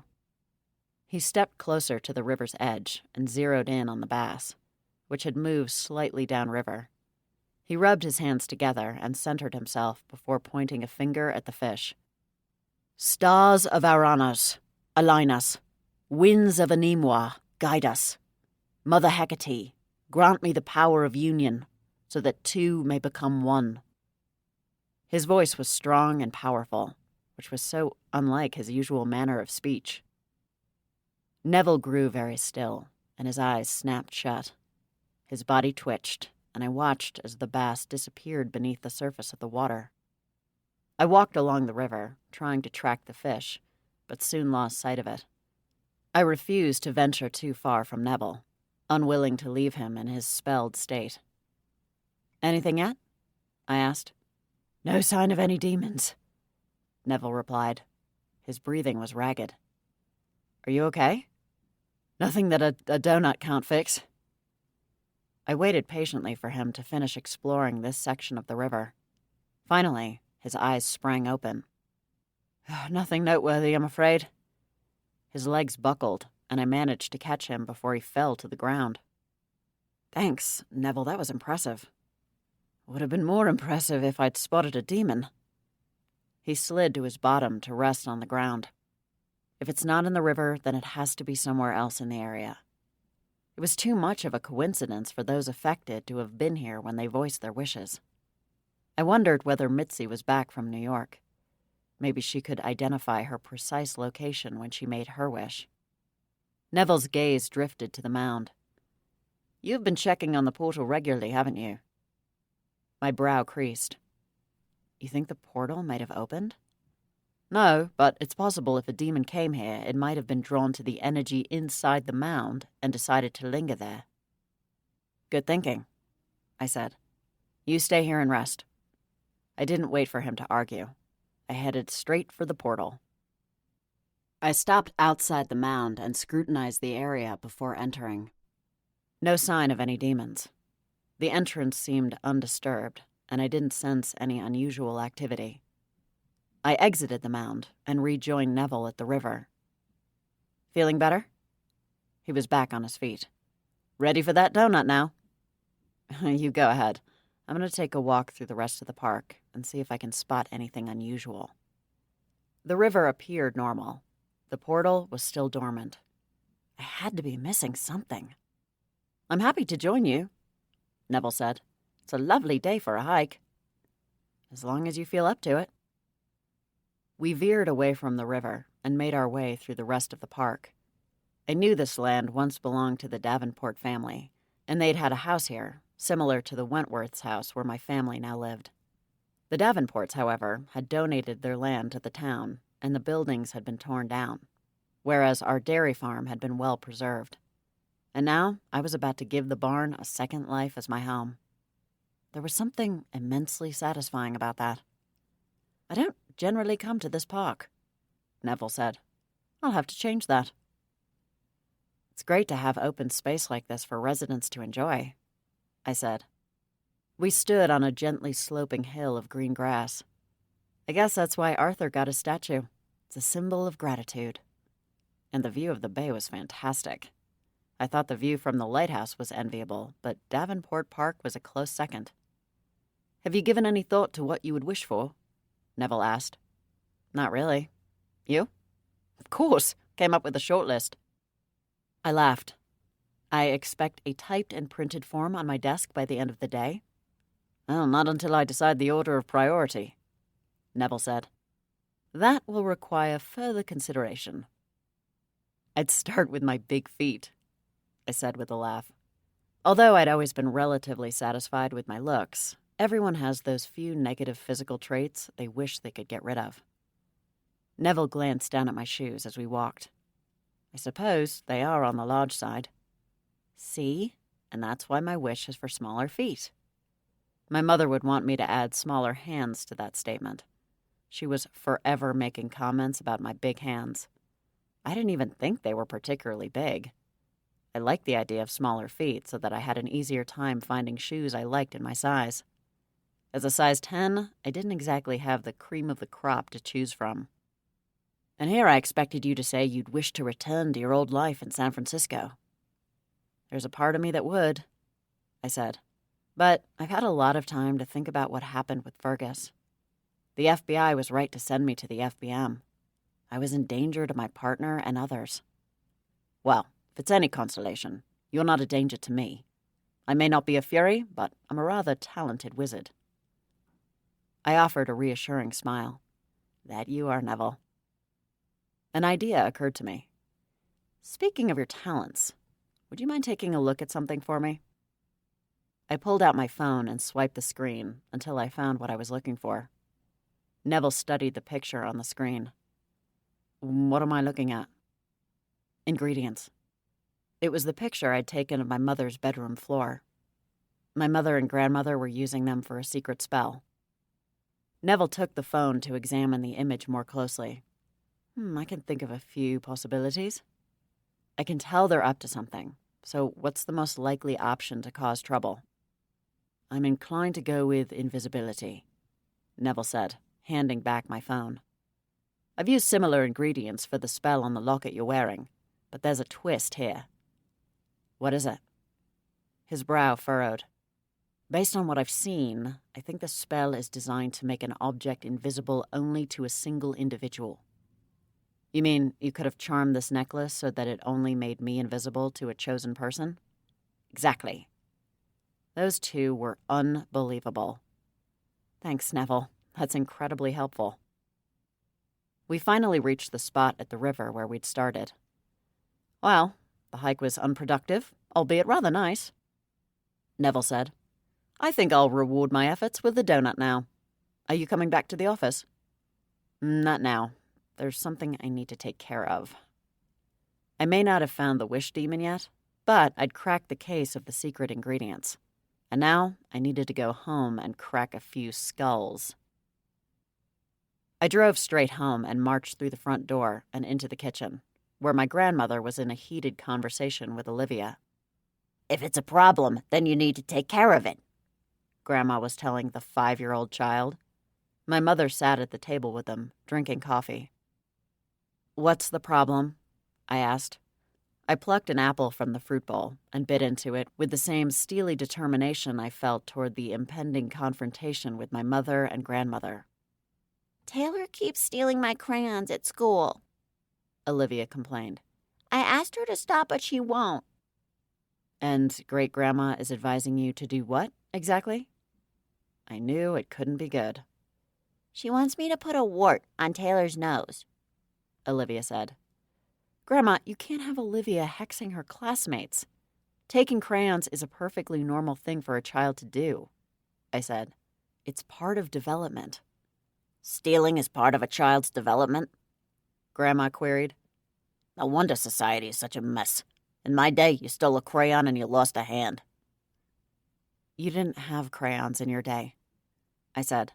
S1: He stepped closer to the river's edge and zeroed in on the bass, which had moved slightly downriver. He rubbed his hands together and centered himself before pointing a finger at the fish. Stars of Uranus, align us. Winds of Animua, guide us. Mother Hecate, grant me the power of union, so that two may become one. His voice was strong and powerful, which was so unlike his usual manner of speech. Neville grew very still, and his eyes snapped shut. His body twitched, and I watched as the bass disappeared beneath the surface of the water. I walked along the river, trying to track the fish, but soon lost sight of it. I refused to venture too far from Neville, unwilling to leave him in his spelled state. Anything yet? I asked. No sign of any demons, Neville replied. His breathing was ragged. Are you okay? Nothing that a donut can't fix. I waited patiently for him to finish exploring this section of the river. Finally, his eyes sprang open. Nothing noteworthy, I'm afraid. His legs buckled, and I managed to catch him before he fell to the ground. Thanks, Neville, that was impressive. Would have been more impressive if I'd spotted a demon. He slid to his bottom to rest on the ground. If it's not in the river, then it has to be somewhere else in the area. It was too much of a coincidence for those affected to have been here when they voiced their wishes. I wondered whether Mitzi was back from New York. Maybe she could identify her precise location when she made her wish. Neville's gaze drifted to the mound. You've been checking on the portal regularly, haven't you? My brow creased. You think the portal might have opened? No, but it's possible if a demon came here, it might have been drawn to the energy inside the mound and decided to linger there. Good thinking, I said. You stay here and rest. I didn't wait for him to argue. I headed straight for the portal. I stopped outside the mound and scrutinized the area before entering. No sign of any demons. The entrance seemed undisturbed, and I didn't sense any unusual activity. I exited the mound and rejoined Neville at the river. Feeling better? He was back on his feet. Ready for that donut now? You go ahead. I'm going to take a walk through the rest of the park and see if I can spot anything unusual. The river appeared normal. The portal was still dormant. I had to be missing something. I'm happy to join you, Neville said. It's a lovely day for a hike. As long as you feel up to it. We veered away from the river and made our way through the rest of the park. I knew this land once belonged to the Davenport family, and they'd had a house here, similar to the Wentworth's house where my family now lived. The Davenports, however, had donated their land to the town, and the buildings had been torn down, whereas our dairy farm had been well preserved. And now I was about to give the barn a second life as my home. There was something immensely satisfying about that. I don't generally come to this park, Neville said. I'll have to change that. It's great to have open space like this for residents to enjoy, I said. We stood on a gently sloping hill of green grass. I guess that's why Arthur got a statue. It's a symbol of gratitude. And the view of the bay was fantastic. I thought the view from the lighthouse was enviable, but Davenport Park was a close second. Have you given any thought to what you would wish for? Neville asked. Not really. You? Of course. Came up with a short list. I laughed. I expect a typed and printed form on my desk by the end of the day. Well, not until I decide the order of priority, Neville said. That will require further consideration. I'd start with my big feet, I said with a laugh. Although I'd always been relatively satisfied with my looks, everyone has those few negative physical traits they wish they could get rid of. Neville glanced down at my shoes as we walked. I suppose they are on the large side. See? And that's why my wish is for smaller feet. My mother would want me to add smaller hands to that statement. She was forever making comments about my big hands. I didn't even think they were particularly big. I liked the idea of smaller feet so that I had an easier time finding shoes I liked in my size. As a size 10, I didn't exactly have the cream of the crop to choose from. And here I expected you to say you'd wish to return to your old life in San Francisco. There's a part of me that would, I said. But I've had a lot of time to think about what happened with Fergus. The FBI was right to send me to the FBM. I was in danger to my partner and others. Well, if it's any consolation, you're not a danger to me. I may not be a Fury, but I'm a rather talented wizard. I offered a reassuring smile. That you are, Neville. An idea occurred to me. Speaking of your talents, would you mind taking a look at something for me? I pulled out my phone and swiped the screen until I found what I was looking for. Neville studied the picture on the screen. What am I looking at? Ingredients. It was the picture I'd taken of my mother's bedroom floor. My mother and grandmother were using them for a secret spell. Neville took the phone to examine the image more closely. I can think of a few possibilities. I can tell they're up to something, so what's the most likely option to cause trouble? I'm inclined to go with invisibility, Neville said, handing back my phone. I've used similar ingredients for the spell on the locket you're wearing, but there's a twist here. What is it? His brow furrowed. Based on what I've seen, I think the spell is designed to make an object invisible only to a single individual. You mean you could have charmed this necklace so that it only made me invisible to a chosen person? Exactly. Those two were unbelievable. Thanks, Neville. That's incredibly helpful. We finally reached the spot at the river where we'd started. Well, the hike was unproductive, albeit rather nice, Neville said.
S2: I think I'll reward my efforts with the donut now. Are you coming back to the office? Not now. There's something I need to take care of. I may not have found the wish demon yet, but I'd cracked the case of the secret ingredients. And now I needed to go home and crack a few skulls. I drove straight home and marched through the front door and into the kitchen, where my grandmother was in a heated conversation with Olivia.
S3: If it's a problem, then you need to take care of it,
S2: Grandma was telling the 5-year-old child. My mother sat at the table with them, drinking coffee. What's the problem? I asked. I plucked an apple from the fruit bowl and bit into it with the same steely determination I felt toward the impending confrontation with my mother and grandmother.
S3: Taylor keeps stealing my crayons at school,
S2: Olivia complained.
S3: I asked her to stop, but she won't.
S2: And great-grandma is advising you to do what, exactly? I knew it couldn't be good.
S3: She wants me to put a wart on Taylor's nose,
S2: Olivia said. Grandma, you can't have Olivia hexing her classmates. Taking crayons is a perfectly normal thing for a child to do, I said. It's part of development.
S3: Stealing is part of a child's development?
S2: Grandma queried.
S3: No wonder society is such a mess. In my day, you stole a crayon and you lost a hand.
S2: You didn't have crayons in your day, I said.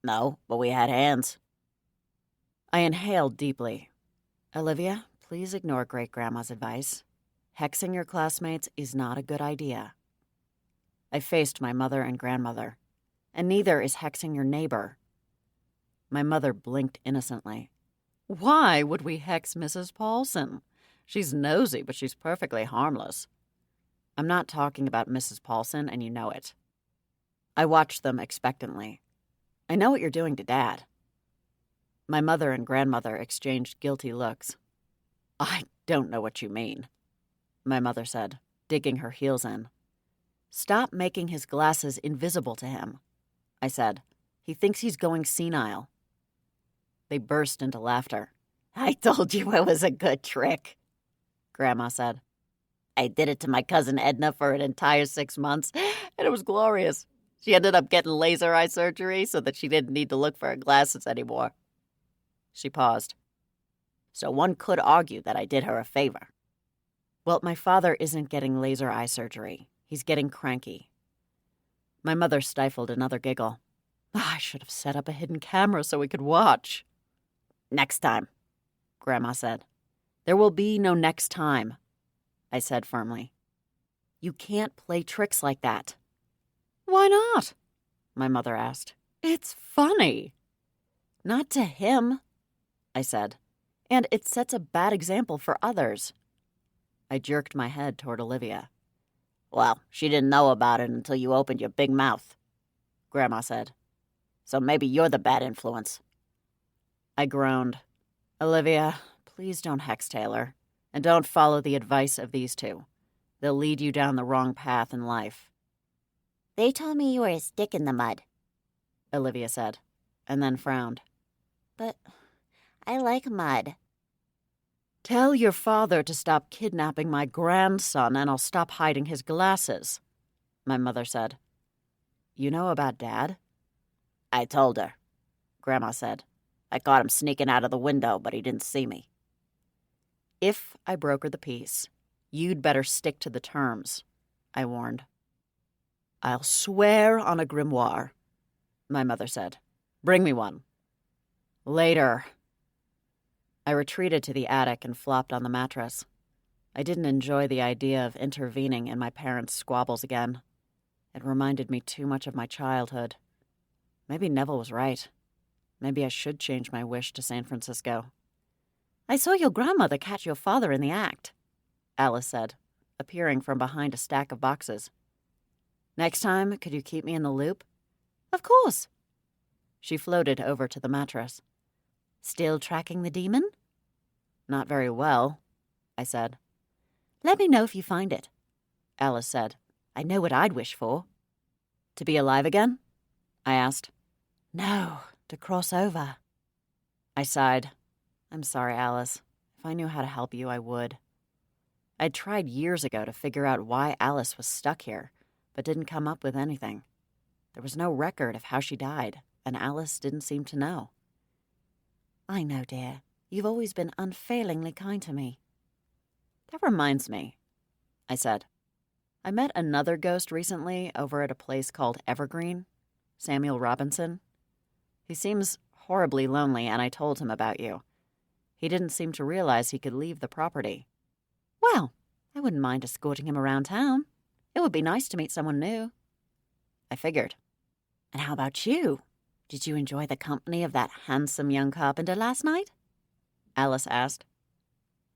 S3: No, but we had hands.
S2: I inhaled deeply. Olivia, please ignore great-grandma's advice. Hexing your classmates is not a good idea. I faced my mother and grandmother, and neither is hexing your neighbor. My mother blinked innocently. Why would we hex Mrs. Paulson? She's nosy, but she's perfectly harmless. I'm not talking about Mrs. Paulson, and you know it. I watched them expectantly. I know what you're doing to Dad. My mother and grandmother exchanged guilty looks. I don't know what you mean, my mother said, digging her heels in. Stop making his glasses invisible to him, I said. He thinks he's going senile. They burst into laughter.
S3: I told you it was a good trick, Grandma said. I did it to my cousin Edna for an entire 6 months, and it was glorious. She ended up getting laser eye surgery so that she didn't need to look for her glasses anymore.
S2: She paused.
S3: So one could argue that I did her a favor.
S2: Well, my father isn't getting laser eye surgery. He's getting cranky. My mother stifled another giggle. I should have set up a hidden camera so we could watch.
S3: Next time,
S2: Grandma said. There will be no next time, I said firmly. You can't play tricks like that. Why not? My mother asked. It's funny. Not to him, I said. And it sets a bad example for others. I jerked my head toward Olivia.
S3: Well, she didn't know about it until you opened your big mouth, Grandma said. So maybe you're the bad influence.
S2: I groaned. Olivia, please don't hex Taylor, and don't follow the advice of these two. They'll lead you down the wrong path in life.
S3: They told me you were a stick in the mud,
S2: Olivia said, and then frowned.
S3: But I like mud.
S2: Tell your father to stop kidnapping my grandson and I'll stop hiding his glasses, my mother said. You know about Dad?
S3: I told her, Grandma said. I caught him sneaking out of the window, but he didn't see me.
S2: If I broker the peace, you'd better stick to the terms, I warned. I'll swear on a grimoire, my mother said. Bring me one. Later. I retreated to the attic and flopped on the mattress. I didn't enjoy the idea of intervening in my parents' squabbles again. It reminded me too much of my childhood. Maybe Neville was right. Maybe I should change my wish to San Francisco. I saw your grandmother catch your father in the act, Alice said, appearing from behind a stack of boxes. Next time, could you keep me in the loop? Of course. She floated over to the mattress. Still tracking the demon? Not very well, I said. Let me know if you find it, Alice said. I know what I'd wish for. To be alive again? I asked. No, to cross over. I sighed. I'm sorry, Alice. If I knew how to help you, I would. I'd tried years ago to figure out why Alice was stuck here,
S1: but didn't come up with anything. There was no record of how she died, and Alice didn't seem to know.
S3: I know, dear. You've always been unfailingly kind to me.
S1: That reminds me, I said. I met another ghost recently over at a place called Evergreen, Samuel Robinson. He seems horribly lonely, and I told him about you. He didn't seem to realize he could leave the property.
S3: Well, I wouldn't mind escorting him around town. It would be nice to meet someone new.
S1: I figured.
S3: And how about you? Did you enjoy the company of that handsome young carpenter last night?
S1: Alice asked.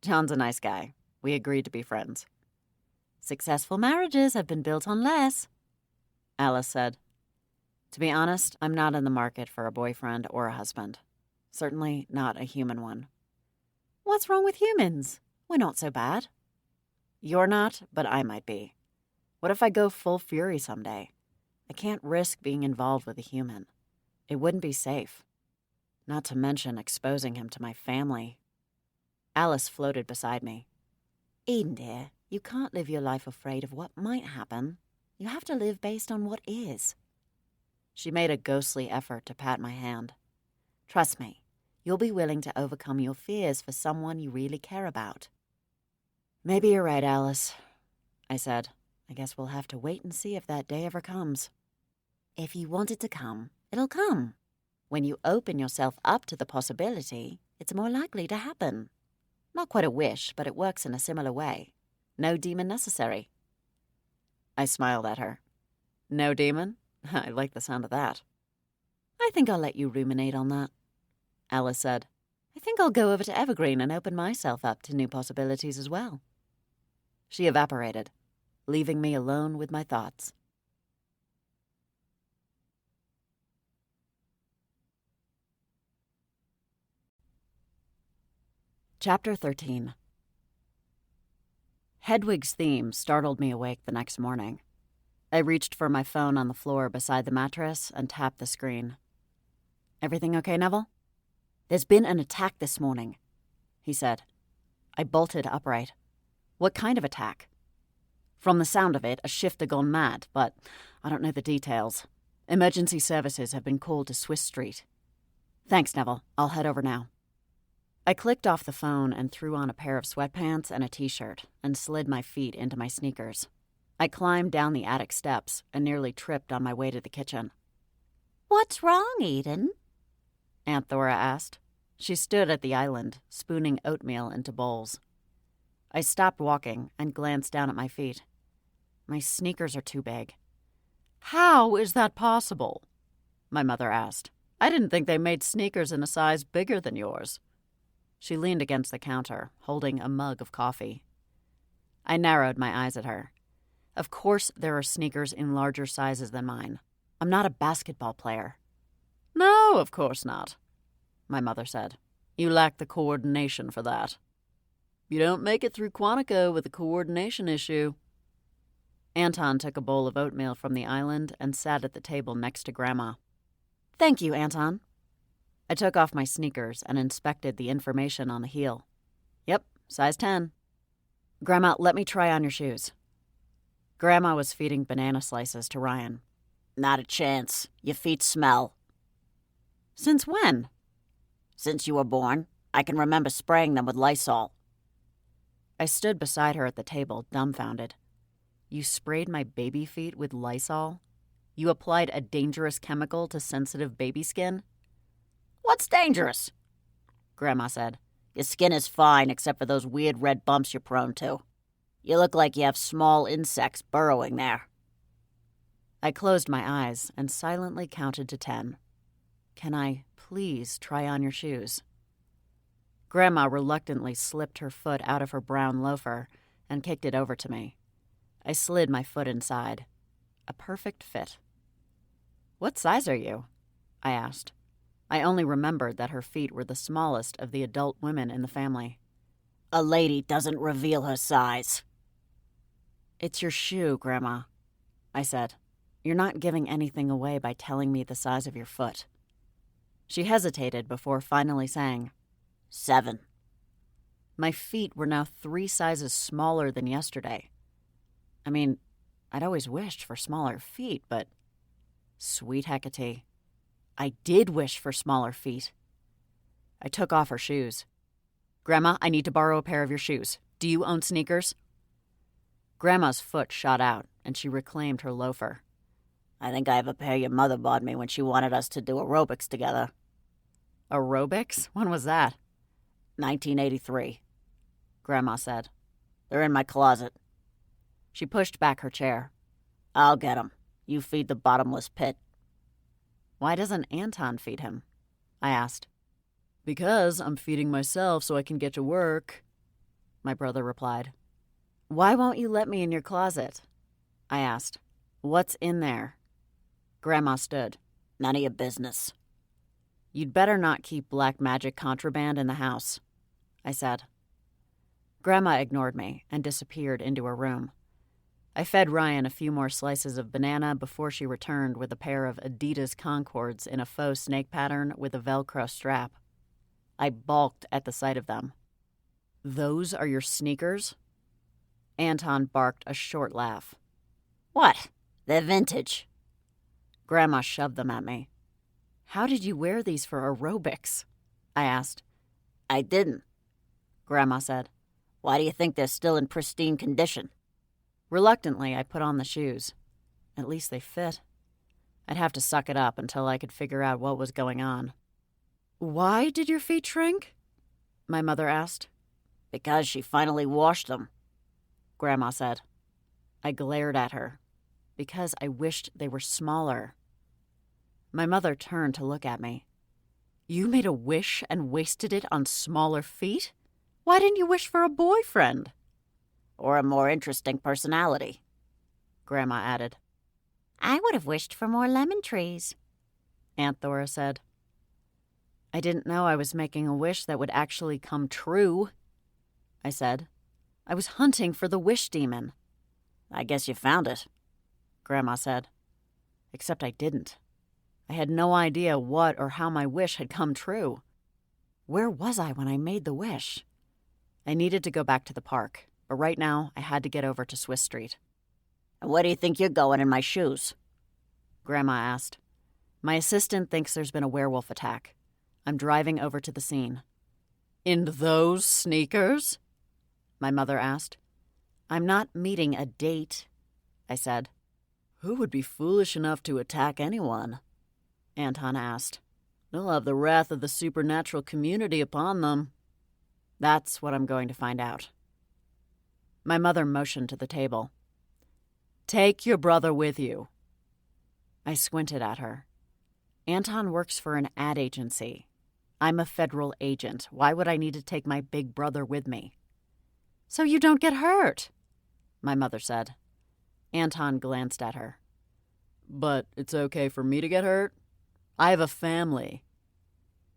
S1: John's a nice guy. We agreed to be friends.
S3: Successful marriages have been built on less,
S1: Alice said. To be honest, I'm not in the market for a boyfriend or a husband. Certainly not a human one.
S3: What's wrong with humans? We're not so bad.
S1: You're not, but I might be. What if I go full Fury someday? I can't risk being involved with a human. It wouldn't be safe. Not to mention exposing him to my family. Alice floated beside me.
S3: Eden, dear, you can't live your life afraid of what might happen. You have to live based on what is.
S1: She made a ghostly effort to pat my hand.
S3: Trust me, you'll be willing to overcome your fears for someone you really care about.
S1: Maybe you're right, Alice, I said. I guess we'll have to wait and see if that day ever comes.
S3: If you want it to come, it'll come. When you open yourself up to the possibility, it's more likely to happen. Not quite a wish, but it works in a similar way. No demon necessary.
S1: I smiled at her. No demon? I like the sound of that.
S3: I think I'll let you ruminate on that, Alice said. I think I'll go over to Evergreen and open myself up to new possibilities as well.
S1: She evaporated, leaving me alone with my thoughts. Chapter 13. Hedwig's theme startled me awake the next morning. I reached for my phone on the floor beside the mattress and tapped the screen. Everything okay, Neville? There's been an attack this morning, he said. I bolted upright. What kind of attack? From the sound of it, a shifter gone mad, but I don't know the details. Emergency services have been called to Swiss Street. Thanks, Neville. I'll head over now. I clicked off the phone and threw on a pair of sweatpants and a t-shirt and slid my feet into my sneakers. I climbed down the attic steps and nearly tripped on my way to the kitchen.
S3: What's wrong, Eden?
S1: Aunt Thora asked. She stood at the island, spooning oatmeal into bowls. I stopped walking and glanced down at my feet. My sneakers are too big. How is that possible? My mother asked. I didn't think they made sneakers in a size bigger than yours. She leaned against the counter, holding a mug of coffee. I narrowed my eyes at her. Of course there are sneakers in larger sizes than mine. I'm not a basketball player. No, of course not, my mother said. You lack the coordination for that. You don't make it through Quantico with a coordination issue. Anton took a bowl of oatmeal from the island and sat at the table next to Grandma. Thank you, Anton. I took off my sneakers and inspected the information on the heel. Yep, size 10. Grandma, let me try on your shoes. Grandma was feeding banana slices to Ryan. Not a chance. Your feet smell. Since when? Since you were born. I can remember spraying them with Lysol. I stood beside her at the table, dumbfounded. You sprayed my baby feet with Lysol? You applied a dangerous chemical to sensitive baby skin? What's dangerous? Grandma said. Your skin is fine except for those weird red bumps you're prone to. You look like you have small insects burrowing there. I closed my eyes and silently counted to 10. Can I please try on your shoes? Grandma reluctantly slipped her foot out of her brown loafer and kicked it over to me. I slid my foot inside. A perfect fit. What size are you? I asked. I only remembered that her feet were the smallest of the adult women in the family. A lady doesn't reveal her size. It's your shoe, Grandma, I said. You're not giving anything away by telling me the size of your foot. She hesitated before finally saying, 7. My feet were now 3 sizes smaller than yesterday. I mean, I'd always wished for smaller feet, but sweet Hecate, I did wish for smaller feet. I took off her shoes. Grandma, I need to borrow a pair of your shoes. Do you own sneakers? Grandma's foot shot out, and she reclaimed her loafer.
S2: I think I have a pair your mother bought me when she wanted us to do aerobics together.
S1: Aerobics? When was that?
S2: 1983,
S1: Grandma said.
S2: They're in my closet.
S1: She pushed back her chair.
S2: I'll get 'em. You feed the bottomless pit.
S1: Why doesn't Anton feed him? I asked. Because I'm feeding myself so I can get to work, my brother replied. Why won't you let me in your closet? I asked. What's in there? Grandma stood.
S2: None of your business.
S1: You'd better not keep black magic contraband in the house, I said. Grandma ignored me and disappeared into her room. I fed Ryan a few more slices of banana before she returned with a pair of Adidas Concords in a faux snake pattern with a Velcro strap. I balked at the sight of them. Those are your sneakers? Anton barked a short laugh.
S2: What? They're vintage.
S1: Grandma shoved them at me. How did you wear these for aerobics? I asked.
S2: I didn't,
S1: Grandma said.
S2: Why do you think they're still in pristine condition?
S1: Reluctantly, I put on the shoes. At least they fit. I'd have to suck it up until I could figure out what was going on. Why did your feet shrink? My mother asked.
S2: Because she finally washed them,
S1: Grandma said. I glared at her. Because I wished they were smaller. My mother turned to look at me. You made a wish and wasted it on smaller feet? Why didn't you wish for a boyfriend?
S2: Or a more interesting personality,
S1: Grandma added.
S3: I would have wished for more lemon trees,
S1: Aunt Thora said. I didn't know I was making a wish that would actually come true, I said. I was hunting for the wish demon.
S2: I guess you found it,
S1: Grandma said. Except I didn't. I had no idea what or how my wish had come true. Where was I when I made the wish? I needed to go back to the park, but right now I had to get over to Swiss Street.
S2: And where do you think you're going in my shoes?
S1: Grandma asked. My assistant thinks there's been a werewolf attack. I'm driving over to the scene. In those sneakers? My mother asked. I'm not meeting a date, I said. Who would be foolish enough to attack anyone? Anton asked. They'll have the wrath of the supernatural community upon them. That's what I'm going to find out. My mother motioned to the table. Take your brother with you. I squinted at her. Anton works for an ad agency. I'm a federal agent. Why would I need to take my big brother with me? So you don't get hurt, my mother said. Anton glanced at her. But it's okay for me to get hurt? I have a family.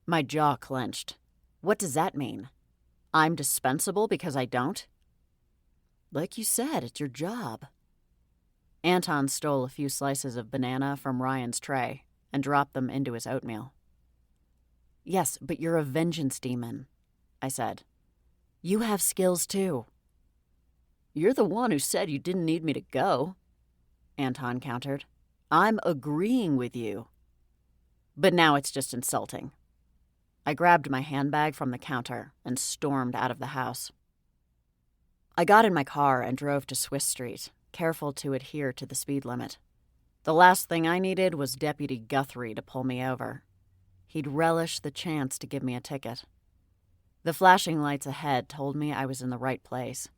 S1: My jaw clenched. What does that mean? I'm dispensable because I don't? Like you said, it's your job. Anton stole a few slices of banana from Ryan's tray and dropped them into his oatmeal. Yes, but you're a vengeance demon, I said. You have skills too. You're the one who said you didn't need me to go, Anton countered. I'm agreeing with you. But now it's just insulting. I grabbed my handbag from the counter and stormed out of the house. I got in my car and drove to Swiss Street, careful to adhere to the speed limit. The last thing I needed was Deputy Guthrie to pull me over. He'd relish the chance to give me a ticket. The flashing lights ahead told me I was in the right place.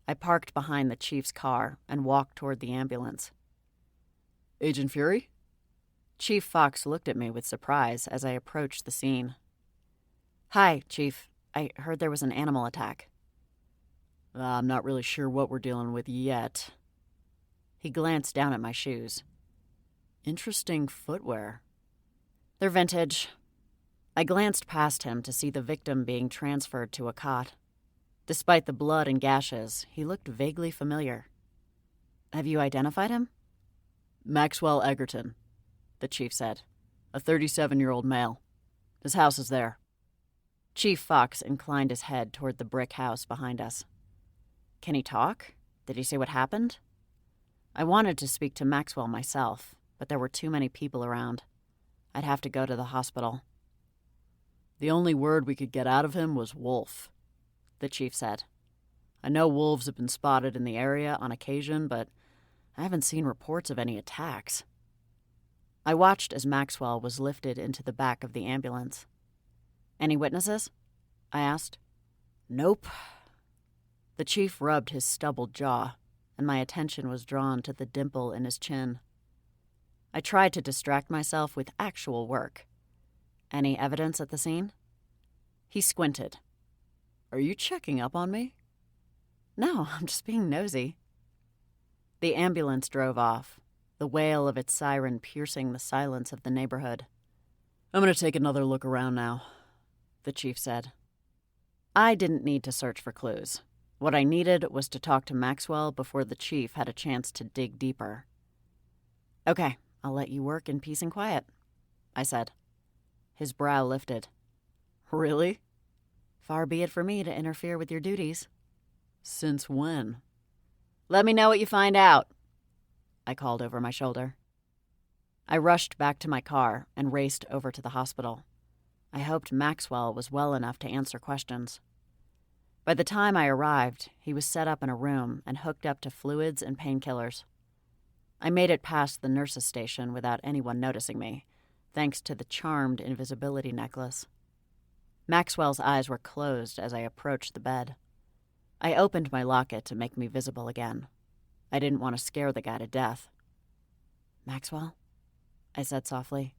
S1: I parked behind the chief's car and walked toward the ambulance. Agent Fury? Chief Fox looked at me with surprise as I approached the scene. Hi, Chief. I heard there was an animal attack. I'm not really sure what we're dealing with yet. He glanced down at my shoes. Interesting footwear. They're vintage. I glanced past him to see the victim being transferred to a cot. Despite the blood and gashes, he looked vaguely familiar. Have you identified him? Maxwell Egerton, the chief said. A 37-year-old male. His house is there. Chief Fox inclined his head toward the brick house behind us. Can he talk? Did he say what happened? I wanted to speak to Maxwell myself, but there were too many people around. I'd have to go to the hospital.
S2: The only word we could get out of him was wolf, the chief said. I know wolves have been spotted in the area on occasion, but I haven't seen reports of any attacks.
S1: I watched as Maxwell was lifted into the back of the ambulance. Any witnesses? I asked.
S2: Nope.
S1: The chief rubbed his stubbled jaw, and my attention was drawn to the dimple in his chin. I tried to distract myself with actual work. Any evidence at the scene? He squinted.
S2: Are you checking up on me?
S1: No, I'm just being nosy. The ambulance drove off, the wail of its siren piercing the silence of the neighborhood.
S2: I'm going to take another look around now, the chief said.
S1: I didn't need to search for clues. What I needed was to talk to Maxwell before the chief had a chance to dig deeper. Okay, I'll let you work in peace and quiet, I said. His brow lifted.
S2: Really?
S1: Far be it for me to interfere with your duties.
S2: Since when?
S1: Let me know what you find out, I called over my shoulder. I rushed back to my car and raced over to the hospital. I hoped Maxwell was well enough to answer questions. By the time I arrived, he was set up in a room and hooked up to fluids and painkillers. I made it past the nurse's station without anyone noticing me, thanks to the charmed invisibility necklace. Maxwell's eyes were closed as I approached the bed. I opened my locket to make me visible again. I didn't want to scare the guy to death. "Maxwell?" I said softly.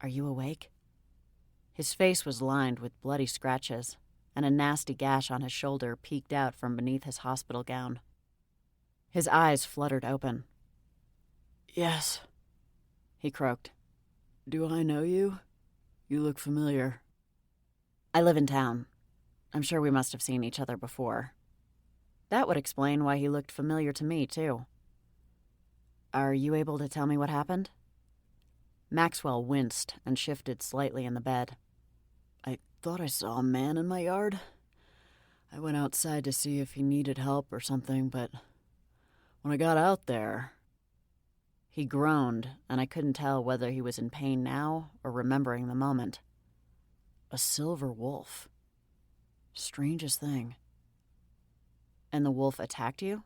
S1: "Are you awake?" His face was lined with bloody scratches, and a nasty gash on his shoulder peeked out from beneath his hospital gown. His eyes fluttered open.
S2: Yes,
S1: he croaked.
S2: Do I know you? You look familiar.
S1: I live in town. I'm sure we must have seen each other before. That would explain why he looked familiar to me, too. Are you able to tell me what happened? Maxwell winced and shifted slightly in the bed.
S2: I thought I saw a man in my yard. I went outside to see if he needed help or something, but when I got out there...
S1: He groaned, and I couldn't tell whether he was in pain now or remembering the moment.
S2: A silver wolf. Strangest thing.
S1: And the wolf attacked you?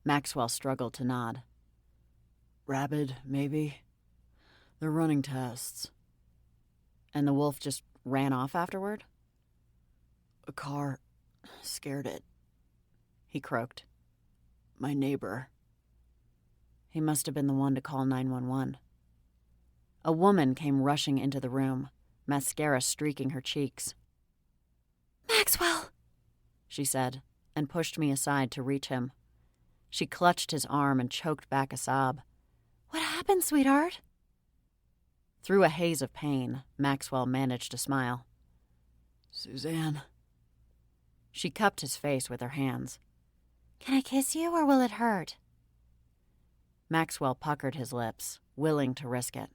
S1: Maxwell struggled to nod.
S2: Rabid, maybe. They're running tests.
S1: And the wolf just ran off afterward?
S2: A car scared it.
S1: He croaked.
S2: My neighbor.
S1: He must have been the one to call 911. A woman came rushing into the room, mascara streaking her cheeks. "Maxwell!" she said, and pushed me aside to reach him. She clutched his arm and choked back a sob. "What happened, sweetheart?" Through a haze of pain, Maxwell managed to smile.
S2: Suzanne.
S1: She cupped his face with her hands. "Can I kiss you, or will it hurt?" Maxwell puckered his lips, willing to risk it,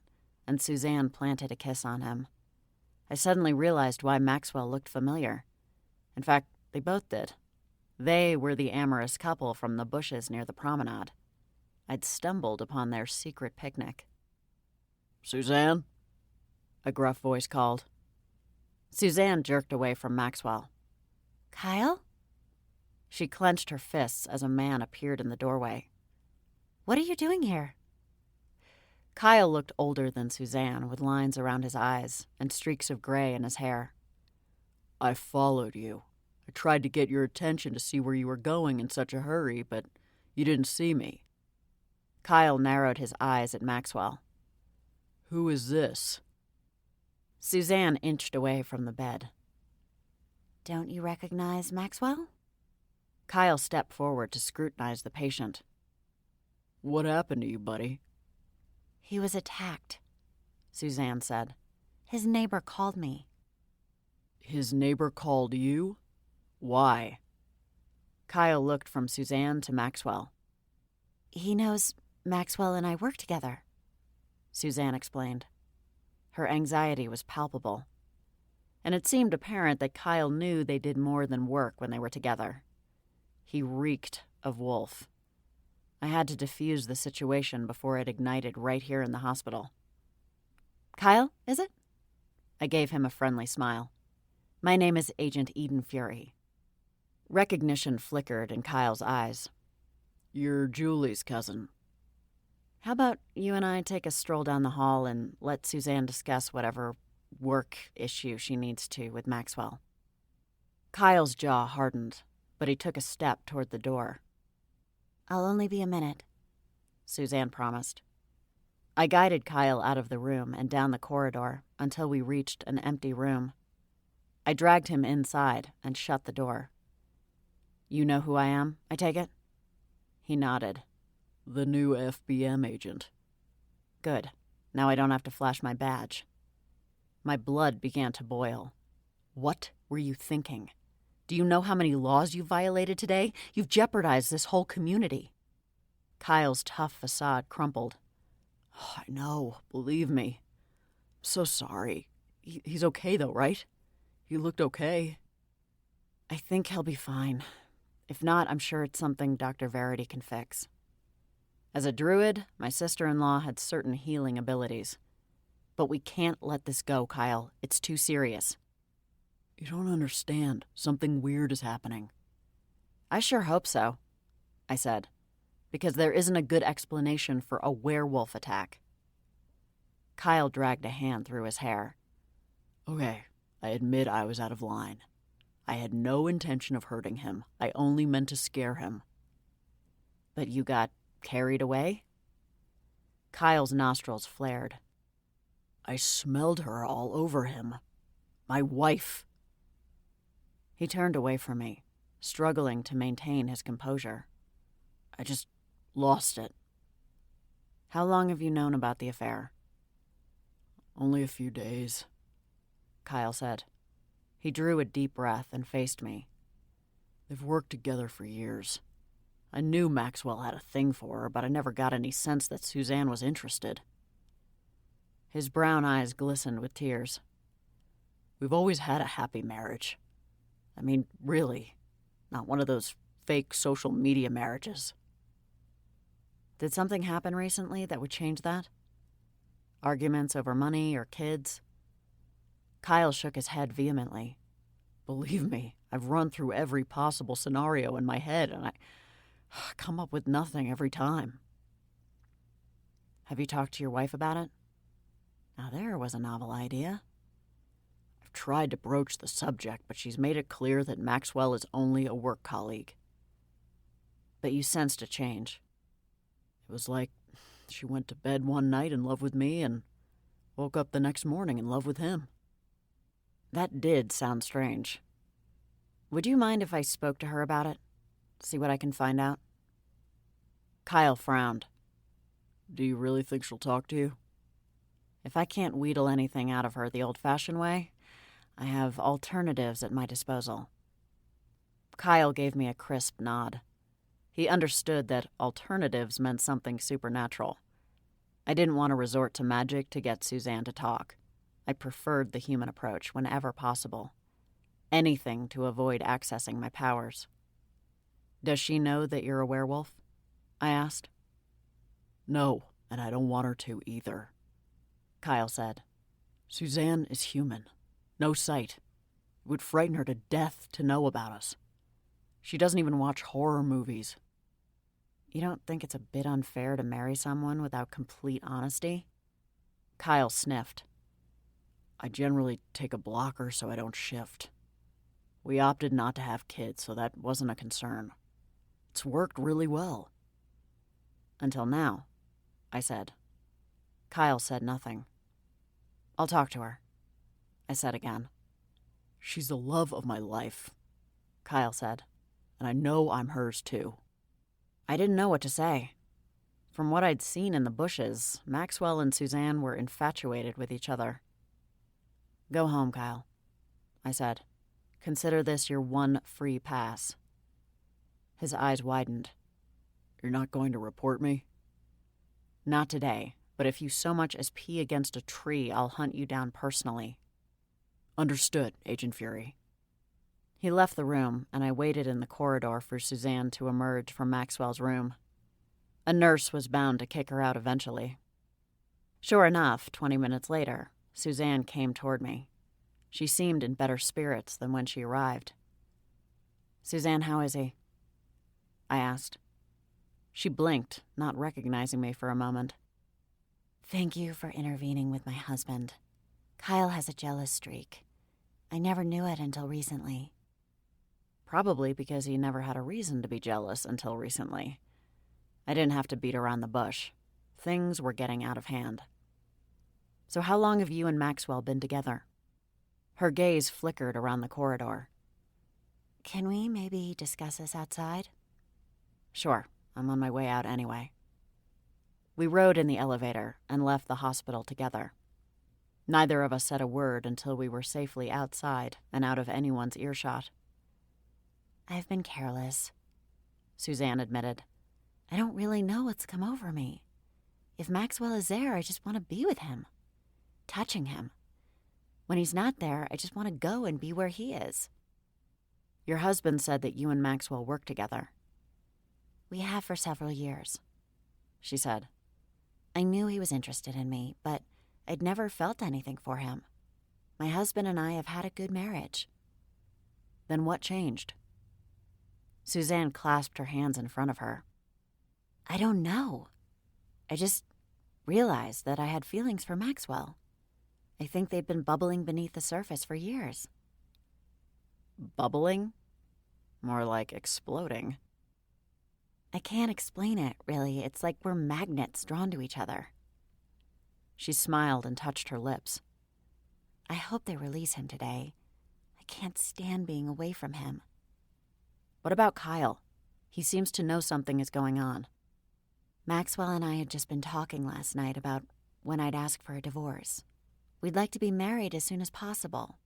S1: and Suzanne planted a kiss on him. I suddenly realized why Maxwell looked familiar. In fact, they both did. They were the amorous couple from the bushes near the promenade. I'd stumbled upon their secret picnic.
S2: Suzanne? A gruff voice called.
S1: Suzanne jerked away from Maxwell. "Kyle?" She clenched her fists as a man appeared in the doorway. "What are you doing here?" Kyle looked older than Suzanne, with lines around his eyes and streaks of gray in his hair.
S2: I followed you. I tried to get your attention to see where you were going in such a hurry, but you didn't see me.
S1: Kyle narrowed his eyes at Maxwell.
S2: Who is this?
S1: Suzanne inched away from the bed. "Don't you recognize Maxwell?" Kyle stepped forward to scrutinize the patient.
S2: What happened to you, buddy?
S1: "He was attacked," Suzanne said. "His neighbor called me."
S2: His neighbor called you? Why?
S1: Kyle looked from Suzanne to Maxwell. "He knows Maxwell and I work together," Suzanne explained. Her anxiety was palpable, and it seemed apparent that Kyle knew they did more than work when they were together. He reeked of wolf. I had to defuse the situation before it ignited right here in the hospital.
S3: Kyle, is it?
S1: I gave him a friendly smile. My name is Agent Eden Fury. Recognition flickered in Kyle's eyes.
S2: You're Julie's cousin.
S1: How about you and I take a stroll down the hall and let Suzanne discuss whatever work issue she needs to with Maxwell? Kyle's jaw hardened, but he took a step toward the door.
S3: I'll only be a minute,
S1: Suzanne promised. I guided Kyle out of the room and down the corridor until we reached an empty room. I dragged him inside and shut the door. You know who I am, I take it? He nodded.
S2: The new FBM agent.
S1: Good. Now I don't have to flash my badge. My blood began to boil. What were you thinking? Do you know how many laws you violated today? You've jeopardized this whole community. Kyle's tough facade crumpled.
S2: Oh, I know, believe me. I'm so sorry. He's okay though, right? He looked okay.
S1: I think he'll be fine. If not, I'm sure it's something Dr. Verity can fix. As a druid, my sister-in-law had certain healing abilities. But we can't let this go, Kyle. It's too serious.
S2: You don't understand. Something weird is happening.
S1: I sure hope so, I said, because there isn't a good explanation for a werewolf attack. Kyle dragged a hand through his hair.
S2: Okay, I admit I was out of line. I had no intention of hurting him. I only meant to scare him.
S1: But you got carried away? Kyle's nostrils flared.
S2: I smelled her all over him. My wife.
S1: He turned away from me, struggling to maintain his composure.
S2: I just lost it.
S1: How long have you known about the affair?
S2: Only a few days,
S1: Kyle said. He drew a deep breath and faced me.
S2: They've worked together for years. I knew Maxwell had a thing for her, but I never got any sense that Suzanne was interested.
S1: His brown eyes glistened with tears.
S2: We've always had a happy marriage. I mean, really. Not one of those fake social media marriages.
S1: Did something happen recently that would change that? Arguments over money or kids? Kyle shook his head vehemently.
S2: Believe me, I've run through every possible scenario in my head, and I come up with nothing every time.
S1: Have you talked to your wife about it? Now there was a novel idea.
S2: I've tried to broach the subject, but she's made it clear that Maxwell is only a work colleague.
S1: But you sensed a change.
S2: It was like she went to bed one night in love with me and woke up the next morning in love with him.
S1: That did sound strange. Would you mind if I spoke to her about it? See what I can find out? Kyle frowned.
S2: Do you really think she'll talk to you?
S1: If I can't wheedle anything out of her the old-fashioned way, I have alternatives at my disposal. Kyle gave me a crisp nod. He understood that alternatives meant something supernatural. I didn't want to resort to magic to get Suzanne to talk. I preferred the human approach whenever possible. Anything to avoid accessing my powers. Does she know that you're a werewolf? I asked.
S2: No, and I don't want her to either,
S1: Kyle said.
S2: Suzanne is human. No sight. It would frighten her to death to know about us. She doesn't even watch horror movies.
S1: You don't think it's a bit unfair to marry someone without complete honesty? Kyle sniffed.
S2: I generally take a blocker so I don't shift. We opted not to have kids, so that wasn't a concern. It's worked really well.
S1: Until now, I said. Kyle said nothing. I'll talk to her, I said again.
S2: She's the love of my life, Kyle said, and I know I'm hers too.
S1: I didn't know what to say. From what I'd seen in the bushes, Maxwell and Suzanne were infatuated with each other. Go home, Kyle, I said. Consider this your one free pass. His eyes widened.
S2: You're not going to report me?
S1: Not today, but if you so much as pee against a tree, I'll hunt you down personally.
S2: Understood, Agent Fury.
S1: He left the room, and I waited in the corridor for Suzanne to emerge from Maxwell's room. A nurse was bound to kick her out eventually. Sure enough, 20 minutes later, Suzanne came toward me. She seemed in better spirits than when she arrived. "Suzanne, how is he?" I asked. She blinked, not recognizing me for a moment.
S3: "Thank you for intervening with my husband. Kyle has a jealous streak. I never knew it until recently."
S1: Probably because he never had a reason to be jealous until recently. I didn't have to beat around the bush. Things were getting out of hand. "So how long have you and Maxwell been together?" Her gaze flickered around the corridor.
S3: "Can we maybe discuss this outside?"
S1: "Sure, I'm on my way out anyway." We rode in the elevator and left the hospital together. Neither of us said a word until we were safely outside and out of anyone's earshot.
S3: "I've been careless," Suzanne admitted. "I don't really know what's come over me. If Maxwell is there, I just want to be with him, touching him. When he's not there, I just want to go and be where he is."
S1: "Your husband said that you and Maxwell work together."
S3: "We have for several years," she said. "I knew he was interested in me, but I'd never felt anything for him. My husband and I have had a good marriage."
S1: "Then what changed?" Suzanne clasped her hands in front of her.
S3: "I don't know. I just realized that I had feelings for Maxwell. I think they've been bubbling beneath the surface for years."
S1: "Bubbling?" More like exploding.
S3: "I can't explain it, really. It's like we're magnets drawn to each other."
S1: She smiled and touched her lips.
S3: "I hope they release him today. I can't stand being away from him."
S1: "What about Kyle? He seems to know something is going on."
S3: "Maxwell and I had just been talking last night about when I'd ask for a divorce. We'd like to be married as soon as possible."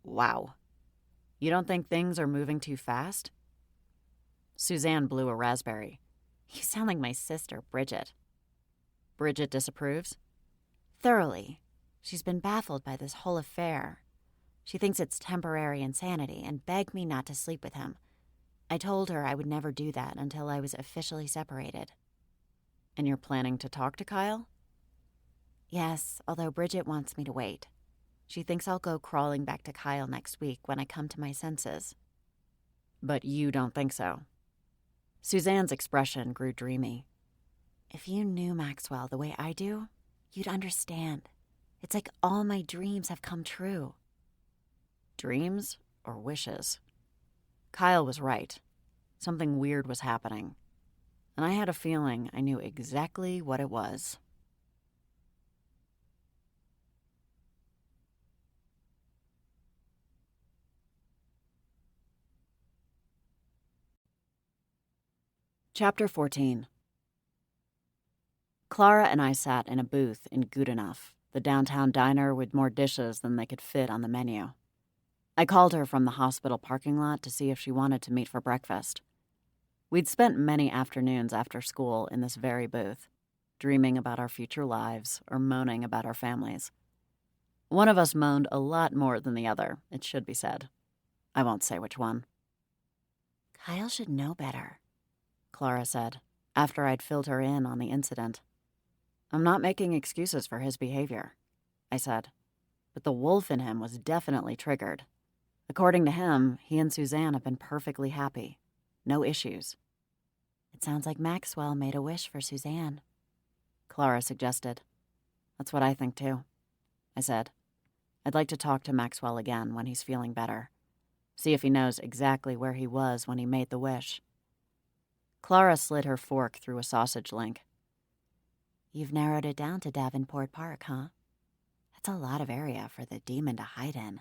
S1: "Wow. You don't think things are moving too fast?" Suzanne blew a raspberry.
S3: "You sound like my sister, Bridget."
S1: "Bridget disapproves?"
S3: "Thoroughly. She's been baffled by this whole affair. She thinks it's temporary insanity and begged me not to sleep with him. I told her I would never do that until I was officially separated."
S1: "And you're planning to talk to Kyle?"
S3: "Yes, although Bridget wants me to wait. She thinks I'll go crawling back to Kyle next week when I come to my senses."
S1: "But you don't think so?" Suzanne's expression grew dreamy.
S3: "If you knew Maxwell the way I do, you'd understand. It's like all my dreams have come true."
S1: Dreams or wishes? Kyle was right. Something weird was happening. And I had a feeling I knew exactly what it was. Chapter 14. Clara and I sat in a booth in Good Enough, the downtown diner with more dishes than they could fit on the menu. I called her from the hospital parking lot to see if she wanted to meet for breakfast. We'd spent many afternoons after school in this very booth, dreaming about our future lives or moaning about our families. One of us moaned a lot more than the other, it should be said. I won't say which one.
S3: "Kyle should know better,"
S1: Clara said, after I'd filled her in on the incident. "I'm not making excuses for his behavior," I said, but the wolf in him was definitely triggered. According to him, he and Suzanne have been perfectly happy. No issues.
S3: "It sounds like Maxwell made a wish for Suzanne,"
S1: Clara suggested. "That's what I think too," I said. "I'd like to talk to Maxwell again when he's feeling better. See if he knows exactly where he was when he made the wish." Clara slid her fork through a sausage link.
S3: "You've narrowed it down to Davenport Park, huh? That's a lot of area for the demon to hide in."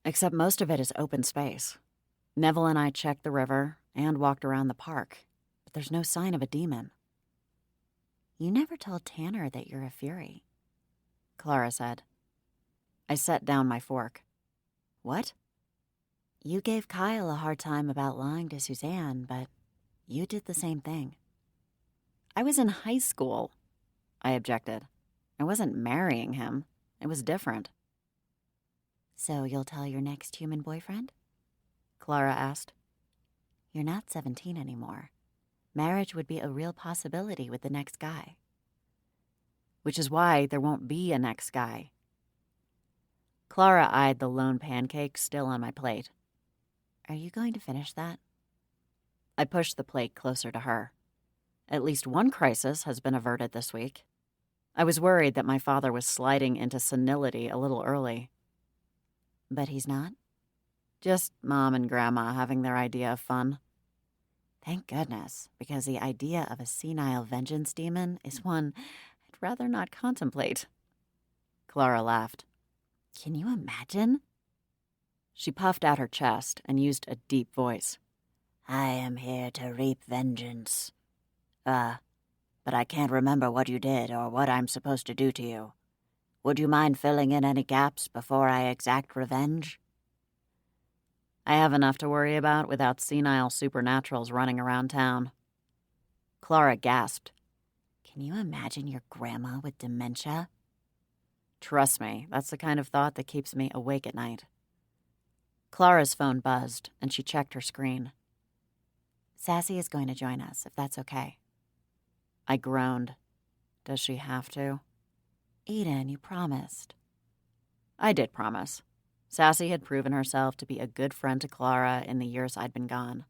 S1: "Except most of it is open space. Neville and I checked the river and walked around the park, but there's no sign of a demon."
S3: "You never told Tanner that you're a Fury,"
S1: Clara said. I set down my fork. "What?"
S3: "You gave Kyle a hard time about lying to Suzanne, but you did the same thing."
S1: "I was in high school," I objected. "I wasn't marrying him. It was different."
S3: "So you'll tell your next human boyfriend?"
S1: Clara asked.
S3: "You're not 17 anymore. Marriage would be a real possibility with the next guy.
S1: Which is why there won't be a next guy. Clara eyed the lone pancake still on my plate.
S3: Are you going to finish that?
S1: I pushed the plate closer to her. At least one crisis has been averted this week. I was worried that my father was sliding into senility a little early.
S3: But he's not?
S1: Just Mom and Grandma having their idea of fun.
S3: Thank goodness, because the idea of a senile vengeance demon is one I'd rather not contemplate.
S1: Clara laughed.
S3: Can you imagine?
S1: She puffed out her chest and used a deep voice.
S3: I am here to reap vengeance. But I can't remember what you did or what I'm supposed to do to you. Would you mind filling in any gaps before I exact revenge?
S1: I have enough to worry about without senile supernaturals running around town. Clara gasped.
S3: Can you imagine your grandma with dementia?
S1: Trust me, that's the kind of thought that keeps me awake at night. Clara's phone buzzed, and she checked her screen.
S3: Sassy is going to join us, if that's okay.
S1: I groaned. Does she have to?
S3: Eden, you promised.
S1: I did promise. Sassy had proven herself to be a good friend to Clara in the years I'd been gone.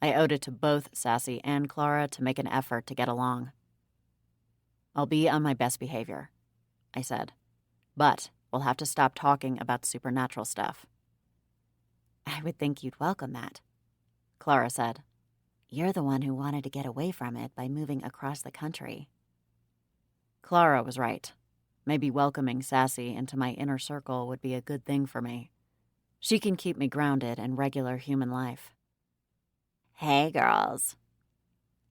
S1: I owed it to both Sassy and Clara to make an effort to get along. I'll be on my best behavior, I said. But we'll have to stop talking about supernatural stuff.
S3: I would think you'd welcome that,
S1: Clara said.
S3: You're the one who wanted to get away from it by moving across the country.
S1: Clara was right. Maybe welcoming Sassy into my inner circle would be a good thing for me. She can keep me grounded in regular human life.
S3: Hey, girls.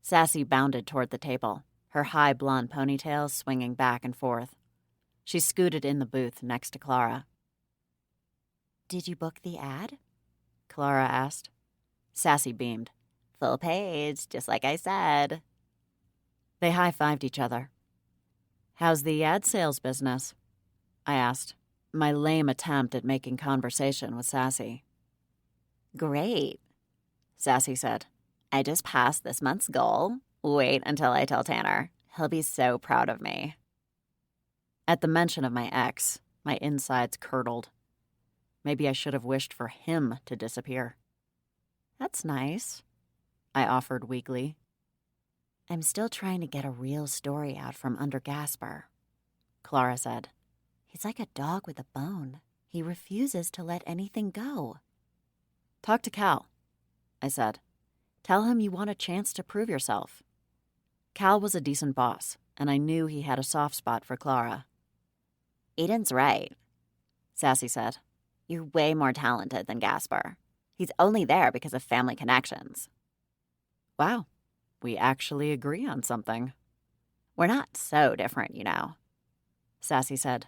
S1: Sassy bounded toward the table, her high blonde ponytail swinging back and forth. She scooted in the booth next to Clara.
S3: Did you book the ad?
S1: Clara asked. Sassy beamed.
S3: Full page, just like I said.
S1: They high-fived each other. How's the ad sales business? I asked, my lame attempt at making conversation with Sassy.
S3: Great,
S1: Sassy said.
S3: I just passed this month's goal. Wait until I tell Tanner. He'll be so proud of me.
S1: At the mention of my ex, my insides curdled. Maybe I should have wished for him to disappear.
S3: That's nice,
S1: I offered weakly.
S3: I'm still trying to get a real story out from under Gasper,
S1: Clara said.
S3: He's like a dog with a bone. He refuses to let anything go.
S1: Talk to Cal, I said. Tell him you want a chance to prove yourself. Cal was a decent boss, and I knew he had a soft spot for Clara.
S3: Eden's right,
S1: Sassy said.
S3: You're way more talented than Gasper. He's only there because of family connections.
S1: Wow, we actually agree on something.
S3: We're not so different, you know,
S1: Sassy said.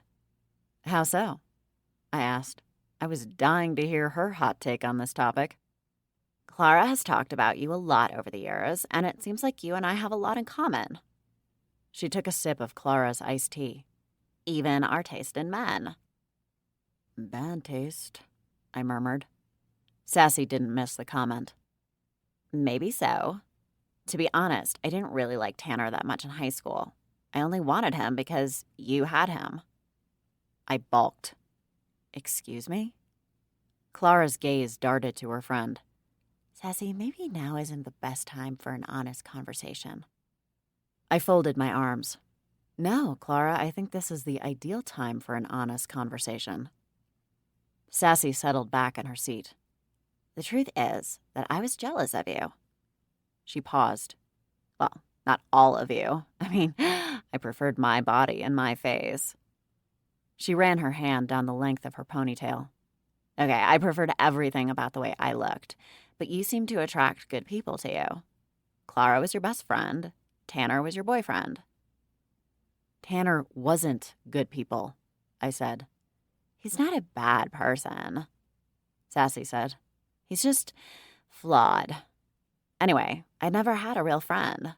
S1: How so? I asked. I was dying to hear her hot take on this topic.
S3: Clara has talked about you a lot over the years, and it seems like you and I have a lot in common.
S1: She took a sip of Clara's iced tea.
S3: Even our taste in men.
S1: Bad taste, I murmured. Sassy didn't miss the comment.
S3: Maybe so. To be honest, I didn't really like Tanner that much in high school. I only wanted him because you had him.
S1: I balked. Excuse me? Clara's gaze darted to her friend.
S3: Sassy, maybe now isn't the best time for an honest conversation.
S1: I folded my arms. No, Clara, I think this is the ideal time for an honest conversation. Sassy settled back in her seat.
S3: The truth is that I was jealous of you.
S1: She paused.
S3: Well, not all of you. I mean,
S1: I preferred my body and my face. She ran her hand down the length of her ponytail.
S3: Okay, I preferred everything about the way I looked, but you seemed to attract good people to you. Clara was your best friend. Tanner was your boyfriend.
S1: Tanner wasn't good people, I said.
S3: He's not a bad person, Sassy said. He's just flawed. Anyway, I never had a real friend.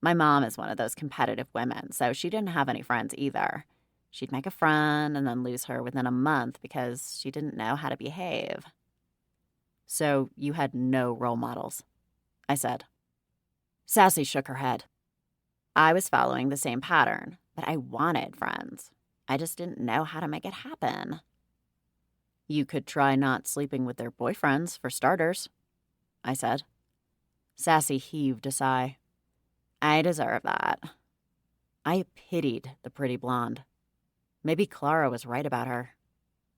S3: My mom is one of those competitive women, so she didn't have any friends either. She'd make a friend and then lose her within a month because she didn't know how to behave.
S1: So you had no role models, I said.
S3: Sassy shook her head. I was following the same pattern, but I wanted friends. I just didn't know how to make it happen.
S2: You could try not sleeping with their boyfriends, for starters, I said. Sassy heaved a sigh.
S3: I deserve that.
S2: I pitied the pretty blonde. Maybe Clara was right about her.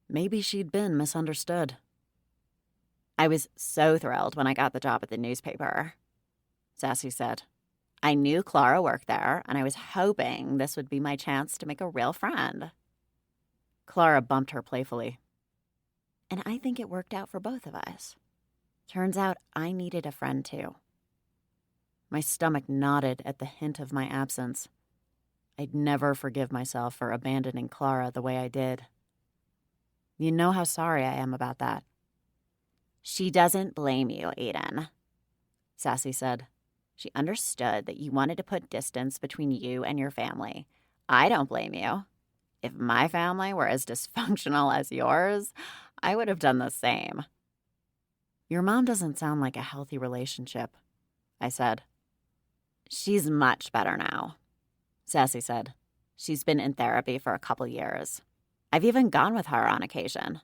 S2: Maybe she'd been misunderstood.
S3: I was so thrilled when I got the job at the newspaper, Sassy said. I knew Clara worked there, and I was hoping this would be my chance to make a real friend.
S2: Clara bumped her playfully.
S3: And I think it worked out for both of us. Turns out I needed a friend too.
S2: My stomach knotted at the hint of my absence. I'd never forgive myself for abandoning Clara the way I did. You know how sorry I am about that.
S3: She doesn't blame you, Aiden, Sassy said. She understood that you wanted to put distance between you and your family. I don't blame you. If my family were as dysfunctional as yours, I would have done the same.
S2: Your mom doesn't sound like a healthy relationship, I said.
S3: She's much better now, Sassy said. She's been in therapy for a couple years. I've even gone with her on occasion.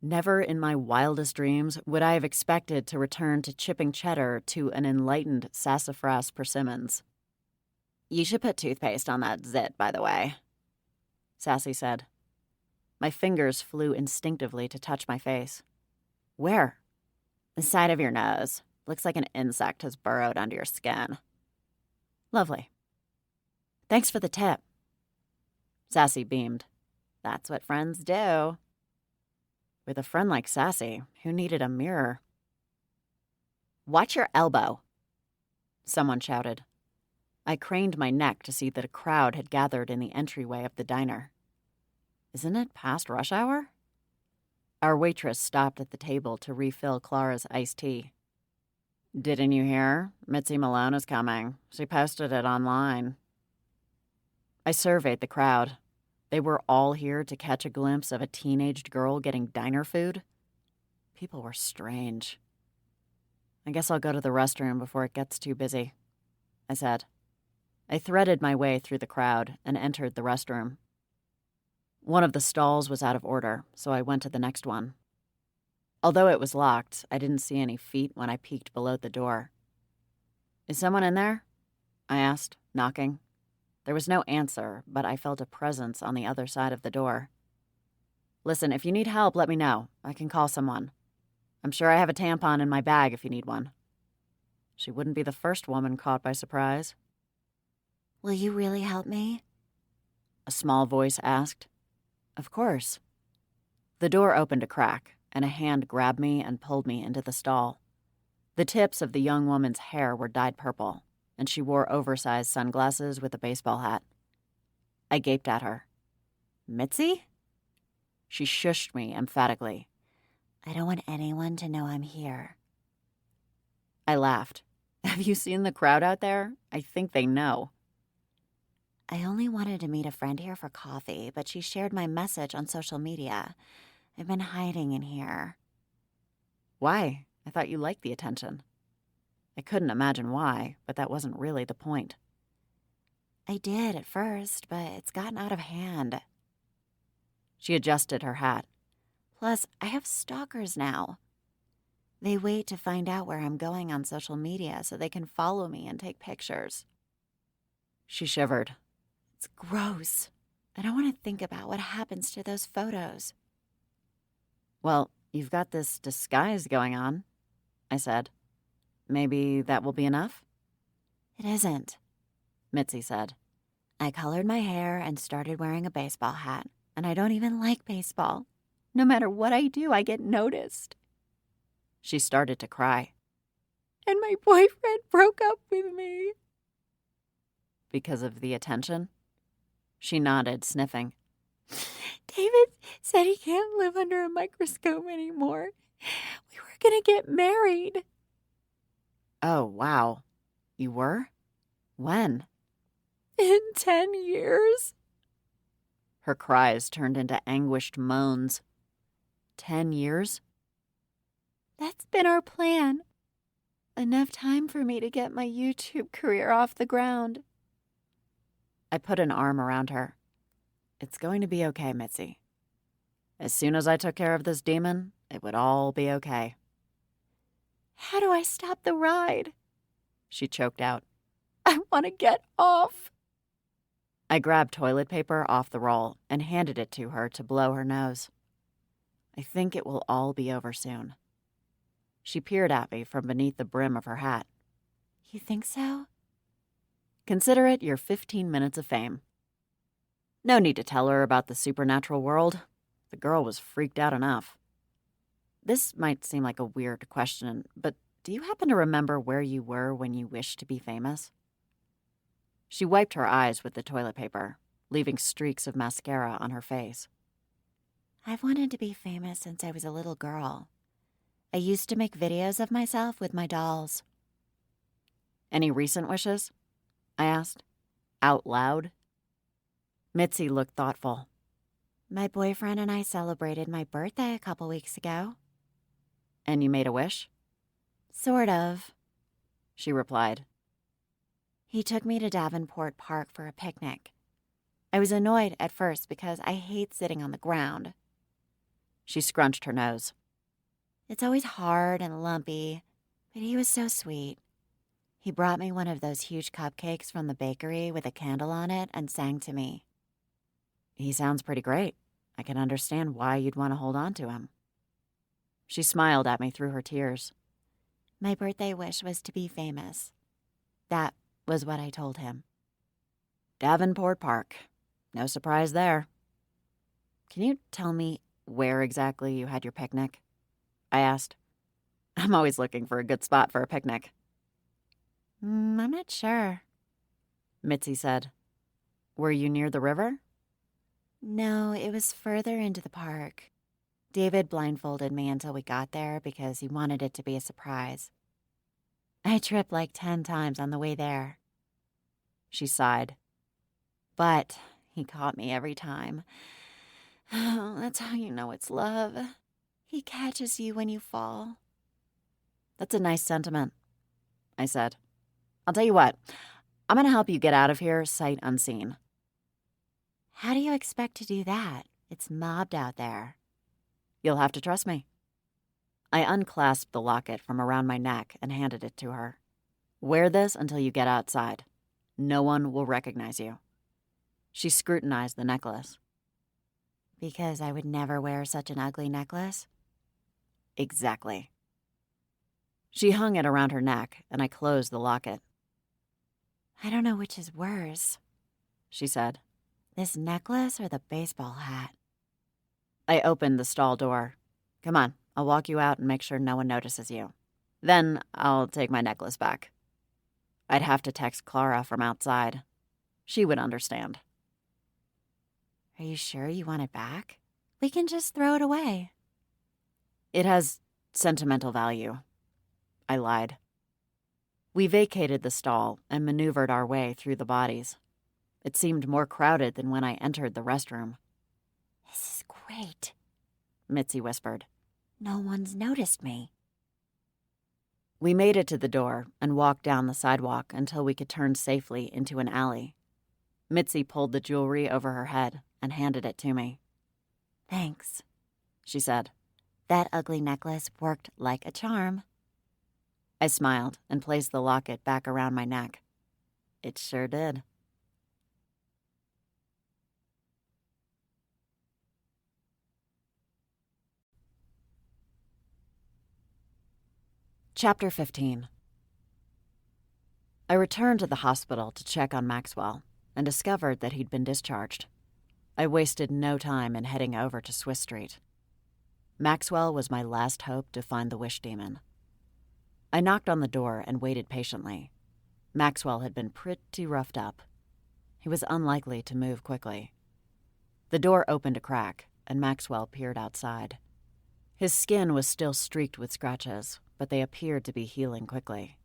S2: Never in my wildest dreams would I have expected to return to Chipping Cheddar to an enlightened sassafras persimmons.
S3: You should put toothpaste on that zit, by the way, Sassy said.
S2: My fingers flew instinctively to touch my face.
S3: Where? The side of your nose. Looks like an insect has burrowed under your skin.
S2: Lovely. Thanks for the tip.
S3: Sassy beamed. That's what friends do.
S2: With a friend like Sassy, who needed a mirror.
S3: Watch your elbow,
S2: someone shouted. I craned my neck to see that a crowd had gathered in the entryway of the diner. Isn't it past rush hour? Our waitress stopped at the table to refill Clara's iced tea.
S1: Didn't you hear? Mitzi Malone is coming. She posted it online.
S2: I surveyed the crowd. They were all here to catch a glimpse of a teenaged girl getting diner food. People were strange. I guess I'll go to the restroom before it gets too busy, I said. I threaded my way through the crowd and entered the restroom. One of the stalls was out of order, so I went to the next one. Although it was locked, I didn't see any feet when I peeked below the door. Is someone in there? I asked, knocking. There was no answer, but I felt a presence on the other side of the door. Listen, if you need help, let me know. I can call someone. I'm sure I have a tampon in my bag if you need one. She wouldn't be the first woman caught by surprise.
S3: Will you really help me?
S2: A small voice asked. Of course. The door opened a crack, and a hand grabbed me and pulled me into the stall. The tips of the young woman's hair were dyed purple, and she wore oversized sunglasses with a baseball hat. I gaped at her. Mitzi? She shushed me emphatically.
S3: I don't want anyone to know I'm here.
S2: I laughed. Have you seen the crowd out there? I think they know.
S3: I only wanted to meet a friend here for coffee, but she shared my message on social media. I've been hiding in here.
S2: Why? I thought you liked the attention. I couldn't imagine why, but that wasn't really the point.
S3: I did at first, but it's gotten out of hand.
S2: She adjusted her hat.
S3: Plus, I have stalkers now. They wait to find out where I'm going on social media so they can follow me and take pictures.
S2: She shivered.
S3: It's gross. I don't want to think about what happens to those photos.
S2: Well, you've got this disguise going on, I said. Maybe that will be enough?
S3: It isn't,
S2: Mitzi said.
S3: I colored my hair and started wearing a baseball hat, and I don't even like baseball. No matter what I do, I get noticed.
S2: She started to cry.
S3: And my boyfriend broke up with me.
S2: Because of the attention? She nodded, sniffing.
S3: David said he can't live under a microscope anymore. We were gonna get married.
S2: Oh, wow. You were? When?
S3: In 10 years.
S2: Her cries turned into anguished moans. 10 years?
S3: That's been our plan. Enough time for me to get my YouTube career off the ground.
S1: I put an arm around her. It's going to be okay, Mitzi. As soon as I took care of this demon, it would all be okay.
S3: How do I stop the ride?
S1: She choked out.
S3: I want to get off.
S1: I grabbed toilet paper off the roll and handed it to her to blow her nose. I think it will all be over soon. She peered at me from beneath the brim of her hat.
S3: You think so?
S1: Consider it your 15 minutes of fame. No need to tell her about the supernatural world. The girl was freaked out enough. This might seem like a weird question, but do you happen to remember where you were when you wished to be famous? She wiped her eyes with the toilet paper, leaving streaks of mascara on her face.
S3: I've wanted to be famous since I was a little girl. I used to make videos of myself with my dolls.
S1: Any recent wishes? I asked. Out loud? Mitzi looked thoughtful.
S3: My boyfriend and I celebrated my birthday a couple weeks ago.
S1: And you made a wish?
S3: Sort of,
S1: she replied.
S3: He took me to Davenport Park for a picnic. I was annoyed at first because I hate sitting on the ground.
S1: She scrunched her nose.
S3: It's always hard and lumpy, but he was so sweet. He brought me one of those huge cupcakes from the bakery with a candle on it and sang to me.
S1: He sounds pretty great. I can understand why you'd want to hold on to him. She smiled at me through her tears.
S3: My birthday wish was to be famous. That was what I told him.
S1: Davenport Park. No surprise there. Can you tell me where exactly you had your picnic? I asked. I'm always looking for a good spot for a picnic.
S3: I'm not sure,
S1: Mitzi said. Were you near the river?
S3: No, it was further into the park. David blindfolded me until we got there because he wanted it to be a surprise. I tripped like 10 times on the way there.
S1: She sighed.
S3: But he caught me every time. Oh, that's how you know it's love. He catches you when you fall.
S1: That's a nice sentiment, I said. I'll tell you what, I'm going to help you get out of here sight unseen.
S3: How do you expect to do that? It's mobbed out there.
S1: You'll have to trust me. I unclasped the locket from around my neck and handed it to her. Wear this until you get outside. No one will recognize you. She scrutinized the necklace.
S3: Because I would never wear such an ugly necklace?
S1: Exactly. She hung it around her neck, and I closed the locket.
S3: I don't know which is worse,
S1: she said.
S3: This necklace or the baseball hat?
S1: I opened the stall door. Come on, I'll walk you out and make sure no one notices you. Then I'll take my necklace back. I'd have to text Clara from outside. She would understand.
S3: Are you sure you want it back? We can just throw it away.
S1: It has sentimental value. I lied. We vacated the stall and maneuvered our way through the bodies. It seemed more crowded than when I entered the restroom.
S3: This is great,
S1: Mitzi whispered.
S3: No one's noticed me.
S1: We made it to the door and walked down the sidewalk until we could turn safely into an alley. Mitzi pulled the jewelry over her head and handed it to me.
S3: Thanks,
S1: she said.
S3: That ugly necklace worked like a charm.
S1: I smiled and placed the locket back around my neck. It sure did. Chapter 15. I returned to the hospital to check on Maxwell and discovered that he'd been discharged. I wasted no time in heading over to Swiss Street. Maxwell was my last hope to find the wish demon. I knocked on the door and waited patiently. Maxwell had been pretty roughed up. He was unlikely to move quickly. The door opened a crack, and Maxwell peered outside. His skin was still streaked with scratches, but they appeared to be healing quickly.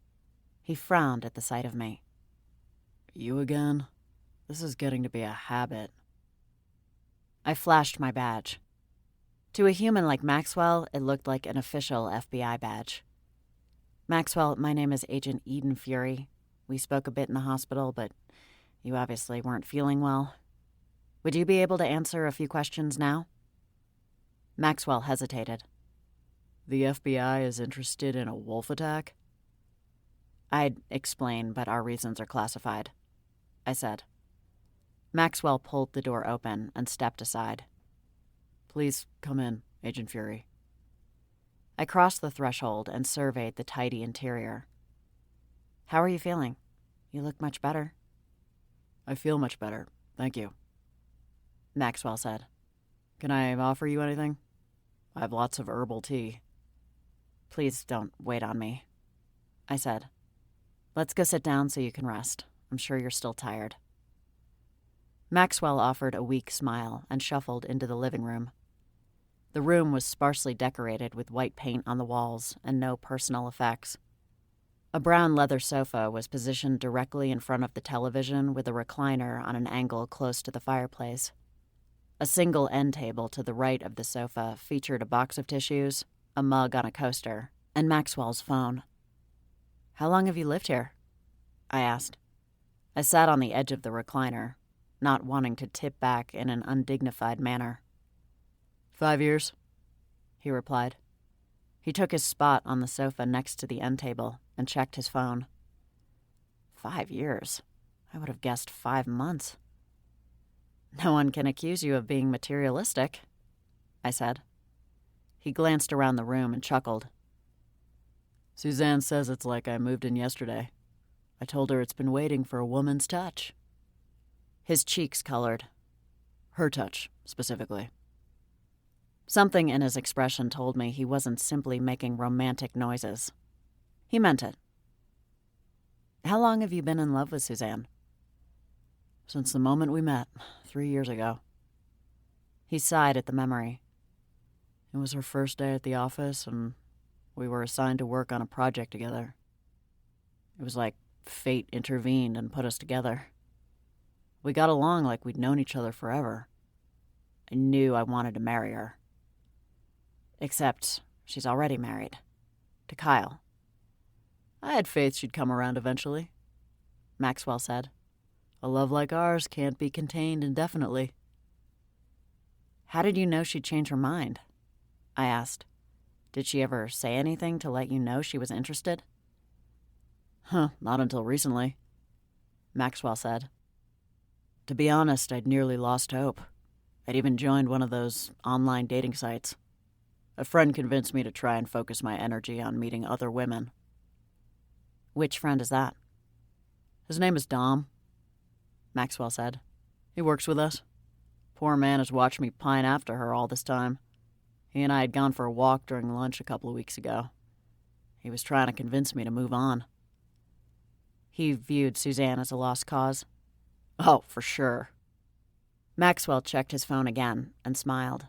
S1: He frowned at the sight of me. You again? This is getting to be a habit. I flashed my badge. To a human like Maxwell, it looked like an official FBI badge.
S3: Maxwell, my name is Agent Eden Fury. We spoke a bit in the hospital, but you obviously weren't feeling well. Would you be able to answer a few questions now? Maxwell hesitated.
S2: The FBI is interested in a wolf attack?
S3: I'd explain, but our reasons are classified, I said. Maxwell pulled the door open and stepped aside.
S2: Please come in, Agent Fury.
S3: I crossed the threshold and surveyed the tidy interior. How are you feeling? You look much better.
S2: I feel much better, thank you,
S3: Maxwell said.
S2: Can I offer you anything? I have lots of herbal tea.
S3: Please don't wait on me, I said. Let's go sit down so you can rest. I'm sure you're still tired. Maxwell offered a weak smile and shuffled into the living room. The room was sparsely decorated with white paint on the walls and no personal effects. A brown leather sofa was positioned directly in front of the television with a recliner on an angle close to the fireplace. A single end table to the right of the sofa featured a box of tissues, a mug on a coaster, and Maxwell's phone. How long have you lived here? I asked. I sat on the edge of the recliner, not wanting to tip back in an undignified manner.
S2: 5 years,
S3: he replied. He took his spot on the sofa next to the end table and checked his phone. 5 years? I would have guessed 5 months. No one can accuse you of being materialistic, I said. He glanced around the room and chuckled.
S2: Suzanne says it's like I moved in yesterday. I told her it's been waiting for a woman's touch.
S3: His cheeks colored.
S2: Her touch, specifically.
S3: Something in his expression told me he wasn't simply making romantic noises. He meant it. How long have you been in love with Suzanne?
S2: Since the moment we met, 3 years ago.
S3: He sighed at the memory.
S2: It was her first day at the office, and we were assigned to work on a project together. It was like fate intervened and put us together. We got along like we'd known each other forever.
S3: I knew I wanted to marry her. Except she's already married. To Kyle.
S2: I had faith she'd come around eventually,
S3: Maxwell said.
S2: A love like ours can't be contained indefinitely.
S3: How did you know she'd change her mind? I asked. Did she ever say anything to let you know she was interested?
S2: Not until recently,
S3: Maxwell said.
S2: To be honest, I'd nearly lost hope. I'd even joined one of those online dating sites. A friend convinced me to try and focus my energy on meeting other women.
S3: Which friend is that?
S2: His name is Dom, Maxwell said. He works with us. Poor man has watched me pine after her all this time. He and I had gone for a walk during lunch a couple of weeks ago. He was trying to convince me to move on.
S3: He viewed Suzanne as a lost cause?
S2: Oh, for sure.
S3: Maxwell checked his phone again and smiled.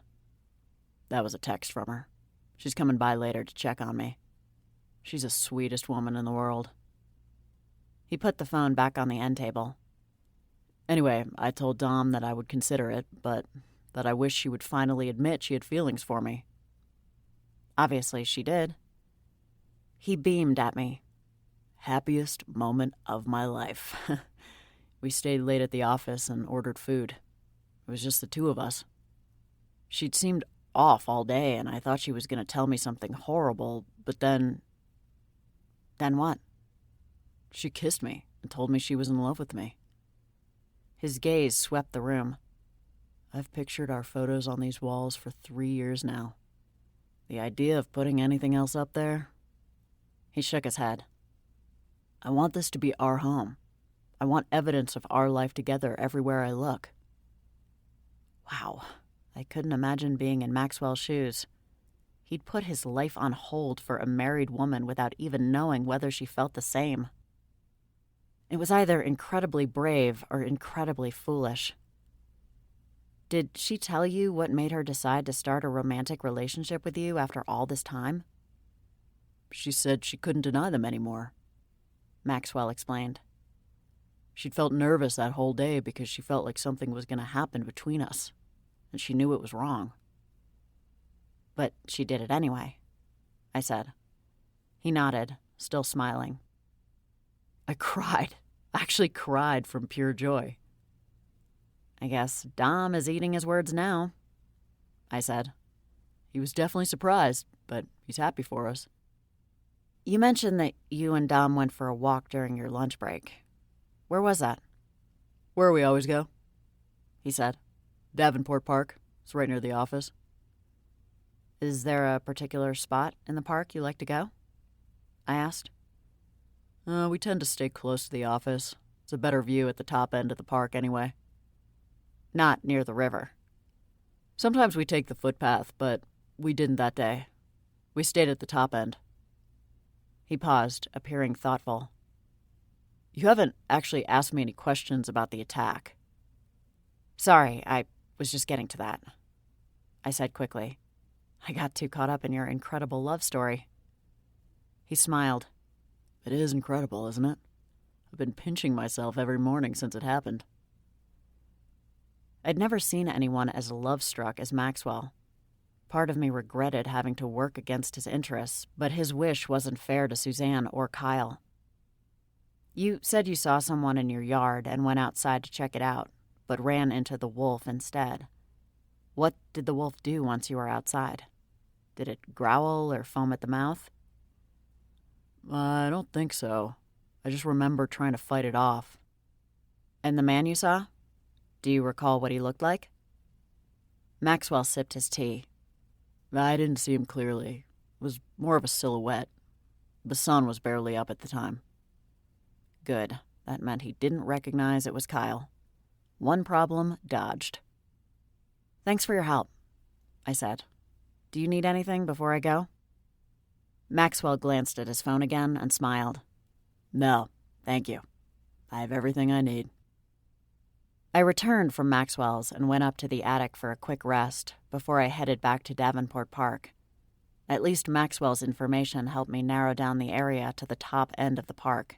S2: That was a text from her. She's coming by later to check on me. She's the sweetest woman in the world.
S3: He put the phone back on the end table.
S2: Anyway, I told Dom that I would consider it, but that I wished she would finally admit she had feelings for me.
S3: Obviously she did. He beamed at me.
S2: Happiest moment of my life. We stayed late at the office and ordered food. It was just the two of us. She'd seemed off all day, and I thought she was going to tell me something horrible, but then...
S3: Then what?
S2: She kissed me and told me she was in love with me.
S3: His gaze swept the room.
S2: I've pictured our photos on these walls for 3 years now. The idea of putting anything else up there...
S3: He shook his head.
S2: I want this to be our home. I want evidence of our life together everywhere I look.
S3: Wow. I couldn't imagine being in Maxwell's shoes. He'd put his life on hold for a married woman without even knowing whether she felt the same. It was either incredibly brave or incredibly foolish. Did she tell you what made her decide to start a romantic relationship with you after all this time?
S2: She said she couldn't deny them anymore,
S3: Maxwell explained.
S2: She'd felt nervous that whole day because she felt like something was going to happen between us, and she knew it was wrong.
S3: But she did it anyway, I said. He nodded,
S1: still smiling. I cried. Actually cried from pure joy. I guess Dom is eating his words now, I said. He was definitely surprised, but he's happy for us. You mentioned that you and Dom went for a walk during your lunch break. Where was that? Where we always go, he said. Davenport Park. It's right near the office. Is there a particular spot in the park you like to go? I asked. We tend to stay close to the office. It's a better view at the top end of the park anyway. Not near the river. Sometimes we take the footpath, but we didn't that day. We stayed at the top end. He paused, appearing thoughtful. You haven't actually asked me any questions about the attack. Sorry, I was just getting to that, I said quickly. I got too caught up in your incredible love story. He smiled. It is incredible, isn't it? I've been pinching myself every morning since it happened. I'd never seen anyone as love-struck as Maxwell. Part of me regretted having to work against his interests, but his wish wasn't fair to Suzanne or Kyle. You said you saw someone in your yard and went outside to check it out, but ran into the wolf instead. What did the wolf do once you were outside? Did it growl or foam at the mouth? I don't think so. I just remember trying to fight it off. And the man you saw? Do you recall what he looked like? Maxwell sipped his tea. I didn't see him clearly. It was more of a silhouette. The sun was barely up at the time. Good. That meant he didn't recognize it was Kyle. One problem dodged. Thanks for your help, I said. Do you need anything before I go? Maxwell glanced at his phone again and smiled. No, thank you. I have everything I need. I returned from Maxwell's and went up to the attic for a quick rest before I headed back to Davenport Park. At least Maxwell's information helped me narrow down the area to the top end of the park.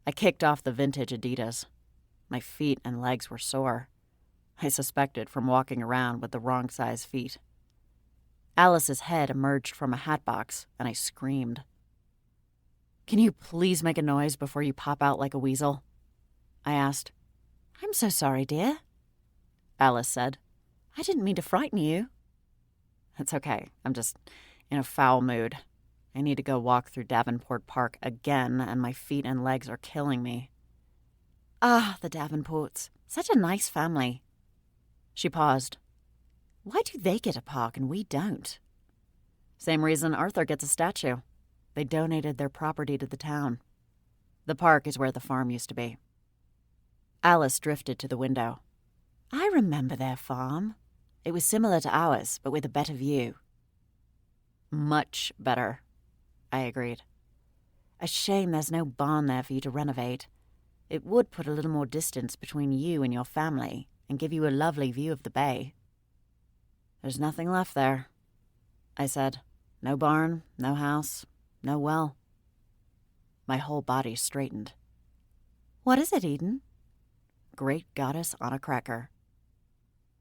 S1: I kicked off the vintage Adidas. My feet and legs were sore. I suspected from walking around with the wrong size feet. Alice's head emerged from a hatbox, and I screamed. Can you please make a noise before you pop out like a weasel? I asked. I'm so sorry, dear, Alice said. I didn't mean to frighten you. It's okay. I'm just in a foul mood. I need to go walk through Davenport Park again, and my feet and legs are killing me. Ah, the Davenports. Such a nice family. She paused. Why do they get a park and we don't? Same reason Arthur gets a statue. They donated their property to the town. The park is where the farm used to be. Alice drifted to the window. I remember their farm. It was similar to ours, but with a better view. Much better, I agreed. A shame there's no barn there for you to renovate. It would put a little more distance between you and your family and give you a lovely view of the bay. There's nothing left there, I said. No barn, no house, no well. My whole body straightened. What is it, Eden? Great goddess on a cracker.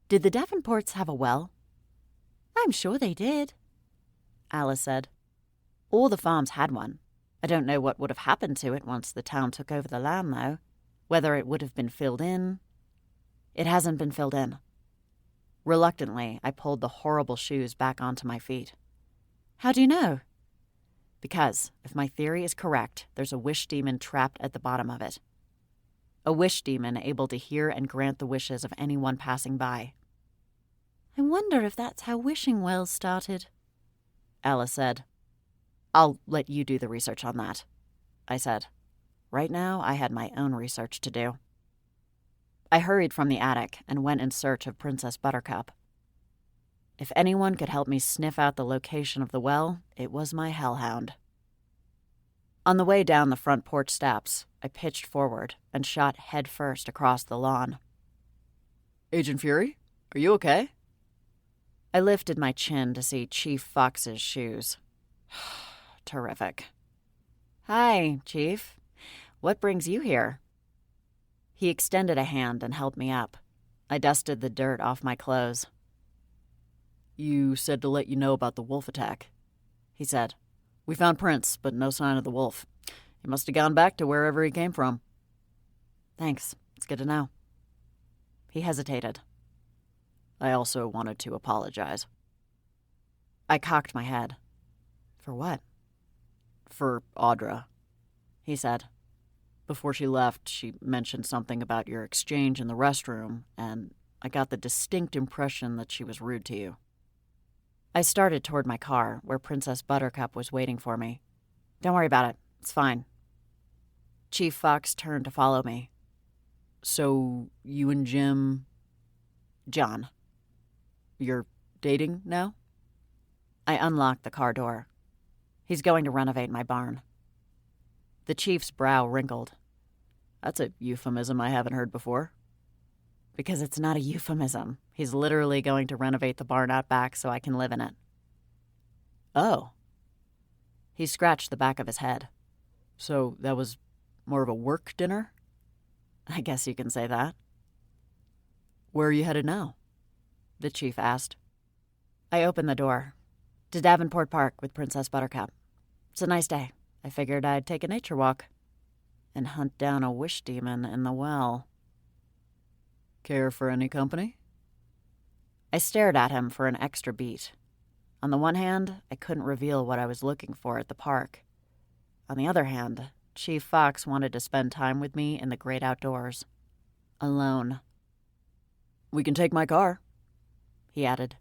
S1: Did the Davenports have a well? I'm sure they did, Alice said. All the farms had one. I don't know what would have happened to it once the town took over the land, though. Whether it would have been filled in. It hasn't been filled in. Reluctantly, I pulled the horrible shoes back onto my feet. How do you know? Because, if my theory is correct, there's a wish demon trapped at the bottom of it. A wish demon able to hear and grant the wishes of anyone passing by. I wonder if that's how wishing wells started, Alice said. I'll let you do the research on that, I said. Right now, I had my own research to do. I hurried from the attic and went in search of Princess Buttercup. If anyone could help me sniff out the location of the well, it was my hellhound. On the way down the front porch steps, I pitched forward and shot head first across the lawn. Agent Fury, are you okay? I lifted my chin to see Chief Fox's shoes. Terrific. Hi, Chief. What brings you here? He extended a hand and helped me up. I dusted the dirt off my clothes. You said to let you know about the wolf attack, he said.
S2: We found prints, but no sign of the wolf. He must have gone back to wherever he came from.
S3: Thanks. It's good to know. He hesitated.
S2: I also wanted to apologize.
S3: I cocked my head. For what?
S2: For Audra, he said. Before she left, she mentioned something about your exchange in the restroom, and I got the distinct impression that she was rude to you.
S3: I started toward my car, where Princess Buttercup was waiting for me. Don't worry about it. It's fine. Chief Fox turned to follow me.
S2: So, you and Jim...
S3: John.
S2: You're dating now?
S3: I unlocked the car door. He's going to renovate my barn. The chief's brow wrinkled.
S2: That's a euphemism I haven't heard before.
S3: Because it's not a euphemism. He's literally going to renovate the barn out back so I can live in it.
S2: Oh.
S3: He scratched the back of his head.
S2: So that was more of a work dinner?
S3: I guess you can say that.
S2: Where are you headed now?
S3: The chief asked. I opened the door. To Davenport Park with Princess Buttercup. It's a nice day. I figured I'd take a nature walk. And hunt down a wish demon in the well.
S2: Care for any company?
S3: I stared at him for an extra beat. On the one hand, I couldn't reveal what I was looking for at the park. On the other hand, Chief Fox wanted to spend time with me in the great outdoors. Alone.
S2: We can take my car,
S3: he added.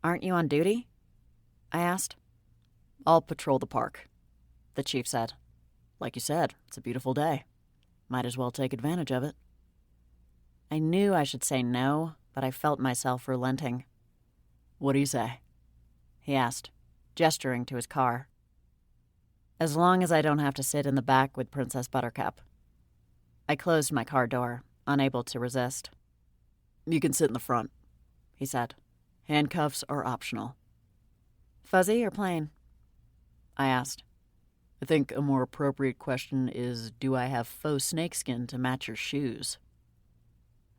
S3: Aren't you on duty? I asked.
S2: I'll patrol the park,
S3: the chief said.
S2: Like you said, it's a beautiful day. Might as well take advantage of it.
S3: I knew I should say no, but I felt myself relenting.
S2: What do you say?
S3: He asked, gesturing to his car. As long as I don't have to sit in the back with Princess Buttercup. I closed my car door, unable to resist.
S2: You can sit in the front, he said. Handcuffs are optional.
S3: Fuzzy or plain? I asked.
S2: I think a more appropriate question is, do I have faux snakeskin to match your shoes?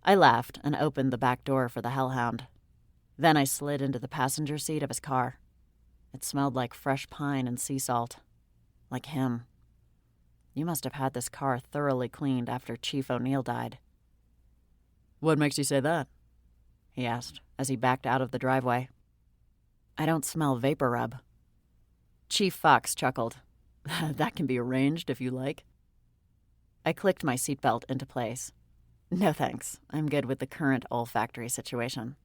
S3: I laughed and opened the back door for the hellhound. Then I slid into the passenger seat of his car. It smelled like fresh pine and sea salt. Like him. You must have had this car thoroughly cleaned after Chief O'Neill died.
S2: What makes you say that?
S3: He asked as he backed out of the driveway. I don't smell vapor rub. Chief Fox chuckled.
S2: That can be arranged if you like.
S3: I clicked my seatbelt into place. No thanks. I'm good with the current olfactory situation.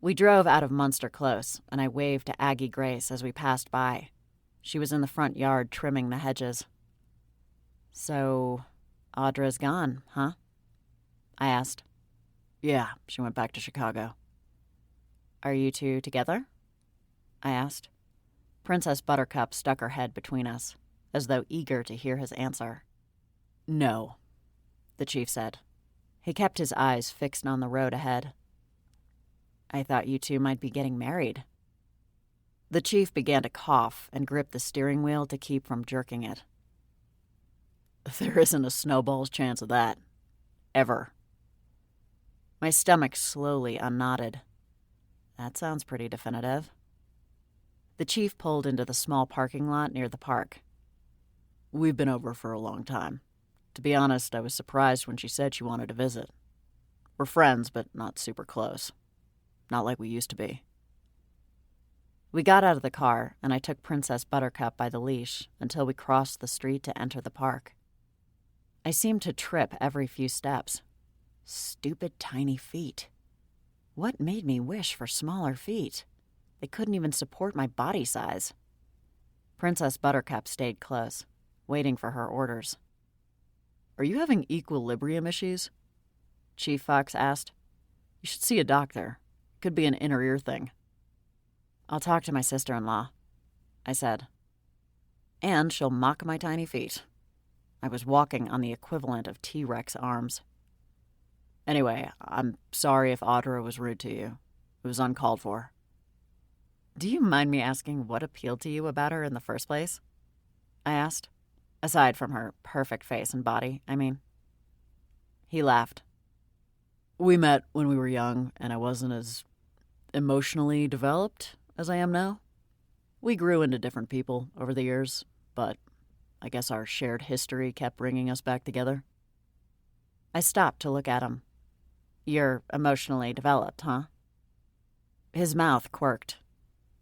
S3: We drove out of Munster Close, and I waved to Aggie Grace as we passed by. She was in the front yard trimming the hedges. So, Audra's gone, huh? I asked.
S2: Yeah, she went back to Chicago.
S3: Are you two together? I asked. Princess Buttercup stuck her head between us, as though eager to hear his answer.
S2: No,
S3: the chief said. He kept his eyes fixed on the road ahead. I thought you two might be getting married. The chief began to cough and grip the steering wheel to keep from jerking it.
S2: There isn't a snowball's chance of that. Ever.
S3: My stomach slowly unknotted. That sounds pretty definitive. The chief pulled into the small parking lot near the park.
S2: We've been over for a long time. To be honest, I was surprised when she said she wanted to visit. We're friends, but not super close. Not like we used to be.
S3: We got out of the car, and I took Princess Buttercup by the leash until we crossed the street to enter the park. I seemed to trip every few steps. Stupid tiny feet. What made me wish for smaller feet? They couldn't even support my body size. Princess Buttercup stayed close, waiting for her orders.
S2: Are you having equilibrium issues? Chief Fox asked. You should see a doctor. Could be an inner ear thing.
S3: I'll talk to my sister-in-law, I said. And she'll mock my tiny feet. I was walking on the equivalent of T-Rex arms.
S2: Anyway, I'm sorry if Audra was rude to you. It was uncalled for.
S3: Do you mind me asking what appealed to you about her in the first place? I asked. Aside from her perfect face and body, I mean. He laughed.
S2: We met when we were young, and I wasn't as emotionally developed as I am now. We grew into different people over the years, but I guess our shared history kept bringing us back together.
S3: I stopped to look at him. You're emotionally developed, huh? His mouth quirked.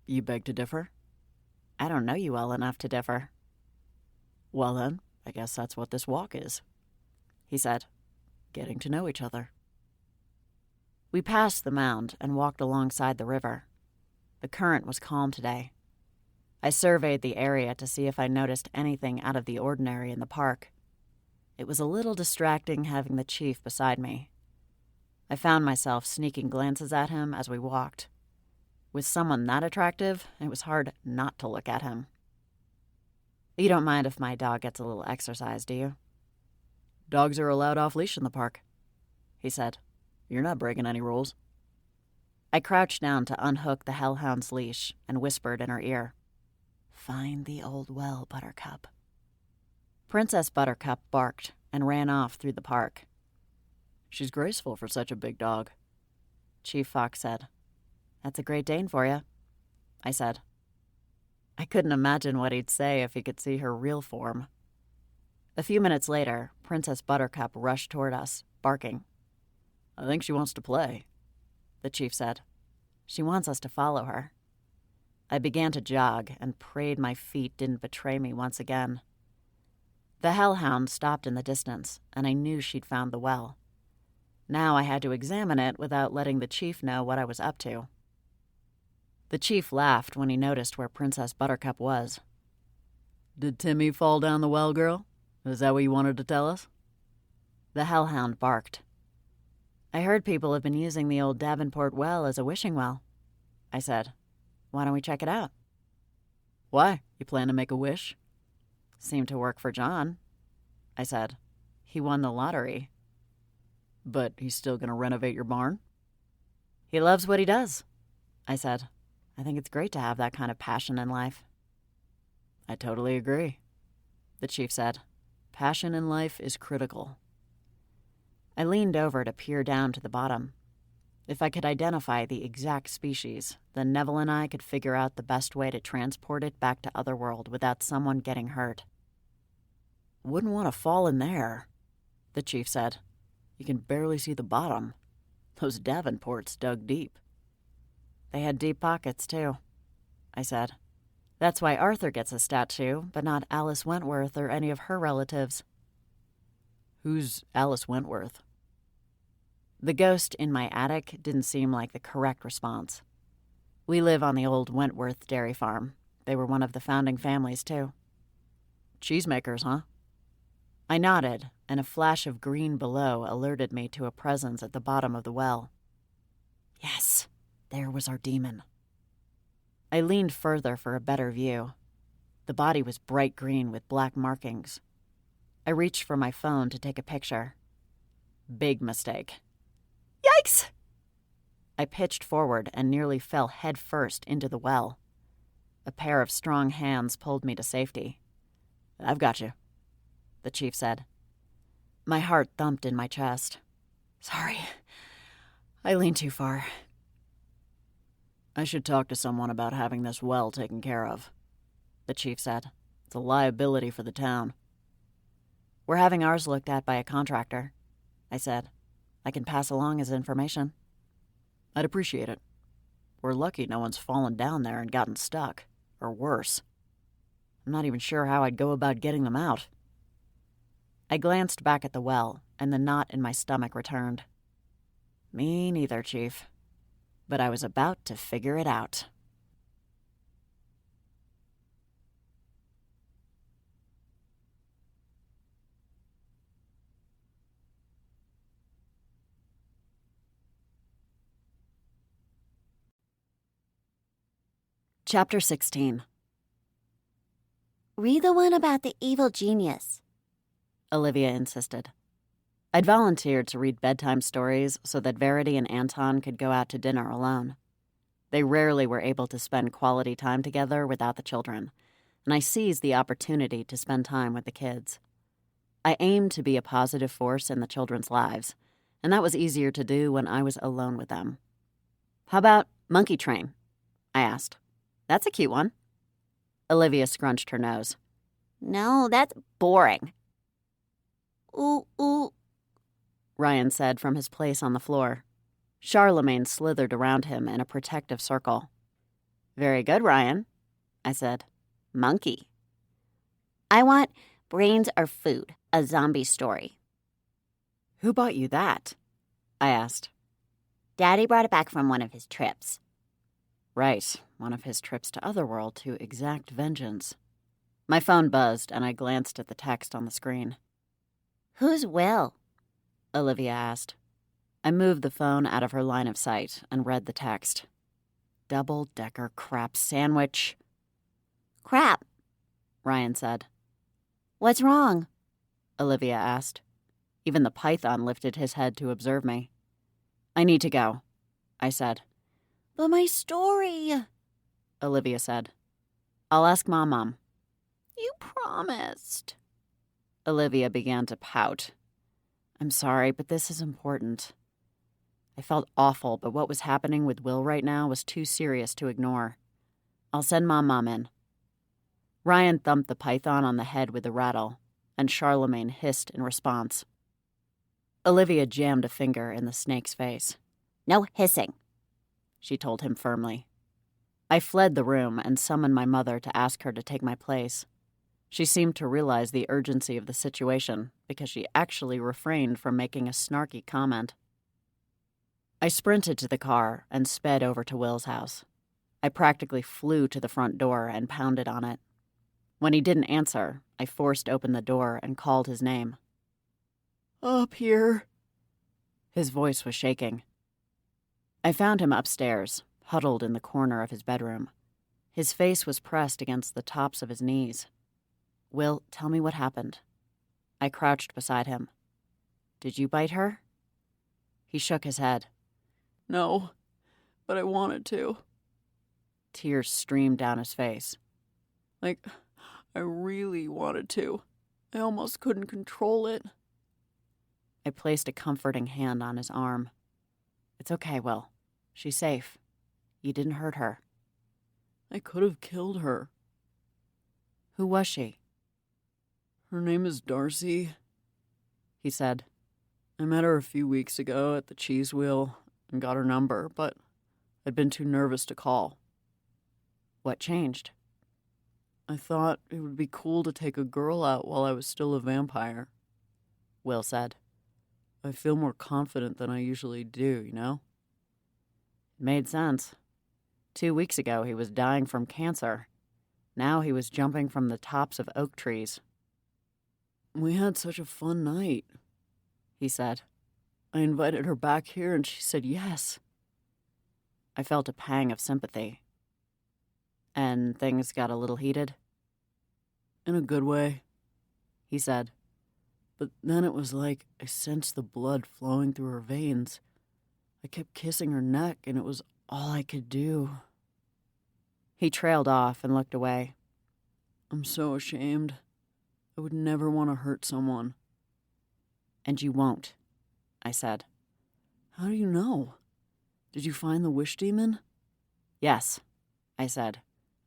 S2: You beg to differ?
S3: I don't know you well enough to differ.
S2: Well then, I guess that's what this walk is,
S3: he said.
S2: Getting to know each other.
S3: We passed the mound and walked alongside the river. The current was calm today. I surveyed the area to see if I noticed anything out of the ordinary in the park. It was a little distracting having the chief beside me. I found myself sneaking glances at him as we walked. With someone that attractive, it was hard not to look at him. You don't mind if my dog gets a little exercise, do you?
S2: Dogs are allowed off-leash in the park, he said. You're not breaking any rules.
S3: I crouched down to unhook the hellhound's leash and whispered in her ear, "Find the old well, Buttercup." Princess Buttercup barked and ran off through the park.
S2: She's graceful for such a big dog,
S3: Chief Fox said. That's a Great Dane for you, I said. I couldn't imagine what he'd say if he could see her real form. A few minutes later, Princess Buttercup rushed toward us, barking.
S2: I think she wants to play,
S3: the chief said. She wants us to follow her. I began to jog and prayed my feet didn't betray me once again. The hellhound stopped in the distance, and I knew she'd found the well. Now I had to examine it without letting the chief know what I was up to. The chief laughed when he noticed where Princess Buttercup was.
S2: Did Timmy fall down the well, girl? Is that what you wanted to tell us?
S3: The hellhound barked. I heard people have been using the old Davenport well as a wishing well, I said. Why don't we check it out?
S2: Why? You plan to make a wish?
S3: Seemed to work for John, I said. He won the lottery.
S2: But he's still going to renovate your barn?
S3: He loves what he does, I said. I think it's great to have that kind of passion in life.
S2: I totally agree, the chief said. Passion in life is critical.
S3: I leaned over to peer down to the bottom. If I could identify the exact species, then Neville and I could figure out the best way to transport it back to Otherworld without someone getting hurt.
S2: Wouldn't want to fall in there, the chief said. You can barely see the bottom. Those Davenports dug deep.
S3: They had deep pockets, too, I said. That's why Arthur gets a statue, but not Alice Wentworth or any of her relatives.
S2: Who's Alice Wentworth?
S3: The ghost in my attic didn't seem like the correct response. We live on the old Wentworth dairy farm. They were one of the founding families, too.
S2: Cheesemakers, huh?
S3: I nodded, and a flash of green below alerted me to a presence at the bottom of the well. Yes, there was our demon. I leaned further for a better view. The body was bright green with black markings. I reached for my phone to take a picture. Big mistake. Yikes! I pitched forward and nearly fell headfirst into the well. A pair of strong hands pulled me to safety.
S2: I've got you,
S3: the chief said. My heart thumped in my chest. Sorry, I leaned too far.
S2: I should talk to someone about having this well taken care of, the chief said. It's a liability for the town.
S3: We're having ours looked at by a contractor, I said. I can pass along his information.
S2: I'd appreciate it. We're lucky no one's fallen down there and gotten stuck, or worse. I'm not even sure how I'd go about getting them out.
S3: I glanced back at the well, and the knot in my stomach returned. Me neither, Chief. But I was about to figure it out.
S1: Chapter 16.
S4: Read the one about the evil genius,
S3: Olivia insisted. I'd volunteered to read bedtime stories so that Verity and Anton could go out to dinner alone. They rarely were able to spend quality time together without the children, and I seized the opportunity to spend time with the kids. I aimed to be a positive force in the children's lives, and that was easier to do when I was alone with them. How about Monkey Train? I asked. That's a cute one.
S1: Olivia scrunched her nose.
S3: No, that's boring.
S4: Ooh,
S1: Ryan said from his place on the floor. Charlemagne slithered around him in a protective circle. Very good, Ryan, I said. Monkey.
S3: I want brains or food, a zombie story.
S1: Who bought you that? I asked.
S3: Daddy brought it back from one of his trips.
S1: Right, one of his trips to Otherworld to exact vengeance. My phone buzzed, and I glanced at the text on the screen.
S3: Who's Will?
S1: Olivia asked. I moved the phone out of her line of sight and read the text. Double-decker crap sandwich.
S3: Crap.
S1: Ryan said.
S3: What's wrong?
S1: Olivia asked. Even the python lifted his head to observe me. I need to go, I said.
S3: But my story,
S1: Olivia said. I'll ask Mom.
S3: You promised.
S1: Olivia began to pout. I'm sorry, but this is important. I felt awful, but what was happening with Will right now was too serious to ignore. I'll send Mom in. Ryan thumped the python on the head with the rattle, and Charlemagne hissed in response. Olivia jammed a finger in the snake's face.
S3: No hissing,
S1: she told him firmly. I fled the room and summoned my mother to ask her to take my place. She seemed to realize the urgency of the situation because she actually refrained from making a snarky comment. I sprinted to the car and sped over to Will's house. I practically flew to the front door and pounded on it. When he didn't answer, I forced open the door and called his name. Up here. His voice was shaking. I found him upstairs, huddled in the corner of his bedroom. His face was pressed against the tops of his knees. Will, tell me what happened. I crouched beside him. Did you bite her? He shook his head. No, but I wanted to. Tears streamed down his face. I really wanted to. I almost couldn't control it. I placed a comforting hand on his arm. It's okay, Will. She's safe. You didn't hurt her. I could have killed her. Who was she? Her name is Darcy, he said. I met her a few weeks ago at the cheese wheel and got her number, but I'd been too nervous to call. What changed? I thought it would be cool to take a girl out while I was still a vampire, Will said. I feel more confident than I usually do, you know? It made sense. 2 weeks ago, he was dying from cancer. Now he was jumping from the tops of oak trees. We had such a fun night, he said. I invited her back here and she said yes. I felt a pang of sympathy. And things got a little heated? In a good way, he said. But then it was like I sensed the blood flowing through her veins. I kept kissing her neck, and it was all I could do. He trailed off and looked away. I'm so ashamed. I would never want to hurt someone. And you won't, I said. How do you know? Did you find the wish demon? Yes, I said.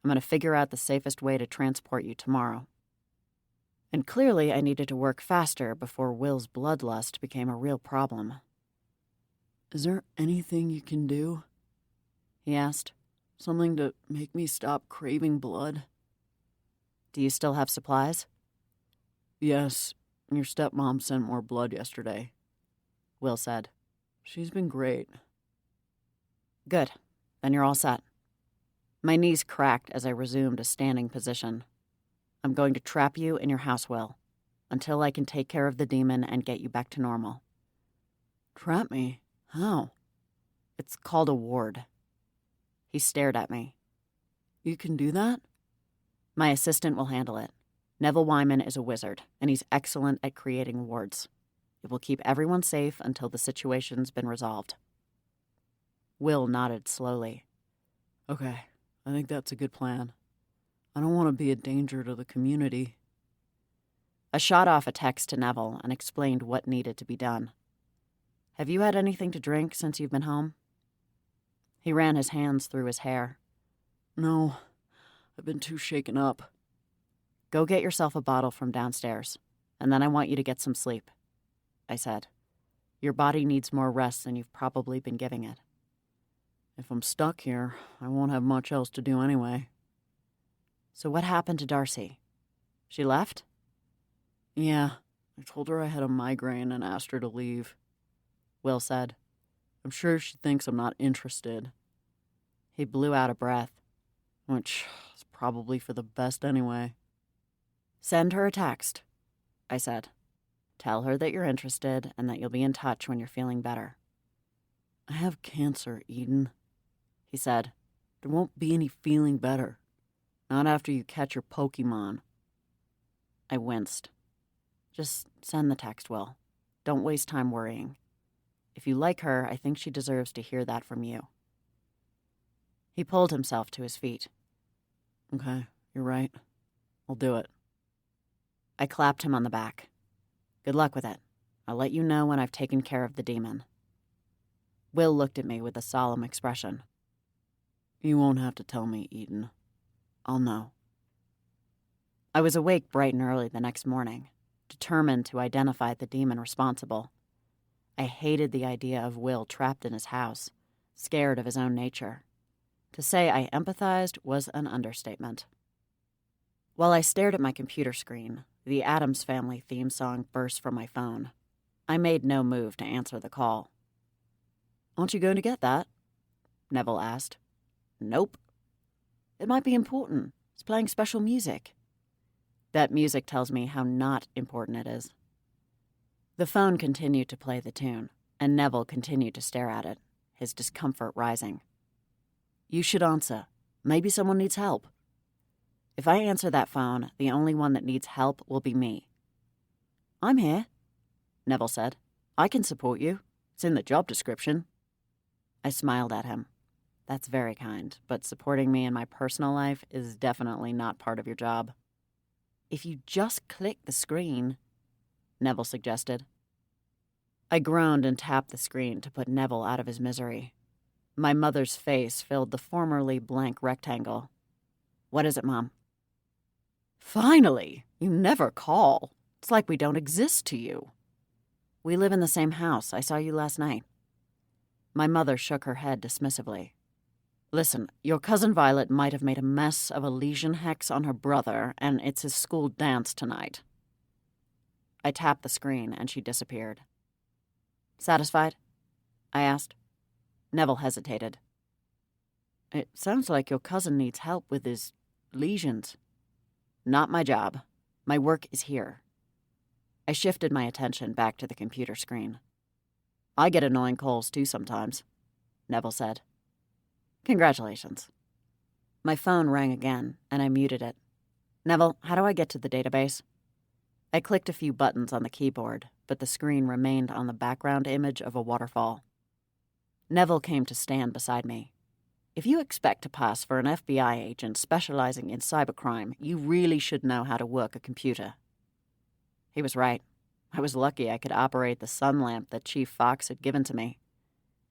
S1: I'm going to figure out the safest way to transport you tomorrow. And clearly I needed to work faster before Will's bloodlust became a real problem. Is there anything you can do? He asked. Something to make me stop craving blood? Do you still have supplies? Yes, your stepmom sent more blood yesterday, Will said. She's been great. Good. Then you're all set. My knees cracked as I resumed a standing position. I'm going to trap you in your house, Will, until I can take care of the demon and get you back to normal. Trap me? How? It's called a ward. He stared at me. You can do that? My assistant will handle it. Neville Wyman is a wizard, and he's excellent at creating wards. It will keep everyone safe until the situation's been resolved. Will nodded slowly. Okay, I think that's a good plan. I don't want to be a danger to the community. I shot off a text to Neville and explained what needed to be done. Have you had anything to drink since you've been home? He ran his hands through his hair. No,
S2: I've been too shaken up.
S1: Go get yourself a bottle from downstairs, and then I want you to get some sleep, I said. Your body needs more rest than you've probably been giving it.
S2: If I'm stuck here, I won't have much else to do anyway.
S1: So what happened to Darcy? She left?
S2: Yeah, I told her I had a migraine and asked her to leave.
S1: Will said.
S2: I'm sure she thinks I'm not interested.
S1: He blew out a breath.
S2: Which is probably for the best anyway.
S1: Send her a text, I said. Tell her that you're interested and that you'll be in touch when you're feeling better.
S2: I have cancer, Eden, he said. There won't be any feeling better. Not after you catch your Pokemon.
S1: I winced. Just send the text, Will. Don't waste time worrying. If you like her, I think she deserves to hear that from you. He pulled himself to his feet.
S2: Okay, you're right. I'll do it.
S1: I clapped him on the back. Good luck with it. I'll let you know when I've taken care of the demon. Will looked at me with a solemn expression.
S2: You won't have to tell me, Eden. I'll know.
S1: I was awake bright and early the next morning, determined to identify the demon responsible. I hated the idea of Will trapped in his house, scared of his own nature. To say I empathized was an understatement. While I stared at my computer screen, the Addams Family theme song burst from my phone. I made no move to answer the call.
S2: Aren't you going to get that?
S1: Neville asked.
S2: Nope.
S1: It might be important. It's playing special music. That music tells me how not important it is. The phone continued to play the tune, and Neville continued to stare at it, his discomfort rising.
S2: You should answer. Maybe someone needs help.
S1: If I answer that phone, the only one that needs help will be me.
S2: I'm here, Neville said. I can support you. It's in the job description.
S1: I smiled at him. That's very kind, but supporting me in my personal life is definitely not part of your job.
S2: If you just click the screen,
S1: Neville suggested. I groaned and tapped the screen to put Neville out of his misery. My mother's face filled the formerly blank rectangle. What is it, Mom?
S2: Finally! You never call. It's like we don't exist to you.
S1: We live in the same house. I saw you last night. My mother shook her head dismissively.
S2: Listen, your cousin Violet might have made a mess of a lesion hex on her brother, and it's his school dance tonight.
S1: I tapped the screen, and she disappeared. Satisfied? I asked. Neville hesitated.
S2: It sounds like your cousin needs help with his lesions.
S1: Not my job. My work is here. I shifted my attention back to the computer screen.
S2: I get annoying calls too sometimes,
S1: Neville said. Congratulations. My phone rang again, and I muted it. Neville, how do I get to the database? I clicked a few buttons on the keyboard, but the screen remained on the background image of a waterfall. Neville came to stand beside me.
S2: If you expect to pass for an FBI agent specializing in cybercrime, you really should know how to work a computer.
S1: He was right. I was lucky I could operate the sun lamp that Chief Fox had given to me.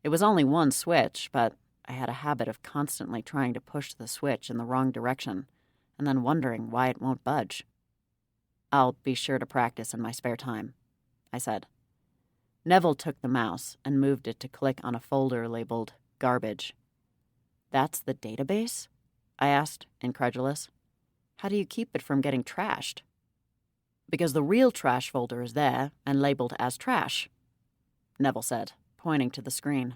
S1: It was only one switch, but I had a habit of constantly trying to push the switch in the wrong direction and then wondering why it won't budge. I'll be sure to practice in my spare time, I said. Neville took the mouse and moved it to click on a folder labeled Garbage. That's the database? I asked, incredulous. How do you keep it from getting trashed?
S2: Because the real trash folder is there and labeled as trash,
S1: Neville said, pointing to the screen.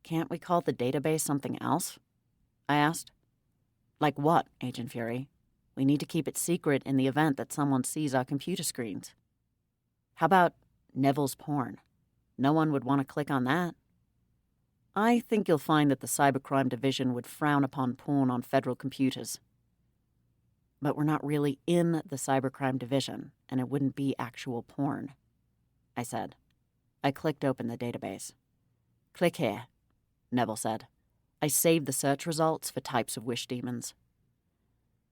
S1: Can't we call the database something else? I asked.
S2: Like what, Agent Fury? We need to keep it secret in the event that someone sees our computer screens.
S1: How about Neville's porn? No one would want to click on that.
S2: I think you'll find that the Cybercrime Division would frown upon porn on federal computers.
S1: But we're not really in the Cybercrime Division, and it wouldn't be actual porn, I said. I clicked open the database.
S2: Click here, Neville said. I saved the search results for types of wish demons.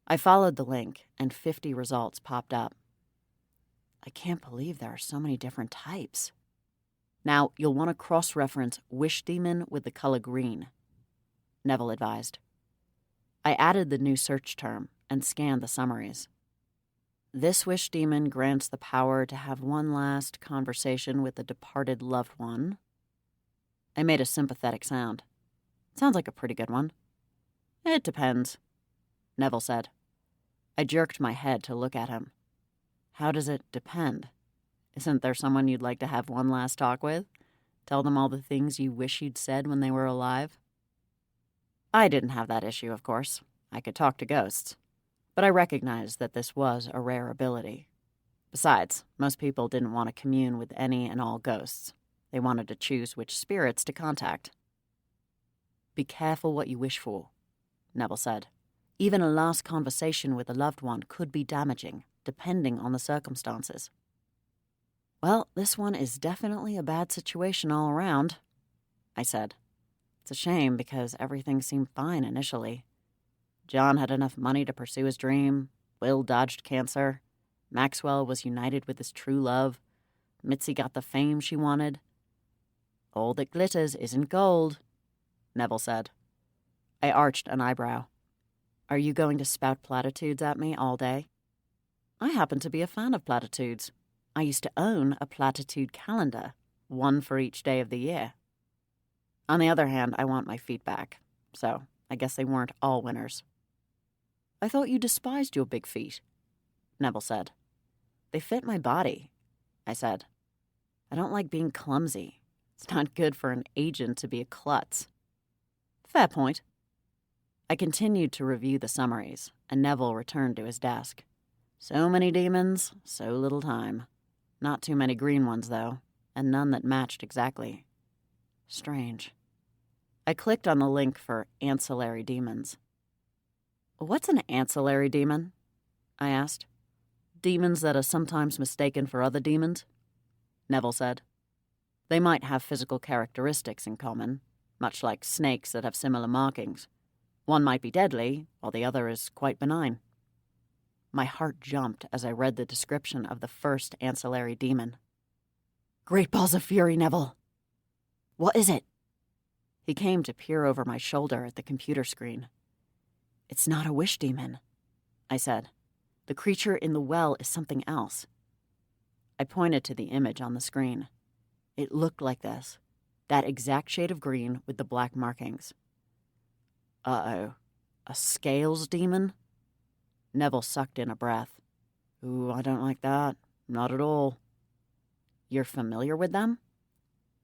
S1: I followed the link, and 50 results popped up. I can't believe there are so many different types.
S2: Now, you'll want to cross-reference wish demon with the color green, Neville advised.
S1: I added the new search term and scanned the summaries. This wish demon grants the power to have one last conversation with a departed loved one. I made a sympathetic sound. Sounds like a pretty good one. It depends, Neville said. I jerked my head to look at him. How does it depend? Isn't there someone you'd like to have one last talk with? Tell them all the things you wish you'd said when they were alive? I didn't have that issue, of course. I could talk to ghosts. But I recognized that this was a rare ability. Besides, most people didn't want to commune with any and all ghosts. They wanted to choose which spirits to contact. Be careful what you wish for, Neville said. Even a last conversation with a loved one could be damaging, depending on the circumstances. Well, this one is definitely a bad situation all around, I said. It's a shame because everything seemed fine initially. John had enough money to pursue his dream, Will dodged cancer, Maxwell was united with his true love, Mitzi got the fame she wanted. All that glitters isn't gold, Neville said. I arched an eyebrow. Are you going to spout platitudes at me all day? I happen to be a fan of platitudes. I used to own a platitude calendar, one for each day of the year. On the other hand, I want my feet back, so I guess they weren't all winners. I thought you despised your big feet, Neville said. They fit my body, I said. I don't like being clumsy. It's not good for an agent to be a klutz. Fair point. I continued to review the summaries, and Neville returned to his desk. So many demons, so little time. Not too many green ones, though, and none that matched exactly. Strange. I clicked on the link for ancillary demons. What's an ancillary demon? I asked. Demons that are sometimes mistaken for other demons? Neville said. They might have physical characteristics in common, much like snakes that have similar markings. One might be deadly, while the other is quite benign. My heart jumped as I read the description of the first ancillary demon. Great balls of fury, Neville. What is it? He came to peer over my shoulder at the computer screen. It's not a wish demon, I said. The creature in the well is something else. I pointed to the image on the screen. It looked like this, that exact shade of green with the black markings. Uh-oh, a scales demon? Neville sucked in a breath. Ooh, I don't like that. Not at all. You're familiar with them?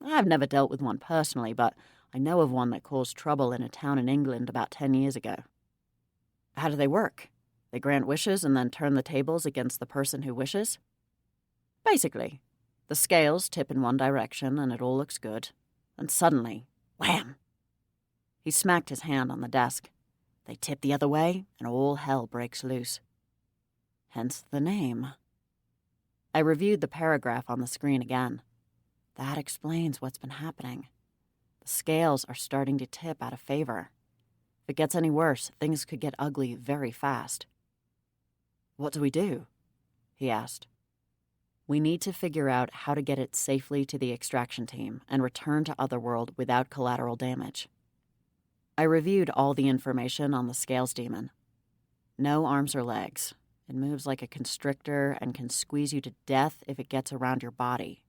S1: I've never dealt with one personally, but I know of one that caused trouble in a town in England about 10 years ago. How do they work? They grant wishes and then turn the tables against the person who wishes? Basically, the scales tip in one direction and it all looks good. And suddenly, wham! He smacked his hand on the desk. They tip the other way and all hell breaks loose. Hence the name. I reviewed the paragraph on the screen again. That explains what's been happening. The scales are starting to tip out of favor. If it gets any worse, things could get ugly very fast. What do we do? He asked. We need to figure out how to get it safely to the extraction team and return to Otherworld without collateral damage. I reviewed all the information on the scales demon. No arms or legs. It moves like a constrictor and can squeeze you to death if it gets around your body.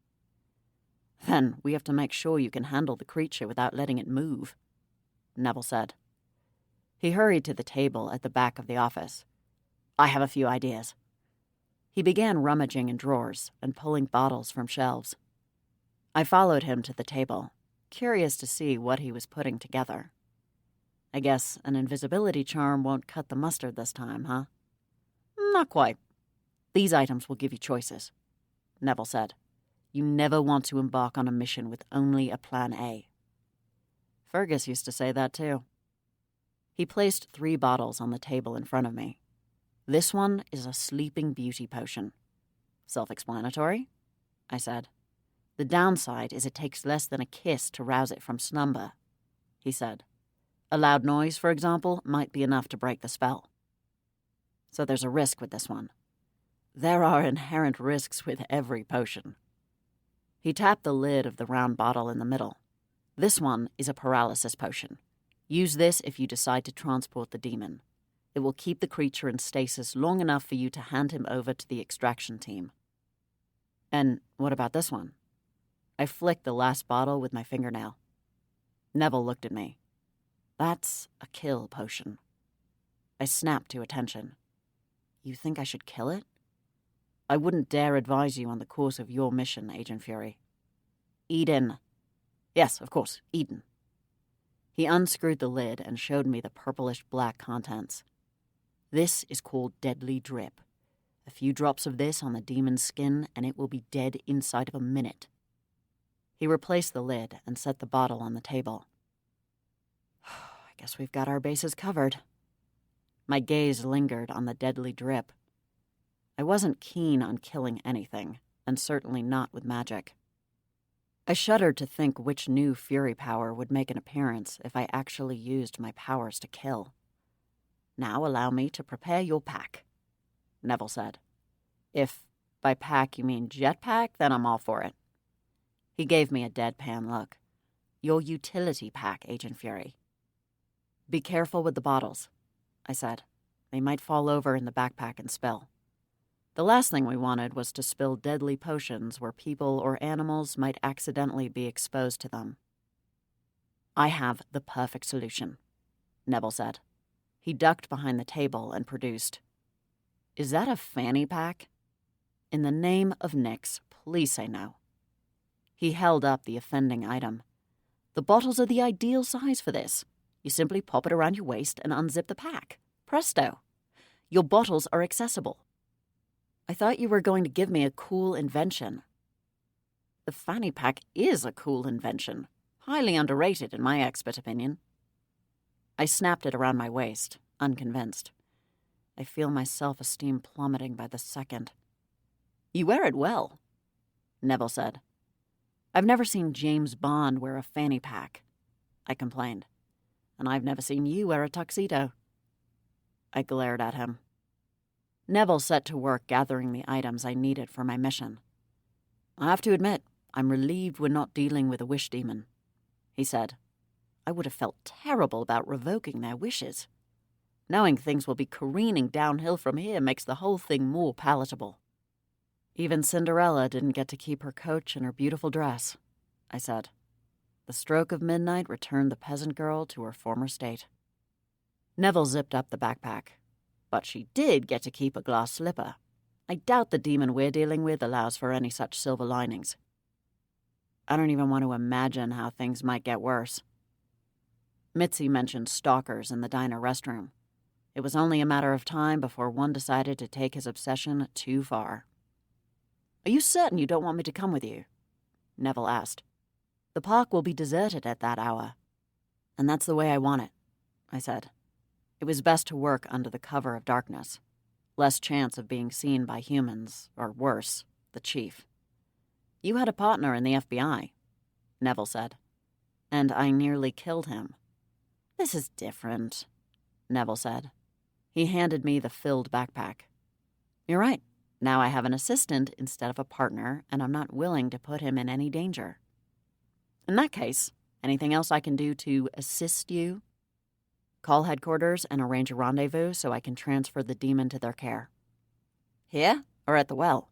S1: Then we have to make sure you can handle the creature without letting it move, Neville said. He hurried to the table at the back of the office. I have a few ideas. He began rummaging in drawers and pulling bottles from shelves. I followed him to the table, curious to see what he was putting together. I guess an invisibility charm won't cut the mustard this time, huh? Not quite. These items will give you choices, Neville said. You never want to embark on a mission with only a plan A. Fergus used to say that too. He placed 3 bottles on the table in front of me. This one is a sleeping beauty potion. Self-explanatory, I said. The downside is it takes less than a kiss to rouse it from slumber, he said. A loud noise, for example, might be enough to break the spell. So there's a risk with this one. There are inherent risks with every potion. He tapped the lid of the round bottle in the middle. This one is a paralysis potion. Use this if you decide to transport the demon. It will keep the creature in stasis long enough for you to hand him over to the extraction team. And what about this one? I flicked the last bottle with my fingernail. Neville looked at me. That's a kill potion. I snapped to attention. You think I should kill it? I wouldn't dare advise you on the course of your mission, Agent Fury. Eden. Yes, of course, Eden. He unscrewed the lid and showed me the purplish-black contents. This is called deadly drip. A few drops of this on the demon's skin and it will be dead inside of a minute. He replaced the lid and set the bottle on the table. I guess we've got our bases covered. My gaze lingered on the deadly drip. I wasn't keen on killing anything, and certainly not with magic. I shuddered to think which new Fury power would make an appearance if I actually used my powers to kill. Now allow me to prepare your pack, Neville said. If by pack you mean jetpack, then I'm all for it. He gave me a deadpan look. Your utility pack, Agent Fury. Be careful with the bottles, I said. They might fall over in the backpack and spill. The last thing we wanted was to spill deadly potions where people or animals might accidentally be exposed to them. I have the perfect solution, Neville said. He ducked behind the table and produced. Is that a fanny pack? In the name of Nyx, please say no. He held up the offending item. The bottles are the ideal size for this. You simply pop it around your waist and unzip the pack. Presto. Your bottles are accessible. I thought you were going to give me a cool invention. The fanny pack is a cool invention. Highly underrated in my expert opinion. I snapped it around my waist, unconvinced. I feel my self-esteem plummeting by the second. You wear it well, Neville said. I've never seen James Bond wear a fanny pack, I complained. And I've never seen you wear a tuxedo. I glared at him. Neville set to work gathering the items I needed for my mission. I have to admit, I'm relieved we're not dealing with a wish demon, he said. I would have felt terrible about revoking their wishes. Knowing things will be careening downhill from here makes the whole thing more palatable. Even Cinderella didn't get to keep her coach and her beautiful dress, I said. The stroke of midnight returned the peasant girl to her former state. Neville zipped up the backpack. But she did get to keep a glass slipper. I doubt the demon we're dealing with allows for any such silver linings. I don't even want to imagine how things might get worse. Mitzi mentioned stalkers in the diner restroom. It was only a matter of time before one decided to take his obsession too far. Are you certain you don't want me to come with you? Neville asked. The park will be deserted at that hour. And that's the way I want it, I said. It was best to work under the cover of darkness. Less chance of being seen by humans, or worse, the chief. You had a partner in the FBI, Neville said. And I nearly killed him. This is different, Neville said. He handed me the filled backpack. You're right. Now I have an assistant instead of a partner, and I'm not willing to put him in any danger. In that case, anything else I can do to assist you? Call headquarters and arrange a rendezvous so I can transfer the demon to their care. Here or at the well?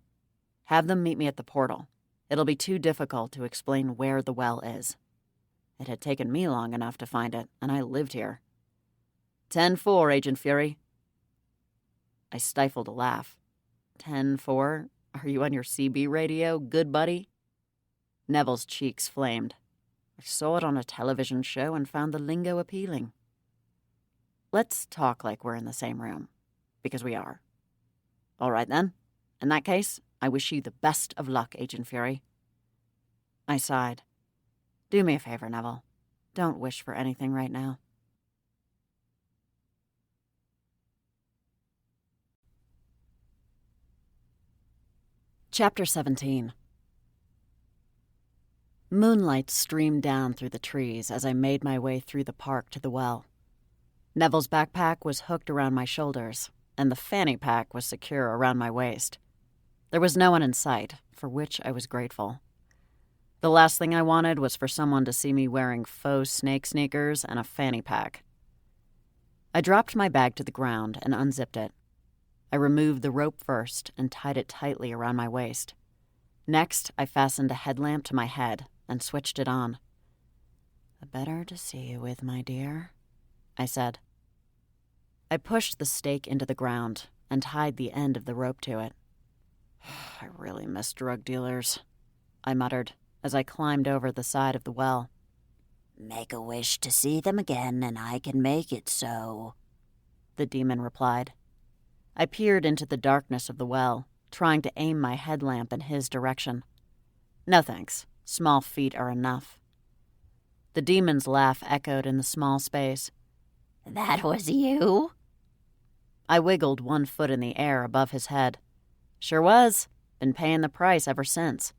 S1: Have them meet me at the portal. It'll be too difficult to explain where the well is. It had taken me long enough to find it, and I lived here. 10-4, Agent Fury. I stifled a laugh. 10-4? Are you on your CB radio, good buddy? Neville's cheeks flamed. I saw it on a television show and found the lingo appealing. Let's talk like we're in the same room, because we are. All right, then. In that case, I wish you the best of luck, Agent Fury. I sighed. Do me a favor, Neville. Don't wish for anything right now. Chapter 17. Moonlight streamed down through the trees as I made my way through the park to the well. Neville's backpack was hooked around my shoulders, and the fanny pack was secure around my waist. There was no one in sight, for which I was grateful. The last thing I wanted was for someone to see me wearing faux snake sneakers and a fanny pack. I dropped my bag to the ground and unzipped it. I removed the rope first and tied it tightly around my waist. Next, I fastened a headlamp to my head and switched it on. "The better to see you with, my dear," I said. I pushed the stake into the ground and tied the end of the rope to it. "I really miss drug dealers," I muttered as I climbed over the side of the well.
S4: "Make a wish to see them again, and I can make it so,"
S1: the demon replied. I peered into the darkness of the well, trying to aim my headlamp in his direction. "No thanks. Small feet are enough." The demon's laugh echoed in the small space.
S4: "That was you?"
S1: I wiggled one foot in the air above his head. "Sure was. Been paying the price ever since."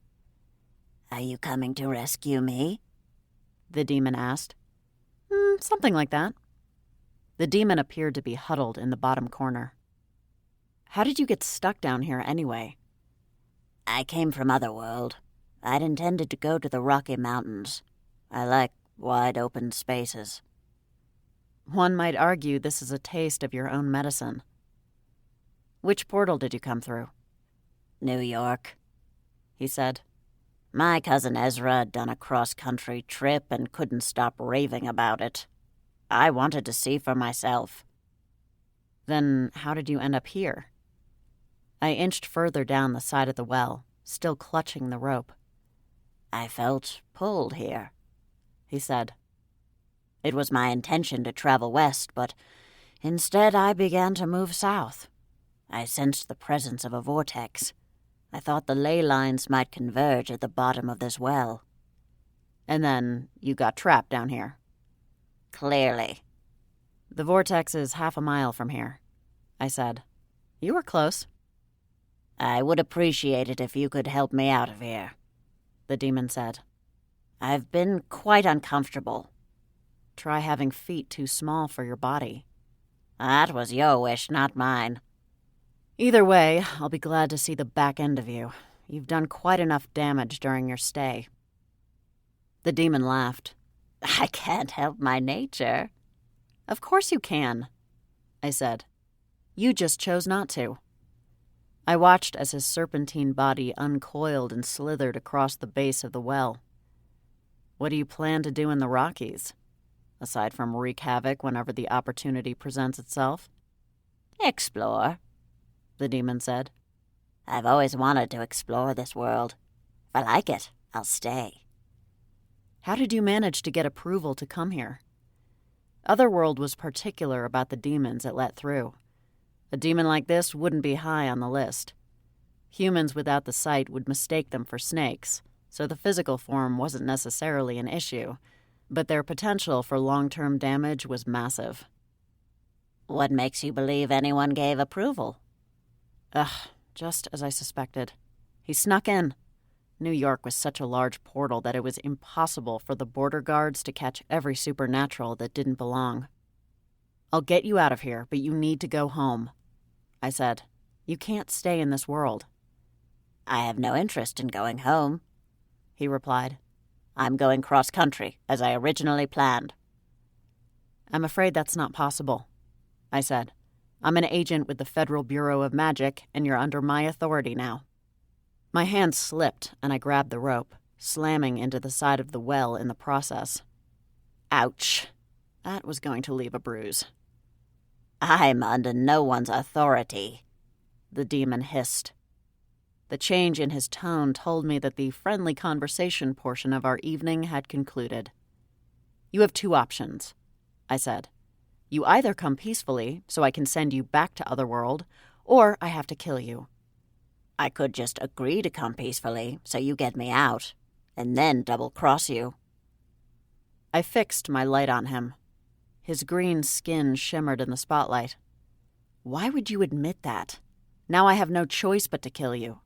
S4: "Are you coming to rescue me?"
S1: the demon asked. Something like that." The demon appeared to be huddled in the bottom corner. "How did you get stuck down here anyway?"
S4: "I came from Otherworld. I'd intended to go to the Rocky Mountains. I like wide open spaces."
S1: One might argue this is a taste of your own medicine. "Which portal did you come through?"
S4: "New York,"
S1: he said.
S4: "My cousin Ezra had done a cross-country trip and couldn't stop raving about it. I wanted to see for myself."
S1: "Then how did you end up here?" I inched further down the side of the well, still clutching the rope.
S4: "I felt pulled here," he said. "It was my intention to travel west, but instead I began to move south. I sensed the presence of a vortex. I thought the ley lines might converge at the bottom of this well."
S1: "And then you got trapped down here?"
S4: "Clearly."
S1: "The vortex is 1/2 mile from here," I said. "You were close."
S4: "I would appreciate it if you could help me out of here,"
S1: the demon said.
S4: "I've been quite uncomfortable."
S1: "Try having feet too small for your body."
S4: "That was your wish, not mine."
S1: "Either way, I'll be glad to see the back end of you. You've done quite enough damage during your stay." The demon laughed.
S4: "I can't help my nature."
S1: "Of course you can," I said. "You just chose not to." I watched as his serpentine body uncoiled and slithered across the base of the well. "What do you plan to do in the Rockies, aside from wreak havoc whenever the opportunity presents itself?"
S4: "Explore," the demon said. "I've always wanted to explore this world. If I like it, I'll stay."
S1: "How did you manage to get approval to come here?" Otherworld was particular about the demons it let through. A demon like this wouldn't be high on the list. Humans without the sight would mistake them for snakes, so the physical form wasn't necessarily an issue, but their potential for long-term damage was massive.
S4: "What makes you believe anyone gave approval?"
S1: Just as I suspected. He snuck in. New York was such a large portal that it was impossible for the border guards to catch every supernatural that didn't belong. "I'll get you out of here, but you need to go home," I said. "You can't stay in this world."
S4: "I have no interest in going home," he replied. "I'm going cross-country, as I originally planned."
S1: "I'm afraid that's not possible," I said. "I'm an agent with the Federal Bureau of Magic, and you're under my authority now." My hand slipped, and I grabbed the rope, slamming into the side of the well in the process. Ouch. That was going to leave a bruise.
S4: "I'm under no one's authority," the demon hissed.
S1: The change in his tone told me that the friendly conversation portion of our evening had concluded. "You have 2 options," I said. "You either come peacefully, so I can send you back to Otherworld, or I have to kill you."
S4: "I could just agree to come peacefully, so you get me out, and then double-cross you."
S1: I fixed my light on him. His green skin shimmered in the spotlight. "Why would you admit that? Now I have no choice but to kill you."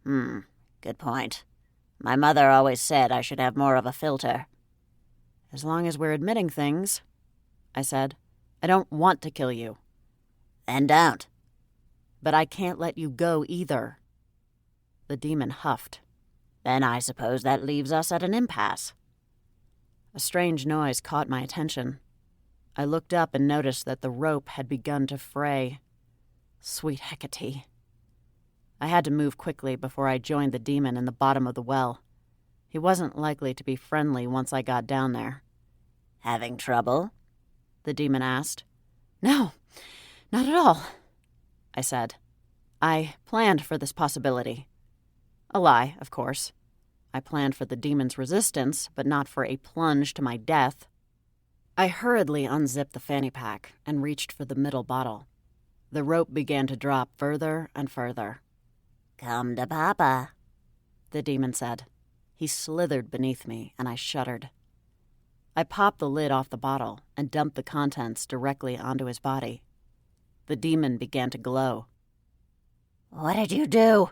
S4: Good point. My mother always said I should have more of a filter."
S1: "As long as we're admitting things," I said. "I don't want to kill you."
S4: "Then don't."
S1: "But I can't let you go either." The demon huffed.
S4: Then I suppose that leaves us at an impasse.
S1: A strange noise caught my attention. I looked up and noticed that the rope had begun to fray. Sweet Hecate. I had to move quickly before I joined the demon in the bottom of the well. He wasn't likely to be friendly once I got down there.
S4: Having trouble?
S1: The demon asked. No, not at all, I said. I planned for this possibility. A lie, of course. I planned for the demon's resistance, but not for a plunge to my death. I hurriedly unzipped the fanny pack and reached for the middle bottle. The rope began to drop further and further.
S4: Come to Papa,
S1: the demon said. He slithered beneath me, and I shuddered. I popped the lid off the bottle and dumped the contents directly onto his body. The demon began to glow.
S4: What did you do?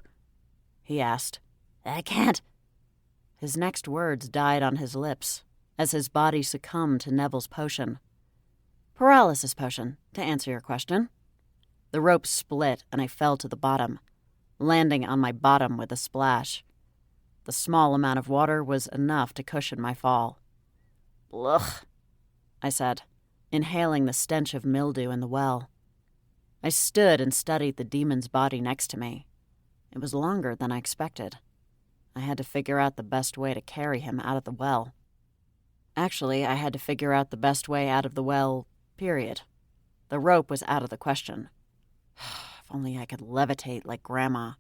S1: He asked.
S4: I can't.
S1: His next words died on his lips as his body succumbed to Neville's potion. Paralysis potion, to answer your question. The rope split and I fell to the bottom, landing on my bottom with a splash. The small amount of water was enough to cushion my fall. Ugh, I said, inhaling the stench of mildew in the well. I stood and studied the demon's body next to me. It was longer than I expected. I had to figure out the best way to carry him out of the well. Actually, I had to figure out the best way out of the well, period. The rope was out of the question. If only I could levitate like Grandma.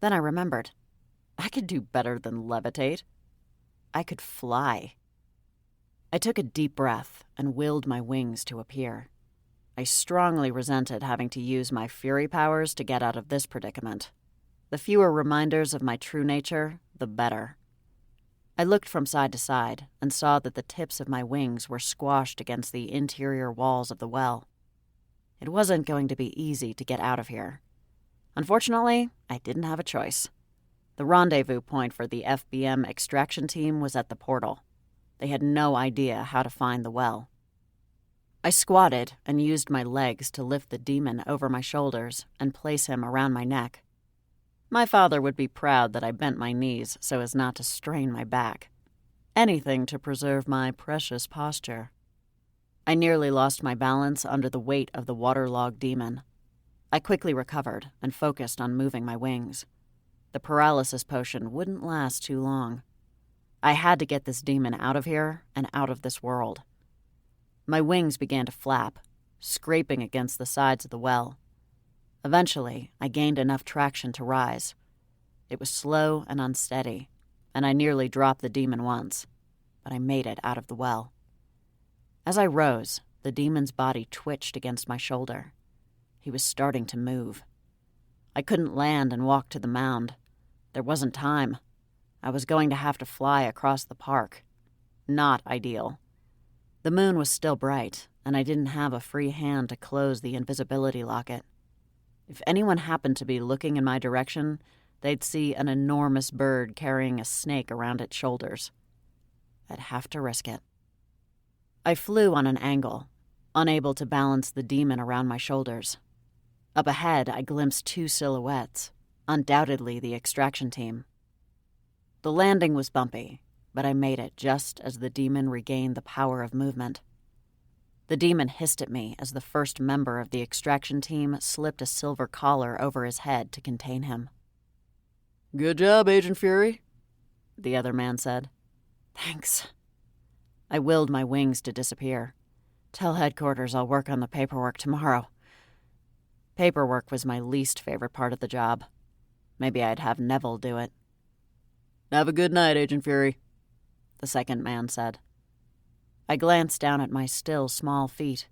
S1: Then I remembered. I could do better than levitate. I could fly. I took a deep breath and willed my wings to appear. I strongly resented having to use my fury powers to get out of this predicament. The fewer reminders of my true nature, the better. I looked from side to side and saw that the tips of my wings were squashed against the interior walls of the well. It wasn't going to be easy to get out of here. Unfortunately, I didn't have a choice. The rendezvous point for the FBM extraction team was at the portal. They had no idea how to find the well. I squatted and used my legs to lift the demon over my shoulders and place him around my neck. My father would be proud that I bent my knees so as not to strain my back. Anything to preserve my precious posture. I nearly lost my balance under the weight of the waterlogged demon. I quickly recovered and focused on moving my wings. The paralysis potion wouldn't last too long. I had to get this demon out of here and out of this world. My wings began to flap, scraping against the sides of the well. Eventually, I gained enough traction to rise. It was slow and unsteady, and I nearly dropped the demon once, but I made it out of the well. As I rose, the demon's body twitched against my shoulder. He was starting to move. I couldn't land and walk to the mound. There wasn't time. I was going to have to fly across the park. Not ideal. The moon was still bright, and I didn't have a free hand to close the invisibility locket. If anyone happened to be looking in my direction, they'd see an enormous bird carrying a snake around its shoulders. I'd have to risk it. I flew on an angle, unable to balance the demon around my shoulders. Up ahead, I glimpsed two silhouettes, undoubtedly the extraction team. The landing was bumpy, but I made it just as the demon regained the power of movement. The demon hissed at me as the first member of the extraction team slipped a silver collar over his head to contain him.
S2: Good job, Agent Fury,
S1: the other man said. Thanks. I willed my wings to disappear. Tell headquarters I'll work on the paperwork tomorrow. Paperwork was my least favorite part of the job. Maybe I'd have Neville do it.
S2: Have a good night, Agent Fury,
S1: the second man said. I glanced down at my still small feet.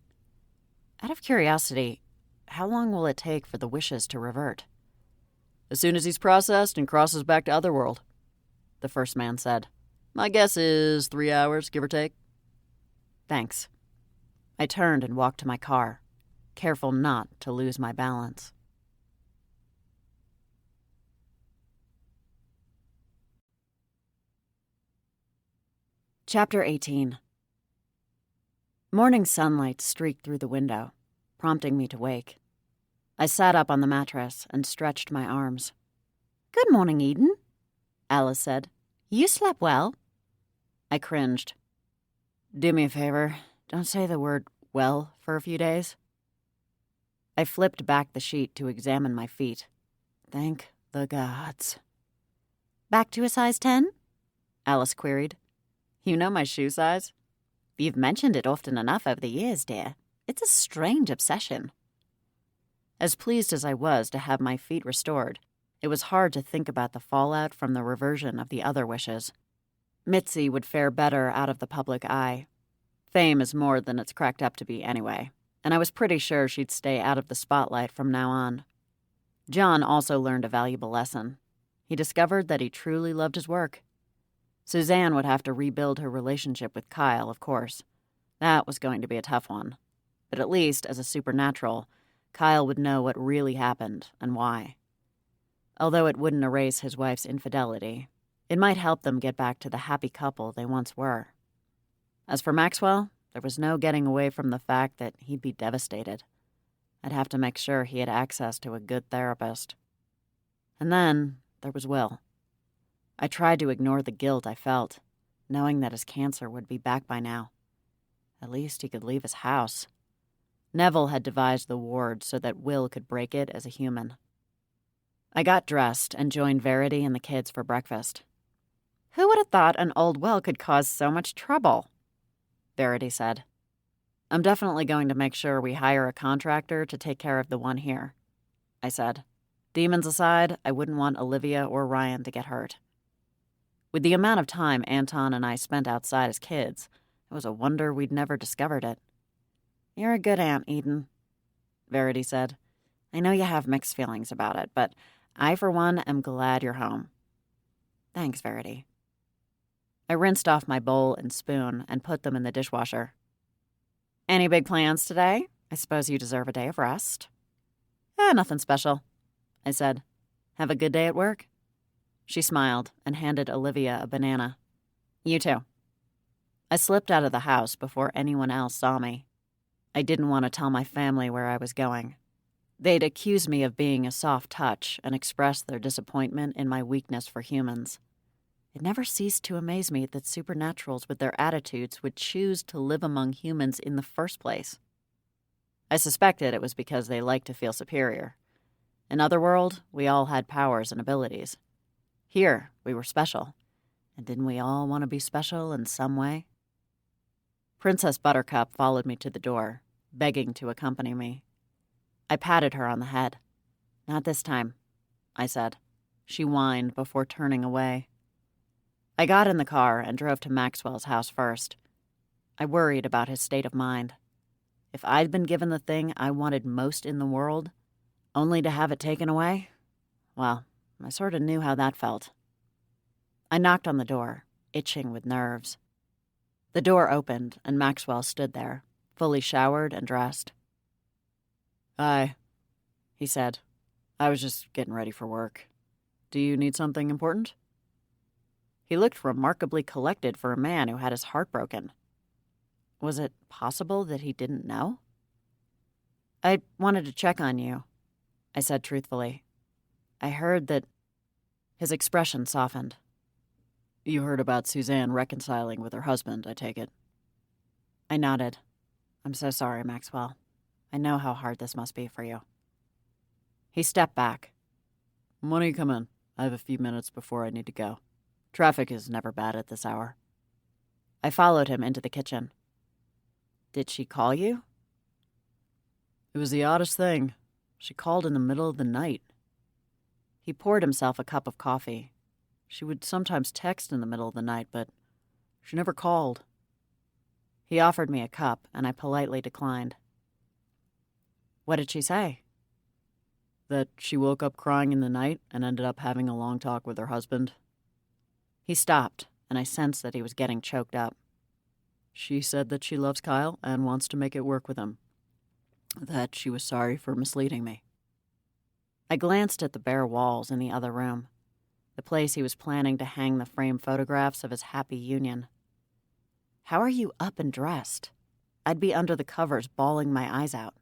S1: Out of curiosity, how long will it take for the wishes to revert?
S2: As soon as he's processed and crosses back to Otherworld,
S1: the first man said.
S2: My guess is 3 hours, give or take.
S1: Thanks. I turned and walked to my car, careful not to lose my balance. Chapter 18. Morning sunlight streaked through the window, prompting me to wake. I sat up on the mattress and stretched my arms. Good morning, Eden, Alice said.
S3: You slept well.
S1: I cringed. Do me a favor. Don't say the word well for a few days. I flipped back the sheet to examine my feet. Thank the gods.
S3: Back to a size 10?
S1: Alice queried. You know my shoe size?
S3: You've mentioned it often enough over the years, dear. It's a strange obsession.
S1: As pleased as I was to have my feet restored, it was hard to think about the fallout from the reversion of the other wishes. Mitzi would fare better out of the public eye. Fame is more than it's cracked up to be anyway, and I was pretty sure she'd stay out of the spotlight from now on. John also learned a valuable lesson. He discovered that he truly loved his work. Suzanne would have to rebuild her relationship with Kyle, of course. That was going to be a tough one. But at least, as a supernatural, Kyle would know what really happened and why. Although it wouldn't erase his wife's infidelity, it might help them get back to the happy couple they once were. As for Maxwell, there was no getting away from the fact that he'd be devastated. I'd have to make sure he had access to a good therapist. And then there was Will. I tried to ignore the guilt I felt, knowing that his cancer would be back by now. At least he could leave his house. Neville had devised the ward so that Will could break it as a human. I got dressed and joined Verity and the kids for breakfast.
S3: Who would have thought an old Will could cause so much trouble?
S1: Verity said. I'm definitely going to make sure we hire a contractor to take care of the one here, I said. Demons aside, I wouldn't want Olivia or Ryan to get hurt. With the amount of time Anton and I spent outside as kids, it was a wonder we'd never discovered it.
S3: You're a good aunt, Eden,
S1: Verity said.
S3: I know you have mixed feelings about it, but I, for one, am glad you're home.
S1: Thanks, Verity. I rinsed off my bowl and spoon and put them in the dishwasher.
S3: Any big plans today? I suppose you deserve a day of rest.
S1: Nothing special, I said. Have a good day at work? She smiled and handed Olivia a banana.
S3: You too.
S1: I slipped out of the house before anyone else saw me. I didn't want to tell my family where I was going. They'd accuse me of being a soft touch and express their disappointment in my weakness for humans. It never ceased to amaze me that supernaturals with their attitudes would choose to live among humans in the first place. I suspected it was because they liked to feel superior. In Otherworld, we all had powers and abilities. Here, we were special. And didn't we all want to be special in some way? Princess Buttercup followed me to the door, begging to accompany me. I patted her on the head. Not this time, I said. She whined before turning away. I got in the car and drove to Maxwell's house first. I worried about his state of mind. If I'd been given the thing I wanted most in the world, only to have it taken away, well, I sort of knew how that felt. I knocked on the door, itching with nerves. The door opened, and Maxwell stood there, fully showered and dressed. Hi, he said. I was just getting ready for work. Do you need something important? He looked remarkably collected for a man who had his heart broken. Was it possible that he didn't know? I wanted to check on you, I said truthfully. I heard that... His expression softened. You heard about Suzanne reconciling with her husband, I take it. I nodded. I'm so sorry, Maxwell. I know how hard this must be for you. He stepped back. When do you come in? I have a few minutes before I need to go. Traffic is never bad at this hour. I followed him into the kitchen. Did she call you? It was the oddest thing. She called in the middle of the night. He poured himself a cup of coffee. She would sometimes text in the middle of the night, but she never called. He offered me a cup, and I politely declined. What did she say? That she woke up crying in the night and ended up having a long talk with her husband. He stopped, and I sensed that he was getting choked up. She said that she loves Kyle and wants to make it work with him. That she was sorry for misleading me. I glanced at the bare walls in the other room, the place he was planning to hang the framed photographs of his happy union. How are you up and dressed? I'd be under the covers bawling my eyes out.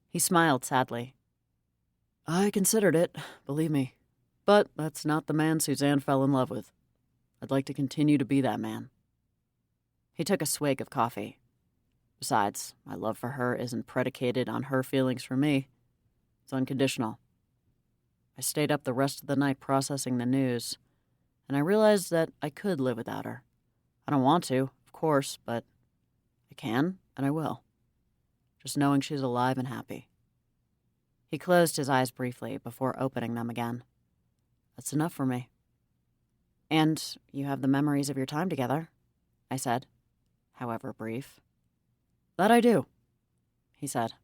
S1: He smiled sadly. I considered it, believe me.
S2: But that's not the man Suzanne fell in love with. I'd like to continue to be that man. He took a swig of coffee. Besides, my love for her isn't predicated on her feelings for me. It's unconditional. I stayed up the rest of the night processing the news, and I realized that I could live without her. I don't want to, of course, but I can, and I will. Just knowing she's alive and happy. He closed his eyes briefly before opening them again. That's enough for me. And you have the memories of your time together, I said, however brief. That I do, he said.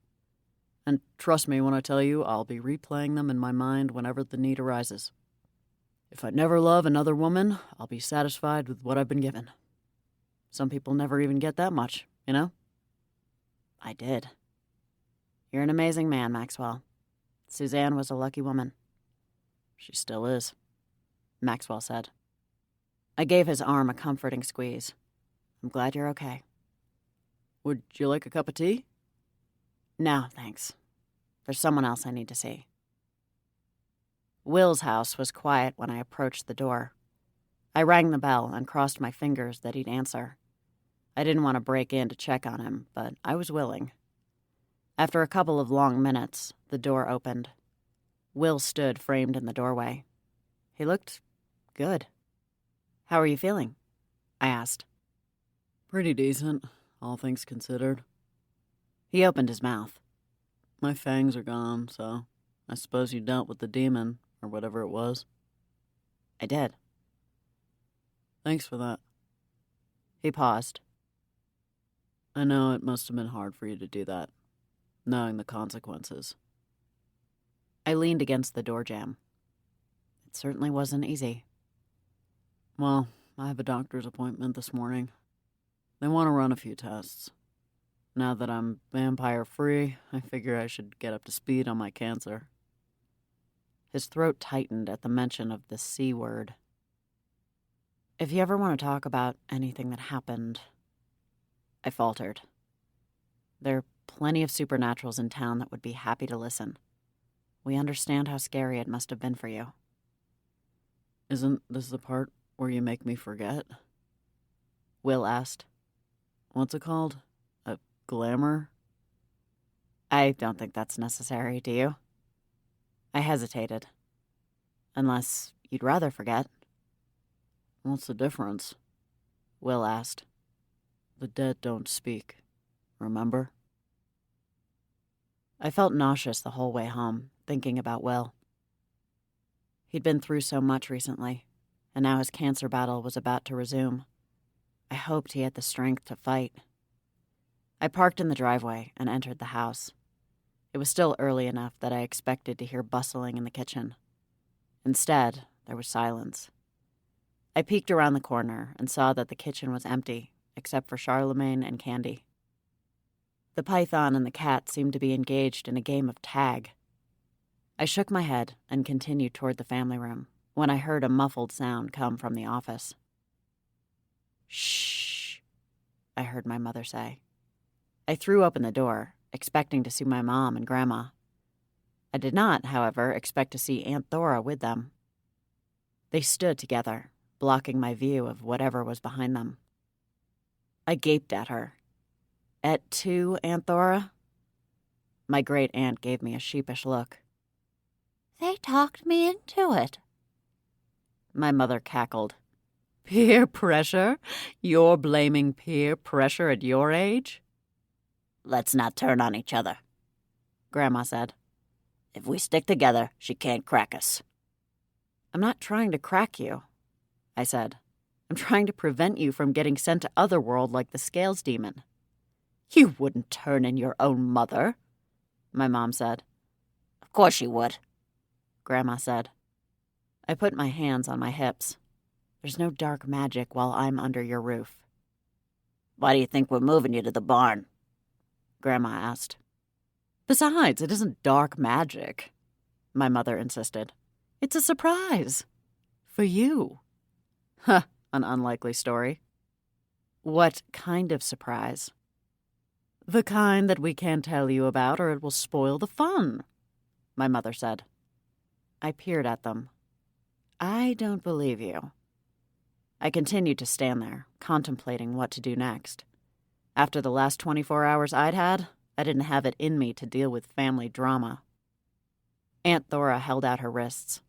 S2: And trust me when I tell you, I'll be replaying them in my mind whenever the need arises. If I never love another woman, I'll be satisfied with what I've been given. Some people never even get that much, you know? I did. You're an amazing man, Maxwell. Suzanne was a lucky woman. She still is, Maxwell said. I gave his arm a comforting squeeze. I'm glad you're okay. Would you like a cup of tea? No, thanks. There's someone else I need to see. Will's house was quiet when I approached the door. I rang the bell and crossed my fingers that he'd answer. I didn't want to break in to check on him, but I was willing. After a couple of long minutes, the door opened. Will stood framed in the doorway. He looked good. How are you feeling? I asked. Pretty decent, all things considered. He opened his mouth. My fangs are gone, so I suppose you dealt with the demon, or whatever it was. I did. Thanks for that. He paused. I know it must have been hard for you to do that, knowing the consequences. I leaned against the door jamb. It certainly wasn't easy. Well, I have a doctor's appointment this morning. They want to run a few tests. Now that I'm vampire-free, I figure I should get up to speed on my cancer. His throat tightened at the mention of the C word. If you ever want to talk about anything that happened, I faltered. There are plenty of supernaturals in town that would be happy to listen. We understand how scary it must have been for you. Isn't this the part where you make me forget? Will asked. What's it called? A glamour? I don't think that's necessary, do you? I hesitated. Unless you'd rather forget. What's the difference? Will asked. The dead don't speak, remember? I felt nauseous the whole way home, thinking about Will. He'd been through so much recently, and now his cancer battle was about to resume. I hoped he had the strength to fight. I parked in the driveway and entered the house. It was still early enough that I expected to hear bustling in the kitchen. Instead, there was silence. I peeked around the corner and saw that the kitchen was empty, except for Charlemagne and Candy. The python and the cat seemed to be engaged in a game of tag. I shook my head and continued toward the family room when I heard a muffled sound come from the office. Shh, I heard my mother say. I threw open the door, expecting to see my mom and Grandma. I did not, however, expect to see Aunt Thora with them. They stood together, blocking my view of whatever was behind them. I gaped at her. Et tu, Aunt Thora? My great-aunt gave me a sheepish look.
S4: They talked me into it.
S2: My mother cackled. Peer pressure? You're blaming peer pressure at your age?
S4: Let's not turn on each other,
S2: Grandma said.
S4: If we stick together, she can't crack us.
S2: I'm not trying to crack you, I said. I'm trying to prevent you from getting sent to Otherworld like the Scales Demon. You wouldn't turn in your own mother, my mom said.
S4: Of course she would,
S2: Grandma said. I put my hands on my hips. There's no dark magic while I'm under your roof.
S4: Why do you think we're moving you to the barn?
S2: Grandma asked. Besides, it isn't dark magic, my mother insisted. It's a surprise. For you. Huh, an unlikely story. What kind of surprise? The kind that we can't tell you about or it will spoil the fun, my mother said. I peered at them.
S1: I don't believe you. I continued to stand there, contemplating what to do next. After the last 24 hours I'd had, I didn't have it in me to deal with family drama. Aunt Thora held out her wrists.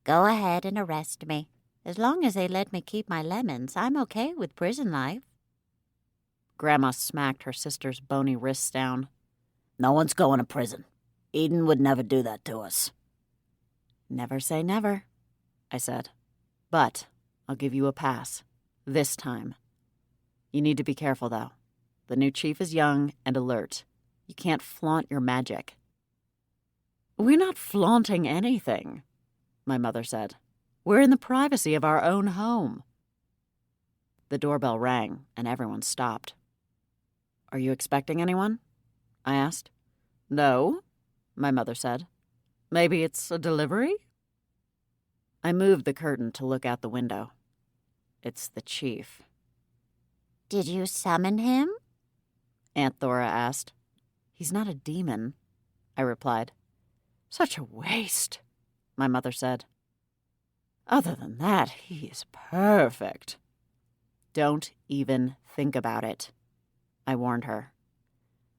S4: Go ahead and arrest me. As long as they let me keep my lemons, I'm okay with prison life.
S1: Grandma smacked her sister's bony wrists down.
S4: No one's going to prison. Eden would never do that to us.
S1: Never say never, I said. But I'll give you a pass. This time. You need to be careful, though. The new chief is young and alert. You can't flaunt your magic. We're not flaunting anything, my mother said. We're in the privacy of our own home. The doorbell rang, and everyone stopped. Are you expecting anyone? I asked. No, my mother said. Maybe it's a delivery? I moved the curtain to look out the window. It's the chief.
S4: Did you summon him?
S1: Aunt Thora asked. He's not a demon, I replied. Such a waste, my mother said. Other than that, he is perfect. Don't even think about it, I warned her.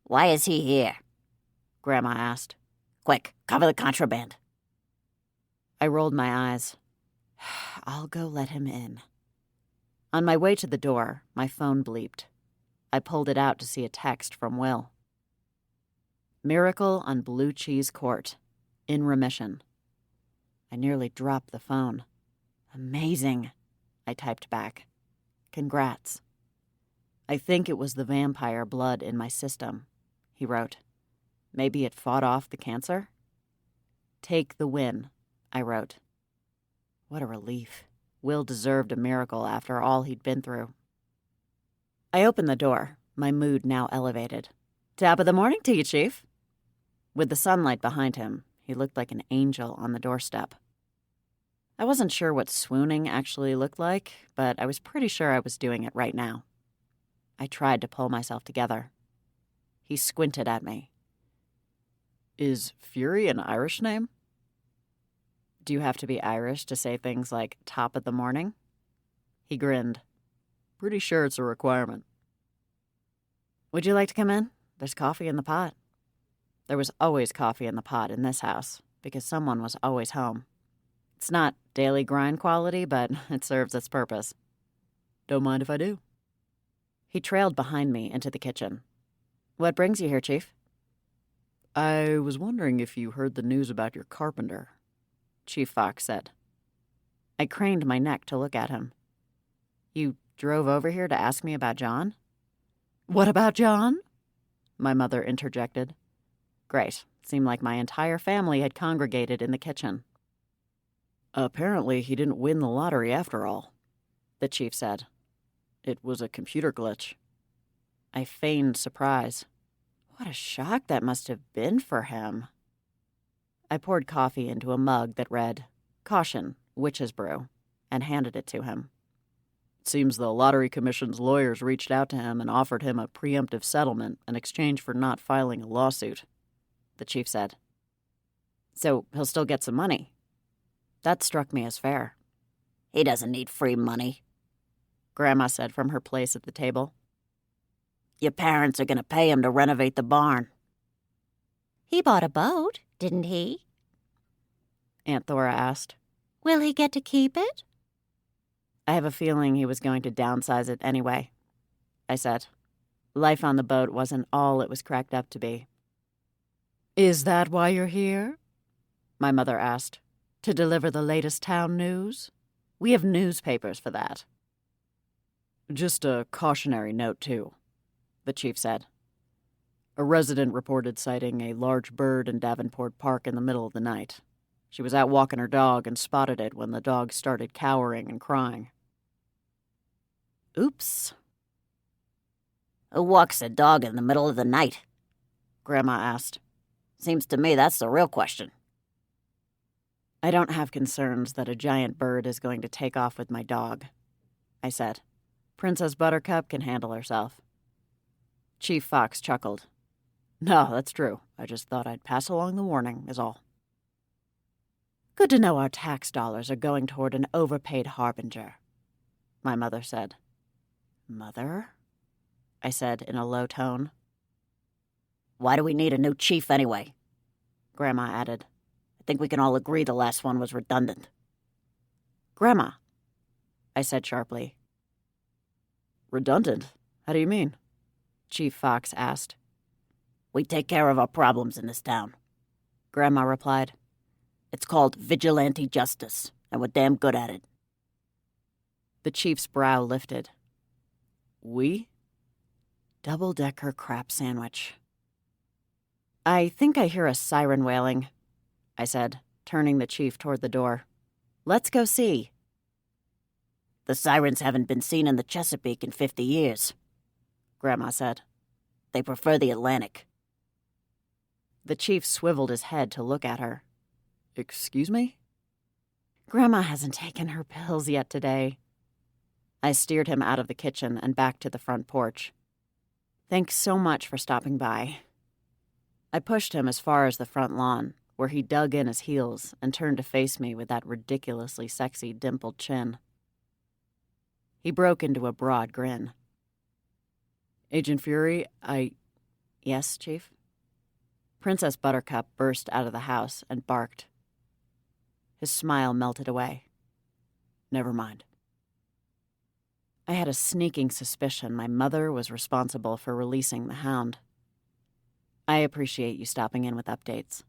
S4: Why is he here?
S1: Grandma asked.
S4: Quick, cover the contraband.
S1: I rolled my eyes. I'll go let him in. On my way to the door, my phone bleeped. I pulled it out to see a text from Will. Miracle on Blue Cheese Court. In remission. I nearly dropped the phone. Amazing, I typed back. Congrats. I think it was the vampire blood in my system, he wrote. Maybe it fought off the cancer? Take the win, I wrote. What a relief. Will deserved a miracle after all he'd been through. I opened the door, my mood now elevated. Top of the morning to you, Chief. With the sunlight behind him, he looked like an angel on the doorstep. I wasn't sure what swooning actually looked like, but I was pretty sure I was doing it right now. I tried to pull myself together. He squinted at me. Is Fury an Irish name? Do you have to be Irish to say things like top of the morning? He grinned. Pretty sure it's a requirement. Would you like to come in? There's coffee in the pot. There was always coffee in the pot in this house, because someone was always home. It's not daily grind quality, but it serves its purpose. Don't mind if I do. He trailed behind me into the kitchen. What brings you here, Chief? I was wondering if you heard the news about your carpenter, Chief Fox said. I craned my neck to look at him. You drove over here to ask me about John? What about John? My mother interjected. Great. Seemed like my entire family had congregated in the kitchen. Apparently he didn't win the lottery after all, the chief said. It was a computer glitch. I feigned surprise. What a shock that must have been for him. I poured coffee into a mug that read, Caution, Witch's Brew, and handed it to him. It seems the Lottery Commission's lawyers reached out to him and offered him a preemptive settlement in exchange for not filing a lawsuit, the chief said. So he'll still get some money. That struck me as fair.
S4: He doesn't need free money,
S1: Grandma said from her place at the table.
S4: Your parents are going to pay him to renovate the barn.
S3: He bought a boat, didn't he?
S1: Aunt Thora asked.
S3: Will he get to keep it?
S1: I have a feeling he was going to downsize it anyway, I said. Life on the boat wasn't all it was cracked up to be. Is that why you're here? My mother asked. To deliver the latest town news? We have newspapers for that. Just a cautionary note, too, the chief said. A resident reported sighting a large bird in Davenport Park in the middle of the night. She was out walking her dog and spotted it when the dog started cowering and crying. Oops.
S4: Who walks a dog in the middle of the night?
S1: Grandma asked.
S4: Seems to me that's the real question.
S1: I don't have concerns that a giant bird is going to take off with my dog, I said. Princess Buttercup can handle herself. Chief Fox chuckled. No, that's true. I just thought I'd pass along the warning, is all. Good to know our tax dollars are going toward an overpaid harbinger, my mother said. Mother? I said in a low tone.
S4: Why do we need a new chief anyway?
S1: Grandma added.
S4: I think we can all agree the last one was redundant.
S1: Grandma, I said sharply.
S2: Redundant? How do you mean?
S1: Chief Fox asked.
S4: We take care of our problems in this town,
S1: Grandma replied.
S4: It's called vigilante justice, and we're damn good at it.
S1: The chief's brow lifted.
S2: We?
S1: Double-decker crap sandwich. I think I hear a siren wailing, I said, turning the chief toward the door. Let's go see.
S4: The sirens haven't been seen in the Chesapeake in 50 years, Grandma said. They prefer the Atlantic.
S1: The chief swiveled his head to look at her.
S2: Excuse me?
S1: Grandma hasn't taken her pills yet today. I steered him out of the kitchen and back to the front porch. Thanks so much for stopping by. I pushed him as far as the front lawn, where he dug in his heels and turned to face me with that ridiculously sexy dimpled chin. He broke into a broad grin.
S2: Agent Fury,
S1: Yes, Chief? Princess Buttercup burst out of the house and barked. His smile melted away.
S2: Never mind.
S1: I had a sneaking suspicion my mother was responsible for releasing the hound. I appreciate you stopping in with updates,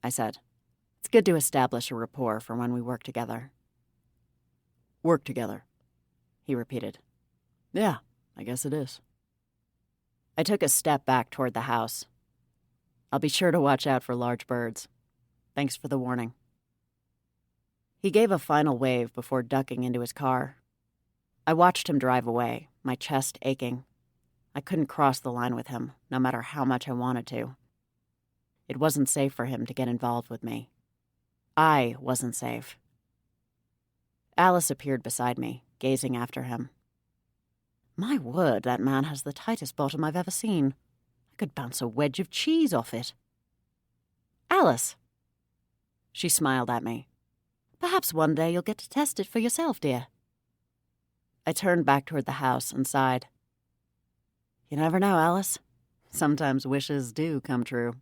S1: I said. It's good to establish a rapport for when we work together.
S2: Work together,
S1: he repeated.
S2: Yeah, I guess it is.
S1: I took a step back toward the house. I'll be sure to watch out for large birds. Thanks for the warning. He gave a final wave before ducking into his car. I watched him drive away, my chest aching. I couldn't cross the line with him, no matter how much I wanted to. It wasn't safe for him to get involved with me. I wasn't safe. Alice appeared beside me, gazing after him. My word, that man has the tightest bottom I've ever seen. I could bounce a wedge of cheese off it. Alice! She smiled at me. Perhaps one day you'll get to test it for yourself, dear. I turned back toward the house and sighed. You never know, Alice. Sometimes wishes do come true.